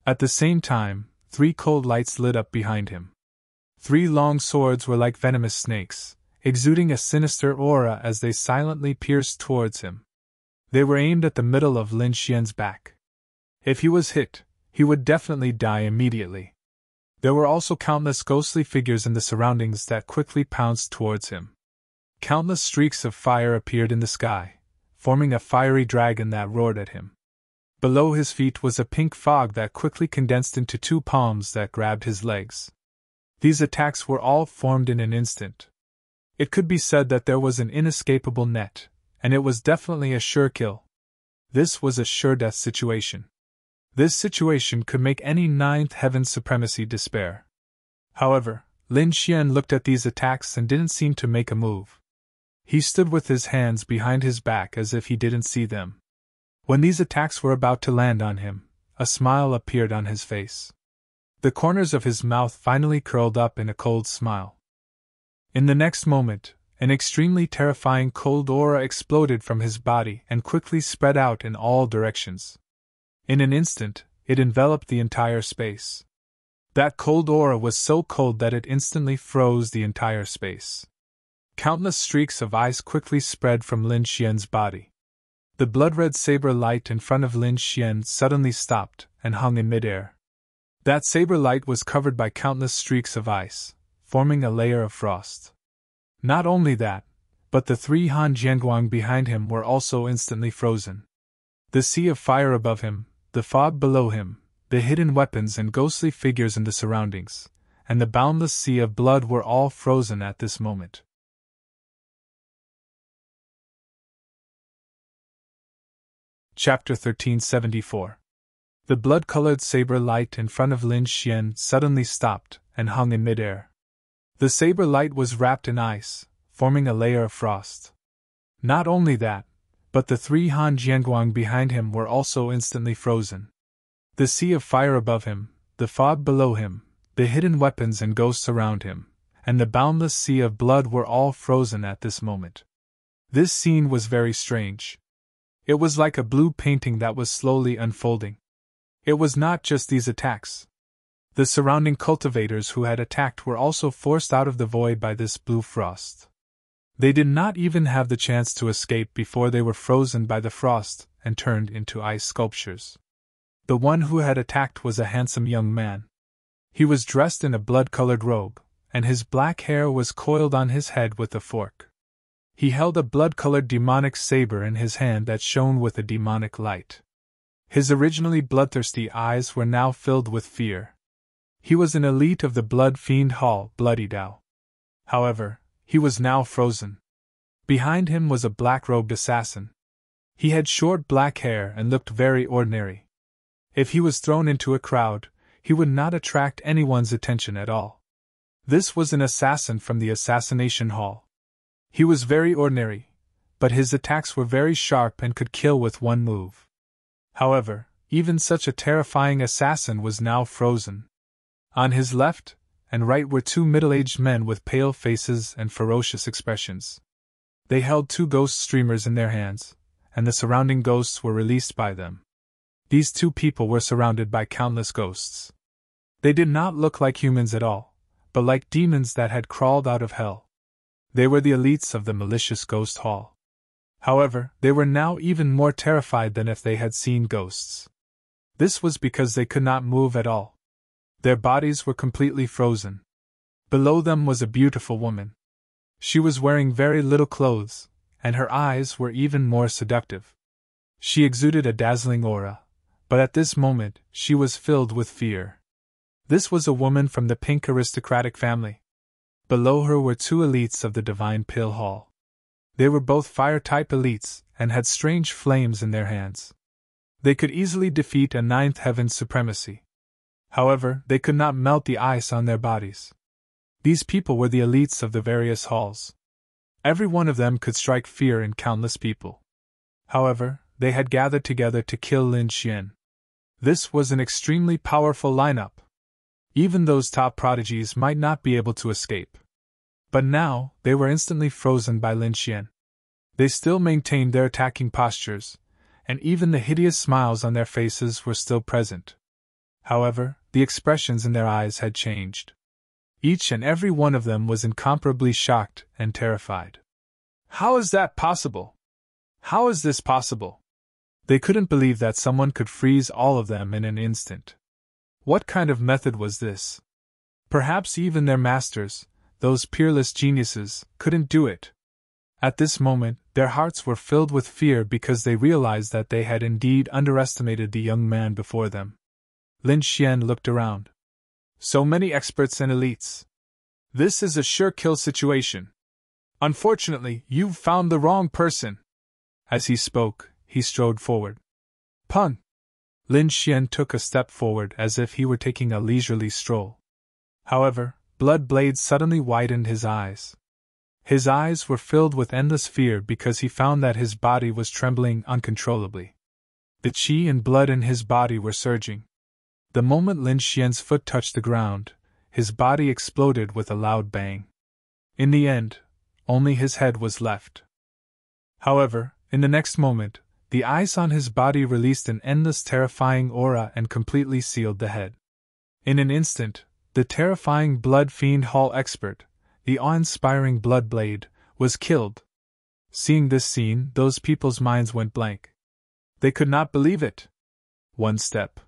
S1: At the same time, 3 cold lights lit up behind him. 3 long swords were like venomous snakes, exuding a sinister aura as they silently pierced towards him. They were aimed at the middle of Lin Xian's back. If he was hit, he would definitely die immediately. There were also countless ghostly figures in the surroundings that quickly pounced towards him. Countless streaks of fire appeared in the sky, forming a fiery dragon that roared at him. Below his feet was a pink fog that quickly condensed into 2 palms that grabbed his legs. These attacks were all formed in an instant. It could be said that there was an inescapable net, and it was definitely a sure kill. This was a sure death situation. This situation could make any ninth heaven's supremacy despair. However, Lin Xian looked at these attacks and didn't seem to make a move. He stood with his hands behind his back as if he didn't see them. When these attacks were about to land on him, a smile appeared on his face. The corners of his mouth finally curled up in a cold smile. In the next moment, an extremely terrifying cold aura exploded from his body and quickly spread out in all directions. In an instant, it enveloped the entire space. That cold aura was so cold that it instantly froze the entire space. Countless streaks of ice quickly spread from Lin Xian's body. The blood-red saber light in front of Lin Xian suddenly stopped and hung in midair. That saber light was covered by countless streaks of ice, forming a layer of frost. Not only that, but the three Han Jianguang behind him were also instantly frozen. The sea of fire above him, the fog below him, the hidden weapons and ghostly figures in the surroundings, and the boundless sea of blood were all frozen at this moment. Chapter 1374. The blood-colored saber light in front of Lin Xian suddenly stopped and hung in midair. The saber light was wrapped in ice, forming a layer of frost. Not only that, but the three Han Jianguang behind him were also instantly frozen. The sea of fire above him, the fog below him, the hidden weapons and ghosts around him, and the boundless sea of blood were all frozen at this moment. This scene was very strange. It was like a blue painting that was slowly unfolding. It was not just these attacks. The surrounding cultivators who had attacked were also forced out of the void by this blue frost. They did not even have the chance to escape before they were frozen by the frost and turned into ice sculptures. The one who had attacked was a handsome young man. He was dressed in a blood-colored robe, and his black hair was coiled on his head with a fork. He held a blood-colored demonic saber in his hand that shone with a demonic light. His originally bloodthirsty eyes were now filled with fear. He was an elite of the Blood Fiend Hall, Bloody Dao. However, he was now frozen. Behind him was a black-robed assassin. He had short black hair and looked very ordinary. If he was thrown into a crowd, he would not attract anyone's attention at all. This was an assassin from the Assassination Hall. He was very ordinary, but his attacks were very sharp and could kill with one move. However, even such a terrifying assassin was now frozen. On his left and right were two middle-aged men with pale faces and ferocious expressions. They held two ghost streamers in their hands, and the surrounding ghosts were released by them. These two people were surrounded by countless ghosts. They did not look like humans at all, but like demons that had crawled out of hell. They were the elites of the malicious ghost hall. However, they were now even more terrified than if they had seen ghosts. This was because they could not move at all. Their bodies were completely frozen. Below them was a beautiful woman. She was wearing very little clothes, and her eyes were even more seductive. She exuded a dazzling aura, but at this moment she was filled with fear. This was a woman from the pink aristocratic family. Below her were two elites of the Divine Pill Hall. They were both fire-type elites and had strange flames in their hands. They could easily defeat a ninth heaven's supremacy. However, they could not melt the ice on their bodies. These people were the elites of the various halls. Every one of them could strike fear in countless people. However, they had gathered together to kill Lin Xian. This was an extremely powerful lineup. Even those top prodigies might not be able to escape. But now, they were instantly frozen by Lin Xian. They still maintained their attacking postures, and even the hideous smiles on their faces were still present. However, the expressions in their eyes had changed. Each and every one of them was incomparably shocked and terrified. How is that possible? How is this possible? They couldn't believe that someone could freeze all of them in an instant. What kind of method was this? Perhaps even their masters, those peerless geniuses, couldn't do it. At this moment, their hearts were filled with fear because they realized that they had indeed underestimated the young man before them. Lin Xian looked around. So many experts and elites. This is a sure kill situation. Unfortunately, you've found the wrong person. As he spoke, he strode forward. Pun! Lin Xian took a step forward as if he were taking a leisurely stroll. However, Blood Blade suddenly widened his eyes. His eyes were filled with endless fear because he found that his body was trembling uncontrollably. The qi and blood in his body were surging. The moment Lin Xian's foot touched the ground, his body exploded with a loud bang. In the end, only his head was left. However, in the next moment, the ice on his body released an endless terrifying aura and completely sealed the head. In an instant, the terrifying Blood Fiend Hall expert, the awe-inspiring Blood Blade, was killed. Seeing this scene, those people's minds went blank. They could not believe it. One step.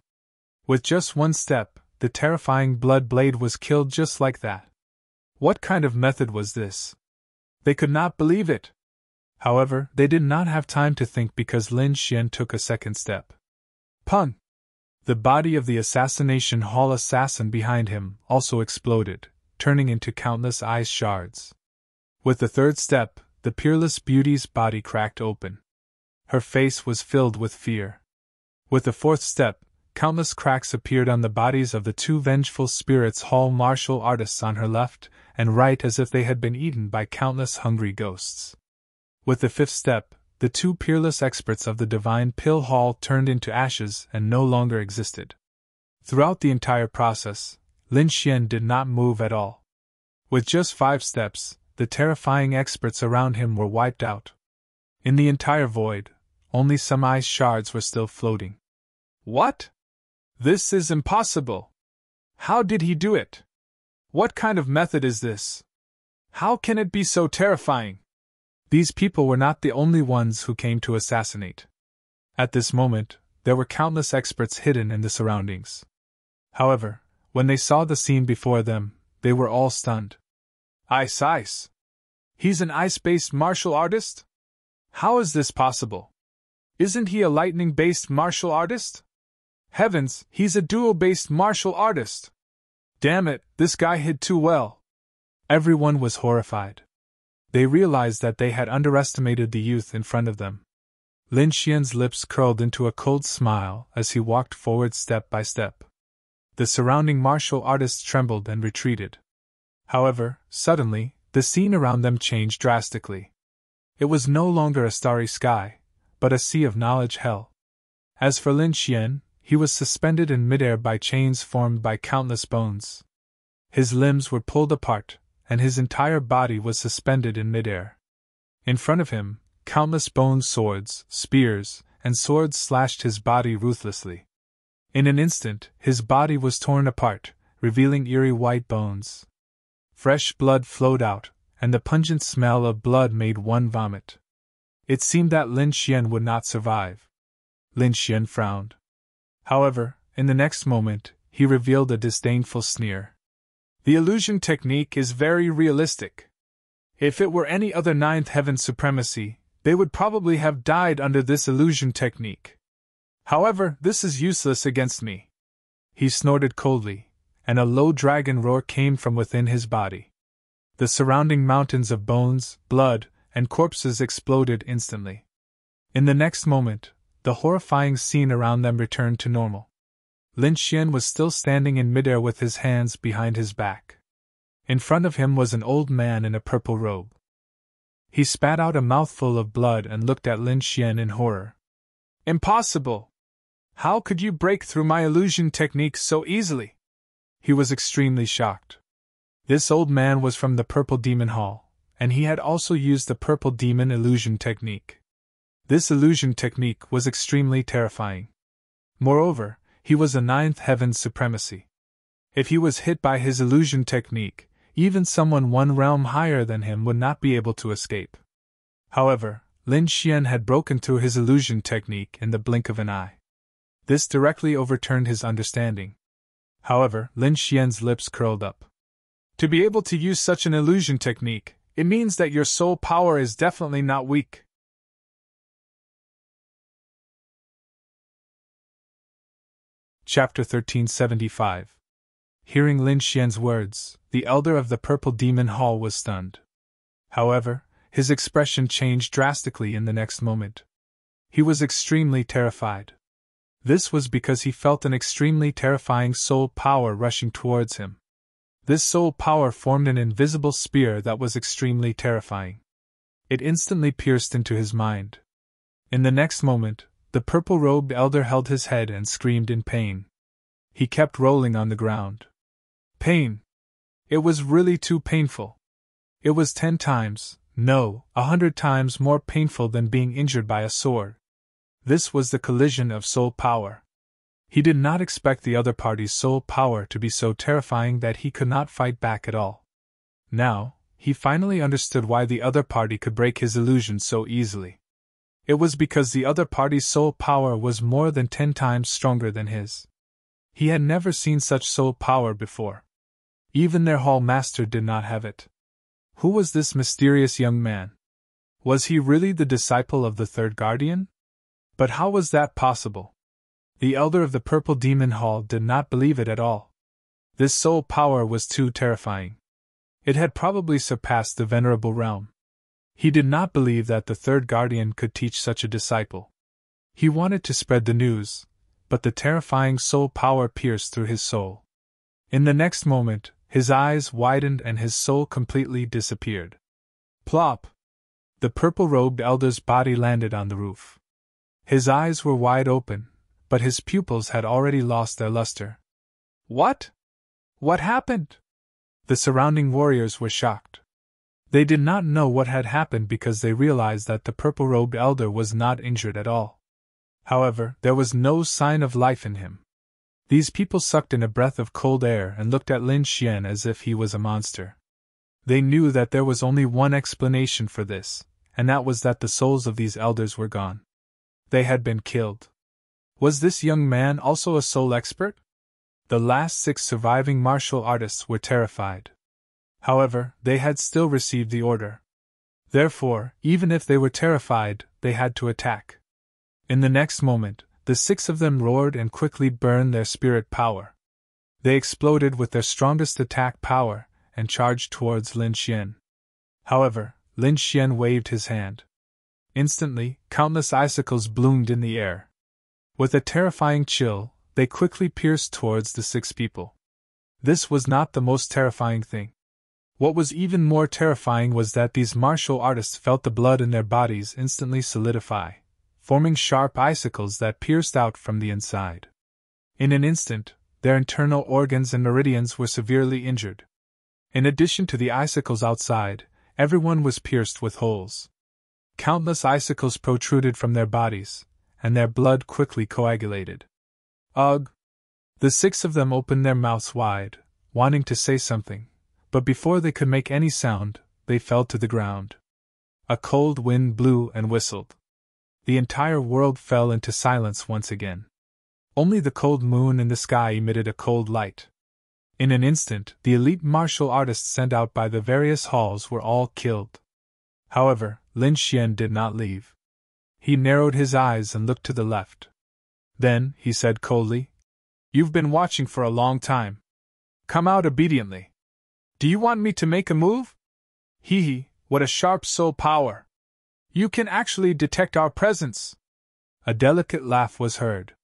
S1: With just one step, the terrifying Blood Blade was killed just like that. What kind of method was this? They could not believe it. However, they did not have time to think because Lin Xian took a second step. Pun! The body of the Assassination Hall assassin behind him also exploded, turning into countless ice shards. With the third step, the Peerless Beauty's body cracked open. Her face was filled with fear. With the fourth step, countless cracks appeared on the bodies of the two Vengeful Spirits Hall martial artists on her left and right as if they had been eaten by countless hungry ghosts. With the fifth step, the two peerless experts of the Divine Pill Hall turned into ashes and no longer existed. Throughout the entire process, Lin Xian did not move at all. With just 5 steps, the terrifying experts around him were wiped out. In the entire void, only some ice shards were still floating. What? This is impossible! How did he do it? What kind of method is this? How can it be so terrifying? These people were not the only ones who came to assassinate. At this moment, there were countless experts hidden in the surroundings. However, when they saw the scene before them, they were all stunned. Ice! He's an ice-based martial artist? How is this possible? Isn't he a lightning-based martial artist? Heavens, he's a duo-based martial artist! Damn it, this guy hid too well! Everyone was horrified. They realized that they had underestimated the youth in front of them. Lin Xian's lips curled into a cold smile as he walked forward step by step. The surrounding martial artists trembled and retreated. However, suddenly, the scene around them changed drastically. It was no longer a starry sky, but a sea of knowledge hell. As for Lin Xian, he was suspended in midair by chains formed by countless bones. His limbs were pulled apart, and his entire body was suspended in midair. In front of him, countless bone swords, spears, and swords slashed his body ruthlessly. In an instant, his body was torn apart, revealing eerie white bones. Fresh blood flowed out, and the pungent smell of blood made one vomit. It seemed that Lin Xian would not survive. Lin Xian frowned. However, in the next moment, he revealed a disdainful sneer. The illusion technique is very realistic. If it were any other ninth heaven supremacy, they would probably have died under this illusion technique. However, this is useless against me. He snorted coldly, and a low dragon roar came from within his body. The surrounding mountains of bones, blood, and corpses exploded instantly. In the next moment, the horrifying scene around them returned to normal. Lin Xian was still standing in midair with his hands behind his back. In front of him was an old man in a purple robe. He spat out a mouthful of blood and looked at Lin Xian in horror. Impossible! How could you break through my illusion technique so easily? He was extremely shocked. This old man was from the Purple Demon Hall, and he had also used the Purple Demon illusion technique. This illusion technique was extremely terrifying. Moreover, he was a ninth heaven supremacy. If he was hit by his illusion technique, even someone one realm higher than him would not be able to escape. However, Lin Xian had broken through his illusion technique in the blink of an eye. This directly overturned his understanding. However, Lin Xian's lips curled up. To be able to use such an illusion technique, it means that your soul power is definitely not weak. Chapter 1375. Hearing Lin Xian's words, the elder of the Purple Demon Hall was stunned. However, his expression changed drastically in the next moment. He was extremely terrified. This was because he felt an extremely terrifying soul power rushing towards him. This soul power formed an invisible spear that was extremely terrifying. It instantly pierced into his mind. In the next moment, the purple-robed elder held his head and screamed in pain. He kept rolling on the ground. Pain! It was really too painful. It was 10 times, no, 100 times more painful than being injured by a sword. This was the collision of soul power. He did not expect the other party's soul power to be so terrifying that he could not fight back at all. Now, he finally understood why the other party could break his illusion so easily. It was because the other party's soul power was more than 10 times stronger than his. He had never seen such soul power before. Even their hall master did not have it. Who was this mysterious young man? Was he really the disciple of the third guardian? But how was that possible? The elder of the Purple Demon Hall did not believe it at all. This soul power was too terrifying. It had probably surpassed the venerable realm. He did not believe that the third guardian could teach such a disciple. He wanted to spread the news, but the terrifying soul power pierced through his soul. In the next moment, his eyes widened and his soul completely disappeared. Plop! The purple-robed elder's body landed on the roof. His eyes were wide open, but his pupils had already lost their luster. What? What happened? The surrounding warriors were shocked. They did not know what had happened because they realized that the purple-robed elder was not injured at all. However, there was no sign of life in him. These people sucked in a breath of cold air and looked at Lin Xian as if he was a monster. They knew that there was only one explanation for this, and that was that the souls of these elders were gone. They had been killed. Was this young man also a soul expert? The last 6 surviving martial artists were terrified. However, they had still received the order. Therefore, even if they were terrified, they had to attack. In the next moment, the 6 of them roared and quickly burned their spirit power. They exploded with their strongest attack power and charged towards Lin Xian. However, Lin Xian waved his hand. Instantly, countless icicles bloomed in the air. With a terrifying chill, they quickly pierced towards the 6 people. This was not the most terrifying thing. What was even more terrifying was that these martial artists felt the blood in their bodies instantly solidify, forming sharp icicles that pierced out from the inside. In an instant, their internal organs and meridians were severely injured. In addition to the icicles outside, everyone was pierced with holes. Countless icicles protruded from their bodies, and their blood quickly coagulated. Ugh! The 6 of them opened their mouths wide, wanting to say something, but before they could make any sound, they fell to the ground. A cold wind blew and whistled. The entire world fell into silence once again. Only the cold moon in the sky emitted a cold light. In an instant, the elite martial artists sent out by the various halls were all killed. However, Lin Xian did not leave. He narrowed his eyes and looked to the left. Then, he said coldly, "You've been watching for a long time. Come out obediently. Do you want me to make a move? Hee hee, what a sharp soul power! You can actually detect our presence." A delicate laugh was heard.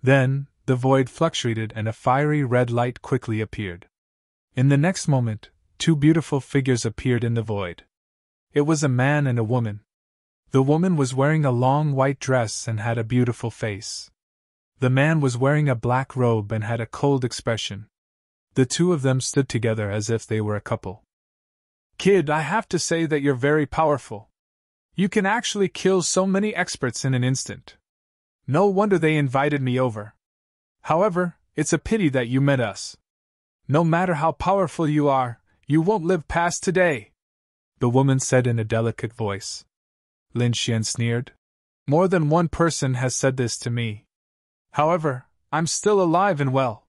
S1: Then, the void fluctuated and a fiery red light quickly appeared. In the next moment, 2 beautiful figures appeared in the void. It was a man and a woman. The woman was wearing a long white dress and had a beautiful face. The man was wearing a black robe and had a cold expression. The 2 of them stood together as if they were a couple. "Kid, I have to say that you're very powerful. You can actually kill so many experts in an instant. No wonder they invited me over. However, it's a pity that you met us. No matter how powerful you are, you won't live past today," the woman said in a delicate voice. Lin Xian sneered. "More than one person has said this to me. However, I'm still alive and well."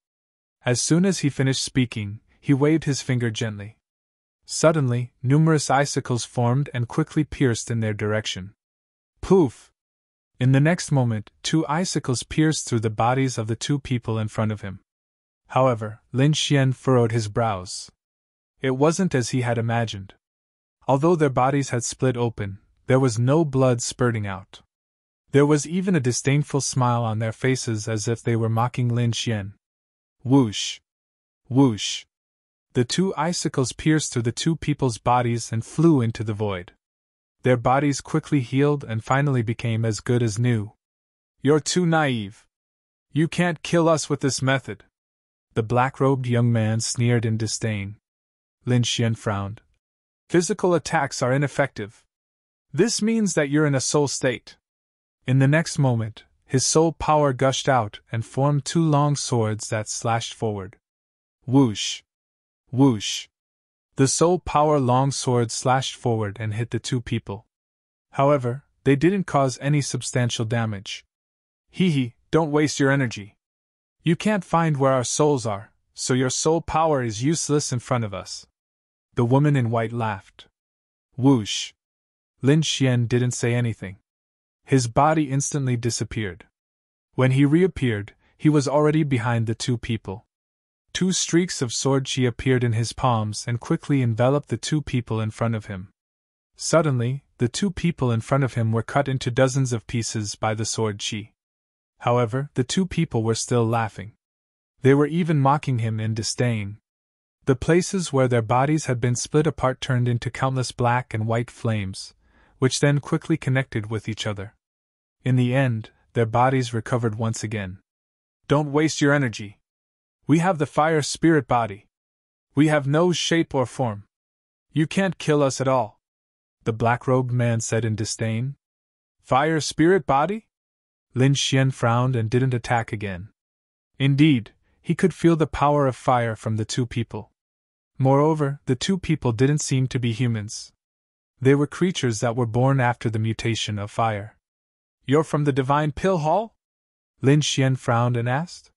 S1: As soon as he finished speaking, he waved his finger gently. Suddenly, numerous icicles formed and quickly pierced in their direction. Poof! In the next moment, 2 icicles pierced through the bodies of the 2 people in front of him. However, Lin Xian furrowed his brows. It wasn't as he had imagined. Although their bodies had split open, there was no blood spurting out. There was even a disdainful smile on their faces as if they were mocking Lin Xian. Whoosh! Whoosh! The two icicles pierced through the two people's bodies and flew into the void. Their bodies quickly healed and finally became as good as new. You're too naive. You can't kill us with this method. The black-robed young man sneered in disdain. Lin Xian frowned. Physical attacks are ineffective. This means that you're in a soul state. In the next moment, his soul power gushed out and formed two long swords that slashed forward. Whoosh! Whoosh! The soul power long sword slashed forward and hit the two people. However, they didn't cause any substantial damage. Hee, don't waste your energy. You can't find where our souls are, so your soul power is useless in front of us. The woman in white laughed. Whoosh! Lin Xian didn't say anything. His body instantly disappeared. When he reappeared, he was already behind the two people. Two streaks of sword chi appeared in his palms and quickly enveloped the two people in front of him. Suddenly, the two people in front of him were cut into dozens of pieces by the sword chi. However, the two people were still laughing. They were even mocking him in disdain. The places where their bodies had been split apart turned into countless black and white flames, which then quickly connected with each other. In the end, their bodies recovered once again. Don't waste your energy. We have the fire spirit body. We have no shape or form. You can't kill us at all, the black-robed man said in disdain. Fire spirit body? Lin Xian frowned and didn't attack again. Indeed, he could feel the power of fire from the two people. Moreover, the two people didn't seem to be humans. They were creatures that were born after the mutation of fire. You're from the Divine Pill Hall? Lin Xian frowned and asked.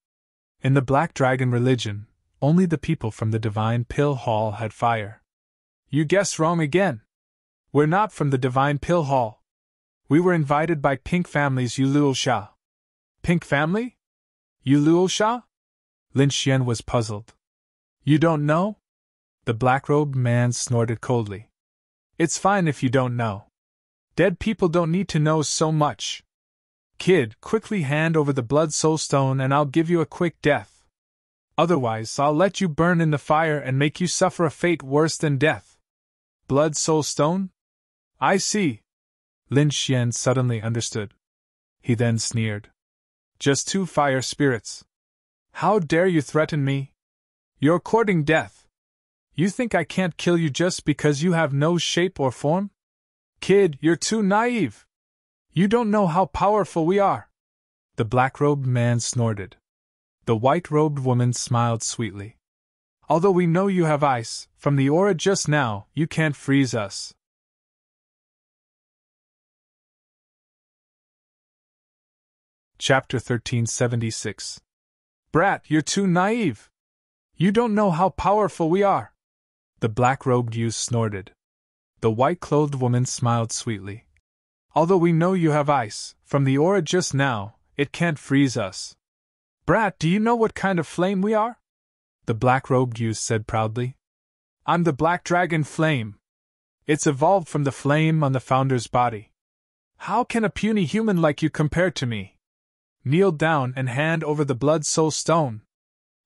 S1: In the Black Dragon religion, only the people from the Divine Pill Hall had fire. You guessed wrong again. We're not from the Divine Pill Hall. We were invited by Pink Family's Yuluo Sha. Pink Family? Yuluo Sha? Lin Xian was puzzled. You don't know? The black-robed man snorted coldly. It's fine if you don't know. Dead people don't need to know so much. Kid, quickly hand over the Blood Soul Stone and I'll give you a quick death. Otherwise, I'll let you burn in the fire and make you suffer a fate worse than death. Blood Soul Stone? I see. Lin Xian suddenly understood. He then sneered. Just two fire spirits. How dare you threaten me? You're courting death. You think I can't kill you just because you have no shape or form? Kid, you're too naive. You don't know how powerful we are. The black-robed man snorted. The white-robed woman smiled sweetly. Although we know you have ice, from the aura just now, you can't freeze us. Chapter 1376. Brat, you're too naive. You don't know how powerful we are. The black-robed youth snorted. The white-clothed woman smiled sweetly. Although we know you have ice, from the aura just now, it can't freeze us. Brat, do you know what kind of flame we are? The black-robed youth said proudly. I'm the Black Dragon Flame. It's evolved from the flame on the founder's body. How can a puny human like you compare to me? Kneel down and hand over the Blood Soul Stone.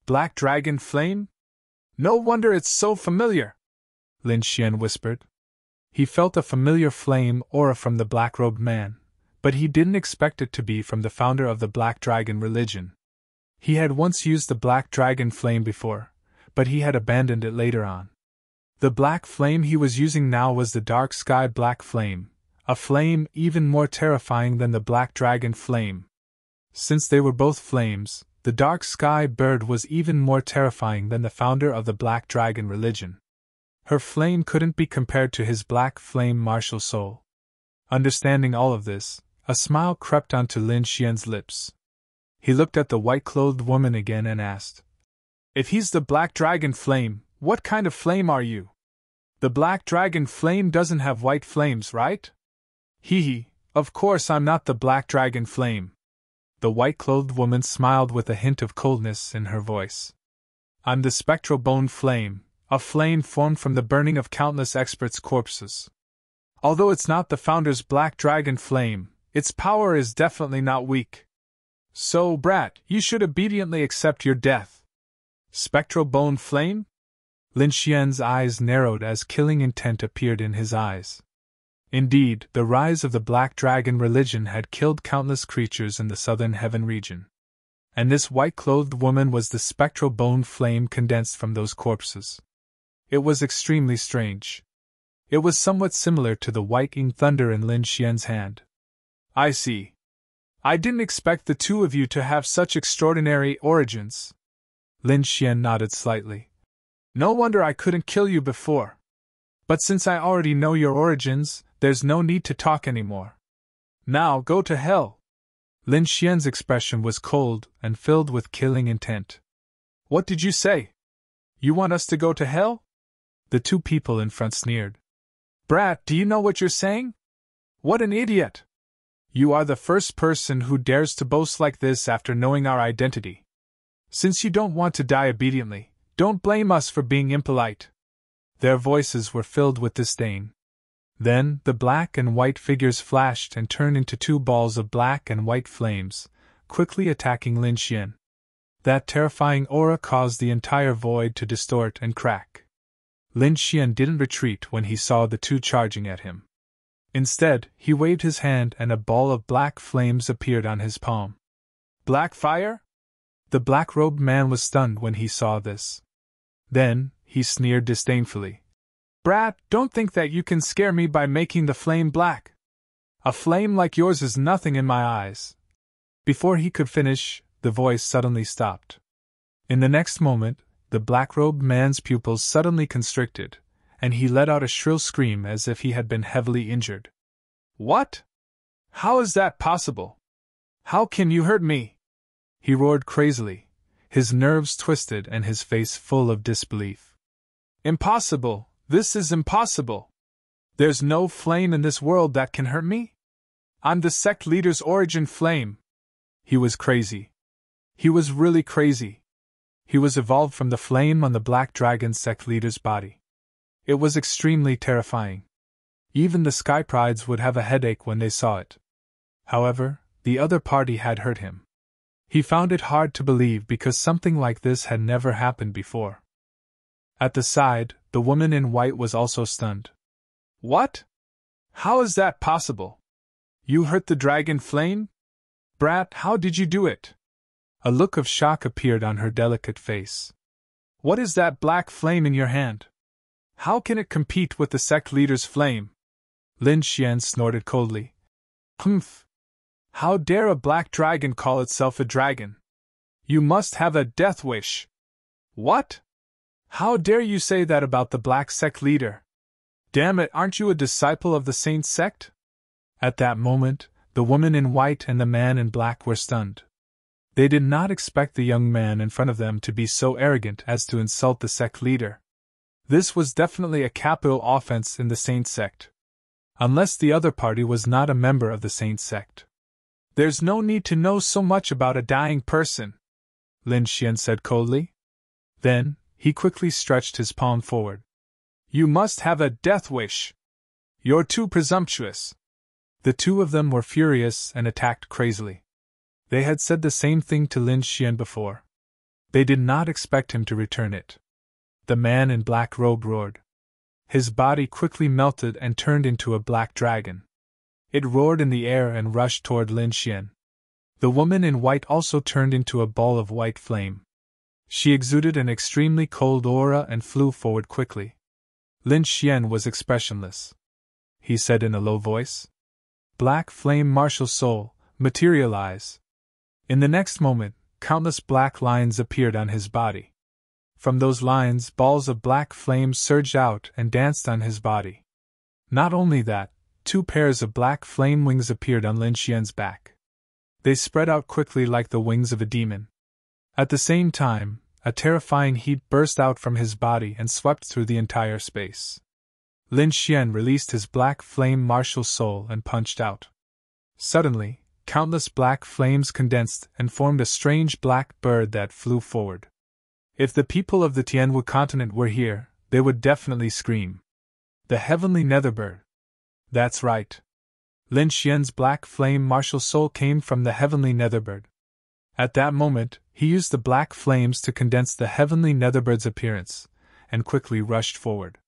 S1: Black Dragon Flame? No wonder it's so familiar, Lin Xian whispered. He felt a familiar flame aura from the black-robed man, but he didn't expect it to be from the founder of the Black Dragon religion. He had once used the Black Dragon Flame before, but he had abandoned it later on. The black flame he was using now was the Dark Sky Black Flame, a flame even more terrifying than the Black Dragon Flame. Since they were both flames, the Dark Sky Bird was even more terrifying than the founder of the Black Dragon religion. Her flame couldn't be compared to his black flame martial soul. Understanding all of this, a smile crept onto Lin Xian's lips. He looked at the white-clothed woman again and asked, If he's the Black Dragon Flame, what kind of flame are you? The Black Dragon Flame doesn't have white flames, right? Hee, of course I'm not the Black Dragon Flame. The white-clothed woman smiled with a hint of coldness in her voice. I'm the Spectral Bone Flame, A flame formed from the burning of countless experts' corpses. Although it's not the Founder's black dragon flame, its power is definitely not weak. So, brat, you should obediently accept your death. Spectral bone flame? Lin Xian's eyes narrowed as killing intent appeared in his eyes. Indeed, the rise of the black dragon religion had killed countless creatures in the southern heaven region. And this white-clothed woman was the spectral bone flame condensed from those corpses. It was extremely strange. It was somewhat similar to the white-ing thunder in Lin Xian's hand. I see. I didn't expect the two of you to have such extraordinary origins. Lin Xian nodded slightly. No wonder I couldn't kill you before. But since I already know your origins, there's no need to talk anymore. Now go to hell. Lin Xian's expression was cold and filled with killing intent. What did you say? You want us to go to hell? The two people in front sneered. Brat, do you know what you're saying? What an idiot! You are the first person who dares to boast like this after knowing our identity. Since you don't want to die obediently, don't blame us for being impolite. Their voices were filled with disdain. Then, the black and white figures flashed and turned into two balls of black and white flames, quickly attacking Lin Xian. That terrifying aura caused the entire void to distort and crack. Lin Xian didn't retreat when he saw the two charging at him. Instead, he waved his hand and a ball of black flames appeared on his palm. Black fire? The black-robed man was stunned when he saw this. Then, he sneered disdainfully. Brat, don't think that you can scare me by making the flame black. A flame like yours is nothing in my eyes. Before he could finish, the voice suddenly stopped. In the next moment, the black-robed man's pupils suddenly constricted, and he let out a shrill scream as if he had been heavily injured. What? How is that possible? How can you hurt me? He roared crazily, his nerves twisted and his face full of disbelief. Impossible! This is impossible! There's no flame in this world that can hurt me? I'm the sect leader's origin flame! He was crazy. He was really crazy. He was evolved from the flame on the black dragon sect leader's body. It was extremely terrifying. Even the Sky Prides would have a headache when they saw it. However, the other party had hurt him. He found it hard to believe because something like this had never happened before. At the side, the woman in white was also stunned. What? How is that possible? You hurt the dragon flame? Brat, how did you do it? A look of shock appeared on her delicate face. What is that black flame in your hand? How can it compete with the sect leader's flame? Lin Xian snorted coldly. Humph! How dare a black dragon call itself a dragon? You must have a death wish. What? How dare you say that about the black sect leader? Damn it, aren't you a disciple of the Saint sect? At that moment, the woman in white and the man in black were stunned. They did not expect the young man in front of them to be so arrogant as to insult the sect leader. This was definitely a capital offense in the Saint sect. Unless the other party was not a member of the Saint sect. There's no need to know so much about a dying person, Lin Xian said coldly. Then, he quickly stretched his palm forward. You must have a death wish. You're too presumptuous. The two of them were furious and attacked crazily. They had said the same thing to Lin Xian before. They did not expect him to return it. The man in black robe roared. His body quickly melted and turned into a black dragon. It roared in the air and rushed toward Lin Xian. The woman in white also turned into a ball of white flame. She exuded an extremely cold aura and flew forward quickly. Lin Xian was expressionless. He said in a low voice, Black flame martial soul, materialize. In the next moment, countless black lines appeared on his body. From those lines, balls of black flame surged out and danced on his body. Not only that, 2 pairs of black flame wings appeared on Lin Xian's back. They spread out quickly like the wings of a demon. At the same time, a terrifying heat burst out from his body and swept through the entire space. Lin Xian released his black flame martial soul and punched out. Suddenly, countless black flames condensed and formed a strange black bird that flew forward. If the people of the Tianwu continent were here, they would definitely scream. The heavenly netherbird. That's right. Lin Xian's black flame martial soul came from the heavenly netherbird. At that moment, he used the black flames to condense the heavenly netherbird's appearance, and quickly rushed forward.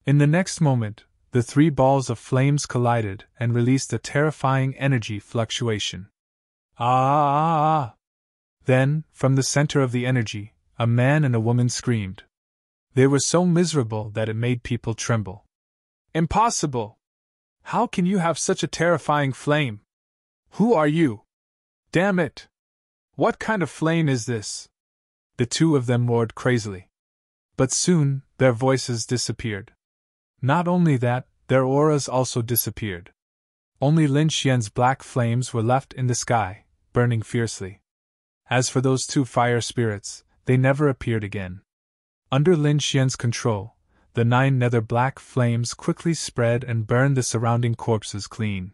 S1: In the next moment, the three balls of flames collided and released a terrifying energy fluctuation. Ah! Then, from the center of the energy, a man and a woman screamed. They were so miserable that it made people tremble. Impossible! How can you have such a terrifying flame? Who are you? Damn it! What kind of flame is this? The two of them roared crazily. But soon, their voices disappeared. Not only that, their auras also disappeared. Only Lin Xian's black flames were left in the sky, burning fiercely. As for those two fire spirits, they never appeared again. Under Lin Xian's control, the 9 nether black flames quickly spread and burned the surrounding corpses clean.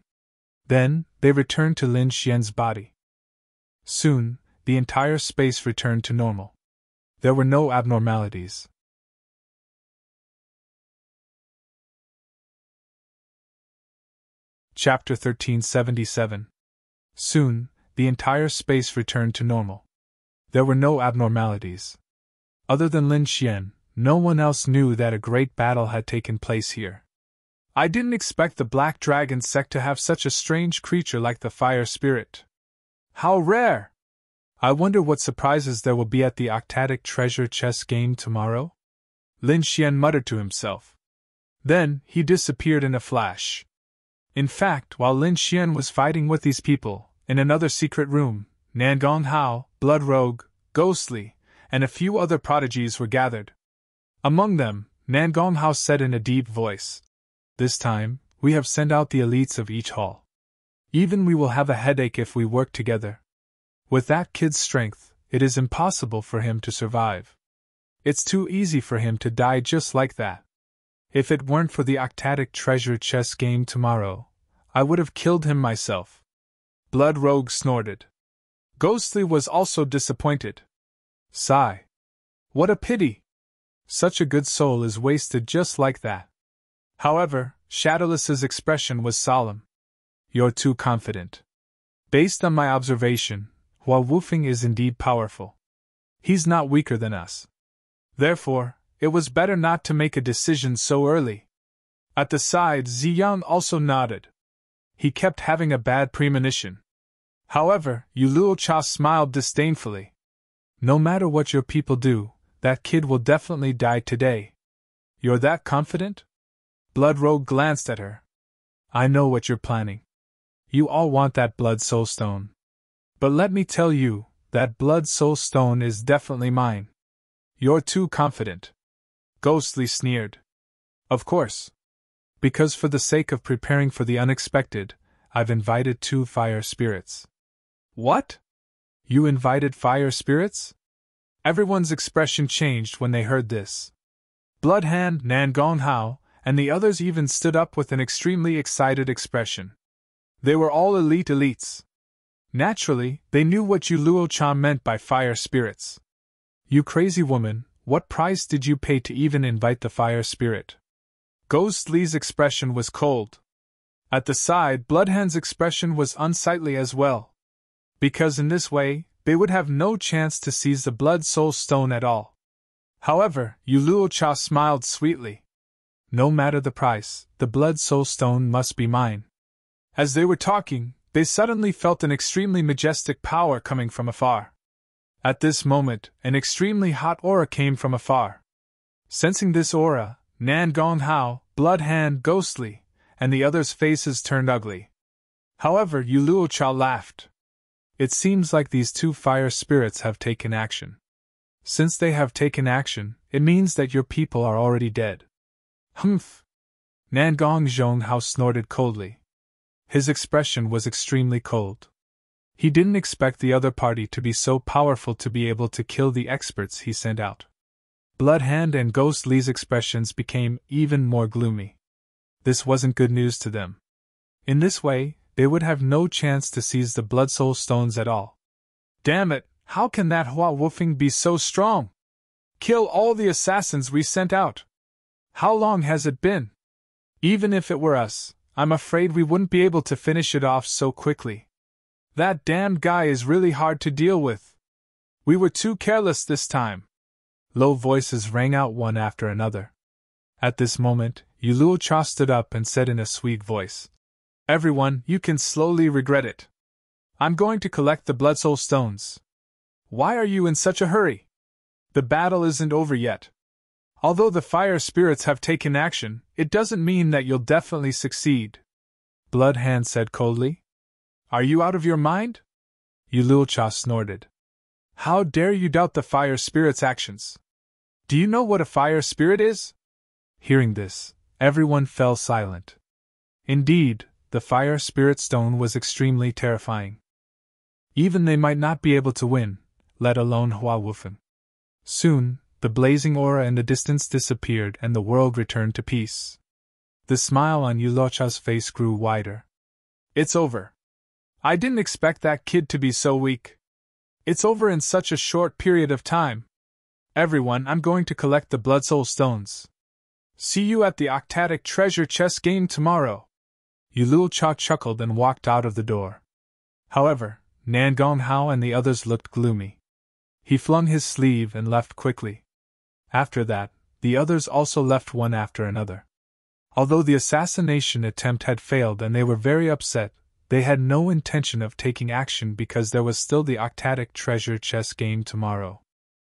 S1: Then, they returned to Lin Xian's body. Soon, the entire space returned to normal. There were no abnormalities. Chapter 1377. Soon, the entire space returned to normal. There were no abnormalities. Other than Lin Xian, no one else knew that a great battle had taken place here. I didn't expect the Black Dragon sect to have such a strange creature like the fire spirit. How rare! I wonder what surprises there will be at the Octadic treasure chest game tomorrow? Lin Xian muttered to himself. Then, he disappeared in a flash. In fact, while Lin Xian was fighting with these people, in another secret room, Nangong Hao, Blood Rogue, Ghostly, and a few other prodigies were gathered. Among them, Nangong Hao said in a deep voice, "This time, we have sent out the elites of each hall. Even we will have a headache if we work together. With that kid's strength, it is impossible for him to survive. It's too easy for him to die just like that. If it weren't for the Octadic treasure chest game tomorrow, I would have killed him myself." Blood Rogue snorted. Ghostly was also disappointed. Sigh. What a pity! Such a good soul is wasted just like that. However, Shadowless's expression was solemn. You're too confident. Based on my observation, Hua Wufeng is indeed powerful. He's not weaker than us. Therefore, it was better not to make a decision so early. At the side, Ziyang also nodded. He kept having a bad premonition. However, Yuluo Cha smiled disdainfully. No matter what your people do, that kid will definitely die today. You're that confident? Blood Rogue glanced at her. I know what you're planning. You all want that Blood Soul Stone. But let me tell you, that Blood Soul Stone is definitely mine. You're too confident. Ghostly sneered. Of course. Because for the sake of preparing for the unexpected, I've invited 2 fire spirits. What? You invited fire spirits? Everyone's expression changed when they heard this. Bloodhand, Nangong Hao, and the others even stood up with an extremely excited expression. They were all elites. Naturally, they knew what Yuluo Cha meant by fire spirits. You crazy woman, what price did you pay to even invite the fire spirit? Ghostly's expression was cold. At the side, Bloodhand's expression was unsightly as well. Because in this way, they would have no chance to seize the Blood Soul Stone at all. However, Yuluo Cha smiled sweetly. No matter the price, the Blood Soul Stone must be mine. As they were talking, they suddenly felt an extremely majestic power coming from afar. At this moment, an extremely hot aura came from afar. Sensing this aura, Nangong Hao, Bloodhand, Ghostly, and the others' faces turned ugly. However, Yuluo Cha laughed. It seems like these 2 fire spirits have taken action. Since they have taken action, it means that your people are already dead. Humph! Nangong Zhong Hao snorted coldly. His expression was extremely cold. He didn't expect the other party to be so powerful to be able to kill the experts he sent out. Bloodhand and Ghostly's expressions became even more gloomy. This wasn't good news to them. In this way, they would have no chance to seize the Blood Soul Stones at all. Damn it, how can that Hua Wufeng be so strong? Kill all the assassins we sent out! How long has it been? Even if it were us, I'm afraid we wouldn't be able to finish it off so quickly. That damned guy is really hard to deal with. We were too careless this time. Low voices rang out one after another. At this moment, Yuluocha stood up and said in a sweet voice, "Everyone, you can slowly regret it. I'm going to collect the Blood Soul Stones. Why are you in such a hurry? The battle isn't over yet. Although the fire spirits have taken action, it doesn't mean that you'll definitely succeed," Bloodhand said coldly. "Are you out of your mind?" Yuluocha snorted. "How dare you doubt the fire spirit's actions? Do you know what a fire spirit is?" Hearing this, everyone fell silent. Indeed, the fire spirit stone was extremely terrifying. Even they might not be able to win, let alone Hua-Wufeng. Soon, the blazing aura in the distance disappeared and the world returned to peace. The smile on Yuluocha's face grew wider. "It's over. I didn't expect that kid to be so weak. It's over in such a short period of time. Everyone, I'm going to collect the Blood Soul Stones. See you at the Octatic Treasure Chest game tomorrow." Yuluocha chuckled and walked out of the door. However, Nangonghao and the others looked gloomy. He flung his sleeve and left quickly. After that, the others also left one after another. Although the assassination attempt had failed and they were very upset, they had no intention of taking action because there was still the Octatic Treasure Chest game tomorrow.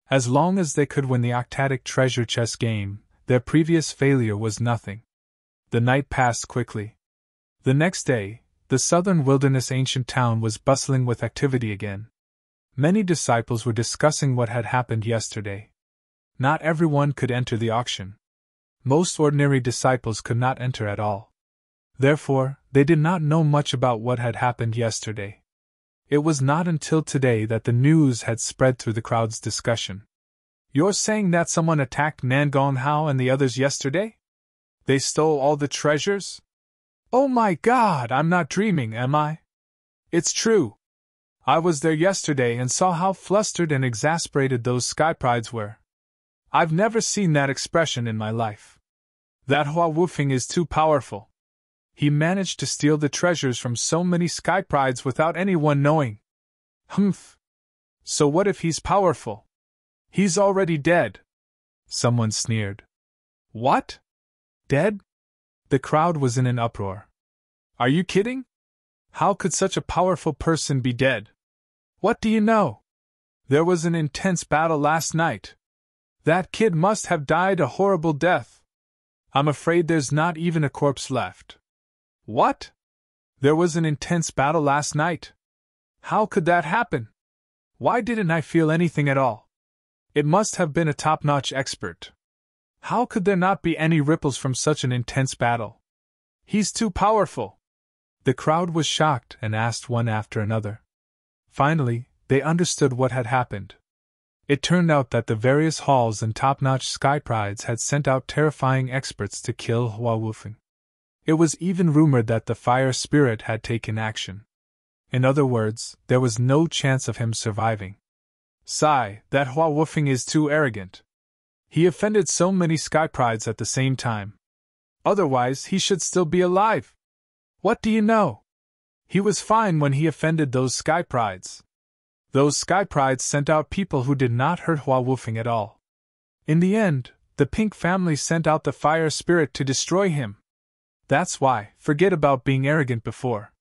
S1: As long as they could win the Octatic Treasure Chest game, their previous failure was nothing. The night passed quickly. The next day, the southern wilderness ancient town was bustling with activity again. Many disciples were discussing what had happened yesterday. Not everyone could enter the auction. Most ordinary disciples could not enter at all. Therefore, they did not know much about what had happened yesterday. It was not until today that the news had spread through the crowd's discussion. "You're saying that someone attacked Nangonghao and the others yesterday? They stole all the treasures? Oh my God, I'm not dreaming, am I? It's true. I was there yesterday and saw how flustered and exasperated those sky prides were. I've never seen that expression in my life. That Hua-Wufeng is too powerful. He managed to steal the treasures from so many sky prides without anyone knowing. Humph. So what if he's powerful? He's already dead." Someone sneered. "What? Dead?" The crowd was in an uproar. "Are you kidding? How could such a powerful person be dead? What do you know? There was an intense battle last night. That kid must have died a horrible death. I'm afraid there's not even a corpse left." "What? There was an intense battle last night? How could that happen? Why didn't I feel anything at all? It must have been a top-notch expert. How could there not be any ripples from such an intense battle? He's too powerful." The crowd was shocked and asked one after another. Finally, they understood what had happened. It turned out that the various halls and top-notch sky prides had sent out terrifying experts to kill Hua-Wufeng. It was even rumored that the fire spirit had taken action. In other words, there was no chance of him surviving. Sigh, that Hua-Wufeng is too arrogant. He offended so many sky prides at the same time. Otherwise, he should still be alive. What do you know? He was fine when he offended those sky prides. Those sky prides sent out people who did not hurt Hua-Wufeng at all. In the end, the Pink family sent out the fire spirit to destroy him. That's why, forget about being arrogant before.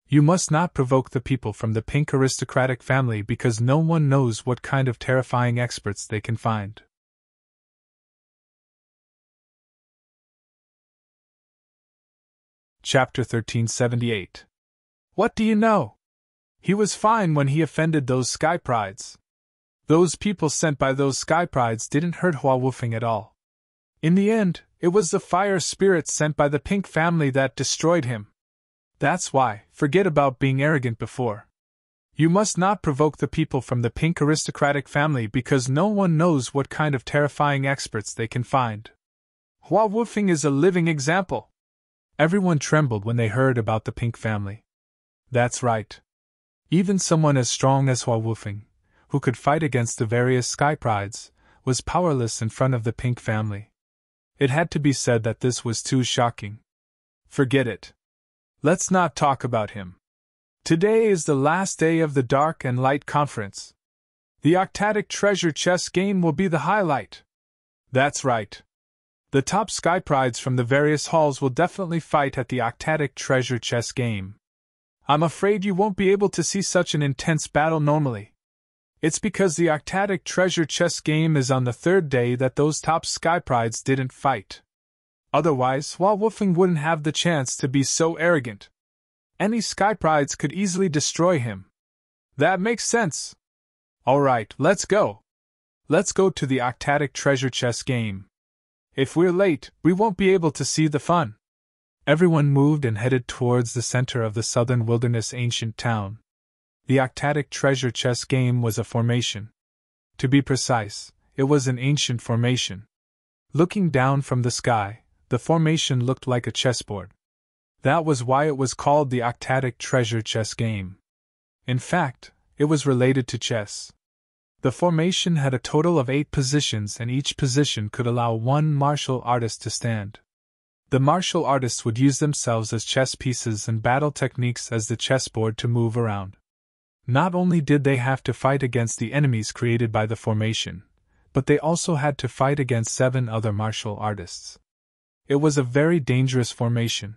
S1: You must not provoke the people from the Pink aristocratic family because no one knows what kind of terrifying experts they can find. Chapter 1378. What do you know? He was fine when he offended those sky prides. Those people sent by those sky prides didn't hurt Hua-Wufeng at all. In the end, it was the fire spirit sent by the Pink family that destroyed him. That's why, forget about being arrogant before. You must not provoke the people from the Pink aristocratic family because no one knows what kind of terrifying experts they can find. Hua-Wufeng is a living example. Everyone trembled when they heard about the Pink family. That's right. Even someone as strong as Hua-Wufeng, who could fight against the various sky prides, was powerless in front of the Pink family. It had to be said that this was too shocking. Forget it. Let's not talk about him. Today is the last day of the Dark and Light Conference. The Octatic Treasure Chess game will be the highlight. That's right. The top Sky Prides from the various halls will definitely fight at the Octatic Treasure Chess game. I'm afraid you won't be able to see such an intense battle normally. It's because the Octatic Treasure Chess game is on the third day that those top Sky Prides didn't fight. Otherwise, Hua Wolfing wouldn't have the chance to be so arrogant. Any Sky Prides could easily destroy him. That makes sense. Alright, let's go. Let's go to the Octatic Treasure Chess game. If we're late, we won't be able to see the fun. Everyone moved and headed towards the center of the southern wilderness ancient town. The Octatic Treasure Chess game was a formation. To be precise, it was an ancient formation. Looking down from the sky, the formation looked like a chessboard. That was why it was called the Octatic Treasure Chess game. In fact, it was related to chess. The formation had a total of 8 positions, and each position could allow one martial artist to stand. The martial artists would use themselves as chess pieces and battle techniques as the chessboard to move around. Not only did they have to fight against the enemies created by the formation, but they also had to fight against 7 other martial artists. It was a very dangerous formation.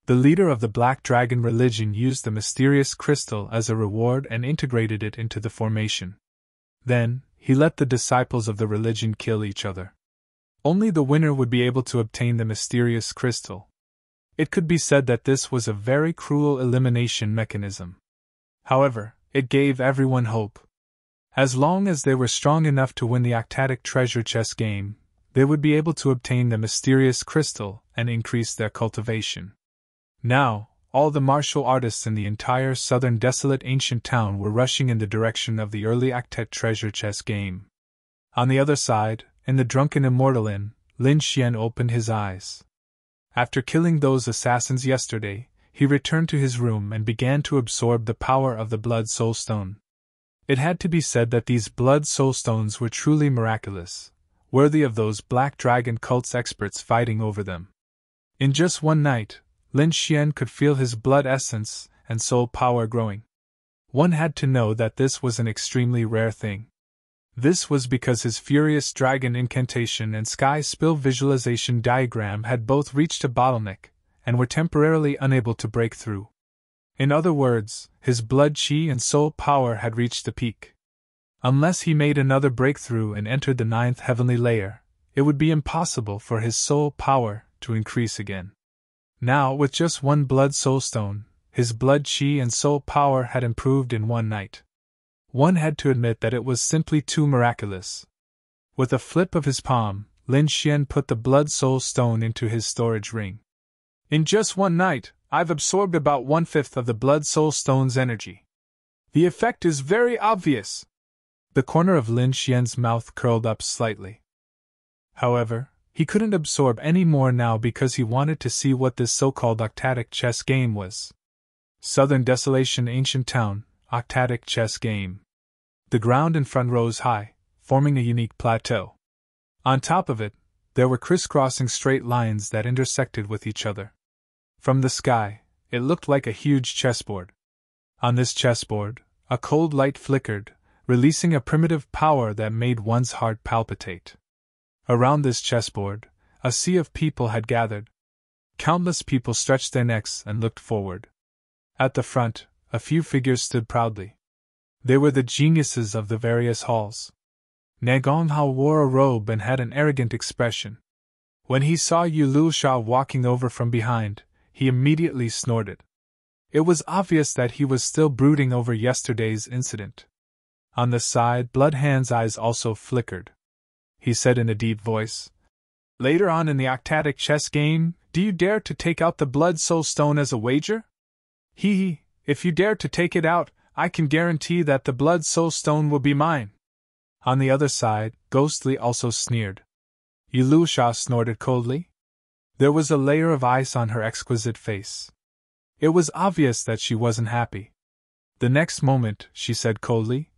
S1: The leader of the Black Dragon religion used the mysterious crystal as a reward and integrated it into the formation. Then, he let the disciples of the religion kill each other. Only the winner would be able to obtain the mysterious crystal. It could be said that this was a very cruel elimination mechanism. However, it gave everyone hope. As long as they were strong enough to win the Octatic Treasure Chess game, they would be able to obtain the mysterious crystal and increase their cultivation. Now, all the martial artists in the entire southern desolate ancient town were rushing in the direction of the early Octet Treasure Chess game. On the other side, in the Drunken Immortal Inn, Lin Xian opened his eyes. After killing those assassins yesterday, he returned to his room and began to absorb the power of the Blood Soul Stone. It had to be said that these Blood Soul Stones were truly miraculous, worthy of those Black Dragon cult's experts fighting over them. In just one night, Lin Xian could feel his blood essence and soul power growing. One had to know that this was an extremely rare thing. This was because his Furious Dragon incantation and Sky Spill visualization diagram had both reached a bottleneck and were temporarily unable to break through. In other words, his blood chi and soul power had reached the peak. Unless he made another breakthrough and entered the 9th heavenly layer, it would be impossible for his soul power to increase again. Now, with just one Blood Soul Stone, his blood chi and soul power had improved in one night. One had to admit that it was simply too miraculous. With a flip of his palm, Lin Xian put the Blood Soul Stone into his storage ring. In just one night, I've absorbed about 1/5 of the Blood Soul Stone's energy. The effect is very obvious. The corner of Lin Xian's mouth curled up slightly. However, he couldn't absorb any more now because he wanted to see what this so-called Octatic Chess game was. Southern Desolation Ancient Town, Octatic Chess Game. The ground in front rose high, forming a unique plateau. On top of it, there were crisscrossing straight lines that intersected with each other. From the sky, it looked like a huge chessboard. On this chessboard, a cold light flickered, releasing a primitive power that made one's heart palpitate. Around this chessboard, a sea of people had gathered. Countless people stretched their necks and looked forward. At the front, a few figures stood proudly. They were the geniuses of the various halls. Nagong Hao wore a robe and had an arrogant expression. When he saw Yu Luosha walking over from behind, he immediately snorted. It was obvious that he was still brooding over yesterday's incident. On the side, Bloodhand's eyes also flickered. He said in a deep voice, "Later on in the Octatic Chess game, do you dare to take out the Blood Soul Stone as a wager? If you dare to take it out, I can guarantee that the Blood Soul Stone will be mine." On the other side, Ghostly also sneered. Yu Luosha snorted coldly. There was a layer of ice on her exquisite face. It was obvious that she wasn't happy. The next moment, she said coldly,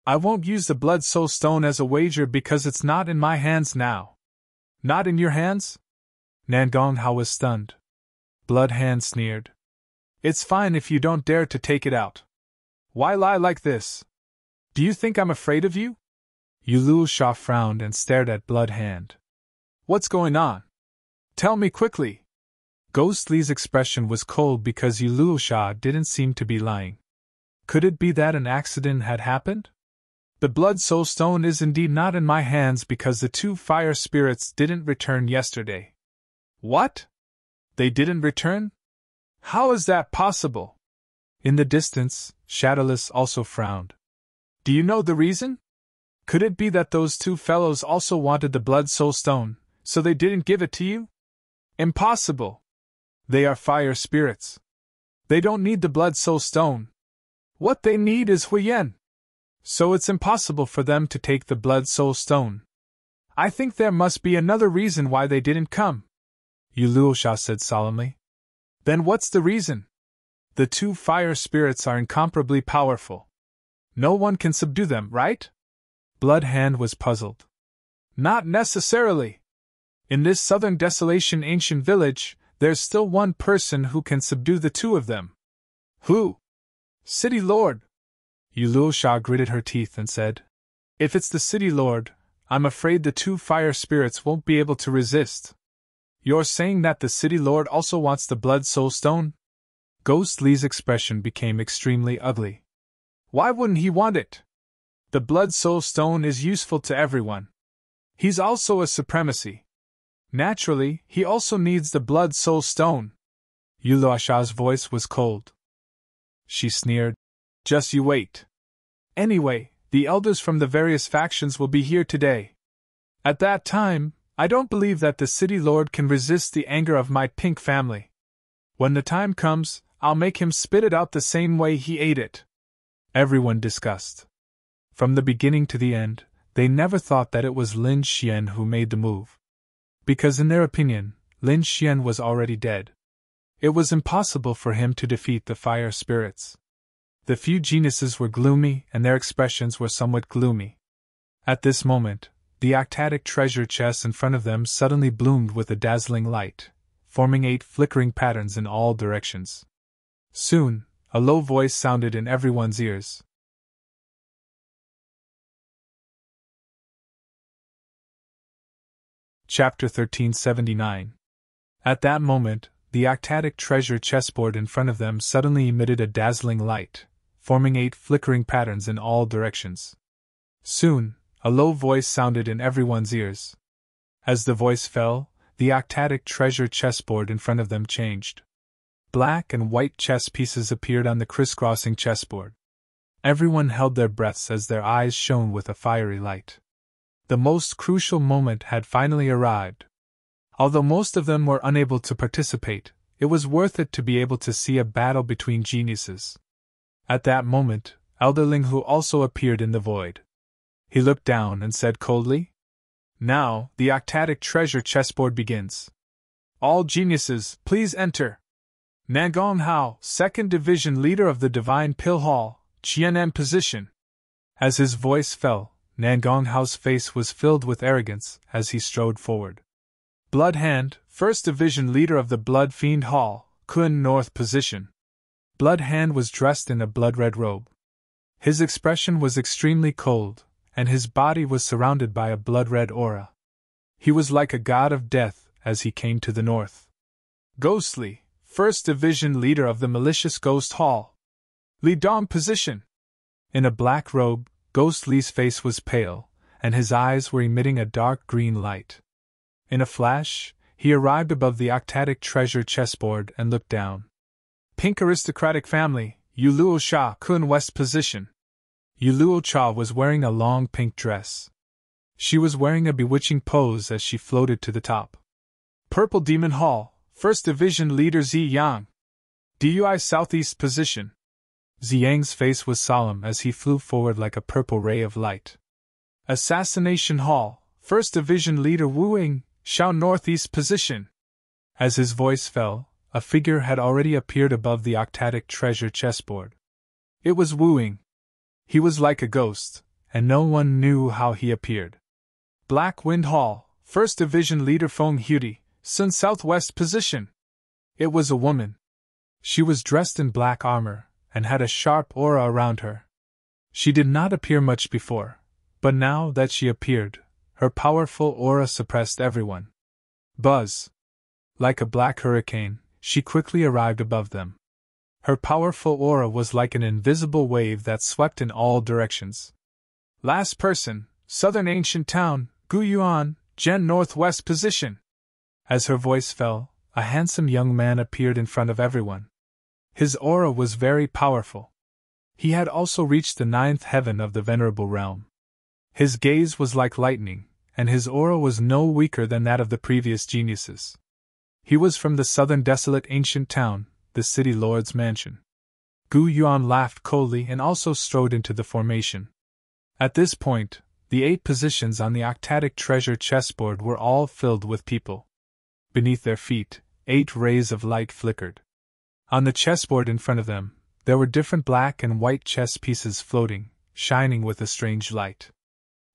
S1: "I won't use the Blood Soul Stone as a wager because it's not in my hands now." Not in your hands? Nan Gonghao was stunned. Blood Hand sneered. It's fine if you don't dare to take it out. Why lie like this? Do you think I'm afraid of you? Yulul Shah frowned and stared at Blood Hand. What's going on? Tell me quickly. Ghost Li's expression was cold because Yulul Shah didn't seem to be lying. Could it be that an accident had happened? The Blood Soul Stone is indeed not in my hands because the 2 fire spirits didn't return yesterday. What? They didn't return? How is that possible? In the distance, Shadowless also frowned. Do you know the reason? Could it be that those 2 fellows also wanted the Blood Soul Stone, so they didn't give it to you? Impossible. They are fire spirits. They don't need the Blood Soul Stone. What they need is Huiyen. So it's impossible for them to take the Blood Soul Stone. I think there must be another reason why they didn't come, Yulul Shah said solemnly. Then what's the reason? The 2 fire spirits are incomparably powerful. No one can subdue them, right? Blood Hand was puzzled. Not necessarily. In this southern desolation ancient village, there's still one person who can subdue the 2 of them. Who? City Lord. Yulul Shah gritted her teeth and said, If it's the City Lord, I'm afraid the 2 fire spirits won't be able to resist. You're saying that the City Lord also wants the Blood Soul Stone? Ghost Li's expression became extremely ugly. Why wouldn't he want it? The Blood Soul Stone is useful to everyone. He's also a supremacy. Naturally, he also needs the Blood Soul Stone. Yulul Shah's voice was cold. She sneered. Just you wait. Anyway, the elders from the various factions will be here today. At that time, I don't believe that the City Lord can resist the anger of my pink family. When the time comes, I'll make him spit it out the same way he ate it. Everyone discussed. From the beginning to the end, they never thought that it was Lin Xian who made the move. Because in their opinion, Lin Xian was already dead. It was impossible for him to defeat the fire spirits. The few geniuses were gloomy and their expressions were somewhat gloomy. At this moment, the octatic treasure chest in front of them suddenly bloomed with a dazzling light, forming 8 flickering patterns in all directions. Soon, a low voice sounded in everyone's ears. Chapter 1379. At that moment, the octatic treasure chessboard in front of them suddenly emitted a dazzling light, forming 8 flickering patterns in all directions. Soon, a low voice sounded in everyone's ears. As the voice fell, the octatic treasure chessboard in front of them changed. Black and white chess pieces appeared on the crisscrossing chessboard. Everyone held their breaths as their eyes shone with a fiery light. The most crucial moment had finally arrived. Although most of them were unable to participate, it was worth it to be able to see a battle between geniuses. At that moment, Elderling Hu also appeared in the void. He looked down and said coldly, Now, the octatic treasure chessboard begins. All geniuses, please enter. Nan Gonghao, 2nd Division leader of the Divine Pill Hall, Qian'an position. As his voice fell, Nan Gonghao's face was filled with arrogance as he strode forward. Blood Hand, 1st Division leader of the Blood Fiend Hall, Kun North position. Blood Hand was dressed in a blood-red robe. His expression was extremely cold, and his body was surrounded by a blood-red aura. He was like a god of death as he came to the north. Ghostly, 1st Division leader of the Malicious Ghost Hall, Li Dong position. In a black robe, Ghost Li's face was pale, and his eyes were emitting a dark green light. In a flash, he arrived above the octatic treasure chessboard and looked down. Pink aristocratic family, Yulul Shah, Kun West position. Yulul Cha was wearing a long pink dress. She was wearing a bewitching pose as she floated to the top. Purple Demon Hall, 1st Division leader Zi Yang. DUI Southeast position. Ziyang's face was solemn as he flew forward like a purple ray of light. Assassination Hall, 1st Division leader Wu Ying, Shao Northeast position. As his voice fell, a figure had already appeared above the octatic treasure chessboard. It was Wu Ying. He was like a ghost, and no one knew how he appeared. Black Wind Hall, First Division Leader Feng Huti, Sun Southwest Position. It was a woman. She was dressed in black armor, and had a sharp aura around her. She did not appear much before, but now that she appeared, her powerful aura suppressed everyone. Buzz! Like a black hurricane, she quickly arrived above them. Her powerful aura was like an invisible wave that swept in all directions. Last person, Southern Ancient Town, Guyuan, Gen Northwest Position. As her voice fell, a handsome young man appeared in front of everyone. His aura was very powerful. He had also reached the 9th heaven of the Venerable Realm. His gaze was like lightning, and his aura was no weaker than that of the previous geniuses. He was from the southern desolate ancient town, the city lord's mansion. Gu Yuan laughed coldly and also strode into the formation. At this point, the 8 positions on the octatic treasure chessboard were all filled with people. Beneath their feet, 8 rays of light flickered. On the chessboard in front of them, there were different black and white chess pieces floating, shining with a strange light.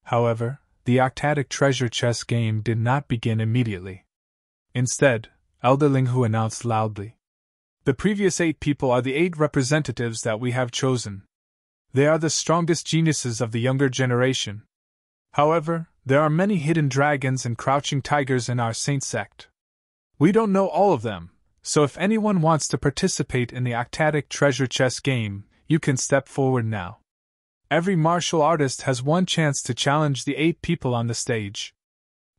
S1: However, the octatic treasure chess game did not begin immediately. Instead, Elder Ling Hu announced loudly, "The previous 8 people are the 8 representatives that we have chosen. They are the strongest geniuses of the younger generation. However, there are many hidden dragons and crouching tigers in our saint sect. We don't know all of them, so if anyone wants to participate in the octatic treasure chess game, you can step forward now. Every martial artist has one chance to challenge the 8 people on the stage.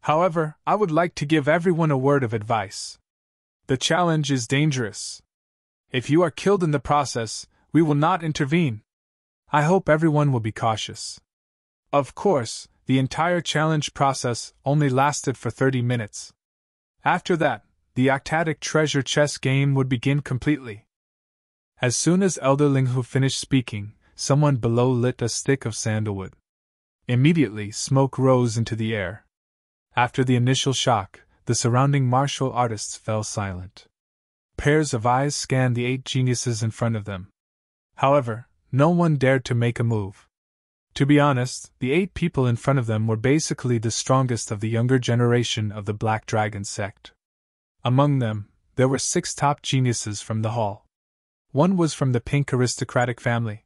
S1: However, I would like to give everyone a word of advice. The challenge is dangerous. If you are killed in the process, we will not intervene. I hope everyone will be cautious." Of course, the entire challenge process only lasted for 30 minutes. After that, the octatic treasure chess game would begin completely. As soon as Elder Ling Hu finished speaking, someone below lit a stick of sandalwood. Immediately, smoke rose into the air. After the initial shock, the surrounding martial artists fell silent. Pairs of eyes scanned the 8 geniuses in front of them. However, no one dared to make a move. To be honest, the 8 people in front of them were basically the strongest of the younger generation of the Black Dragon sect. Among them, there were 6 top geniuses from the hall. One was from the pink aristocratic family.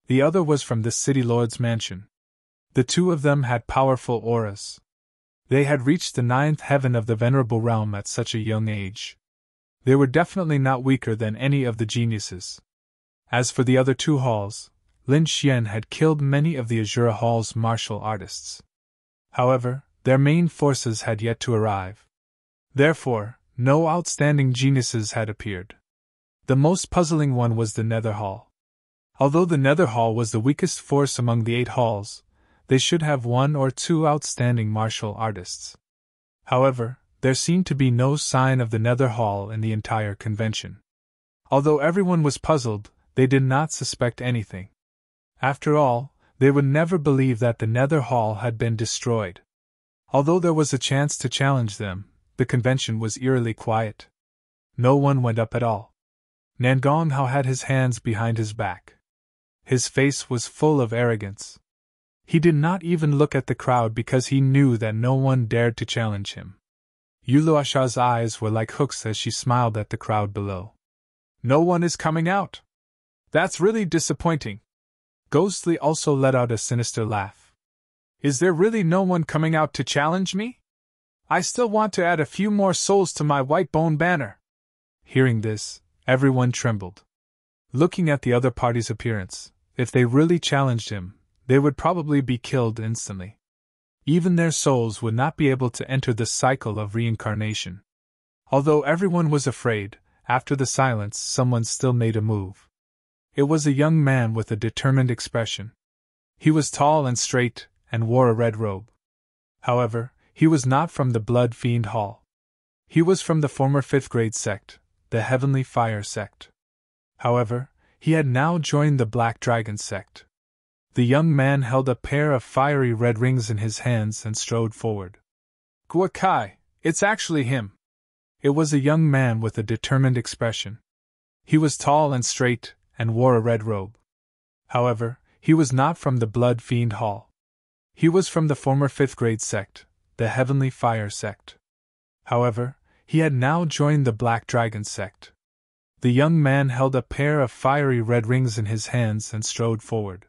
S1: The other was from the city lord's mansion. The 2 of them had powerful auras. They had reached the 9th heaven of the Venerable Realm at such a young age. They were definitely not weaker than any of the geniuses. As for the other 2 halls, Lin Xian had killed many of the Azura Hall's martial artists. However, their main forces had yet to arrive. Therefore, no outstanding geniuses had appeared. The most puzzling one was the Nether Hall. Although the Nether Hall was the weakest force among the 8 halls, they should have 1 or 2 outstanding martial artists. However, there seemed to be no sign of the Nether Hall in the entire convention. Although everyone was puzzled, they did not suspect anything. After all, they would never believe that the Nether Hall had been destroyed. Although there was a chance to challenge them, the convention was eerily quiet. No one went up at all. Nangong Hao had his hands behind his back. His face was full of arrogance. He did not even look at the crowd because he knew that no one dared to challenge him. Yuluasha's eyes were like hooks as she smiled at the crowd below. "No one is coming out. That's really disappointing." Ghostly also let out a sinister laugh. "Is there really no one coming out to challenge me? I still want to add a few more souls to my white bone banner." Hearing this, everyone trembled. Looking at the other party's appearance, if they really challenged him, they would probably be killed instantly. Even their souls would not be able to enter the cycle of reincarnation. Although everyone was afraid, after the silence someone still made a move. It was a young man with a determined expression. He was tall and straight, and wore a red robe. However, he was not from the Blood Fiend Hall. He was from the former 5th grade sect, the Heavenly Fire sect. However, he had now joined the Black Dragon sect. The young man held a pair of fiery red rings in his hands and strode forward. "Guakai, it's actually him." It was a young man with a determined expression. He was tall and straight, and wore a red robe. However, he was not from the Blood Fiend Hall. He was from the former 5th grade sect, the Heavenly Fire sect. However, he had now joined the Black Dragon sect. The young man held a pair of fiery red rings in his hands and strode forward.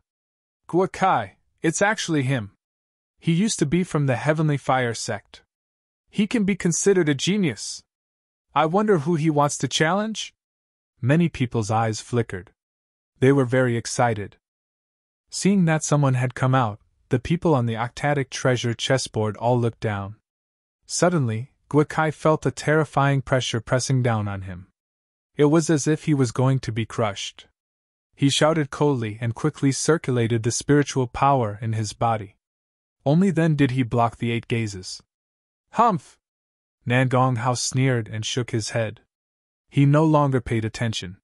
S1: Guakai, it's actually him. He used to be from the Heavenly Fire sect. He can be considered a genius. I wonder who he wants to challenge? Many people's eyes flickered. They were very excited. Seeing that someone had come out, the people on the octatic treasure chessboard all looked down. Suddenly, Guakai felt a terrifying pressure pressing down on him. It was as if he was going to be crushed. He shouted coldly and quickly circulated the spiritual power in his body. Only then did he block the 8 gazes. Humph! Nangong Hao sneered and shook his head. He no longer paid attention.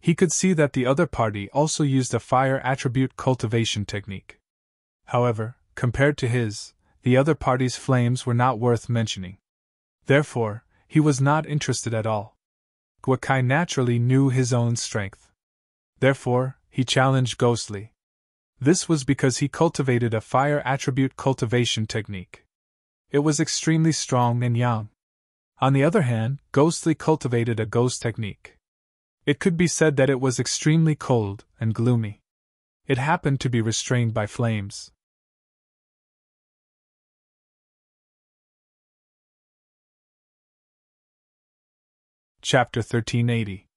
S1: He could see that the other party also used a fire attribute cultivation technique. However, compared to his, the other party's flames were not worth mentioning. Therefore, he was not interested at all. Guakai naturally knew his own strength. Therefore, he challenged Ghostly. This was because he cultivated a fire attribute cultivation technique. It was extremely strong and yang. On the other hand, Ghostly cultivated a ghost technique. It could be said that it was extremely cold and gloomy. It happened to be restrained by flames. Chapter 1380.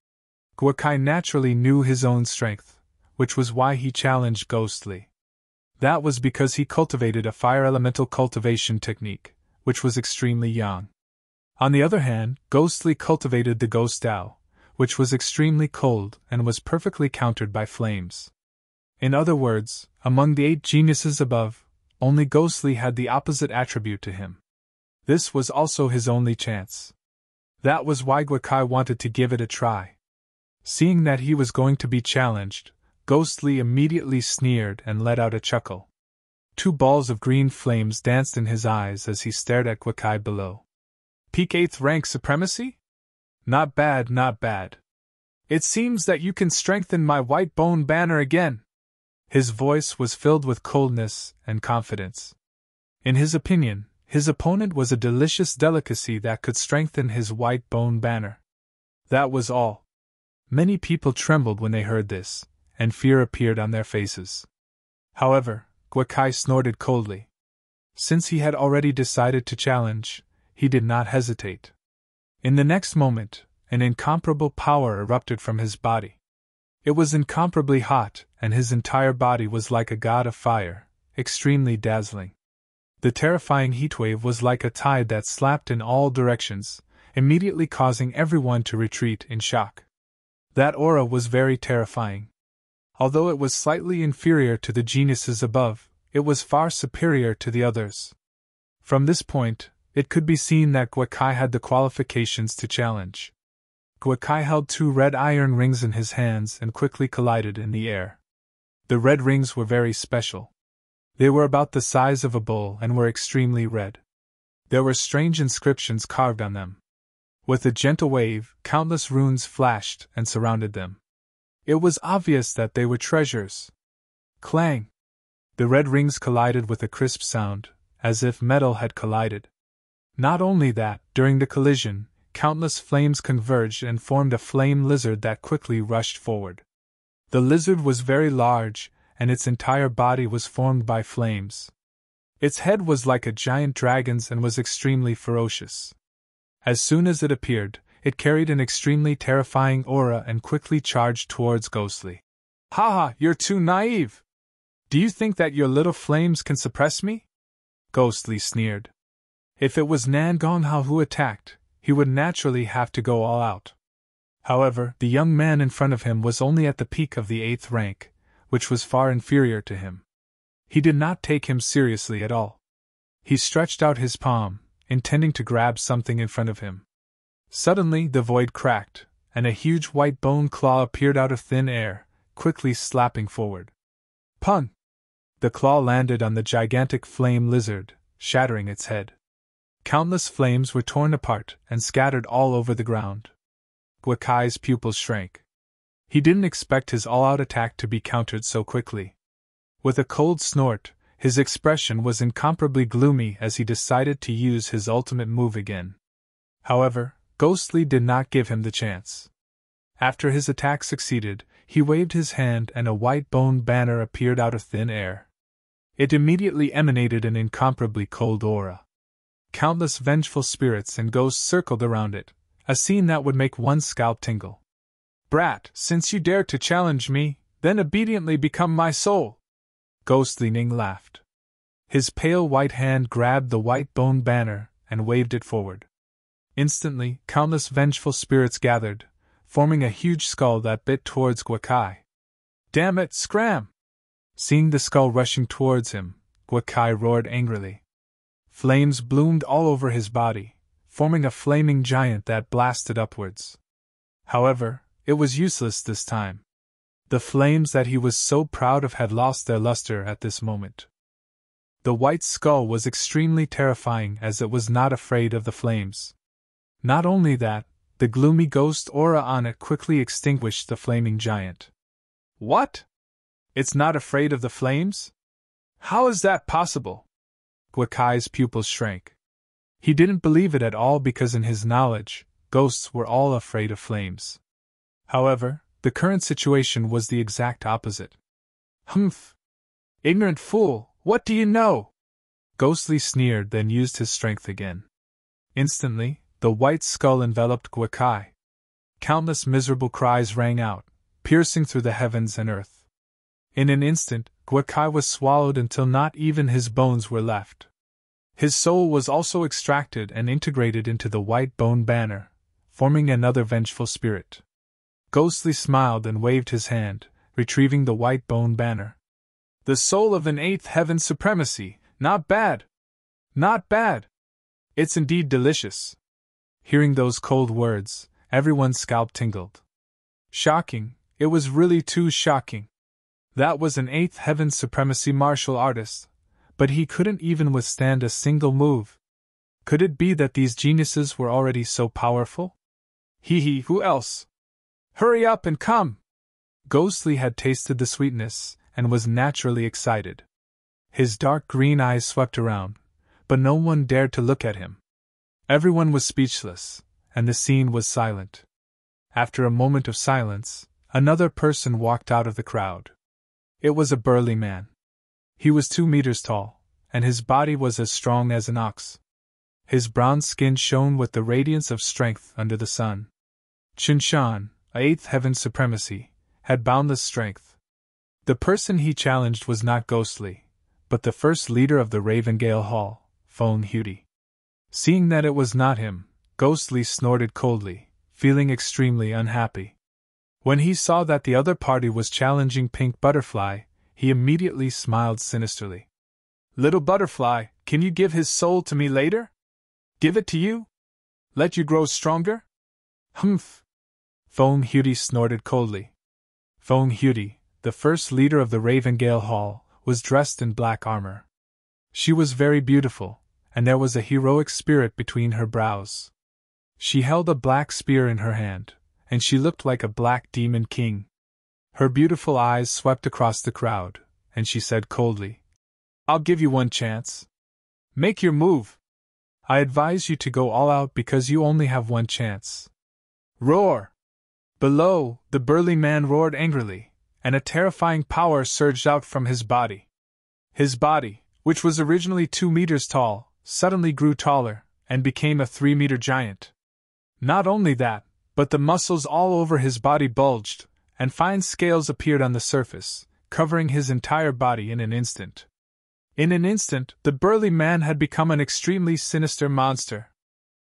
S1: Guakai naturally knew his own strength, which was why he challenged Ghostly. That was because he cultivated a fire elemental cultivation technique, which was extremely yang. On the other hand, Ghostly cultivated the Ghost Dao, which was extremely cold and was perfectly countered by flames. In other words, among the 8 geniuses above, only Ghostly had the opposite attribute to him. This was also his only chance. That was why Guakai wanted to give it a try. Seeing that he was going to be challenged, Ghostly immediately sneered and let out a chuckle. 2 balls of green flames danced in his eyes as he stared at Guakai below. Peak 8th rank supremacy? Not bad, not bad. It seems that you can strengthen my white bone banner again. His voice was filled with coldness and confidence. In his opinion, his opponent was a delicious delicacy that could strengthen his white bone banner. That was all. Many people trembled when they heard this, and fear appeared on their faces. However, Guakai snorted coldly. Since he had already decided to challenge, he did not hesitate. In the next moment, an incomparable power erupted from his body. It was incomparably hot, and his entire body was like a god of fire, extremely dazzling. The terrifying heatwave was like a tide that slapped in all directions, immediately causing everyone to retreat in shock. That aura was very terrifying. Although it was slightly inferior to the geniuses above, it was far superior to the others. From this point, it could be seen that Guakai had the qualifications to challenge. Guakai held 2 red iron rings in his hands and quickly collided in the air. The red rings were very special. They were about the size of a bull and were extremely red. There were strange inscriptions carved on them. With a gentle wave, countless runes flashed and surrounded them. It was obvious that they were treasures. Clang! The red rings collided with a crisp sound, as if metal had collided. Not only that, during the collision, countless flames converged and formed a flame lizard that quickly rushed forward. The lizard was very large, and its entire body was formed by flames. Its head was like a giant dragon's and was extremely ferocious. As soon as it appeared, it carried an extremely terrifying aura and quickly charged towards Ghostly. "Haha, you're too naive! Do you think that your little flames can suppress me?" Ghostly sneered. If it was Nangong Hao who attacked, he would naturally have to go all out. However, the young man in front of him was only at the peak of the 8th rank, which was far inferior to him. He did not take him seriously at all. He stretched out his palm, intending to grab something in front of him. Suddenly the void cracked, and a huge white bone claw appeared out of thin air, quickly slapping forward. Pun! The claw landed on the gigantic flame lizard, shattering its head. Countless flames were torn apart and scattered all over the ground. Guakai's pupils shrank. He didn't expect his all-out attack to be countered so quickly. With a cold snort, His expression was incomparably gloomy as he decided to use his ultimate move again. However, Ghostly did not give him the chance. After his attack succeeded, he waved his hand and a white bone banner appeared out of thin air. It immediately emanated an incomparably cold aura. Countless vengeful spirits and ghosts circled around it, a scene that would make one's scalp tingle. "Brat, since you dare to challenge me, then obediently become my soul!" Ghostly Ning laughed. His pale white hand grabbed the white bone banner and waved it forward. Instantly, countless vengeful spirits gathered, forming a huge skull that bit towards Guakai. "Damn it, scram!" Seeing the skull rushing towards him, Guakai roared angrily. Flames bloomed all over his body, forming a flaming giant that blasted upwards. However, it was useless this time. The flames that he was so proud of had lost their luster at this moment. The white skull was extremely terrifying as it was not afraid of the flames. Not only that, the gloomy ghost aura on it quickly extinguished the flaming giant. "What? It's not afraid of the flames? How is that possible?" Guakai's pupils shrank. He didn't believe it at all because in his knowledge, ghosts were all afraid of flames. However, the current situation was the exact opposite. "Humph! Ignorant fool, what do you know?" Ghostly sneered, then used his strength again. Instantly, the white skull enveloped Guakai. Countless miserable cries rang out, piercing through the heavens and earth. In an instant, Guakai was swallowed until not even his bones were left. His soul was also extracted and integrated into the white bone banner, forming another vengeful spirit. Ghostly smiled and waved his hand, retrieving the white bone banner. "The soul of an eighth heaven supremacy, not bad! Not bad! It's indeed delicious." Hearing those cold words, everyone's scalp tingled. Shocking, it was really too shocking. That was an eighth heaven supremacy martial artist, but he couldn't even withstand a single move. Could it be that these geniuses were already so powerful? Hee, who else? Hurry up and come! Ghostly had tasted the sweetness, and was naturally excited. His dark green eyes swept around, but no one dared to look at him. Everyone was speechless, and the scene was silent. After a moment of silence, another person walked out of the crowd. It was a burly man. He was 2 meters tall, and his body was as strong as an ox. His bronze skin shone with the radiance of strength under the sun. Qinshan, eighth heaven supremacy, had boundless strength. The person he challenged was not Ghostly, but the first leader of the Ravengale Hall, Feng Huti. Seeing that it was not him, Ghostly snorted coldly, feeling extremely unhappy. When he saw that the other party was challenging Pink Butterfly, he immediately smiled sinisterly. "Little Butterfly, can you give his soul to me later? Give it to you? Let you grow stronger?" "Humph!" Feng Huti snorted coldly. Feng Huti, the first leader of the Ravengale Hall, was dressed in black armor. She was very beautiful, and there was a heroic spirit between her brows. She held a black spear in her hand, and she looked like a black demon king. Her beautiful eyes swept across the crowd, and she said coldly, "I'll give you one chance. Make your move. I advise you to go all out because you only have one chance." Roar! Below, the burly man roared angrily, and a terrifying power surged out from his body. His body, which was originally 2 meters tall, suddenly grew taller, and became a 3-meter giant. Not only that, but the muscles all over his body bulged, and fine scales appeared on the surface, covering his entire body in an instant. In an instant, the burly man had become an extremely sinister monster.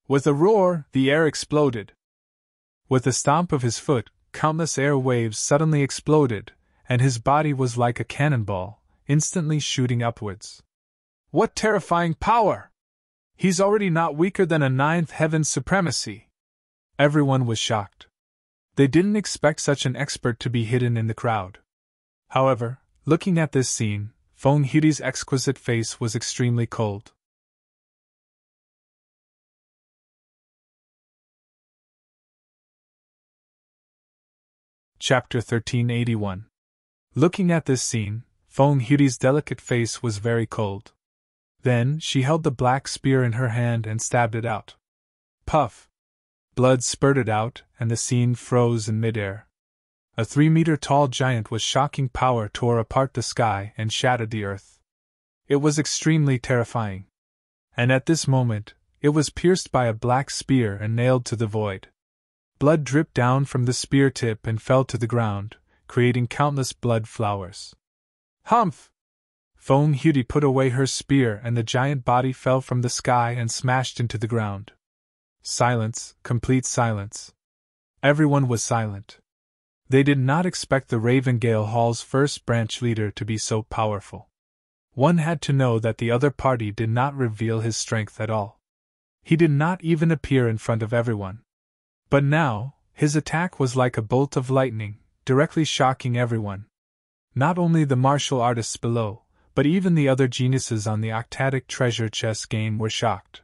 S1: With a roar, the air exploded. With the stomp of his foot, countless air waves suddenly exploded, and his body was like a cannonball, instantly shooting upwards. What terrifying power! He's already not weaker than a 9th heaven supremacy. Everyone was shocked. They didn't expect such an expert to be hidden in the crowd. However, looking at this scene, Feng Huti's exquisite face was extremely cold. Chapter 1381. Looking at this scene, Feng Hui's delicate face was very cold. Then she held the black spear in her hand and stabbed it out. Puff! Blood spurted out, and the scene froze in midair. A 3-meter-tall giant with shocking power tore apart the sky and shattered the earth. It was extremely terrifying. And at this moment, it was pierced by a black spear and nailed to the void. Blood dripped down from the spear tip and fell to the ground, creating countless blood flowers. Humph! Feng Hui put away her spear and the giant body fell from the sky and smashed into the ground. Silence, complete silence. Everyone was silent. They did not expect the Ravengale Hall's first branch leader to be so powerful. One had to know that the other party did not reveal his strength at all. He did not even appear in front of everyone. But now, his attack was like a bolt of lightning, directly shocking everyone. Not only the martial artists below, but even the other geniuses on the Octadic treasure chest game were shocked.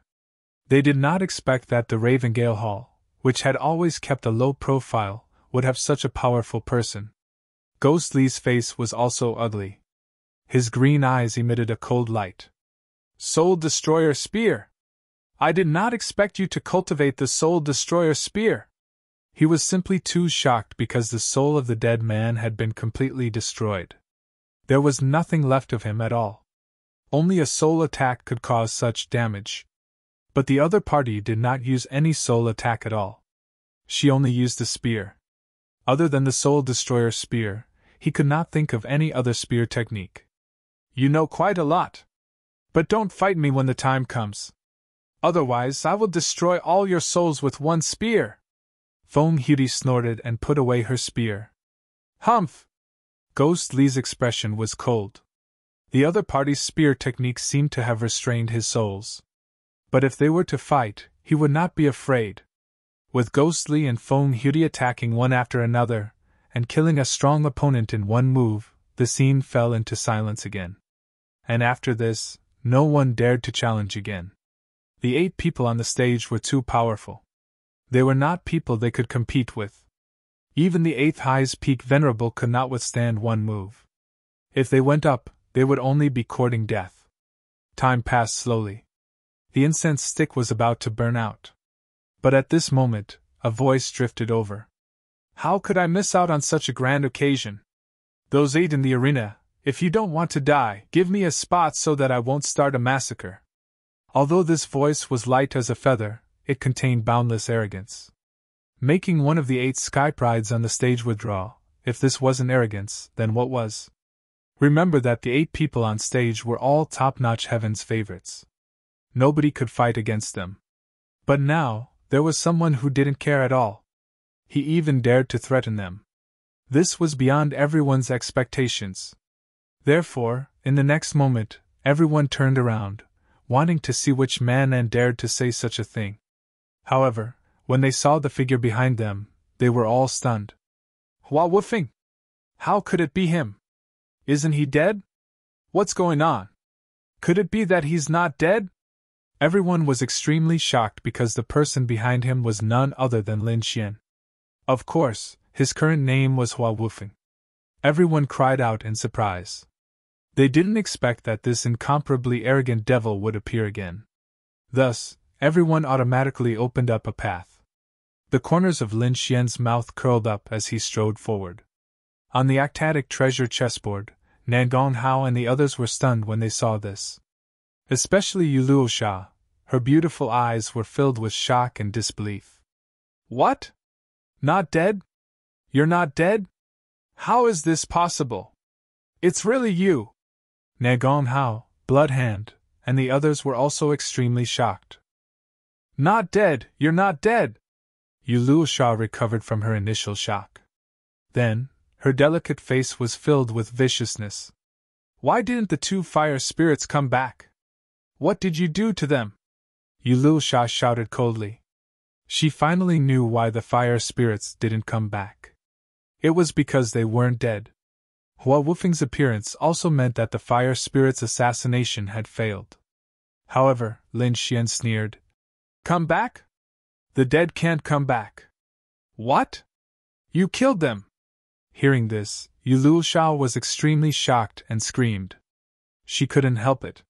S1: They did not expect that the Ravengale Hall, which had always kept a low profile, would have such a powerful person. Ghostly's face was also ugly. His green eyes emitted a cold light. Soul Destroyer Spear! I did not expect you to cultivate the Soul Destroyer Spear! He was simply too shocked because the soul of the dead man had been completely destroyed. There was nothing left of him at all. Only a soul attack could cause such damage. But the other party did not use any soul attack at all. She only used a spear. Other than the Soul Destroyer Spear, he could not think of any other spear technique. You know quite a lot. But don't fight me when the time comes. Otherwise, I will destroy all your souls with one spear. Feng Hui snorted and put away her spear. Humph! Ghost Li's expression was cold. The other party's spear technique seemed to have restrained his souls. But if they were to fight, he would not be afraid. With Ghost Li and Feng Hui attacking one after another, and killing a strong opponent in one move, the scene fell into silence again. And after this, no one dared to challenge again. The 8 people on the stage were too powerful. They were not people they could compete with. Even the 8th highest peak Venerable could not withstand one move. If they went up, they would only be courting death. Time passed slowly. The incense stick was about to burn out. But at this moment, a voice drifted over. How could I miss out on such a grand occasion? Those 8 in the arena, if you don't want to die, give me a spot so that I won't start a massacre. Although this voice was light as a feather, it contained boundless arrogance. Making one of the 8 sky prides on the stage withdraw, if this wasn't arrogance, then what was? Remember that the 8 people on stage were all top-notch Heaven's favorites. Nobody could fight against them. But now, there was someone who didn't care at all. He even dared to threaten them. This was beyond everyone's expectations. Therefore, in the next moment, everyone turned around, wanting to see which man dared to say such a thing. However, when they saw the figure behind them, they were all stunned. Hua Wufeng! How could it be him? Isn't he dead? What's going on? Could it be that he's not dead? Everyone was extremely shocked because the person behind him was none other than Lin Xian. Of course, his current name was Hua Wufeng. Everyone cried out in surprise. They didn't expect that this incomparably arrogant devil would appear again. Thus, everyone automatically opened up a path. The corners of Lin Xian's mouth curled up as he strode forward. On the Octadic treasure chessboard, Nangong Hao and the others were stunned when they saw this. Especially Yuluo Sha, her beautiful eyes were filled with shock and disbelief. What? Not dead? You're not dead? How is this possible? It's really you! Nangong Hao, Bloodhand, and the others were also extremely shocked. Not dead, you're not dead! Yuluo Sha recovered from her initial shock. Then, her delicate face was filled with viciousness. Why didn't the 2 fire spirits come back? What did you do to them? Yuluo Sha shouted coldly. She finally knew why the fire spirits didn't come back. It was because they weren't dead. Hua Wufeng's appearance also meant that the fire spirit's assassination had failed. However, Lin Xian sneered. Come back? The dead can't come back. What? You killed them! Hearing this, Yuluosha was extremely shocked and screamed. She couldn't help it.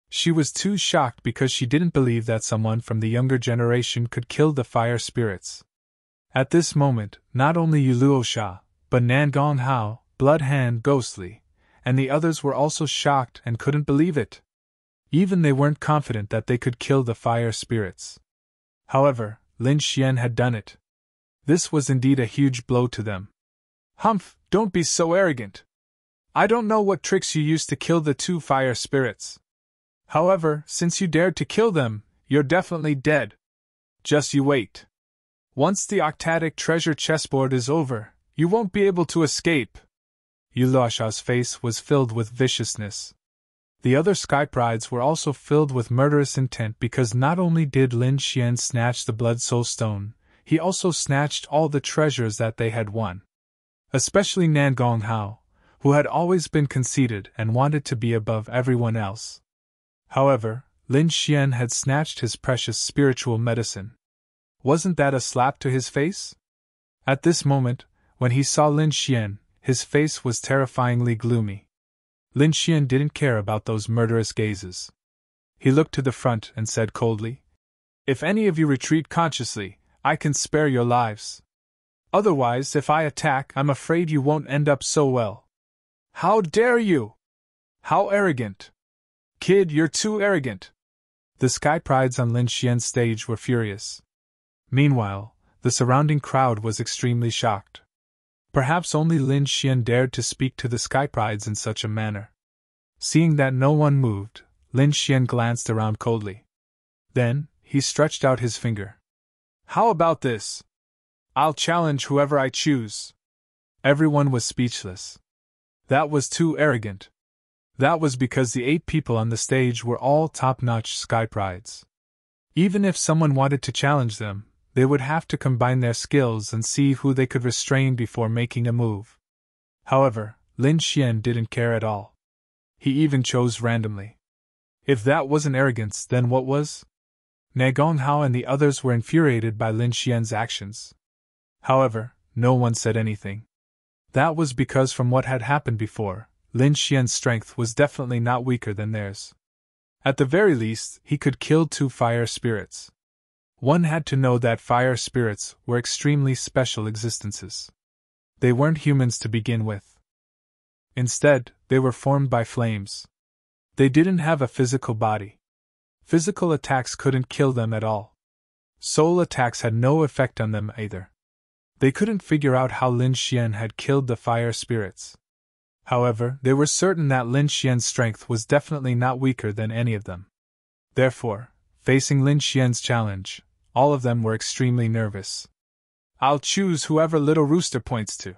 S1: She was too shocked because she didn't believe that someone from the younger generation could kill the fire spirits. At this moment, not only Yuluosha, but Nangong Hao, Blood Hand Ghostly, and the others were also shocked and couldn't believe it. Even they weren't confident that they could kill the fire spirits. However, Lin Xian had done it. This was indeed a huge blow to them. Humph, don't be so arrogant. I don't know what tricks you used to kill the 2 fire spirits. However, since you dared to kill them, you're definitely dead. Just you wait. Once the octatic treasure chessboard is over, you won't be able to escape. Yuluosha's face was filled with viciousness. The other sky prides were also filled with murderous intent because not only did Lin Xian snatch the Blood Soul Stone, he also snatched all the treasures that they had won. Especially Nangong Hao, who had always been conceited and wanted to be above everyone else. However, Lin Xian had snatched his precious spiritual medicine. Wasn't that a slap to his face? At this moment, when he saw Lin Xian, his face was terrifyingly gloomy. Lin Xian didn't care about those murderous gazes. He looked to the front and said coldly, "If any of you retreat consciously, I can spare your lives. Otherwise, if I attack, I'm afraid you won't end up so well." "How dare you! How arrogant! Kid, you're too arrogant!" The sky prides on Lin Xian's stage were furious. Meanwhile, the surrounding crowd was extremely shocked. Perhaps only Lin Xian dared to speak to the sky prides in such a manner. Seeing that no one moved, Lin Xian glanced around coldly. Then, he stretched out his finger. "How about this? I'll challenge whoever I choose." Everyone was speechless. That was too arrogant. That was because the 8 people on the stage were all top-notch sky prides. Even if someone wanted to challenge them, they would have to combine their skills and see who they could restrain before making a move. However, Lin Xian didn't care at all. He even chose randomly. If that wasn't arrogance, then what was? Nangong Hao and the others were infuriated by Lin Xian's actions. However, no one said anything. That was because from what had happened before, Lin Xian's strength was definitely not weaker than theirs. At the very least, he could kill 2 fire spirits. One had to know that fire spirits were extremely special existences. They weren't humans to begin with. Instead, they were formed by flames. They didn't have a physical body. Physical attacks couldn't kill them at all. Soul attacks had no effect on them either. They couldn't figure out how Lin Xian had killed the fire spirits. However, they were certain that Lin Xian's strength was definitely not weaker than any of them. Therefore, facing Lin Xian's challenge, all of them were extremely nervous. "I'll choose whoever Little Rooster points to."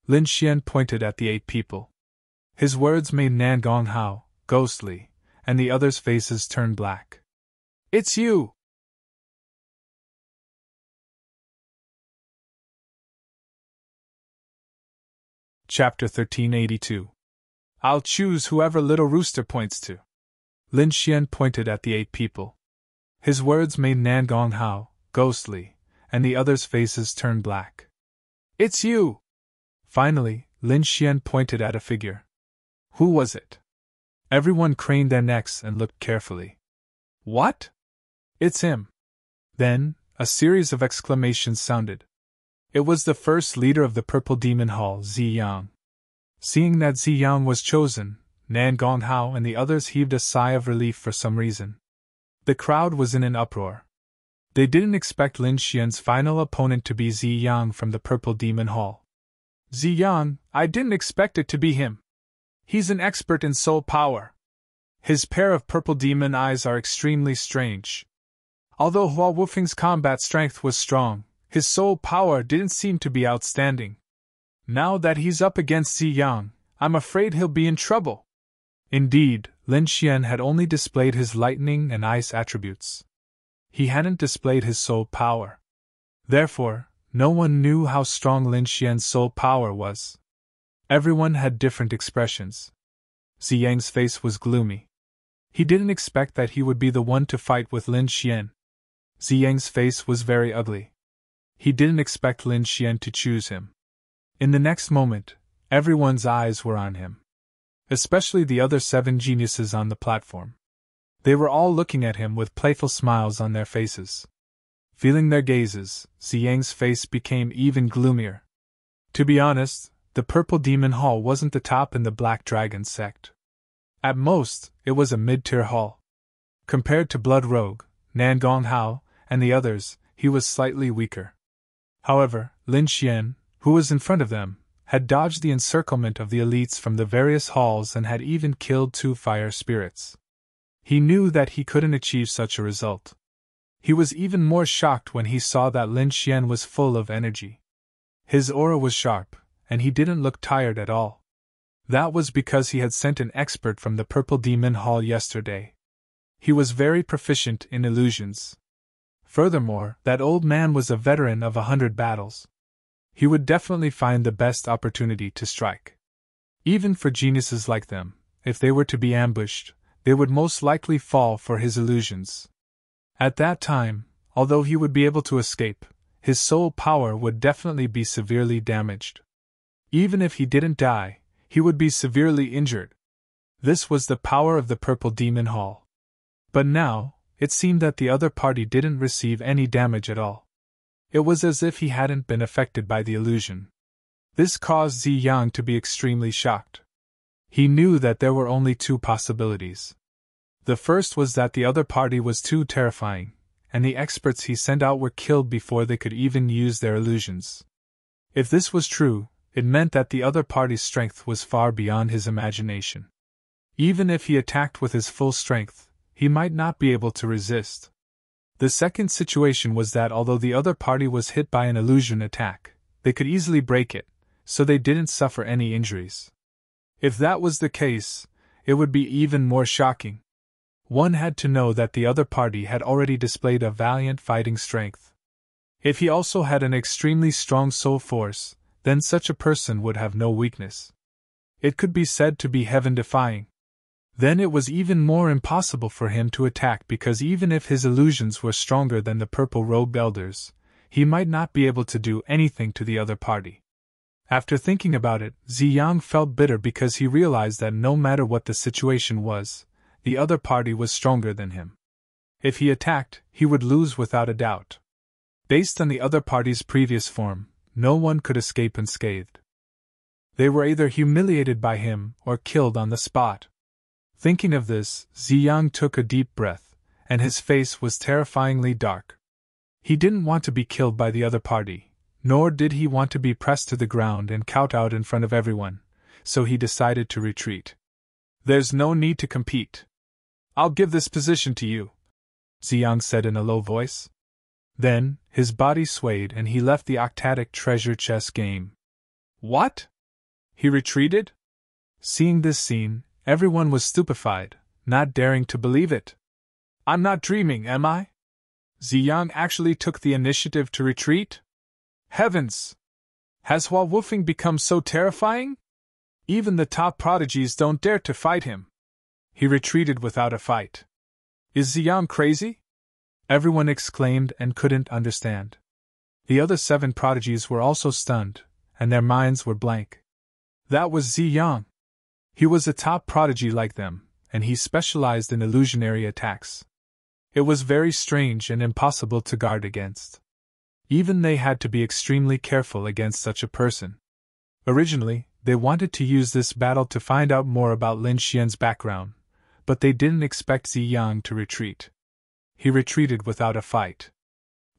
S1: Lin Xian pointed at the 8 people. His words made Nangong Hao, Ghostly, and the others' faces turn black. "It's you!" Chapter 1382. "I'll choose whoever Little Rooster points to." Lin Xian pointed at the 8 people. His words made Nangong Hao, Ghostly, and the others' faces turn black. "It's you!" Finally, Lin Xian pointed at a figure. Who was it? Everyone craned their necks and looked carefully. "What? It's him!" Then, a series of exclamations sounded. It was the first leader of the Purple Demon Hall, Ziyang. Seeing that Ziyang was chosen, Nangong Hao and the others heaved a sigh of relief for some reason. The crowd was in an uproar. They didn't expect Lin Xian's final opponent to be Ziyang from the Purple Demon Hall. "Ziyang, I didn't expect it to be him. He's an expert in soul power. His pair of purple demon eyes are extremely strange. Although Hua Wufeng's combat strength was strong, his soul power didn't seem to be outstanding. Now that he's up against Ziyang, I'm afraid he'll be in trouble." Indeed, Lin Xian had only displayed his lightning and ice attributes. He hadn't displayed his soul power. Therefore, no one knew how strong Lin Xian's soul power was. Everyone had different expressions. Ziyang's face was gloomy. He didn't expect that he would be the one to fight with Lin Xian. Ziyang's face was very ugly. He didn't expect Lin Xian to choose him. In the next moment, Everyone's eyes were on him. Especially the other 7 geniuses on the platform. They were all looking at him with playful smiles on their faces. Feeling their gazes, Ziyang's face became even gloomier. To be honest, the Purple Demon Hall wasn't the top in the Black Dragon sect. At most, it was a mid-tier hall. Compared to Blood Rogue, Nangong Hao, and the others, he was slightly weaker. However, Lin Xian, who was in front of them, had dodged the encirclement of the elites from the various halls and had even killed 2 fire spirits. He knew that he couldn't achieve such a result. He was even more shocked when he saw that Lin Xian was full of energy. His aura was sharp, and he didn't look tired at all. That was because he had sent an expert from the Purple Demon Hall yesterday. He was very proficient in illusions. Furthermore, that old man was a veteran of 100 battles. He would definitely find the best opportunity to strike. Even for geniuses like them, if they were to be ambushed, they would most likely fall for his illusions. At that time, although he would be able to escape, his soul power would definitely be severely damaged. Even if he didn't die, he would be severely injured. This was the power of the Purple Demon Hall. But now, it seemed that the other party didn't receive any damage at all. It was as if he hadn't been affected by the illusion. This caused Ziyang to be extremely shocked. He knew that there were only 2 possibilities. The first was that the other party was too terrifying, and the experts he sent out were killed before they could even use their illusions. If this was true, it meant that the other party's strength was far beyond his imagination. Even if he attacked with his full strength, he might not be able to resist. The second situation was that although the other party was hit by an illusion attack, they could easily break it, so they didn't suffer any injuries. If that was the case, it would be even more shocking. One had to know that the other party had already displayed a valiant fighting strength. If he also had an extremely strong soul force, then such a person would have no weakness. It could be said to be heaven-defying. Then it was even more impossible for him to attack because even if his illusions were stronger than the Purple Robe Elders, he might not be able to do anything to the other party. After thinking about it, Ziyang felt bitter because he realized that no matter what the situation was, the other party was stronger than him. If he attacked, he would lose without a doubt. Based on the other party's previous form, no one could escape unscathed. They were either humiliated by him or killed on the spot. Thinking of this, Ziyang took a deep breath, and his face was terrifyingly dark. He didn't want to be killed by the other party, nor did he want to be pressed to the ground and kowtowed in front of everyone, so he decided to retreat. "There's no need to compete. I'll give this position to you," Ziyang said in a low voice. Then, his body swayed and he left the octatic treasure chest game. What? He retreated? Seeing this scene, everyone was stupefied, not daring to believe it. "I'm not dreaming, am I? Ziyang actually took the initiative to retreat? Heavens! Has Hua Woofing become so terrifying? Even the top prodigies don't dare to fight him. He retreated without a fight. Is Ziyang crazy?" Everyone exclaimed and couldn't understand. The other 7 prodigies were also stunned, and their minds were blank. That was Ziyang. He was a top prodigy like them, and he specialized in illusionary attacks. It was very strange and impossible to guard against. Even they had to be extremely careful against such a person. Originally, they wanted to use this battle to find out more about Lin Xian's background, but they didn't expect Ziyang to retreat. He retreated without a fight.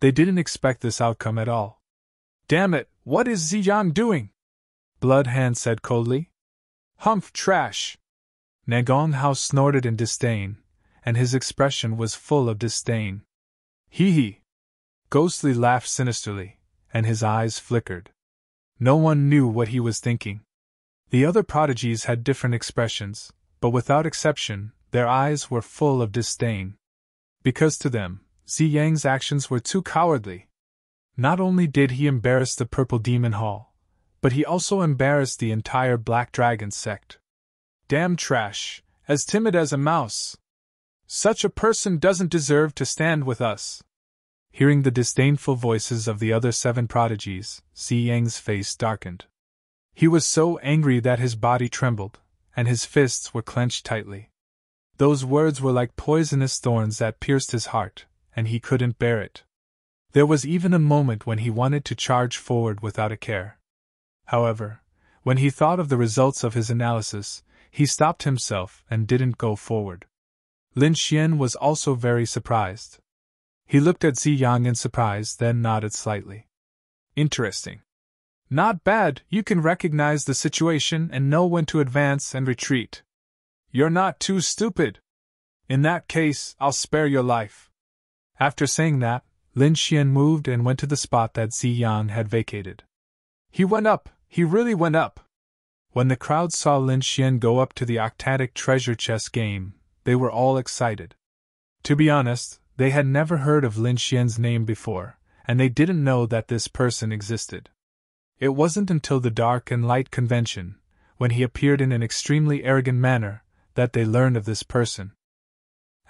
S1: They didn't expect this outcome at all. "Damn it, what is Ziyang doing?" Bloodhand said coldly. "Humph, trash!" Nangong Hao snorted in disdain, and his expression was full of disdain. "Hee hee!" Ghostly laughed sinisterly, and his eyes flickered. No one knew what he was thinking. The other prodigies had different expressions, but without exception, their eyes were full of disdain. Because to them, Ziyang's actions were too cowardly. Not only did he embarrass the Purple Demon Hall, but he also embarrassed the entire Black Dragon sect. Damn trash, as timid as a mouse. Such a person doesn't deserve to stand with us. Hearing the disdainful voices of the other 7 prodigies, Ziyang's face darkened. He was so angry that his body trembled, and his fists were clenched tightly. Those words were like poisonous thorns that pierced his heart, and he couldn't bear it. There was even a moment when he wanted to charge forward without a care. However, when he thought of the results of his analysis, he stopped himself and didn't go forward. Lin Xian was also very surprised. He looked at Zi Yang in surprise, then nodded slightly. Interesting. Not bad, you can recognize the situation and know when to advance and retreat. You're not too stupid. In that case, I'll spare your life. After saying that, Lin Xian moved and went to the spot that Zi Yang had vacated. He went up, he really went up. When the crowd saw Lin Xian go up to the octatic treasure chest game, they were all excited. To be honest, they had never heard of Lin Xian's name before, and they didn't know that this person existed. It wasn't until the Dark and Light convention, when he appeared in an extremely arrogant manner, that they learned of this person.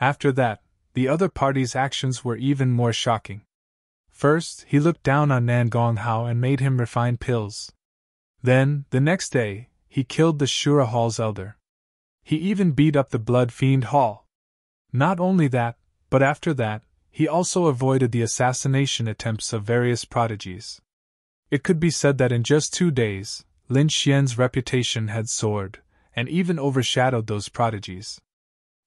S1: After that, the other party's actions were even more shocking. First, he looked down on Nan Gonghao and made him refine pills. Then, the next day, he killed the Shura Hall's elder. He even beat up the Blood Fiend Hall. Not only that, but after that, he also avoided the assassination attempts of various prodigies. It could be said that in just 2 days, Lin Xian's reputation had soared, and even overshadowed those prodigies.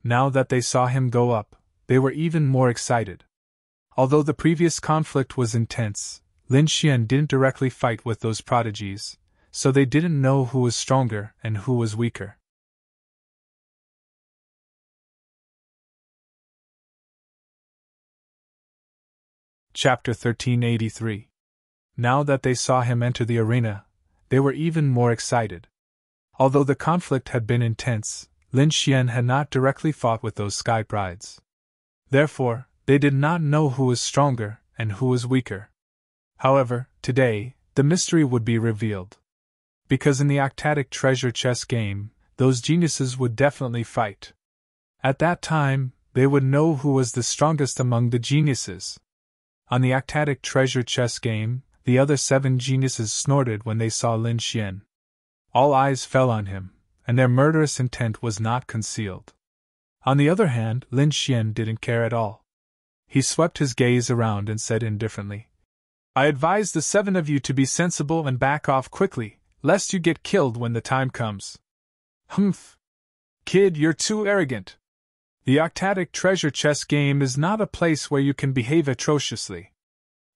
S1: Now that they saw him go up, they were even more excited. Although the previous conflict was intense, Lin Xian didn't directly fight with those prodigies, so they didn't know who was stronger and who was weaker. Chapter 1383. Now that they saw him enter the arena, they were even more excited. Although the conflict had been intense, Lin Xian had not directly fought with those sky brides. Therefore, they did not know who was stronger and who was weaker. However, today, the mystery would be revealed. Because in the octatic treasure chest game, those geniuses would definitely fight. At that time, they would know who was the strongest among the geniuses. On the octatic treasure chest game, the other 7 geniuses snorted when they saw Lin Xian. All eyes fell on him, and their murderous intent was not concealed. On the other hand, Lin Xian didn't care at all. He swept his gaze around and said indifferently, I advise the 7 of you to be sensible and back off quickly, lest you get killed when the time comes. Humph! Kid, you're too arrogant. The octatic treasure chest game is not a place where you can behave atrociously.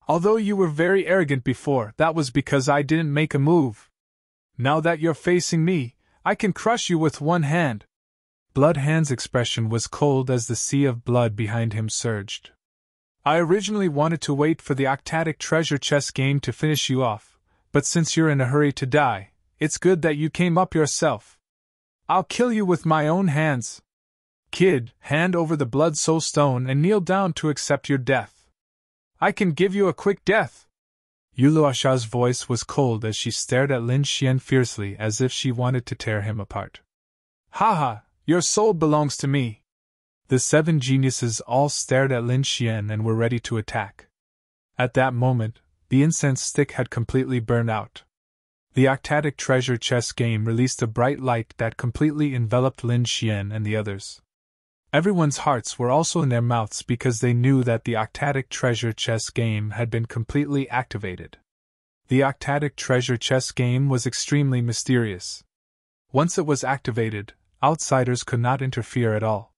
S1: Although you were very arrogant before, that was because I didn't make a move. Now that you're facing me, I can crush you with one hand. Blood Hand's expression was cold as the sea of blood behind him surged. I originally wanted to wait for the octatic treasure chest game to finish you off, but since you're in a hurry to die, it's good that you came up yourself. I'll kill you with my own hands. Kid, hand over the blood soul stone and kneel down to accept your death. I can give you a quick death. Yuluasha's voice was cold as she stared at Lin Xian fiercely as if she wanted to tear him apart. Haha, your soul belongs to me. The 7 geniuses all stared at Lin Xian and were ready to attack. At that moment, the incense stick had completely burned out. The octatic treasure chest game released a bright light that completely enveloped Lin Xian and the others. Everyone's hearts were also in their mouths because they knew that the octatic treasure chest game had been completely activated. The octatic treasure chest game was extremely mysterious. Once it was activated, outsiders could not interfere at all.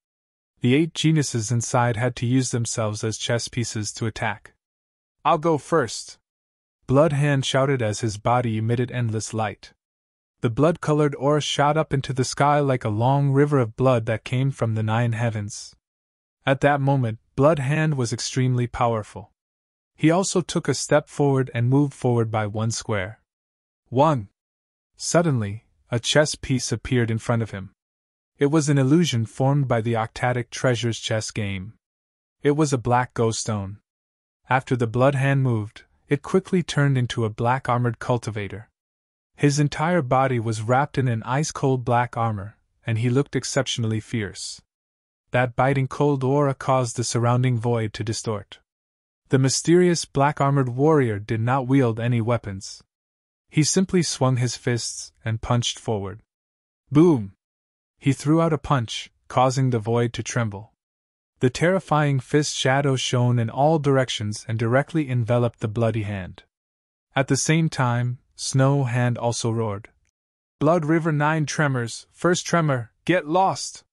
S1: The 8 geniuses inside had to use themselves as chess pieces to attack. I'll go first. Blood Hand shouted as his body emitted endless light. The blood-colored aura shot up into the sky like a long river of blood that came from the 9 heavens. At that moment, Blood Hand was extremely powerful. He also took a step forward and moved forward by 1 square. 1. Suddenly, a chess piece appeared in front of him. It was an illusion formed by the octatic treasures chess game. It was a black ghost stone. After the Blood Hand moved, it quickly turned into a black armored cultivator. His entire body was wrapped in an ice-cold black armor, and he looked exceptionally fierce. That biting cold aura caused the surrounding void to distort. The mysterious black-armored warrior did not wield any weapons. He simply swung his fists and punched forward. Boom! He threw out a punch, causing the void to tremble. The terrifying fist shadow shone in all directions and directly enveloped the bloody hand. At the same time, Snow Hand also roared. Blood River 9 tremors, first tremor, get lost!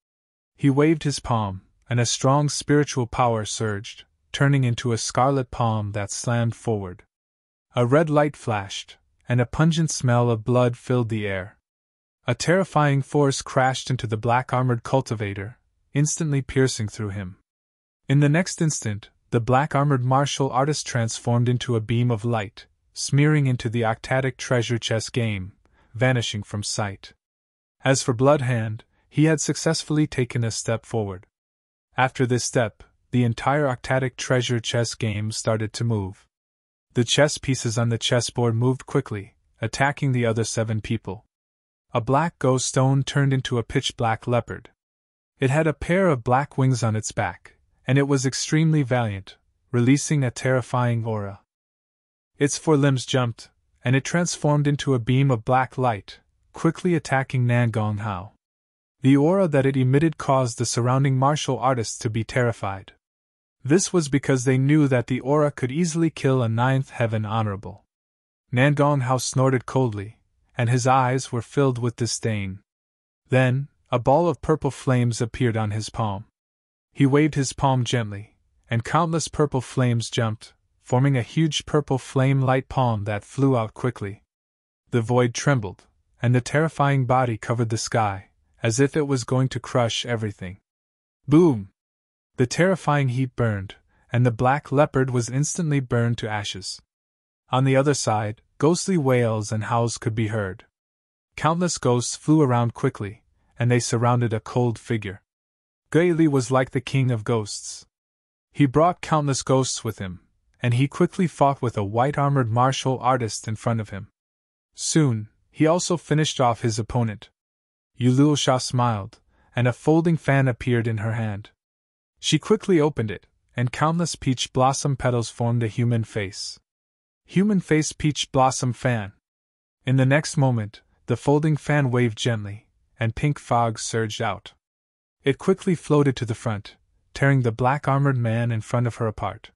S1: He waved his palm, and a strong spiritual power surged, turning into a scarlet palm that slammed forward. A red light flashed, and a pungent smell of blood filled the air. A terrifying force crashed into the black-armored cultivator, instantly piercing through him. In the next instant, the black-armored martial artist transformed into a beam of light, smearing into the octatic treasure chest game, vanishing from sight. As for Bloodhand, he had successfully taken a step forward. After this step, the entire octatic treasure chest game started to move. The chess pieces on the chessboard moved quickly, attacking the other 7 people. A black ghost stone turned into a pitch-black leopard. It had a pair of black wings on its back, and it was extremely valiant, releasing a terrifying aura. Its 4 limbs jumped, and it transformed into a beam of black light, quickly attacking Nangong Hao. The aura that it emitted caused the surrounding martial artists to be terrified. This was because they knew that the aura could easily kill a 9th heaven honorable. Nangong Hao snorted coldly, and his eyes were filled with disdain. Then, a ball of purple flames appeared on his palm. He waved his palm gently, and countless purple flames jumped, forming a huge purple flame-light palm that flew out quickly. The void trembled, and the terrifying body covered the sky, as if it was going to crush everything. Boom! The terrifying heat burned, and the black leopard was instantly burned to ashes. On the other side, ghostly wails and howls could be heard. Countless ghosts flew around quickly, and they surrounded a cold figure. Gaili was like the king of ghosts. He brought countless ghosts with him, and he quickly fought with a white-armored martial artist in front of him. Soon, he also finished off his opponent. Yuluosha smiled, and a folding fan appeared in her hand. She quickly opened it, and countless peach blossom petals formed a human face. Human face peach blossom fan. In the next moment, the folding fan waved gently, and pink fog surged out. It quickly floated to the front, tearing the black-armored man in front of her apart.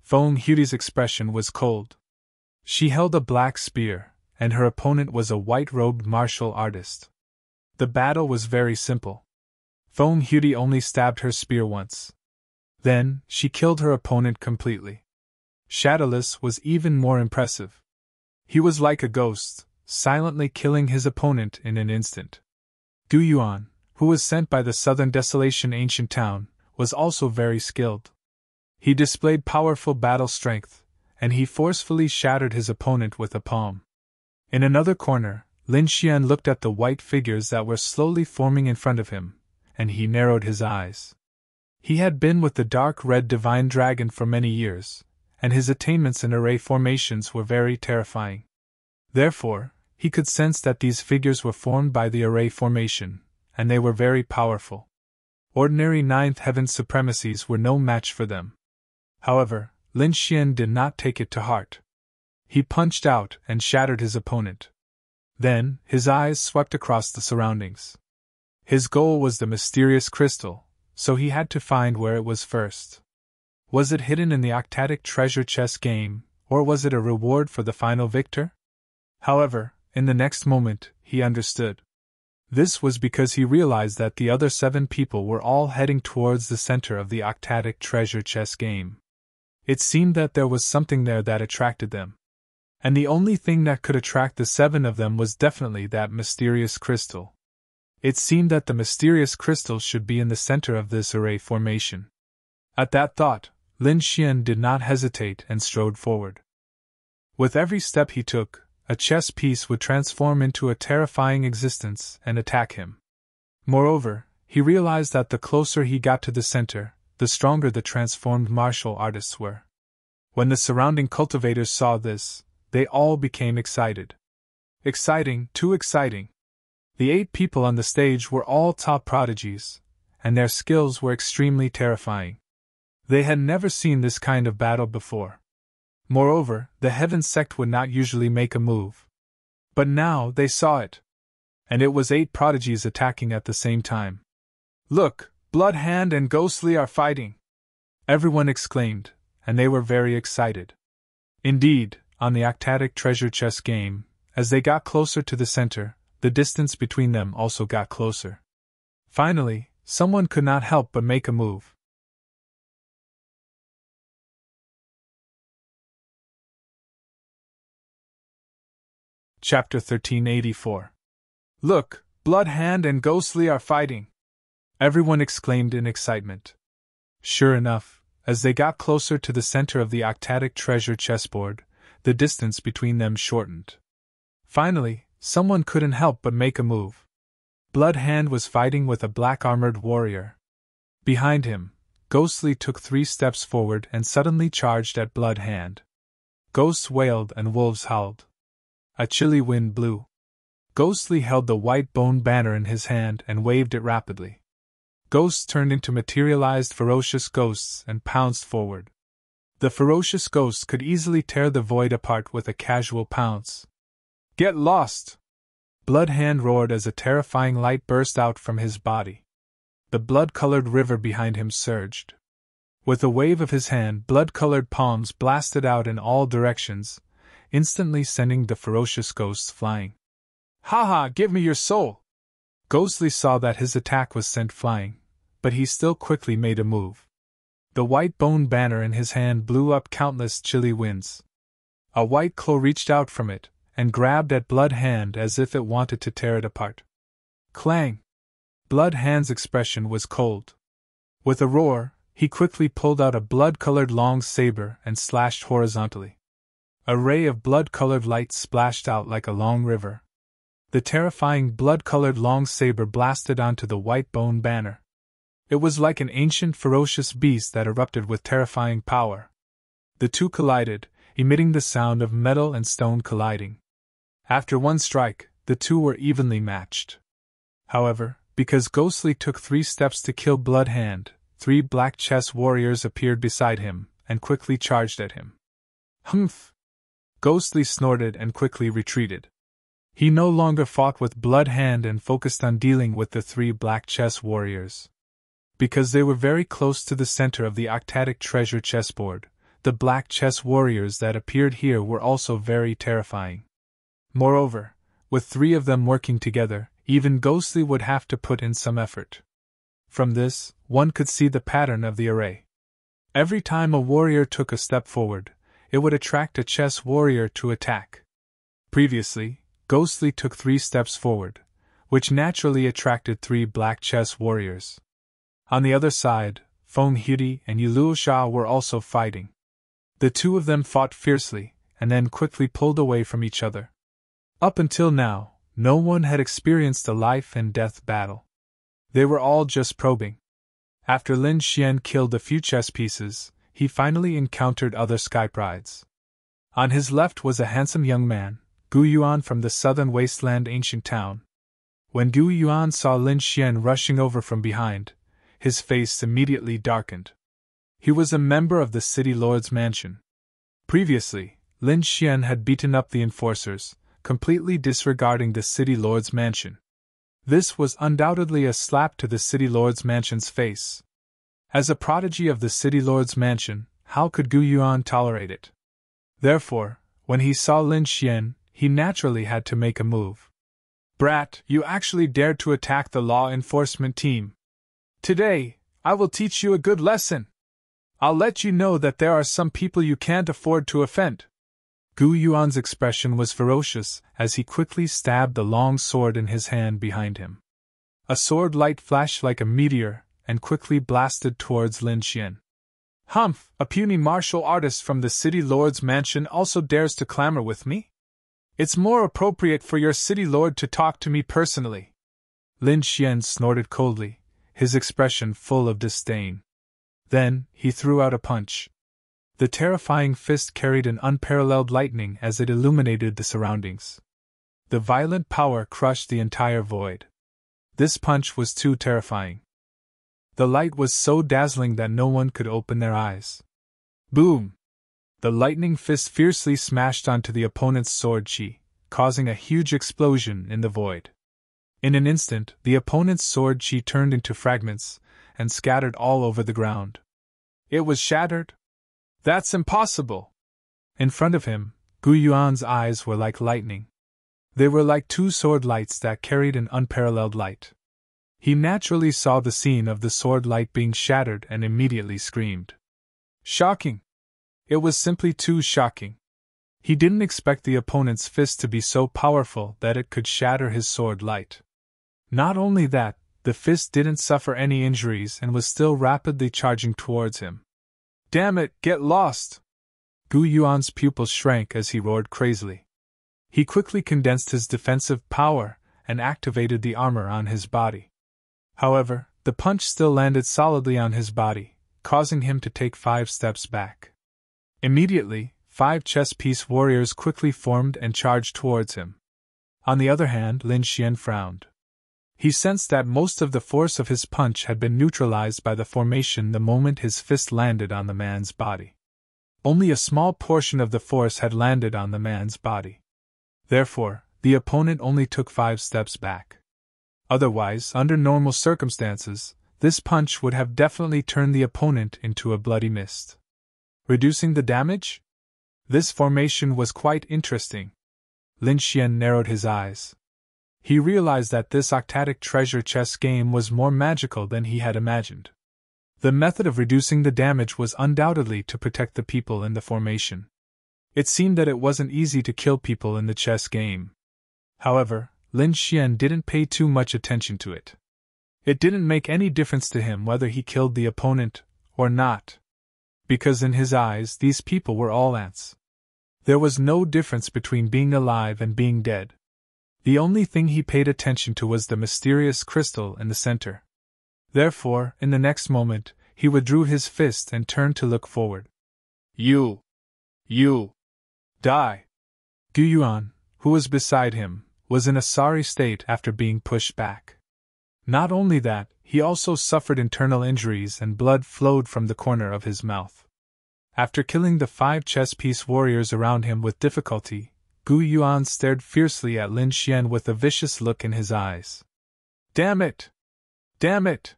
S1: Fong Huti's expression was cold. She held a black spear, and her opponent was a white-robed martial artist. The battle was very simple. Fong Huti only stabbed her spear once. Then, she killed her opponent completely. Shadowless was even more impressive. He was like a ghost, silently killing his opponent in an instant. Gu Yuan, who was sent by the Southern Desolation ancient town, was also very skilled. He displayed powerful battle strength, and he forcefully shattered his opponent with a palm. In another corner, Lin Xian looked at the white figures that were slowly forming in front of him, and he narrowed his eyes. He had been with the dark red divine dragon for many years, and his attainments in array formations were very terrifying. Therefore, he could sense that these figures were formed by the array formation, and they were very powerful. Ordinary 9th heaven supremacies were no match for them. However, Lin Xian did not take it to heart. He punched out and shattered his opponent. Then, his eyes swept across the surroundings. His goal was the mysterious crystal, so he had to find where it was first. Was it hidden in the octatic treasure chest game, or was it a reward for the final victor? However, in the next moment, he understood. This was because he realized that the other 7 people were all heading towards the center of the octatic treasure chest game. It seemed that there was something there that attracted them. And the only thing that could attract the 7 of them was definitely that mysterious crystal. It seemed that the mysterious crystal should be in the center of this array formation. At that thought, Lin Xian did not hesitate and strode forward. With every step he took, a chess piece would transform into a terrifying existence and attack him. Moreover, he realized that the closer he got to the center, the stronger the transformed martial artists were. When the surrounding cultivators saw this, they all became excited. Exciting, too exciting. The 8 people on the stage were all top prodigies, and their skills were extremely terrifying. They had never seen this kind of battle before. Moreover, the Heaven sect would not usually make a move. But now they saw it. And it was 8 prodigies attacking at the same time. Look, Blood Hand and Ghostly are fighting! Everyone exclaimed, and they were very excited. Indeed, on the octatic treasure chest game, as they got closer to the center, the distance between them also got closer. Finally, someone could not help but make a move. Chapter 1384. Look, Blood Hand and Ghostly are fighting! Everyone exclaimed in excitement. Sure enough, as they got closer to the center of the octatic treasure chessboard, the distance between them shortened. Finally, someone couldn't help but make a move. Blood Hand was fighting with a black-armored warrior. Behind him, Ghostly took 3 steps forward and suddenly charged at Blood Hand. Ghosts wailed and wolves howled. A chilly wind blew. Ghostly held the white bone banner in his hand and waved it rapidly. Ghosts turned into materialized ferocious ghosts and pounced forward. The ferocious ghosts could easily tear the void apart with a casual pounce. Get lost! Blood Hand roared as a terrifying light burst out from his body. The blood-colored river behind him surged. With a wave of his hand, blood-colored palms blasted out in all directions, instantly sending the ferocious ghosts flying. Ha ha, give me your soul! Ghostly saw that his attack was sent flying, but he still quickly made a move. The white bone banner in his hand blew up countless chilly winds. A white claw reached out from it, and grabbed at Blood Hand as if it wanted to tear it apart. Clang! Blood Hand's expression was cold. With a roar, he quickly pulled out a blood-colored long saber and slashed horizontally. A ray of blood-colored light splashed out like a long river. The terrifying blood-colored long saber blasted onto the white bone banner. It was like an ancient ferocious beast that erupted with terrifying power. The two collided, emitting the sound of metal and stone colliding. After one strike, the two were evenly matched. However, because Ghostly took 3 steps to kill Blood Hand, 3 black chess warriors appeared beside him and quickly charged at him. Humph! Ghostly snorted and quickly retreated. He no longer fought with Blood Hand and focused on dealing with the 3 black chess warriors. Because they were very close to the center of the octatic treasure chessboard, the black chess warriors that appeared here were also very terrifying. Moreover, with 3 of them working together, even Ghostly would have to put in some effort. From this, one could see the pattern of the array. Every time a warrior took a step forward, it would attract a chess warrior to attack. Previously, Ghostly took 3 steps forward, which naturally attracted 3 black chess warriors. On the other side, Feng Huti and Yuluosha were also fighting. The 2 of them fought fiercely, and then quickly pulled away from each other. Up until now, no one had experienced a life-and-death battle. They were all just probing. After Lin Xian killed a few chess pieces, he finally encountered other sky prides. On his left was a handsome young man, Gu Yuan from the southern wasteland ancient town. When Gu Yuan saw Lin Xian rushing over from behind, his face immediately darkened. He was a member of the city lord's mansion. Previously, Lin Xian had beaten up the enforcers, completely disregarding the city lord's mansion. This was undoubtedly a slap to the city lord's mansion's face. As a prodigy of the city lord's mansion, how could Gu Yuan tolerate it? Therefore, when he saw Lin Xian, he naturally had to make a move. Brat, you actually dared to attack the law enforcement team. Today, I will teach you a good lesson. I'll let you know that there are some people you can't afford to offend. Gu Yuan's expression was ferocious as he quickly stabbed the long sword in his hand behind him. A sword light flashed like a meteor and quickly blasted towards Lin Xian. Humph, a puny martial artist from the city lord's mansion also dares to clamor with me? It's more appropriate for your city lord to talk to me personally. Lin Xian snorted coldly, his expression full of disdain. Then, he threw out a punch. The terrifying fist carried an unparalleled lightning as it illuminated the surroundings. The violent power crushed the entire void. This punch was too terrifying. The light was so dazzling that no one could open their eyes. Boom! The lightning fist fiercely smashed onto the opponent's sword chi, causing a huge explosion in the void. In an instant, the opponent's sword chi turned into fragments and scattered all over the ground. It was shattered? That's impossible! In front of him, Gu Yuan's eyes were like lightning. They were like two sword lights that carried an unparalleled light. He naturally saw the scene of the sword light being shattered and immediately screamed. Shocking! It was simply too shocking. He didn't expect the opponent's fist to be so powerful that it could shatter his sword light. Not only that, the fist didn't suffer any injuries and was still rapidly charging towards him. Damn it, get lost! Gu Yuan's pupils shrank as he roared crazily. He quickly condensed his defensive power and activated the armor on his body. However, the punch still landed solidly on his body, causing him to take 5 steps back. Immediately, 5 chess-piece warriors quickly formed and charged towards him. On the other hand, Lin Xian frowned. He sensed that most of the force of his punch had been neutralized by the formation the moment his fist landed on the man's body. Only a small portion of the force had landed on the man's body. Therefore, the opponent only took 5 steps back. Otherwise, under normal circumstances, this punch would have definitely turned the opponent into a bloody mist. Reducing the damage? This formation was quite interesting. Lin Xian narrowed his eyes. He realized that this octatic treasure chess game was more magical than he had imagined. The method of reducing the damage was undoubtedly to protect the people in the formation. It seemed that it wasn't easy to kill people in the chess game. However, Lin Xian didn't pay too much attention to it. It didn't make any difference to him whether he killed the opponent or not. Because in his eyes, these people were all ants. There was no difference between being alive and being dead. The only thing he paid attention to was the mysterious crystal in the center. Therefore, in the next moment, he withdrew his fist and turned to look forward. You! Die! Gu Yuan, who was beside him, was in a sorry state after being pushed back. Not only that, he also suffered internal injuries and blood flowed from the corner of his mouth. After killing the 5 chess-piece warriors around him with difficulty, Gu Yuan stared fiercely at Lin Xian with a vicious look in his eyes. Damn it! Damn it!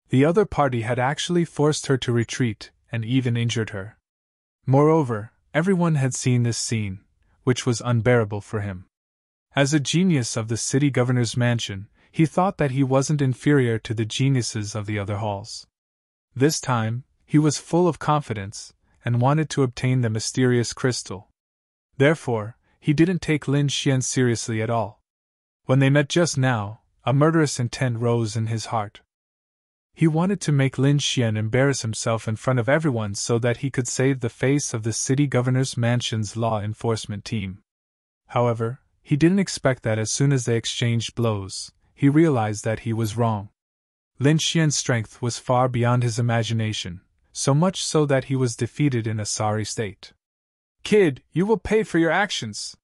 S1: The other party had actually forced her to retreat, and even injured her. Moreover, everyone had seen this scene, which was unbearable for him. As a genius of the city governor's mansion, he thought that he wasn't inferior to the geniuses of the other halls. This time, he was full of confidence, and wanted to obtain the mysterious crystal. Therefore, he didn't take Lin Xian seriously at all. When they met just now, a murderous intent rose in his heart. He wanted to make Lin Xian embarrass himself in front of everyone so that he could save the face of the city governor's mansion's law enforcement team. However, he didn't expect that as soon as they exchanged blows, he realized that he was wrong. Lin Xian's strength was far beyond his imagination, so much so that he was defeated in a sorry state. Kid, you will pay for your actions.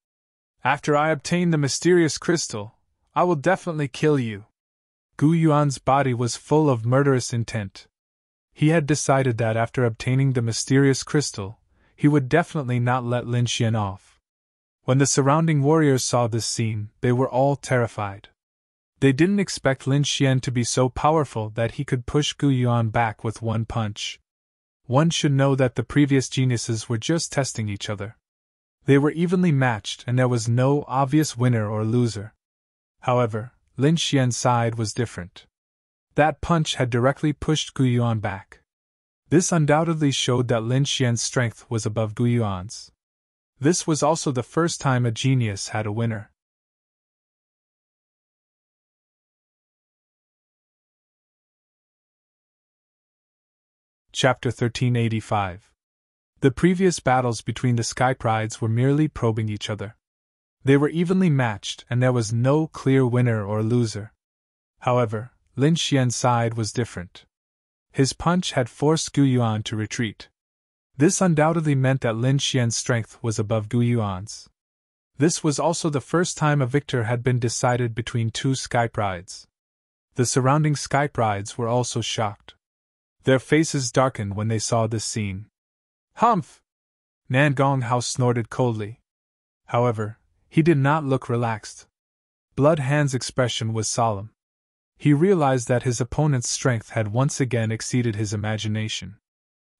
S1: After I obtain the mysterious crystal, I will definitely kill you. Gu Yuan's body was full of murderous intent. He had decided that after obtaining the mysterious crystal, he would definitely not let Lin Xian off. When the surrounding warriors saw this scene, they were all terrified. They didn't expect Lin Xian to be so powerful that he could push Gu Yuan back with one punch. One should know that the previous geniuses were just testing each other. They were evenly matched and there was no obvious winner or loser. However, Lin Xian's side was different. That punch had directly pushed Gu Yuan back. This undoubtedly showed that Lin Xian's strength was above Gu Yuan's. This was also the first time a genius had a winner. Chapter 1385. The previous battles between the Sky Prides were merely probing each other. They were evenly matched and there was no clear winner or loser. However, Lin Xian's side was different. His punch had forced Gu Yuan to retreat. This undoubtedly meant that Lin Xian's strength was above Gu Yuan's. This was also the first time a victor had been decided between two Sky Prides. The surrounding Sky Prides were also shocked. Their faces darkened when they saw this scene. Humph! Nan Gonghao snorted coldly. However, He did not look relaxed. Blood Hand's expression was solemn. He realized that his opponent's strength had once again exceeded his imagination.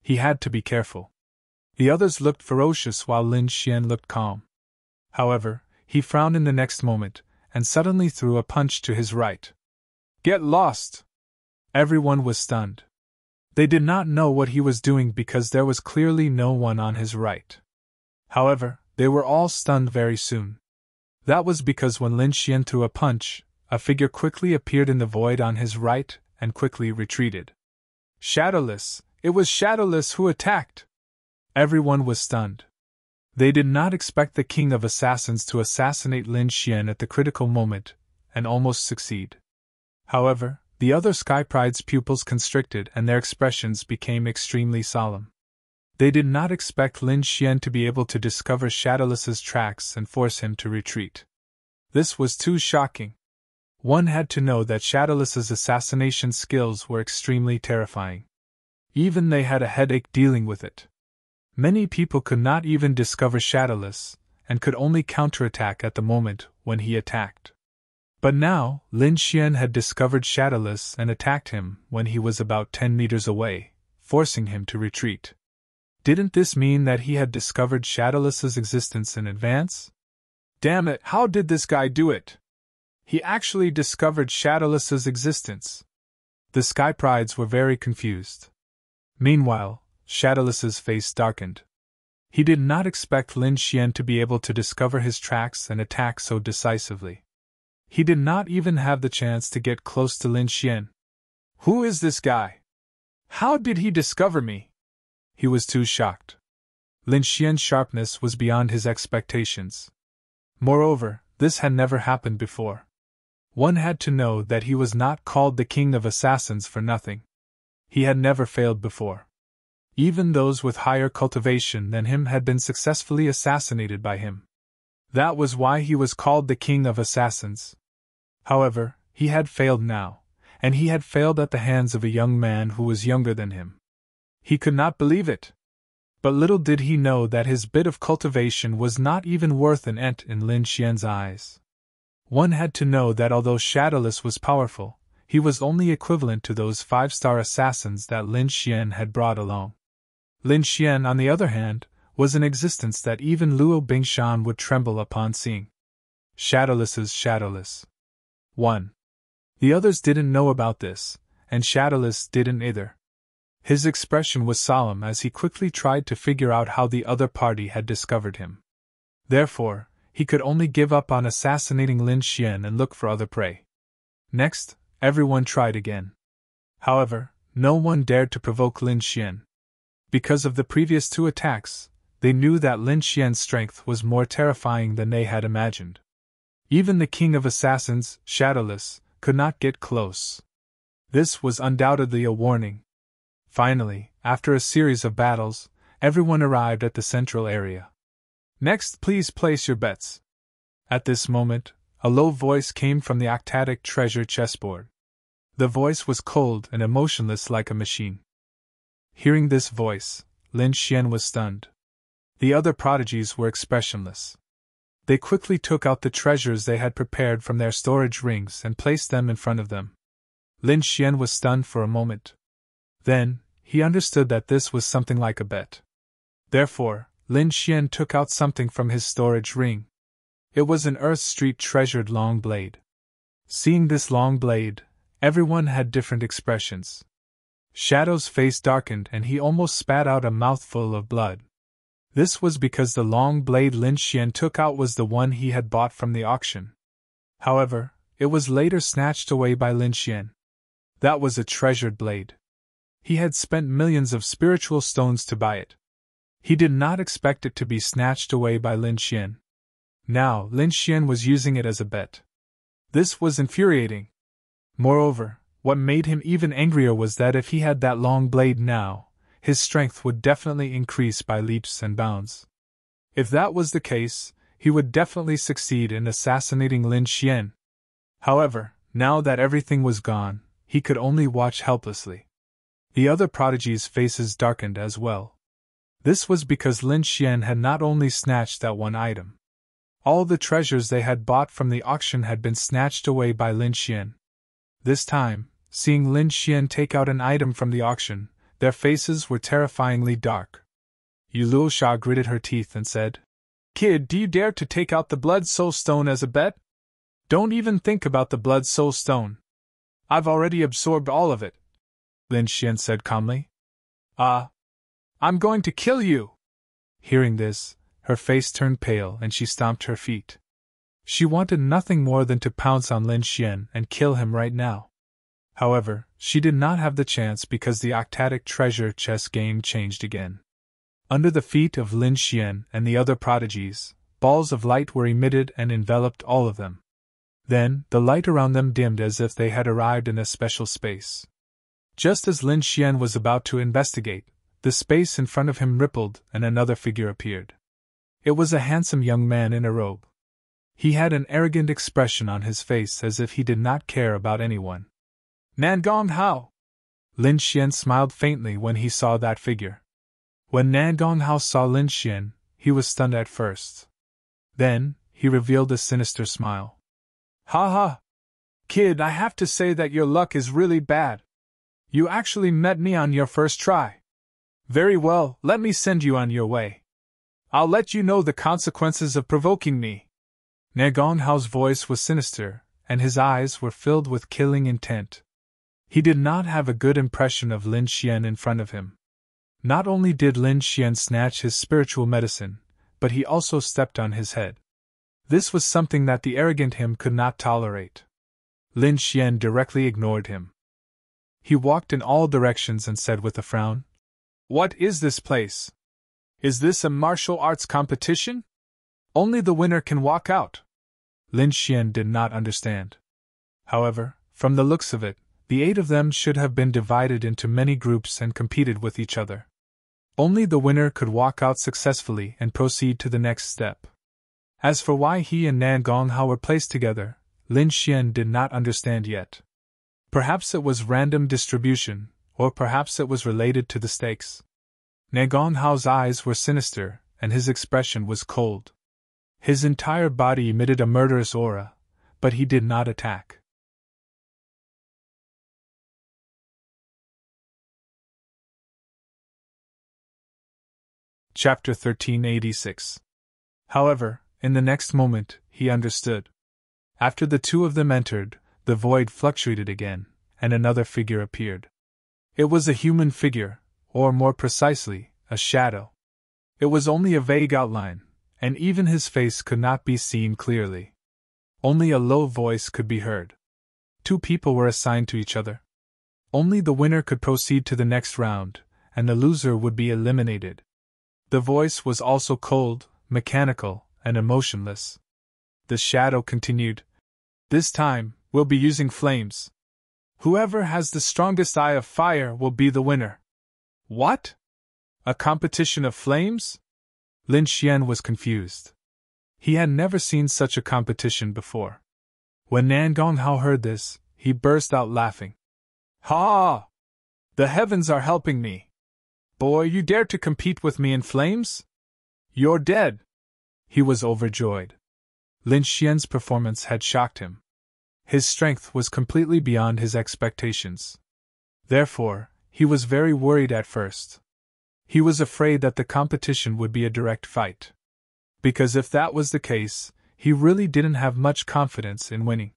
S1: He had to be careful. The others looked ferocious while Lin Xian looked calm. However, he frowned in the next moment, and suddenly threw a punch to his right. "Get lost!" Everyone was stunned. They did not know what he was doing because there was clearly no one on his right. However, they were all stunned very soon. That was because when Lin Xian threw a punch, a figure quickly appeared in the void on his right and quickly retreated. Shadowless! It was Shadowless who attacked! Everyone was stunned. They did not expect the King of Assassins to assassinate Lin Xian at the critical moment, and almost succeed. However, the other Sky Pride's pupils constricted and their expressions became extremely solemn. They did not expect Lin Xian to be able to discover Shadowless's tracks and force him to retreat. This was too shocking. One had to know that Shadowless's assassination skills were extremely terrifying. Even they had a headache dealing with it. Many people could not even discover Shadowless, and could only counterattack at the moment when he attacked. But now, Lin Xian had discovered Shadowless and attacked him when he was about 10 meters away, forcing him to retreat. Didn't this mean that he had discovered Shadowless's existence in advance? Damn it, how did this guy do it? He actually discovered Shadowless's existence. The Sky Prides were very confused. Meanwhile, Shadowless's face darkened. He did not expect Lin Xian to be able to discover his tracks and attack so decisively. He did not even have the chance to get close to Lin Xian. Who is this guy? How did he discover me? He was too shocked. Lin Xian's sharpness was beyond his expectations. Moreover, this had never happened before. One had to know that he was not called the King of Assassins for nothing. He had never failed before. Even those with higher cultivation than him had been successfully assassinated by him. That was why he was called the King of Assassins. However, he had failed now, and he had failed at the hands of a young man who was younger than him. He could not believe it. But little did he know that his bit of cultivation was not even worth an ant in Lin Xian's eyes. One had to know that although Shadowless was powerful, he was only equivalent to those 5-star assassins that Lin Xian had brought along. Lin Xian, on the other hand, was an existence that even Luo Bingshan would tremble upon seeing. Shadowless's Shadowless. 1. The others didn't know about this, and Shadowless didn't either. His expression was solemn as he quickly tried to figure out how the other party had discovered him. Therefore, he could only give up on assassinating Lin Xian and look for other prey. Next, everyone tried again. However, no one dared to provoke Lin Xian. Because of the previous 2 attacks, they knew that Lin Xian's strength was more terrifying than they had imagined. Even the King of Assassins, Shadowless, could not get close. This was undoubtedly a warning. Finally, after a series of battles, everyone arrived at the central area. Next, please place your bets. At this moment, a low voice came from the octatic treasure chessboard. The voice was cold and emotionless like a machine. Hearing this voice, Lin Xian was stunned. The other prodigies were expressionless. They quickly took out the treasures they had prepared from their storage rings and placed them in front of them. Lin Xian was stunned for a moment. Then, he understood that this was something like a bet. Therefore, Lin Xian took out something from his storage ring. It was an Earth Street treasured long blade. Seeing this long blade, everyone had different expressions. Shadow's face darkened and he almost spat out a mouthful of blood. This was because the long blade Lin Xian took out was the one he had bought from the auction. However, it was later snatched away by Lin Xian. That was a treasured blade. He had spent millions of spiritual stones to buy it. He did not expect it to be snatched away by Lin Xian. Now, Lin Xian was using it as a bet. This was infuriating. Moreover, what made him even angrier was that if he had that long blade now, his strength would definitely increase by leaps and bounds. If that was the case, he would definitely succeed in assassinating Lin Xian. However, now that everything was gone, he could only watch helplessly. The other prodigies' faces darkened as well. This was because Lin Xian had not only snatched that one item. All the treasures they had bought from the auction had been snatched away by Lin Xian. This time, seeing Lin Xian take out an item from the auction, their faces were terrifyingly dark. Yu Luosha gritted her teeth and said, "Kid, do you dare to take out the Blood Soul Stone as a bet? Don't even think about the Blood Soul Stone. I've already absorbed all of it," Lin Xian said calmly. I'm going to kill you!" Hearing this, her face turned pale and she stomped her feet. She wanted nothing more than to pounce on Lin Xian and kill him right now. However, she did not have the chance because the octatic treasure chest game changed again. Under the feet of Lin Xian and the other prodigies, balls of light were emitted and enveloped all of them. Then, the light around them dimmed as if they had arrived in a special space. Just as Lin Xian was about to investigate, the space in front of him rippled and another figure appeared. It was a handsome young man in a robe. He had an arrogant expression on his face as if he did not care about anyone. "Nangong Hao!" Lin Xian smiled faintly when he saw that figure. When Nangong Hao saw Lin Xian, he was stunned at first. Then, he revealed a sinister smile. "Ha ha! Kid, I have to say that your luck is really bad. You actually met me on your first try. Very well, let me send you on your way. I'll let you know the consequences of provoking me." Nangong Hao's voice was sinister, and his eyes were filled with killing intent. He did not have a good impression of Lin Xian in front of him. Not only did Lin Xian snatch his spiritual medicine, but he also stepped on his head. This was something that the arrogant him could not tolerate. Lin Xian directly ignored him. He walked in all directions and said with a frown, "What is this place? Is this a martial arts competition? Only the winner can walk out." Lin Xian did not understand. However, from the looks of it, the 8 of them should have been divided into many groups and competed with each other. Only the winner could walk out successfully and proceed to the next step. As for why he and Nangong Hao were placed together, Lin Xian did not understand yet. Perhaps it was random distribution, or perhaps it was related to the stakes. Nangong Hao's eyes were sinister, and his expression was cold. His entire body emitted a murderous aura, but he did not attack. Chapter 1386. However, in the next moment, he understood. After the 2 of them entered, the void fluctuated again, and another figure appeared. It was a human figure, or more precisely, a shadow. It was only a vague outline, and even his face could not be seen clearly. Only a low voice could be heard. 2 people were assigned to each other. Only the winner could proceed to the next round, and the loser would be eliminated. The voice was also cold, mechanical, and emotionless. The shadow continued, "This time, we'll be using flames. Whoever has the strongest eye of fire will be the winner." "What? A competition of flames?" Lin Xian was confused. He had never seen such a competition before. When Nangong Hao heard this, he burst out laughing. "Ha! The heavens are helping me. Boy, you dare to compete with me in flames? You're dead." He was overjoyed. Lin Xian's performance had shocked him. His strength was completely beyond his expectations. Therefore, he was very worried at first. He was afraid that the competition would be a direct fight. Because if that was the case, he really didn't have much confidence in winning.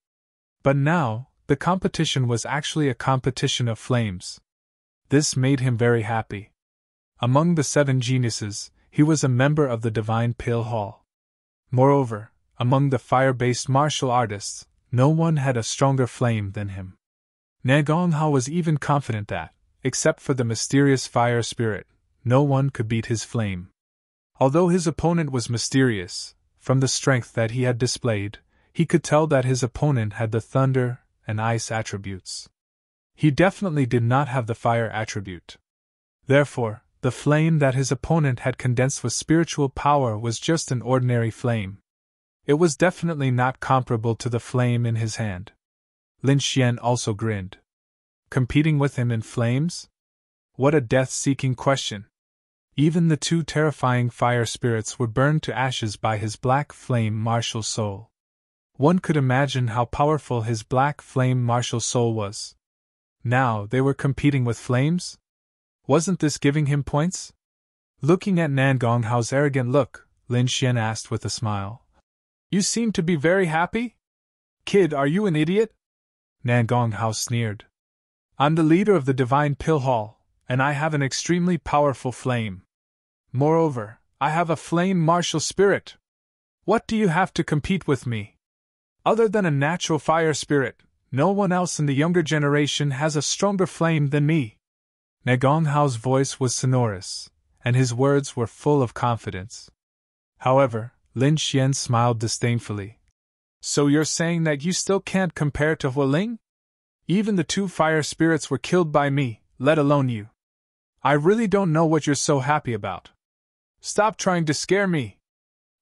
S1: But now, the competition was actually a competition of flames. This made him very happy. Among the 7 geniuses, he was a member of the Divine Pale Hall. Moreover, among the fire-based martial artists, no one had a stronger flame than him. Nangong Hao was even confident that, except for the mysterious fire spirit, no one could beat his flame. Although his opponent was mysterious, from the strength that he had displayed, he could tell that his opponent had the thunder and ice attributes. He definitely did not have the fire attribute. Therefore, the flame that his opponent had condensed with spiritual power was just an ordinary flame. It was definitely not comparable to the flame in his hand. Lin Xian also grinned. Competing with him in flames? What a death-seeking question! Even the two terrifying fire spirits were burned to ashes by his black flame martial soul. One could imagine how powerful his black flame martial soul was. Now they were competing with flames? Wasn't this giving him points? Looking at Nan Gonghao's arrogant look, Lin Xian asked with a smile. You seem to be very happy? Kid, are you an idiot? Nan Gonghao sneered. I'm the leader of the Divine Pill Hall, and I have an extremely powerful flame. Moreover, I have a flame martial spirit. What do you have to compete with me? Other than a natural fire spirit, no one else in the younger generation has a stronger flame than me. Nan Gonghao's voice was sonorous, and his words were full of confidence. However, Lin Xian smiled disdainfully. So you're saying that you still can't compare to Hualing? Even the two fire spirits were killed by me, let alone you. I really don't know what you're so happy about. Stop trying to scare me.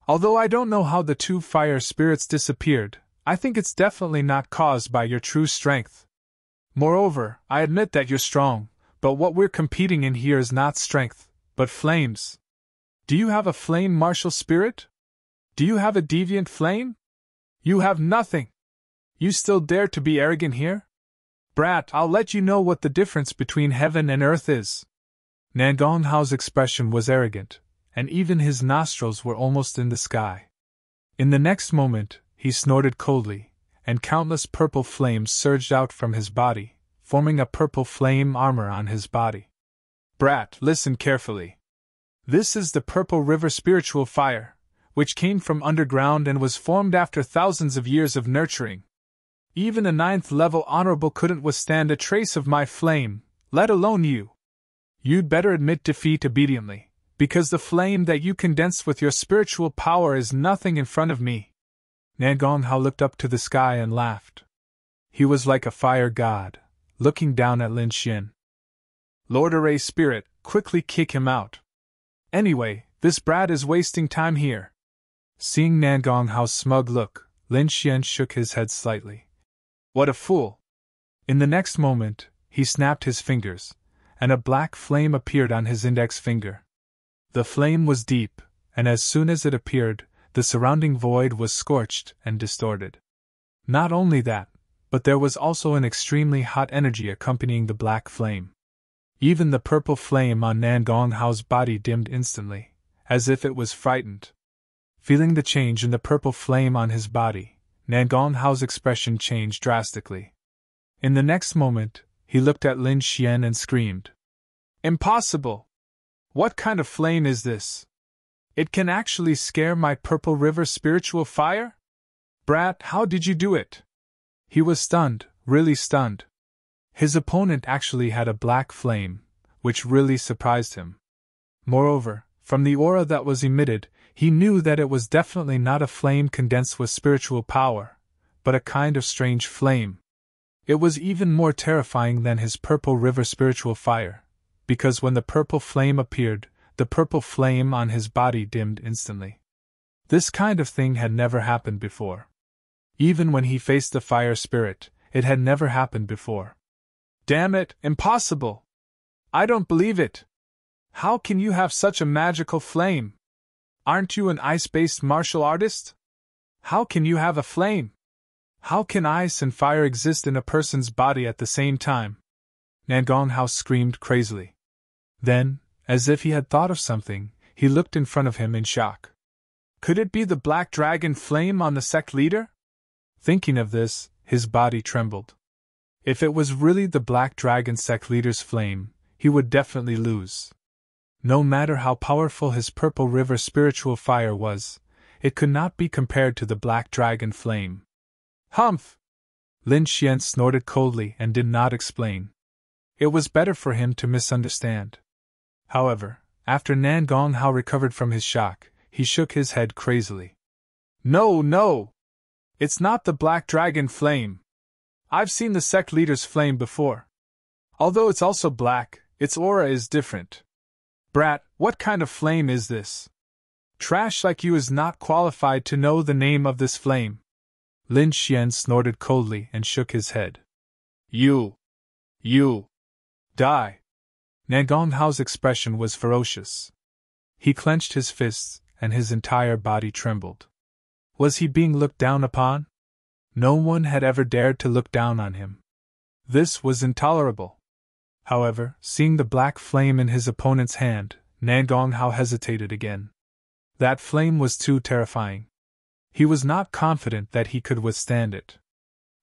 S1: Although I don't know how the two fire spirits disappeared, I think it's definitely not caused by your true strength. Moreover, I admit that you're strong, but what we're competing in here is not strength, but flames. Do you have a flame martial spirit? Do you have a deviant flame? You have nothing. You still dare to be arrogant here? Brat, I'll let you know what the difference between heaven and earth is. Nan Gonghao's expression was arrogant, and even his nostrils were almost in the sky. In the next moment, he snorted coldly, and countless purple flames surged out from his body, forming a purple flame armor on his body. Brat, listen carefully. This is the Purple River spiritual fire, which came from underground and was formed after thousands of years of nurturing. Even a 9th-level honorable couldn't withstand a trace of my flame, let alone you. You'd better admit defeat obediently, because the flame that you condensed with your spiritual power is nothing in front of me. Nan Gonghao looked up to the sky and laughed. He was like a fire god, looking down at Lin Xian. Lord Array Spirit, quickly kick him out. Anyway, this brat is wasting time here. Seeing Nan Gonghao's smug look, Lin Xian shook his head slightly. What a fool! In the next moment, he snapped his fingers, and a black flame appeared on his index finger. The flame was deep, and as soon as it appeared, the surrounding void was scorched and distorted. Not only that, but there was also an extremely hot energy accompanying the black flame. Even the purple flame on Nan Gonghao's body dimmed instantly, as if it was frightened. Feeling the change in the purple flame on his body, Nan Gonghao's expression changed drastically. In the next moment, he looked at Lin Xian and screamed. Impossible! What kind of flame is this? It can actually scare my Purple River spiritual fire? Brat, how did you do it? He was stunned, really stunned. His opponent actually had a black flame, which really surprised him. Moreover, from the aura that was emitted, he knew that it was definitely not a flame condensed with spiritual power, but a kind of strange flame. It was even more terrifying than his Purple River spiritual fire, because when the purple flame appeared, the purple flame on his body dimmed instantly. This kind of thing had never happened before. Even when he faced the fire spirit, it had never happened before. Damn it, impossible! I don't believe it! How can you have such a magical flame? Aren't you an ice-based martial artist? How can you have a flame? How can ice and fire exist in a person's body at the same time? Nan Gonghao screamed crazily. Then, as if he had thought of something, he looked in front of him in shock. Could it be the black dragon flame on the sect leader? Thinking of this, his body trembled. If it was really the black dragon sect leader's flame, he would definitely lose. No matter how powerful his Purple River spiritual fire was, it could not be compared to the black dragon flame. Humph! Lin Xian snorted coldly and did not explain. It was better for him to misunderstand. However, after Nan Gonghao recovered from his shock, he shook his head crazily. No, no! It's not the black dragon flame. I've seen the sect leader's flame before. Although it's also black, its aura is different. Brat, what kind of flame is this? Trash like you is not qualified to know the name of this flame. Lin Xian snorted coldly and shook his head. You! Die! Nan Gonghao's expression was ferocious, He clenched his fists, and his entire body trembled. Was he being looked down upon? No one had ever dared to look down on him. This was intolerable. However, seeing the black flame in his opponent's hand, Nan Gonghao hesitated again. That flame was too terrifying. He was not confident that he could withstand it.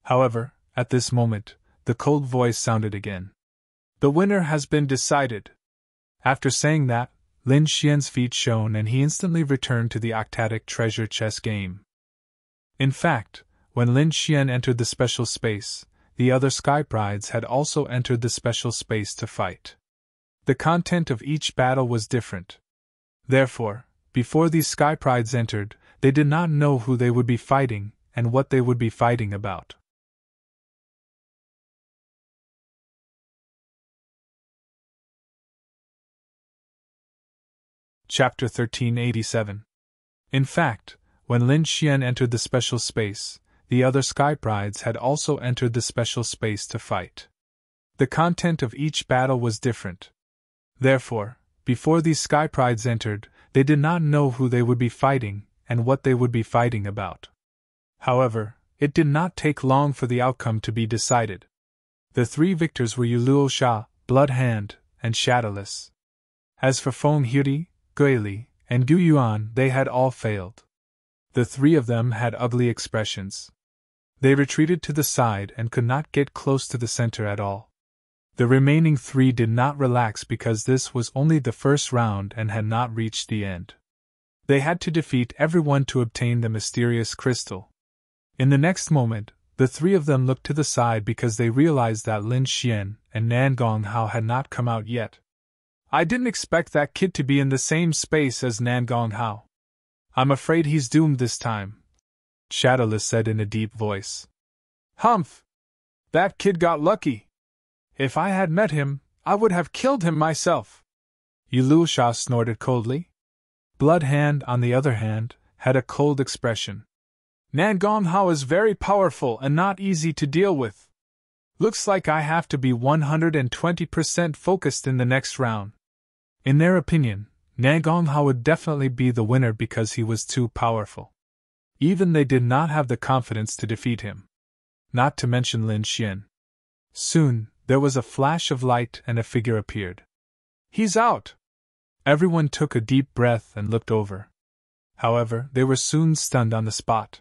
S1: However, at this moment, the cold voice sounded again. The winner has been decided. After saying that, Lin Xian's feet shone and he instantly returned to the octatic treasure chest game. In fact, when Lin Xian entered the special space, the other Sky Brides had also entered the special space to fight. The content of each battle was different. Therefore, before these Sky Brides entered, they did not know who they would be fighting and what they would be fighting about. Chapter 1387. In fact, when Lin Xian entered the special space, the other Sky Brides had also entered the special space to fight. The content of each battle was different. Therefore, before these Sky Brides entered, they did not know who they would be fighting and what they would be fighting about. However, it did not take long for the outcome to be decided. The three victors were Yuluo Sha, Blood Hand, and Shadowless. As for Feng Hiri, Guili, and Gu Yuan, they had all failed. The three of them had ugly expressions. They retreated to the side and could not get close to the center at all. The remaining three did not relax because this was only the first round and had not reached the end. They had to defeat everyone to obtain the mysterious crystal. In the next moment, the three of them looked to the side because they realized that Lin Xian and Nan Gonghao had not come out yet. I didn't expect that kid to be in the same space as Nan Gonghao. I'm afraid he's doomed this time, Shadowless said in a deep voice. Humph! That kid got lucky. If I had met him, I would have killed him myself. Yuluo Sha snorted coldly. Blood Hand, on the other hand, had a cold expression. Nan Gonghao is very powerful and not easy to deal with. Looks like I have to be 120% focused in the next round. In their opinion, Nan Gonghao would definitely be the winner because he was too powerful. Even they did not have the confidence to defeat him. Not to mention Lin Xian. Soon, there was a flash of light and a figure appeared. He's out! Everyone took a deep breath and looked over. However, they were soon stunned on the spot.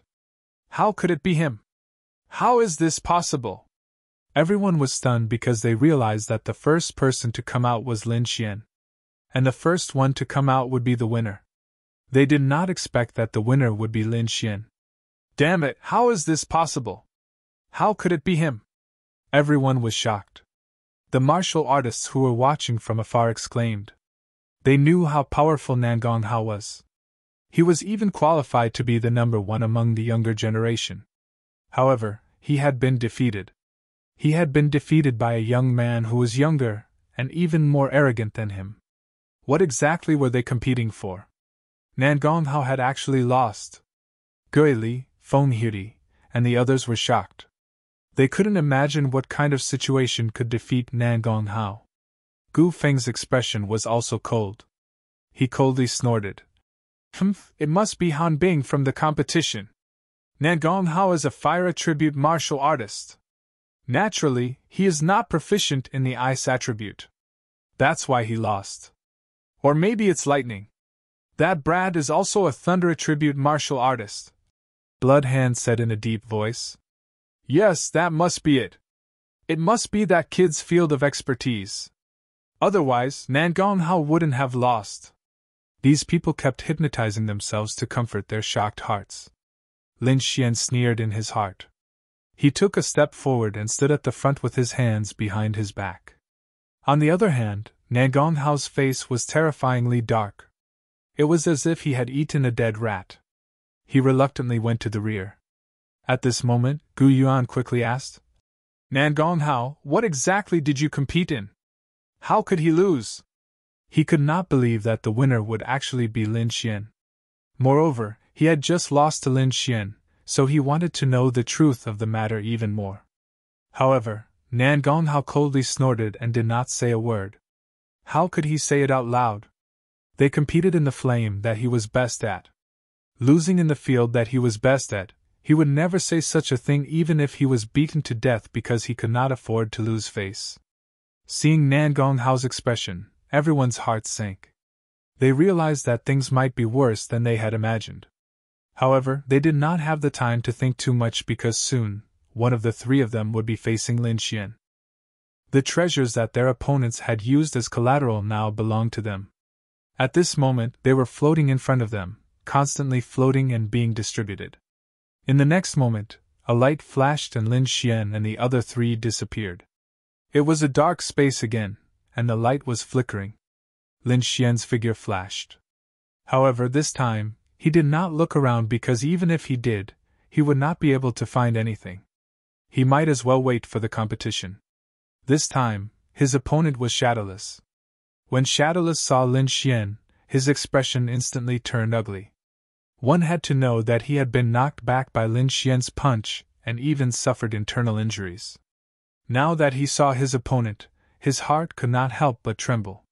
S1: How could it be him? How is this possible? Everyone was stunned because they realized that the first person to come out was Lin Xian. And the first one to come out would be the winner. They did not expect that the winner would be Lin Xian. Damn it, how is this possible? How could it be him? Everyone was shocked. The martial artists who were watching from afar exclaimed. They knew how powerful Nan Gonghao was. He was even qualified to be the number one among the younger generation. However, he had been defeated. He had been defeated by a young man who was younger and even more arrogant than him. What exactly were they competing for? Nan Gonghao had actually lost. Guili, Feng Hiri, and the others were shocked. They couldn't imagine what kind of situation could defeat Nan Gonghao. Gu Feng's expression was also cold. He coldly snorted. It must be Han Bing from the competition. Nan Gonghao is a fire attribute martial artist. Naturally, he is not proficient in the ice attribute. That's why he lost. Or maybe it's lightning. That Brad is also a thunder attribute martial artist. Blood Hand said in a deep voice. Yes, that must be it. It must be that kid's field of expertise. Otherwise, Nan Gonghao wouldn't have lost. These people kept hypnotizing themselves to comfort their shocked hearts. Lin Xian sneered in his heart. He took a step forward and stood at the front with his hands behind his back. On the other hand, Nan Gonghao's face was terrifyingly dark. It was as if he had eaten a dead rat. He reluctantly went to the rear. At this moment, Gu Yuan quickly asked, Nan Gonghao, what exactly did you compete in? How could he lose? He could not believe that the winner would actually be Lin Xian. Moreover, he had just lost to Lin Xian, so he wanted to know the truth of the matter even more. However, Nan Gonghao coldly snorted and did not say a word. How could he say it out loud? They competed in the flame that he was best at. Losing in the field that he was best at, he would never say such a thing even if he was beaten to death because he could not afford to lose face. Seeing Nan Gonghao's expression, everyone's heart sank. They realized that things might be worse than they had imagined. However, they did not have the time to think too much because soon, one of the three of them would be facing Lin Xian. The treasures that their opponents had used as collateral now belonged to them. At this moment, they were floating in front of them, constantly floating and being distributed. In the next moment, a light flashed and Lin Xian and the other three disappeared. It was a dark space again, and the light was flickering. Lin Xian's figure flashed. However, this time, he did not look around because even if he did, he would not be able to find anything. He might as well wait for the competition. This time, his opponent was Shadowless. When Shadowless saw Lin Xian, his expression instantly turned ugly. One had to know that he had been knocked back by Lin Xian's punch and even suffered internal injuries. Now that he saw his opponent, his heart could not help but tremble.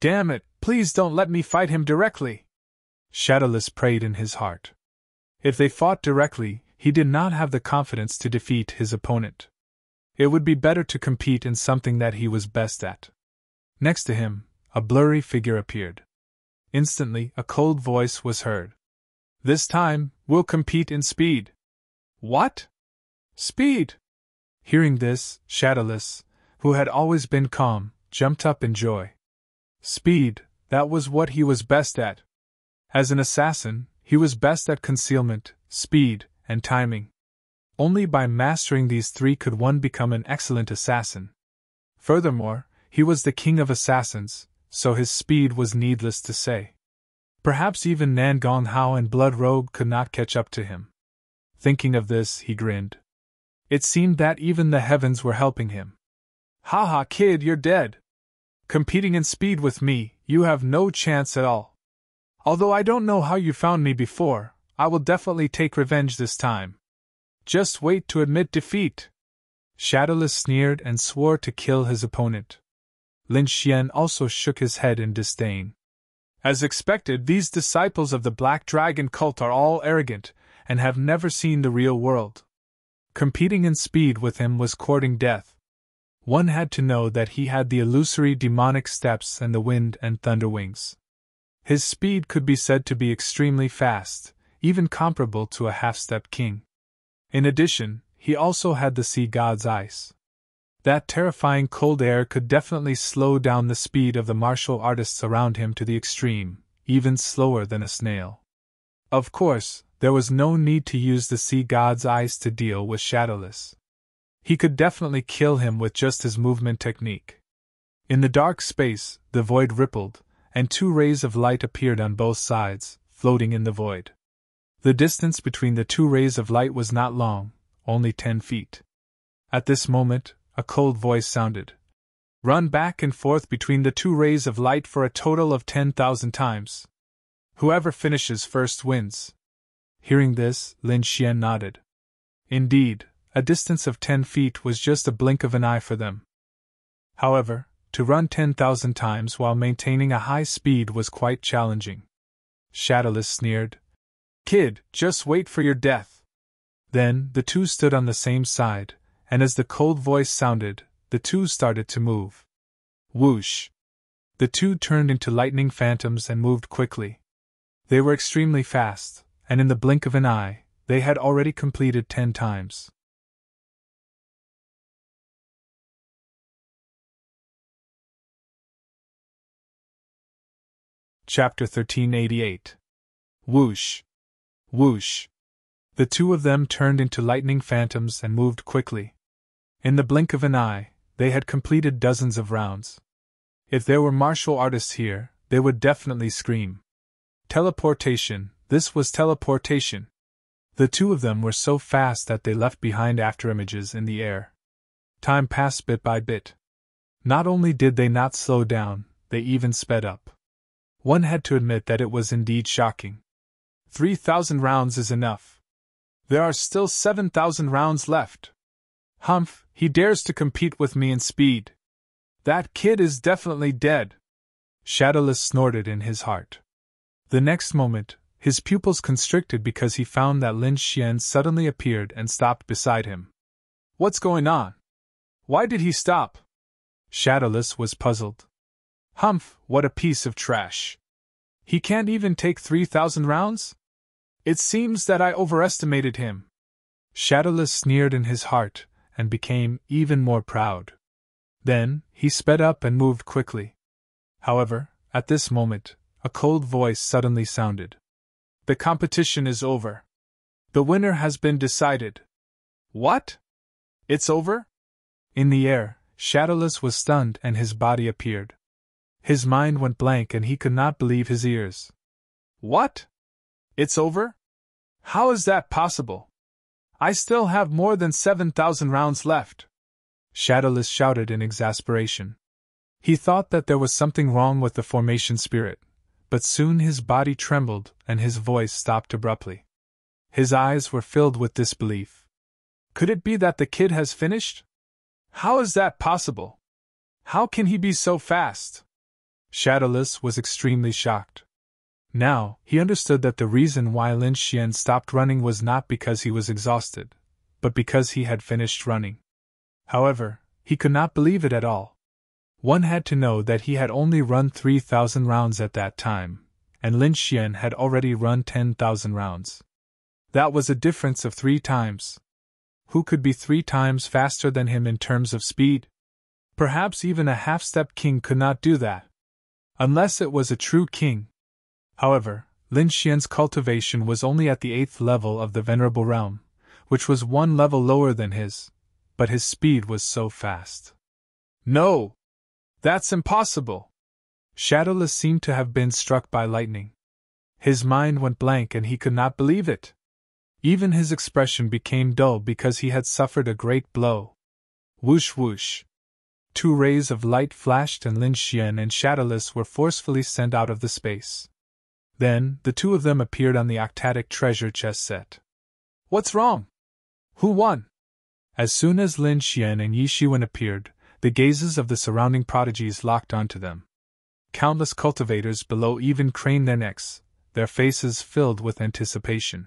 S1: "Damn it, please don't let me fight him directly!" Shadowless prayed in his heart. If they fought directly, he did not have the confidence to defeat his opponent. It would be better to compete in something that he was best at. Next to him, a blurry figure appeared. Instantly, a cold voice was heard. "This time, we'll compete in speed." "What? Speed?" Hearing this, Shadowless, who had always been calm, jumped up in joy. Speed, that was what he was best at. As an assassin, he was best at concealment, speed, and timing. Only by mastering these three could one become an excellent assassin. Furthermore, he was the king of assassins, so his speed was needless to say. Perhaps even Nan Gonghao and Blood Rogue could not catch up to him. Thinking of this, he grinned. It seemed that even the heavens were helping him. "Ha ha, kid, you're dead. Competing in speed with me, you have no chance at all. Although I don't know how you found me before, I will definitely take revenge this time. Just wait to admit defeat." Shadowless sneered and swore to kill his opponent. Lin Xian also shook his head in disdain. As expected, these disciples of the Black Dragon cult are all arrogant and have never seen the real world. Competing in speed with him was courting death. One had to know that he had the illusory demonic steps and the wind and thunder wings. His speed could be said to be extremely fast, even comparable to a half-step king. In addition, he also had the sea god's ice. That terrifying cold air could definitely slow down the speed of the martial artists around him to the extreme, even slower than a snail. Of course, there was no need to use the sea god's ice to deal with Shadowless. He could definitely kill him with just his movement technique. In the dark space, the void rippled, and two rays of light appeared on both sides, floating in the void. The distance between the two rays of light was not long, only 10 feet. At this moment, a cold voice sounded. "Run back and forth between the two rays of light for a total of 10,000 times. Whoever finishes first wins." Hearing this, Lin Xian nodded. Indeed, a distance of 10 feet was just a blink of an eye for them. However, to run 10,000 times while maintaining a high speed was quite challenging. Shadowless sneered. "Kid, just wait for your death." Then, the two stood on the same side, and as the cold voice sounded, the two started to move. Whoosh! The two turned into lightning phantoms and moved quickly. They were extremely fast, and in the blink of an eye, they had already completed 10 times. Chapter 1388. Whoosh! Whoosh! The two of them turned into lightning phantoms and moved quickly. In the blink of an eye, they had completed dozens of rounds. If there were martial artists here, they would definitely scream. Teleportation, this was teleportation. The two of them were so fast that they left behind afterimages in the air. Time passed bit by bit. Not only did they not slow down, they even sped up. One had to admit that it was indeed shocking. 3,000 rounds is enough. There are still 7,000 rounds left. Humph, he dares to compete with me in speed. That kid is definitely dead. Shadowless snorted in his heart. The next moment, his pupils constricted because he found that Lin Xian suddenly appeared and stopped beside him. What's going on? Why did he stop? Shadowless was puzzled. Humph, what a piece of trash. He can't even take 3,000 rounds? It seems that I overestimated him. Shadowless sneered in his heart, and became even more proud. Then, he sped up and moved quickly. However, at this moment, a cold voice suddenly sounded. The competition is over. The winner has been decided. What? It's over? In the air, Shadowless was stunned and his body appeared. His mind went blank and he could not believe his ears. What? It's over? How is that possible? I still have more than 7,000 rounds left. Shadowless shouted in exasperation. He thought that there was something wrong with the formation spirit, but soon his body trembled and his voice stopped abruptly. His eyes were filled with disbelief. Could it be that the kid has finished? How is that possible? How can he be so fast? Shadowless was extremely shocked. Now, he understood that the reason why Lin Xian stopped running was not because he was exhausted, but because he had finished running. However, he could not believe it at all. One had to know that he had only run 3,000 rounds at that time, and Lin Xian had already run 10,000 rounds. That was a difference of 3 times. Who could be 3 times faster than him in terms of speed? Perhaps even a half-step king could not do that. Unless it was a true king. However, Lin Xian's cultivation was only at the 8th level of the Venerable Realm, which was 1 level lower than his, but his speed was so fast. No! That's impossible! Shadowless seemed to have been struck by lightning. His mind went blank and he could not believe it. Even his expression became dull because he had suffered a great blow. Whoosh whoosh! 2 rays of light flashed and Lin Xian and Shadowless were forcefully sent out of the space. Then, the 2 of them appeared on the octatic treasure chest set. What's wrong? Who won? As soon as Lin Xian and Yi Shiwen appeared, the gazes of the surrounding prodigies locked onto them. Countless cultivators below even craned their necks, their faces filled with anticipation.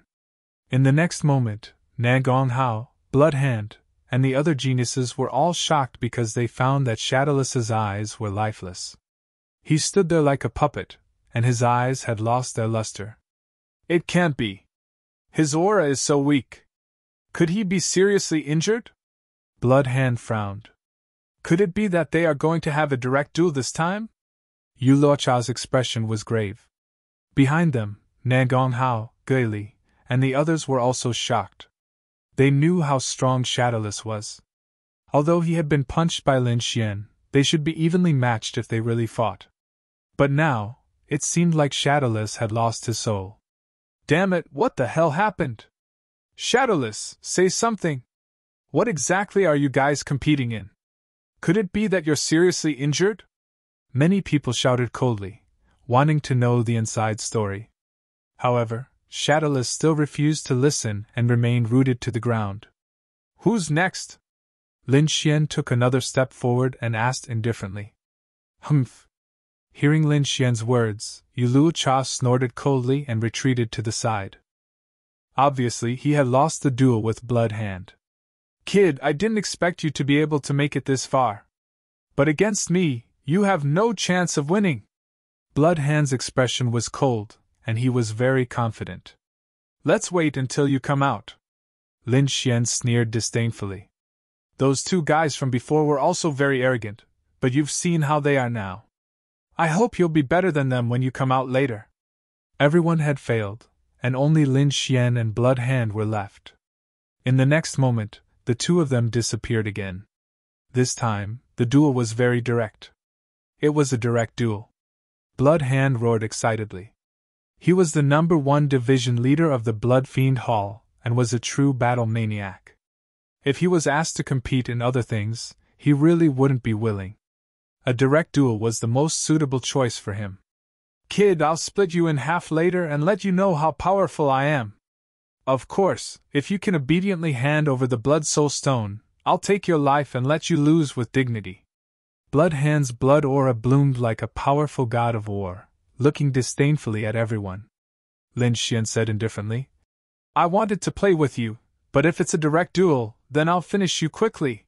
S1: In the next moment, Nagong Hao, Blood Hand, and the other geniuses were all shocked because they found that Shadowless's eyes were lifeless. He stood there like a puppet, and his eyes had lost their luster. It can't be. His aura is so weak. Could he be seriously injured? Blood Hand frowned. Could it be that they are going to have a direct duel this time? Yu Luocha's expression was grave. Behind them, Nagong Hao, Gui Li, and the others were also shocked. They knew how strong Shadowless was. Although he had been punched by Lin Xian, they should be evenly matched if they really fought. But now, it seemed like Shadowless had lost his soul. Damn it, what the hell happened? Shadowless, say something. What exactly are you guys competing in? Could it be that you're seriously injured? Many people shouted coldly, wanting to know the inside story. However, Shadowless still refused to listen and remained rooted to the ground. Who's next? Lin Xian took another step forward and asked indifferently. Humph. Hearing Lin Xian's words, Yu Luocha snorted coldly and retreated to the side. Obviously, he had lost the duel with Blood Hand. Kid, I didn't expect you to be able to make it this far. But against me, you have no chance of winning. Blood Hand's expression was cold, and he was very confident. Let's wait until you come out. Lin Xian sneered disdainfully. Those 2 guys from before were also very arrogant, but you've seen how they are now. I hope you'll be better than them when you come out later. Everyone had failed, and only Lin Xian and Blood Hand were left. In the next moment, the 2 of them disappeared again. This time, the duel was very direct. It was a direct duel. Blood Hand roared excitedly. He was the number 1 division leader of the Blood Fiend Hall, and was a true battle maniac. If he was asked to compete in other things, he really wouldn't be willing. A direct duel was the most suitable choice for him. Kid, I'll split you in half later and let you know how powerful I am. Of course, if you can obediently hand over the Blood Soul Stone, I'll take your life and let you lose with dignity. Blood Hand's blood aura bloomed like a powerful god of war, looking disdainfully at everyone. Lin Xian said indifferently, I wanted to play with you, but if it's a direct duel, then I'll finish you quickly.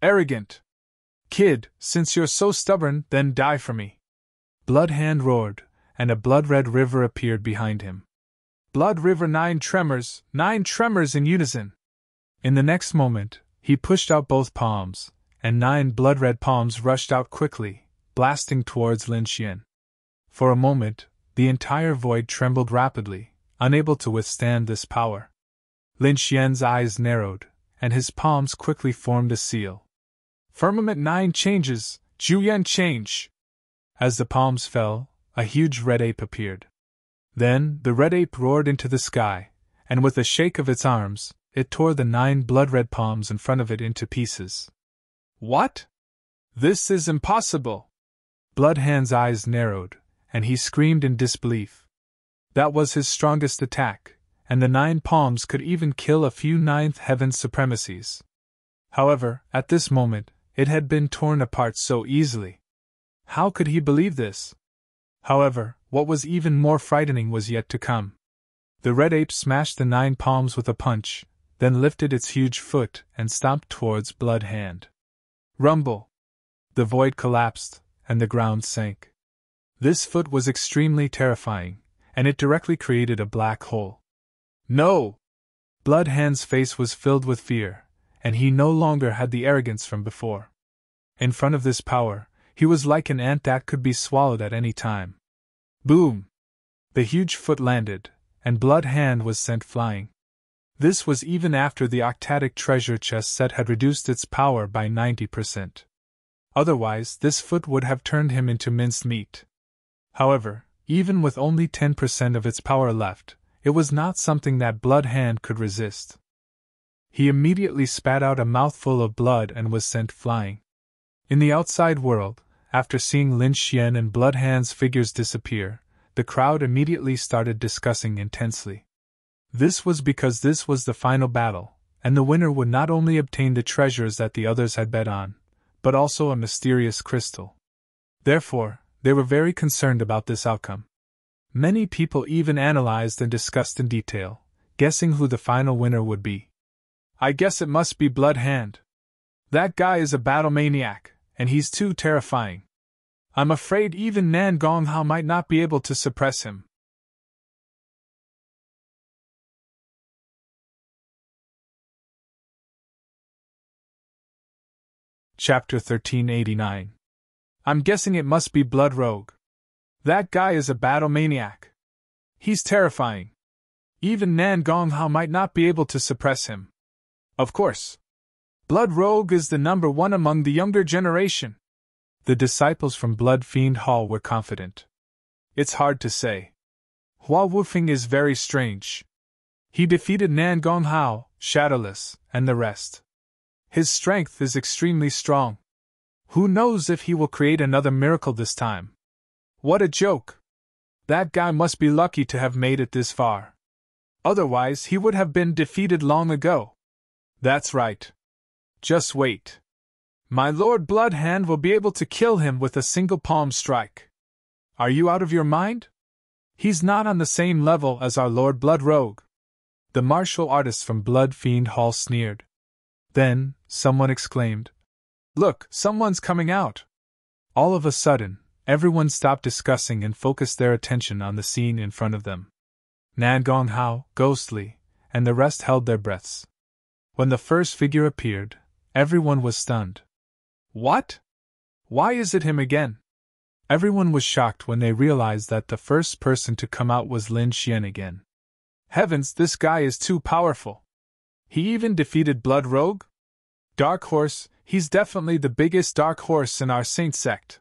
S1: Arrogant. Kid, since you're so stubborn, then die for me. Blood Hand roared, and a blood-red river appeared behind him. Blood River 9 tremors in unison. In the next moment, he pushed out both palms, and 9 blood-red palms rushed out quickly, blasting towards Lin Xian. For a moment, the entire void trembled rapidly, unable to withstand this power. Lin Xian's eyes narrowed, and his palms quickly formed a seal. Firmament 9 changes, Juyan change! As the palms fell, a huge red ape appeared. Then the red ape roared into the sky, and with a shake of its arms, it tore the 9 blood-red palms in front of it into pieces. What? This is impossible! Blood Hand's eyes narrowed, and he screamed in disbelief. That was his strongest attack, and the 9 palms could even kill a few 9th heaven supremacies. However, at this moment, it had been torn apart so easily. How could he believe this? However, what was even more frightening was yet to come. The red ape smashed the 9 palms with a punch, then lifted its huge foot and stomped towards Blood Hand. Rumble! The void collapsed, and the ground sank. This foot was extremely terrifying, and it directly created a black hole. No! Blood Hand's face was filled with fear, and he no longer had the arrogance from before. In front of this power, he was like an ant that could be swallowed at any time. Boom! The huge foot landed, and Blood Hand was sent flying. This was even after the octatic treasure chest set had reduced its power by 90%. Otherwise, this foot would have turned him into minced meat. However, even with only 10% of its power left, it was not something that Blood Hand could resist. He immediately spat out a mouthful of blood and was sent flying. In the outside world, after seeing Lin Xian and Blood Hand's figures disappear, the crowd immediately started discussing intensely. This was because this was the final battle, and the winner would not only obtain the treasures that the others had bet on, but also a mysterious crystal. Therefore, they were very concerned about this outcome. Many people even analyzed and discussed in detail, guessing who the final winner would be. I guess it must be Blood Hand. That guy is a battle maniac, and he's too terrifying. I'm afraid even Nan Gonghao might not be able to suppress him. Chapter 1389. I'm guessing it must be Blood Rogue. That guy is a battle maniac. He's terrifying. Even Nan Gonghao might not be able to suppress him. Of course. Blood Rogue is the number 1 among the younger generation. The disciples from Blood Fiend Hall were confident. It's hard to say. Hua Wufeng is very strange. He defeated Nan Gonghao, Shadowless, and the rest. His strength is extremely strong. Who knows if he will create another miracle this time? What a joke! That guy must be lucky to have made it this far. Otherwise, he would have been defeated long ago. That's right. Just wait. My Lord Blood Hand will be able to kill him with a single palm strike. Are you out of your mind? He's not on the same level as our Lord Blood Rogue. The martial artists from Blood Fiend Hall sneered. Then, someone exclaimed, Look, someone's coming out! All of a sudden, everyone stopped discussing and focused their attention on the scene in front of them. Nan Gonghao, Ghostly, and the rest held their breaths. When the first figure appeared, everyone was stunned. What? Why is it him again? Everyone was shocked when they realized that the first person to come out was Lin Xian again. Heavens, this guy is too powerful. He even defeated Blood Rogue? Dark Horse, he's definitely the biggest dark horse in our saint sect.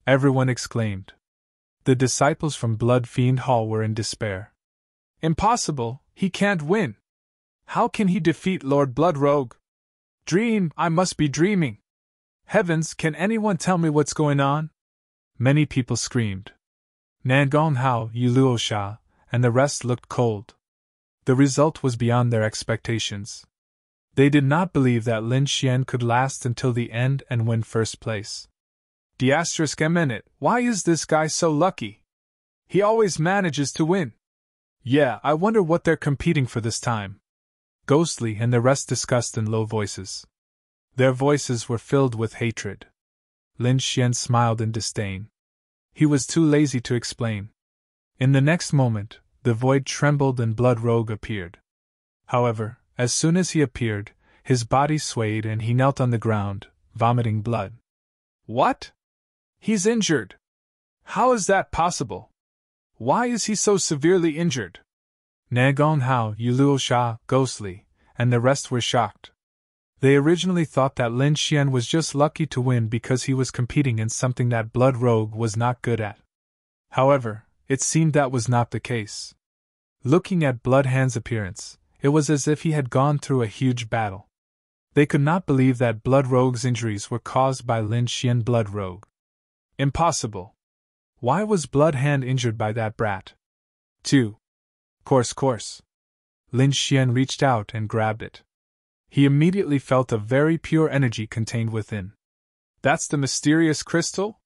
S1: Everyone exclaimed. The disciples from Blood Fiend Hall were in despair. Impossible, he can't win. How can he defeat Lord Blood Rogue? Dream, I must be dreaming. Heavens, can anyone tell me what's going on? Many people screamed. Nan Gonghao, Yuluosha, and the rest looked cold. The result was beyond their expectations. They did not believe that Lin Xian could last until the end and win first place. ***, why is this guy so lucky? He always manages to win. Yeah, I wonder what they're competing for this time. Ghostly and the rest discussed in low voices. Their voices were filled with hatred. Lin Xian smiled in disdain. He was too lazy to explain. In the next moment, the void trembled and Blood Rogue appeared. However, as soon as he appeared, his body swayed and he knelt on the ground, vomiting blood. What? He's injured. How is that possible? Why is he so severely injured? Nagong Hao, Yuluo Sha, Ghostly, and the rest were shocked. They originally thought that Lin Xian was just lucky to win because he was competing in something that Blood Rogue was not good at. However, it seemed that was not the case. Looking at Blood Hand's appearance, it was as if he had gone through a huge battle. They could not believe that Blood Rogue's injuries were caused by Lin Xian. Blood Rogue. Impossible. Why was Blood Hand injured by that brat? 2. Course. Lin Xian reached out and grabbed it. He immediately felt a very pure energy contained within. That's the mysterious crystal?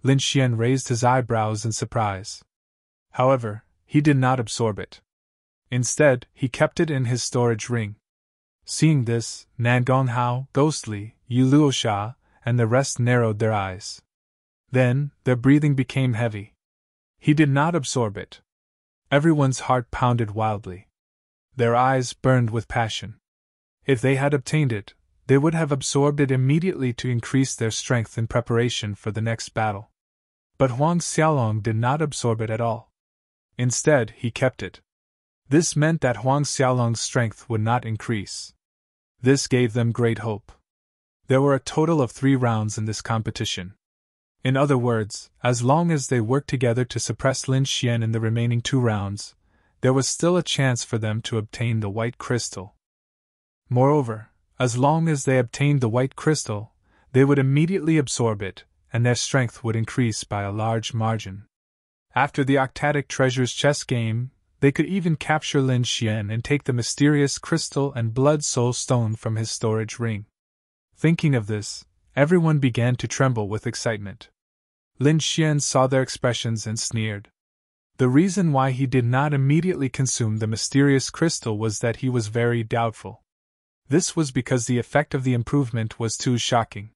S1: Lin Xian raised his eyebrows in surprise. However, he did not absorb it. Instead, he kept it in his storage ring. Seeing this, Nagong Hao, Ghostly, Yuluo Sha, and the rest narrowed their eyes. Then, their breathing became heavy. He did not absorb it. Everyone's heart pounded wildly. Their eyes burned with passion. If they had obtained it, they would have absorbed it immediately to increase their strength in preparation for the next battle. But Huang Xiaolong did not absorb it at all. Instead, he kept it. This meant that Huang Xiaolong's strength would not increase. This gave them great hope. There were a total of 3 rounds in this competition. In other words, as long as they worked together to suppress Lin Xian in the remaining 2 rounds, there was still a chance for them to obtain the white crystal. Moreover, as long as they obtained the white crystal, they would immediately absorb it, and their strength would increase by a large margin. After the Octadic Treasures chess game, they could even capture Lin Xian and take the mysterious crystal and blood soul stone from his storage ring. Thinking of this, everyone began to tremble with excitement. Lin Xian saw their expressions and sneered. The reason why he did not immediately consume the mysterious crystal was that he was very doubtful. This was because the effect of the improvement was too shocking.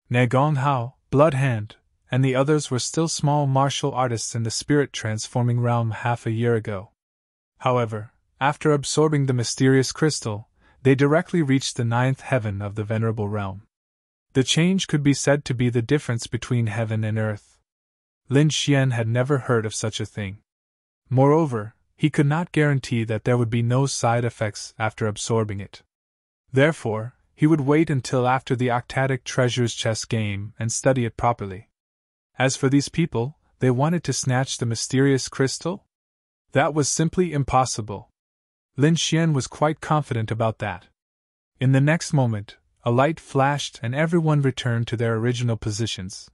S1: Nagong Hao, Blood Hand, and the others were still small martial artists in the spirit transforming realm half a year ago. However, after absorbing the mysterious crystal, they directly reached the 9th heaven of the venerable realm. The change could be said to be the difference between heaven and earth. Lin Xian had never heard of such a thing. Moreover, he could not guarantee that there would be no side effects after absorbing it. Therefore, he would wait until after the Octadic Treasures chess game and study it properly. As for these people, they wanted to snatch the mysterious crystal? That was simply impossible. Lin Xian was quite confident about that. In the next moment, a light flashed and everyone returned to their original positions.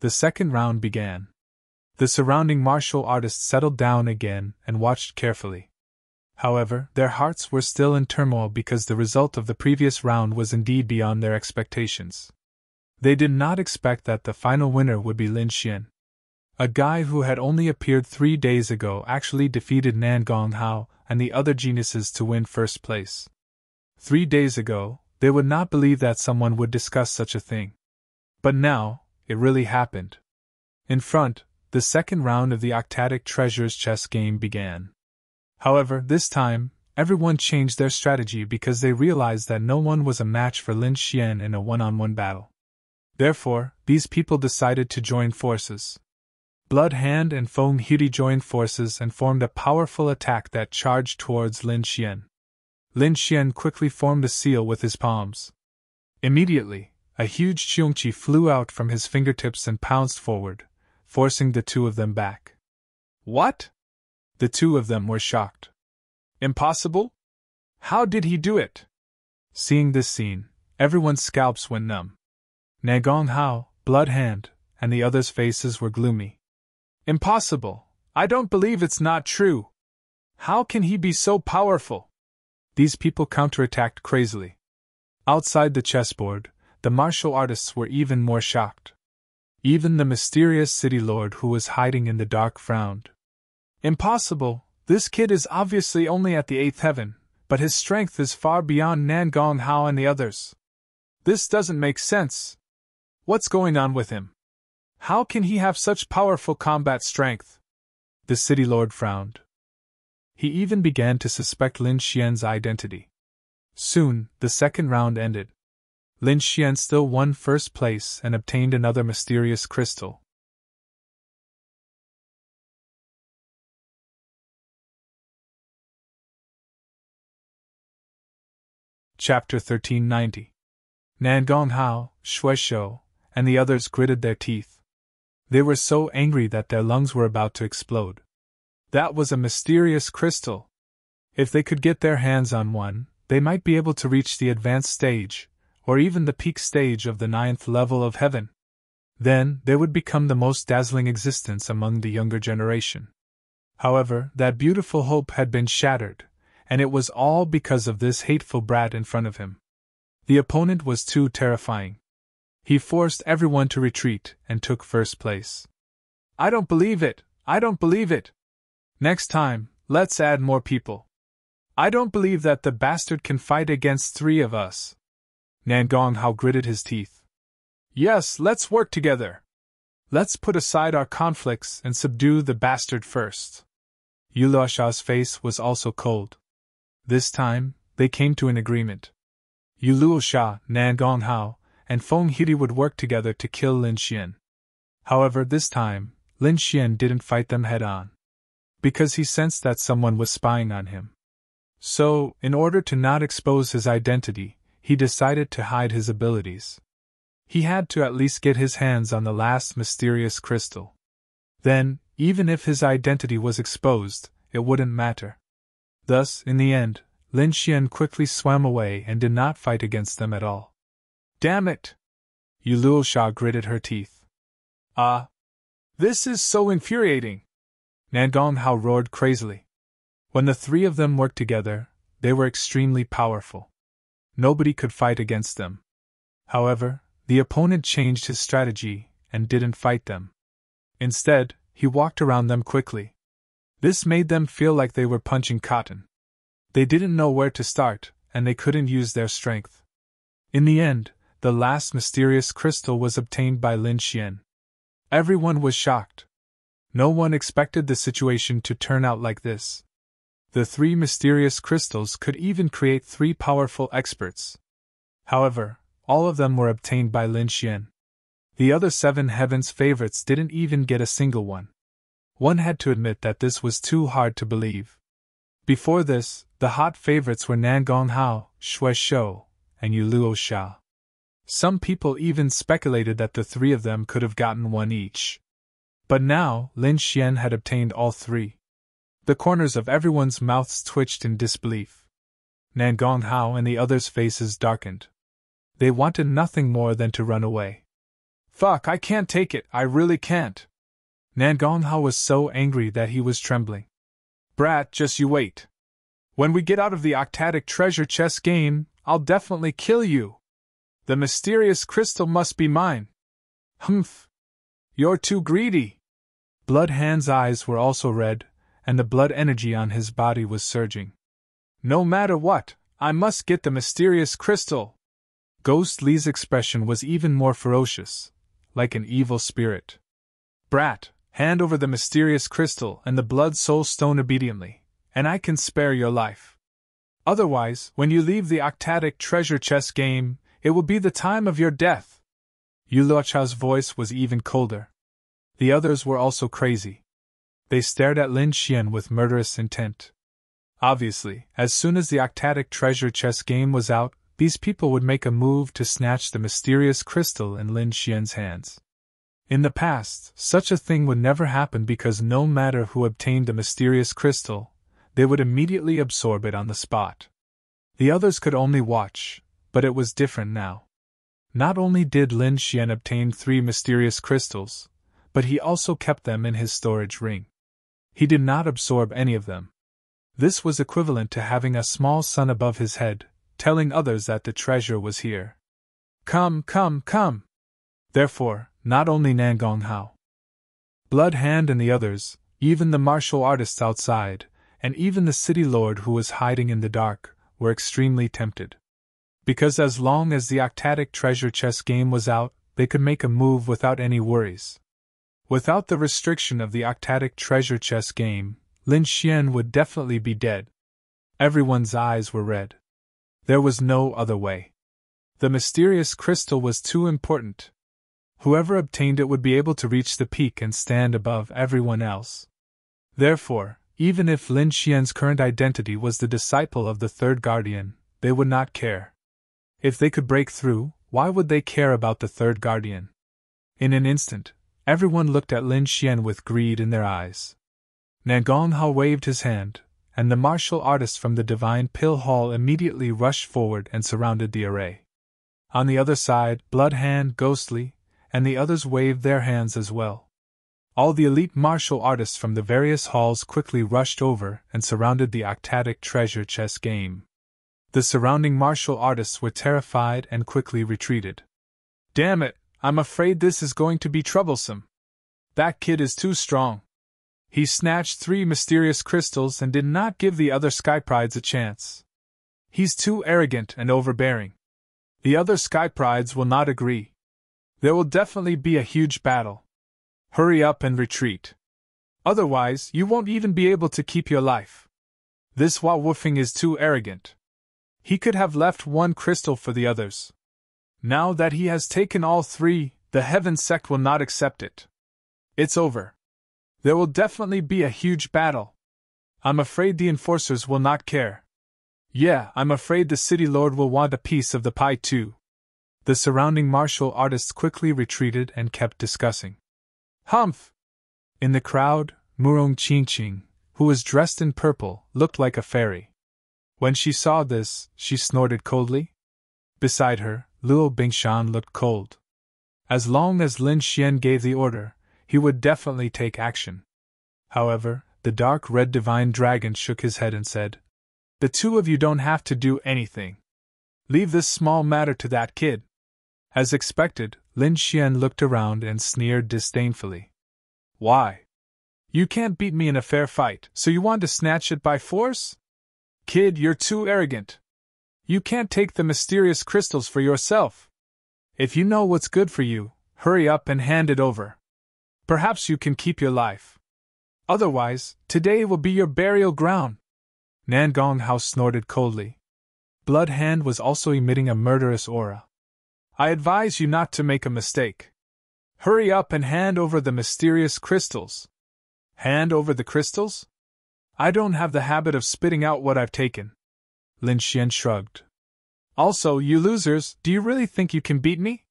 S1: The second round began. The surrounding martial artists settled down again and watched carefully. However, their hearts were still in turmoil because the result of the previous round was indeed beyond their expectations. They did not expect that the final winner would be Lin Xian. A guy who had only appeared 3 days ago actually defeated Nagong Hao and the other geniuses to win first place. 3 days ago, they would not believe that someone would discuss such a thing. But now, it really happened. In front, the second round of the Octadic Treasures chess game began. However, this time, everyone changed their strategy because they realized that no one was a match for Lin Xian in a one-on-one battle. Therefore, these people decided to join forces. Blood Hand and Feng Huti joined forces and formed a powerful attack that charged towards Lin Xian. Lin Xian quickly formed a seal with his palms. Immediately, a huge Qiongqi flew out from his fingertips and pounced forward, forcing the 2 of them back. What? The 2 of them were shocked. Impossible? How did he do it? Seeing this scene, everyone's scalps went numb. Nagong Hao, Blood Hand, and the others' faces were gloomy. Impossible! I don't believe it's not true! How can he be so powerful? These people counterattacked crazily. Outside the chessboard, the martial artists were even more shocked. Even the mysterious city lord who was hiding in the dark frowned. Impossible, this kid is obviously only at the 8th heaven, but his strength is far beyond Nan Gong Hao and the others. This doesn't make sense. What's going on with him? How can he have such powerful combat strength? The city lord frowned. He even began to suspect Lin Xian's identity. Soon, the second round ended. Lin Xian still won first place and obtained another mysterious crystal. Chapter 1390. Nan Gong Hao, Shui Shou, and the others gritted their teeth. They were so angry that their lungs were about to explode. That was a mysterious crystal. If they could get their hands on one, they might be able to reach the advanced stage, or even the peak stage of the 9th level of heaven. Then, they would become the most dazzling existence among the younger generation. However, that beautiful hope had been shattered, and it was all because of this hateful brat in front of him. The opponent was too terrifying. He forced everyone to retreat and took first place. I don't believe it! I don't believe it! Next time, let's add more people. I don't believe that the bastard can fight against 3 of us. Nan Gong Hao gritted his teeth. Yes, let's work together. Let's put aside our conflicts and subdue the bastard first. Yu Luosha's face was also cold. This time, they came to an agreement. Yu Luosha, Nan Gong Hao, and Feng Hiri would work together to kill Lin Xian. However, this time, Lin Xian didn't fight them head-on, because he sensed that someone was spying on him. So, in order to not expose his identity, he decided to hide his abilities. He had to at least get his hands on the last mysterious crystal. Then, even if his identity was exposed, it wouldn't matter. Thus, in the end, Lin Xian quickly swam away and did not fight against them at all. Damn it! Yu Luosha gritted her teeth. This is so infuriating! Nan Gong Hao roared crazily. When the 3 of them worked together, they were extremely powerful. Nobody could fight against them. However, the opponent changed his strategy and didn't fight them. Instead, he walked around them quickly. This made them feel like they were punching cotton. They didn't know where to start, and they couldn't use their strength. In the end, the last mysterious crystal was obtained by Lin Xian. Everyone was shocked. No one expected the situation to turn out like this. The 3 mysterious crystals could even create 3 powerful experts. However, all of them were obtained by Lin Xian. The other 7 heavens favorites didn't even get a single one. One had to admit that this was too hard to believe. Before this, the hot favorites were Nan Gong Hao, Shui Shou, and Yu Luosha. Some people even speculated that the 3 of them could have gotten one each. But now, Lin Xian had obtained all 3. The corners of everyone's mouths twitched in disbelief. Nan Gong Hao and the others' faces darkened. They wanted nothing more than to run away. Fuck, I can't take it, I really can't. Nan Gong Hao was so angry that he was trembling. Brat, just you wait. When we get out of the octadic treasure chest game, I'll definitely kill you. The mysterious crystal must be mine. Humph. You're too greedy. Bloodhand's eyes were also red, and the blood energy on his body was surging. No matter what, I must get the mysterious crystal. Ghost Li's expression was even more ferocious, like an evil spirit. Brat, hand over the mysterious crystal and the blood soul stone obediently, and I can spare your life. Otherwise, when you leave the octadic treasure chest game, it will be the time of your death. Yu Luosha's voice was even colder. The others were also crazy. They stared at Lin Xian with murderous intent. Obviously, as soon as the octadic treasure chest game was out, these people would make a move to snatch the mysterious crystal in Lin Xian's hands. In the past, such a thing would never happen because no matter who obtained the mysterious crystal, they would immediately absorb it on the spot. The others could only watch, but it was different now. Not only did Lin Xian obtain 3 mysterious crystals, but he also kept them in his storage ring. He did not absorb any of them. This was equivalent to having a small sun above his head, telling others that the treasure was here. Come, come, come! Therefore, not only Nangong Hao. Blood Hand and the others, even the martial artists outside, and even the city lord who was hiding in the dark, were extremely tempted. Because as long as the octatic treasure chest game was out, they could make a move without any worries. Without the restriction of the octatic treasure chest game, Lin Xian would definitely be dead. Everyone's eyes were red. There was no other way. The mysterious crystal was too important. Whoever obtained it would be able to reach the peak and stand above everyone else. Therefore, even if Lin Xian's current identity was the disciple of the third guardian, they would not care. If they could break through, why would they care about the third guardian? In an instant, everyone looked at Lin Xian with greed in their eyes. Nangong Hao waved his hand, and the martial artists from the Divine Pill Hall immediately rushed forward and surrounded the array. On the other side, Blood Hand, Ghostly, and the others waved their hands as well. All the elite martial artists from the various halls quickly rushed over and surrounded the octatic treasure chest game. The surrounding martial artists were terrified and quickly retreated. Damn it, I'm afraid this is going to be troublesome. That kid is too strong. He snatched 3 mysterious crystals and did not give the other Sky Prides a chance. He's too arrogant and overbearing. The other Sky Prides will not agree. There will definitely be a huge battle. Hurry up and retreat. Otherwise, you won't even be able to keep your life. This Hua Woofing is too arrogant. He could have left 1 crystal for the others. Now that he has taken all 3, the Heaven Sect will not accept it. It's over. There will definitely be a huge battle. I'm afraid the enforcers will not care. Yeah, I'm afraid the city lord will want a piece of the pie too. The surrounding martial artists quickly retreated and kept discussing. Humph! In the crowd, Murong Qingqing, who was dressed in purple, looked like a fairy. When she saw this, she snorted coldly. Beside her, Luo Bingshan looked cold. As long as Lin Xian gave the order, he would definitely take action. However, the dark red divine dragon shook his head and said, "The 2 of you don't have to do anything. Leave this small matter to that kid." As expected, Lin Xian looked around and sneered disdainfully. Why? You can't beat me in a fair fight, so you want to snatch it by force? Kid, you're too arrogant. You can't take the mysterious crystals for yourself. If you know what's good for you, hurry up and hand it over. Perhaps you can keep your life. Otherwise, today will be your burial ground. Nangong Hao snorted coldly. Blood Hand was also emitting a murderous aura. I advise you not to make a mistake. Hurry up and hand over the mysterious crystals. Hand over the crystals? I don't have the habit of spitting out what I've taken. Lin Xian shrugged. Also, you losers, do you really think you can beat me?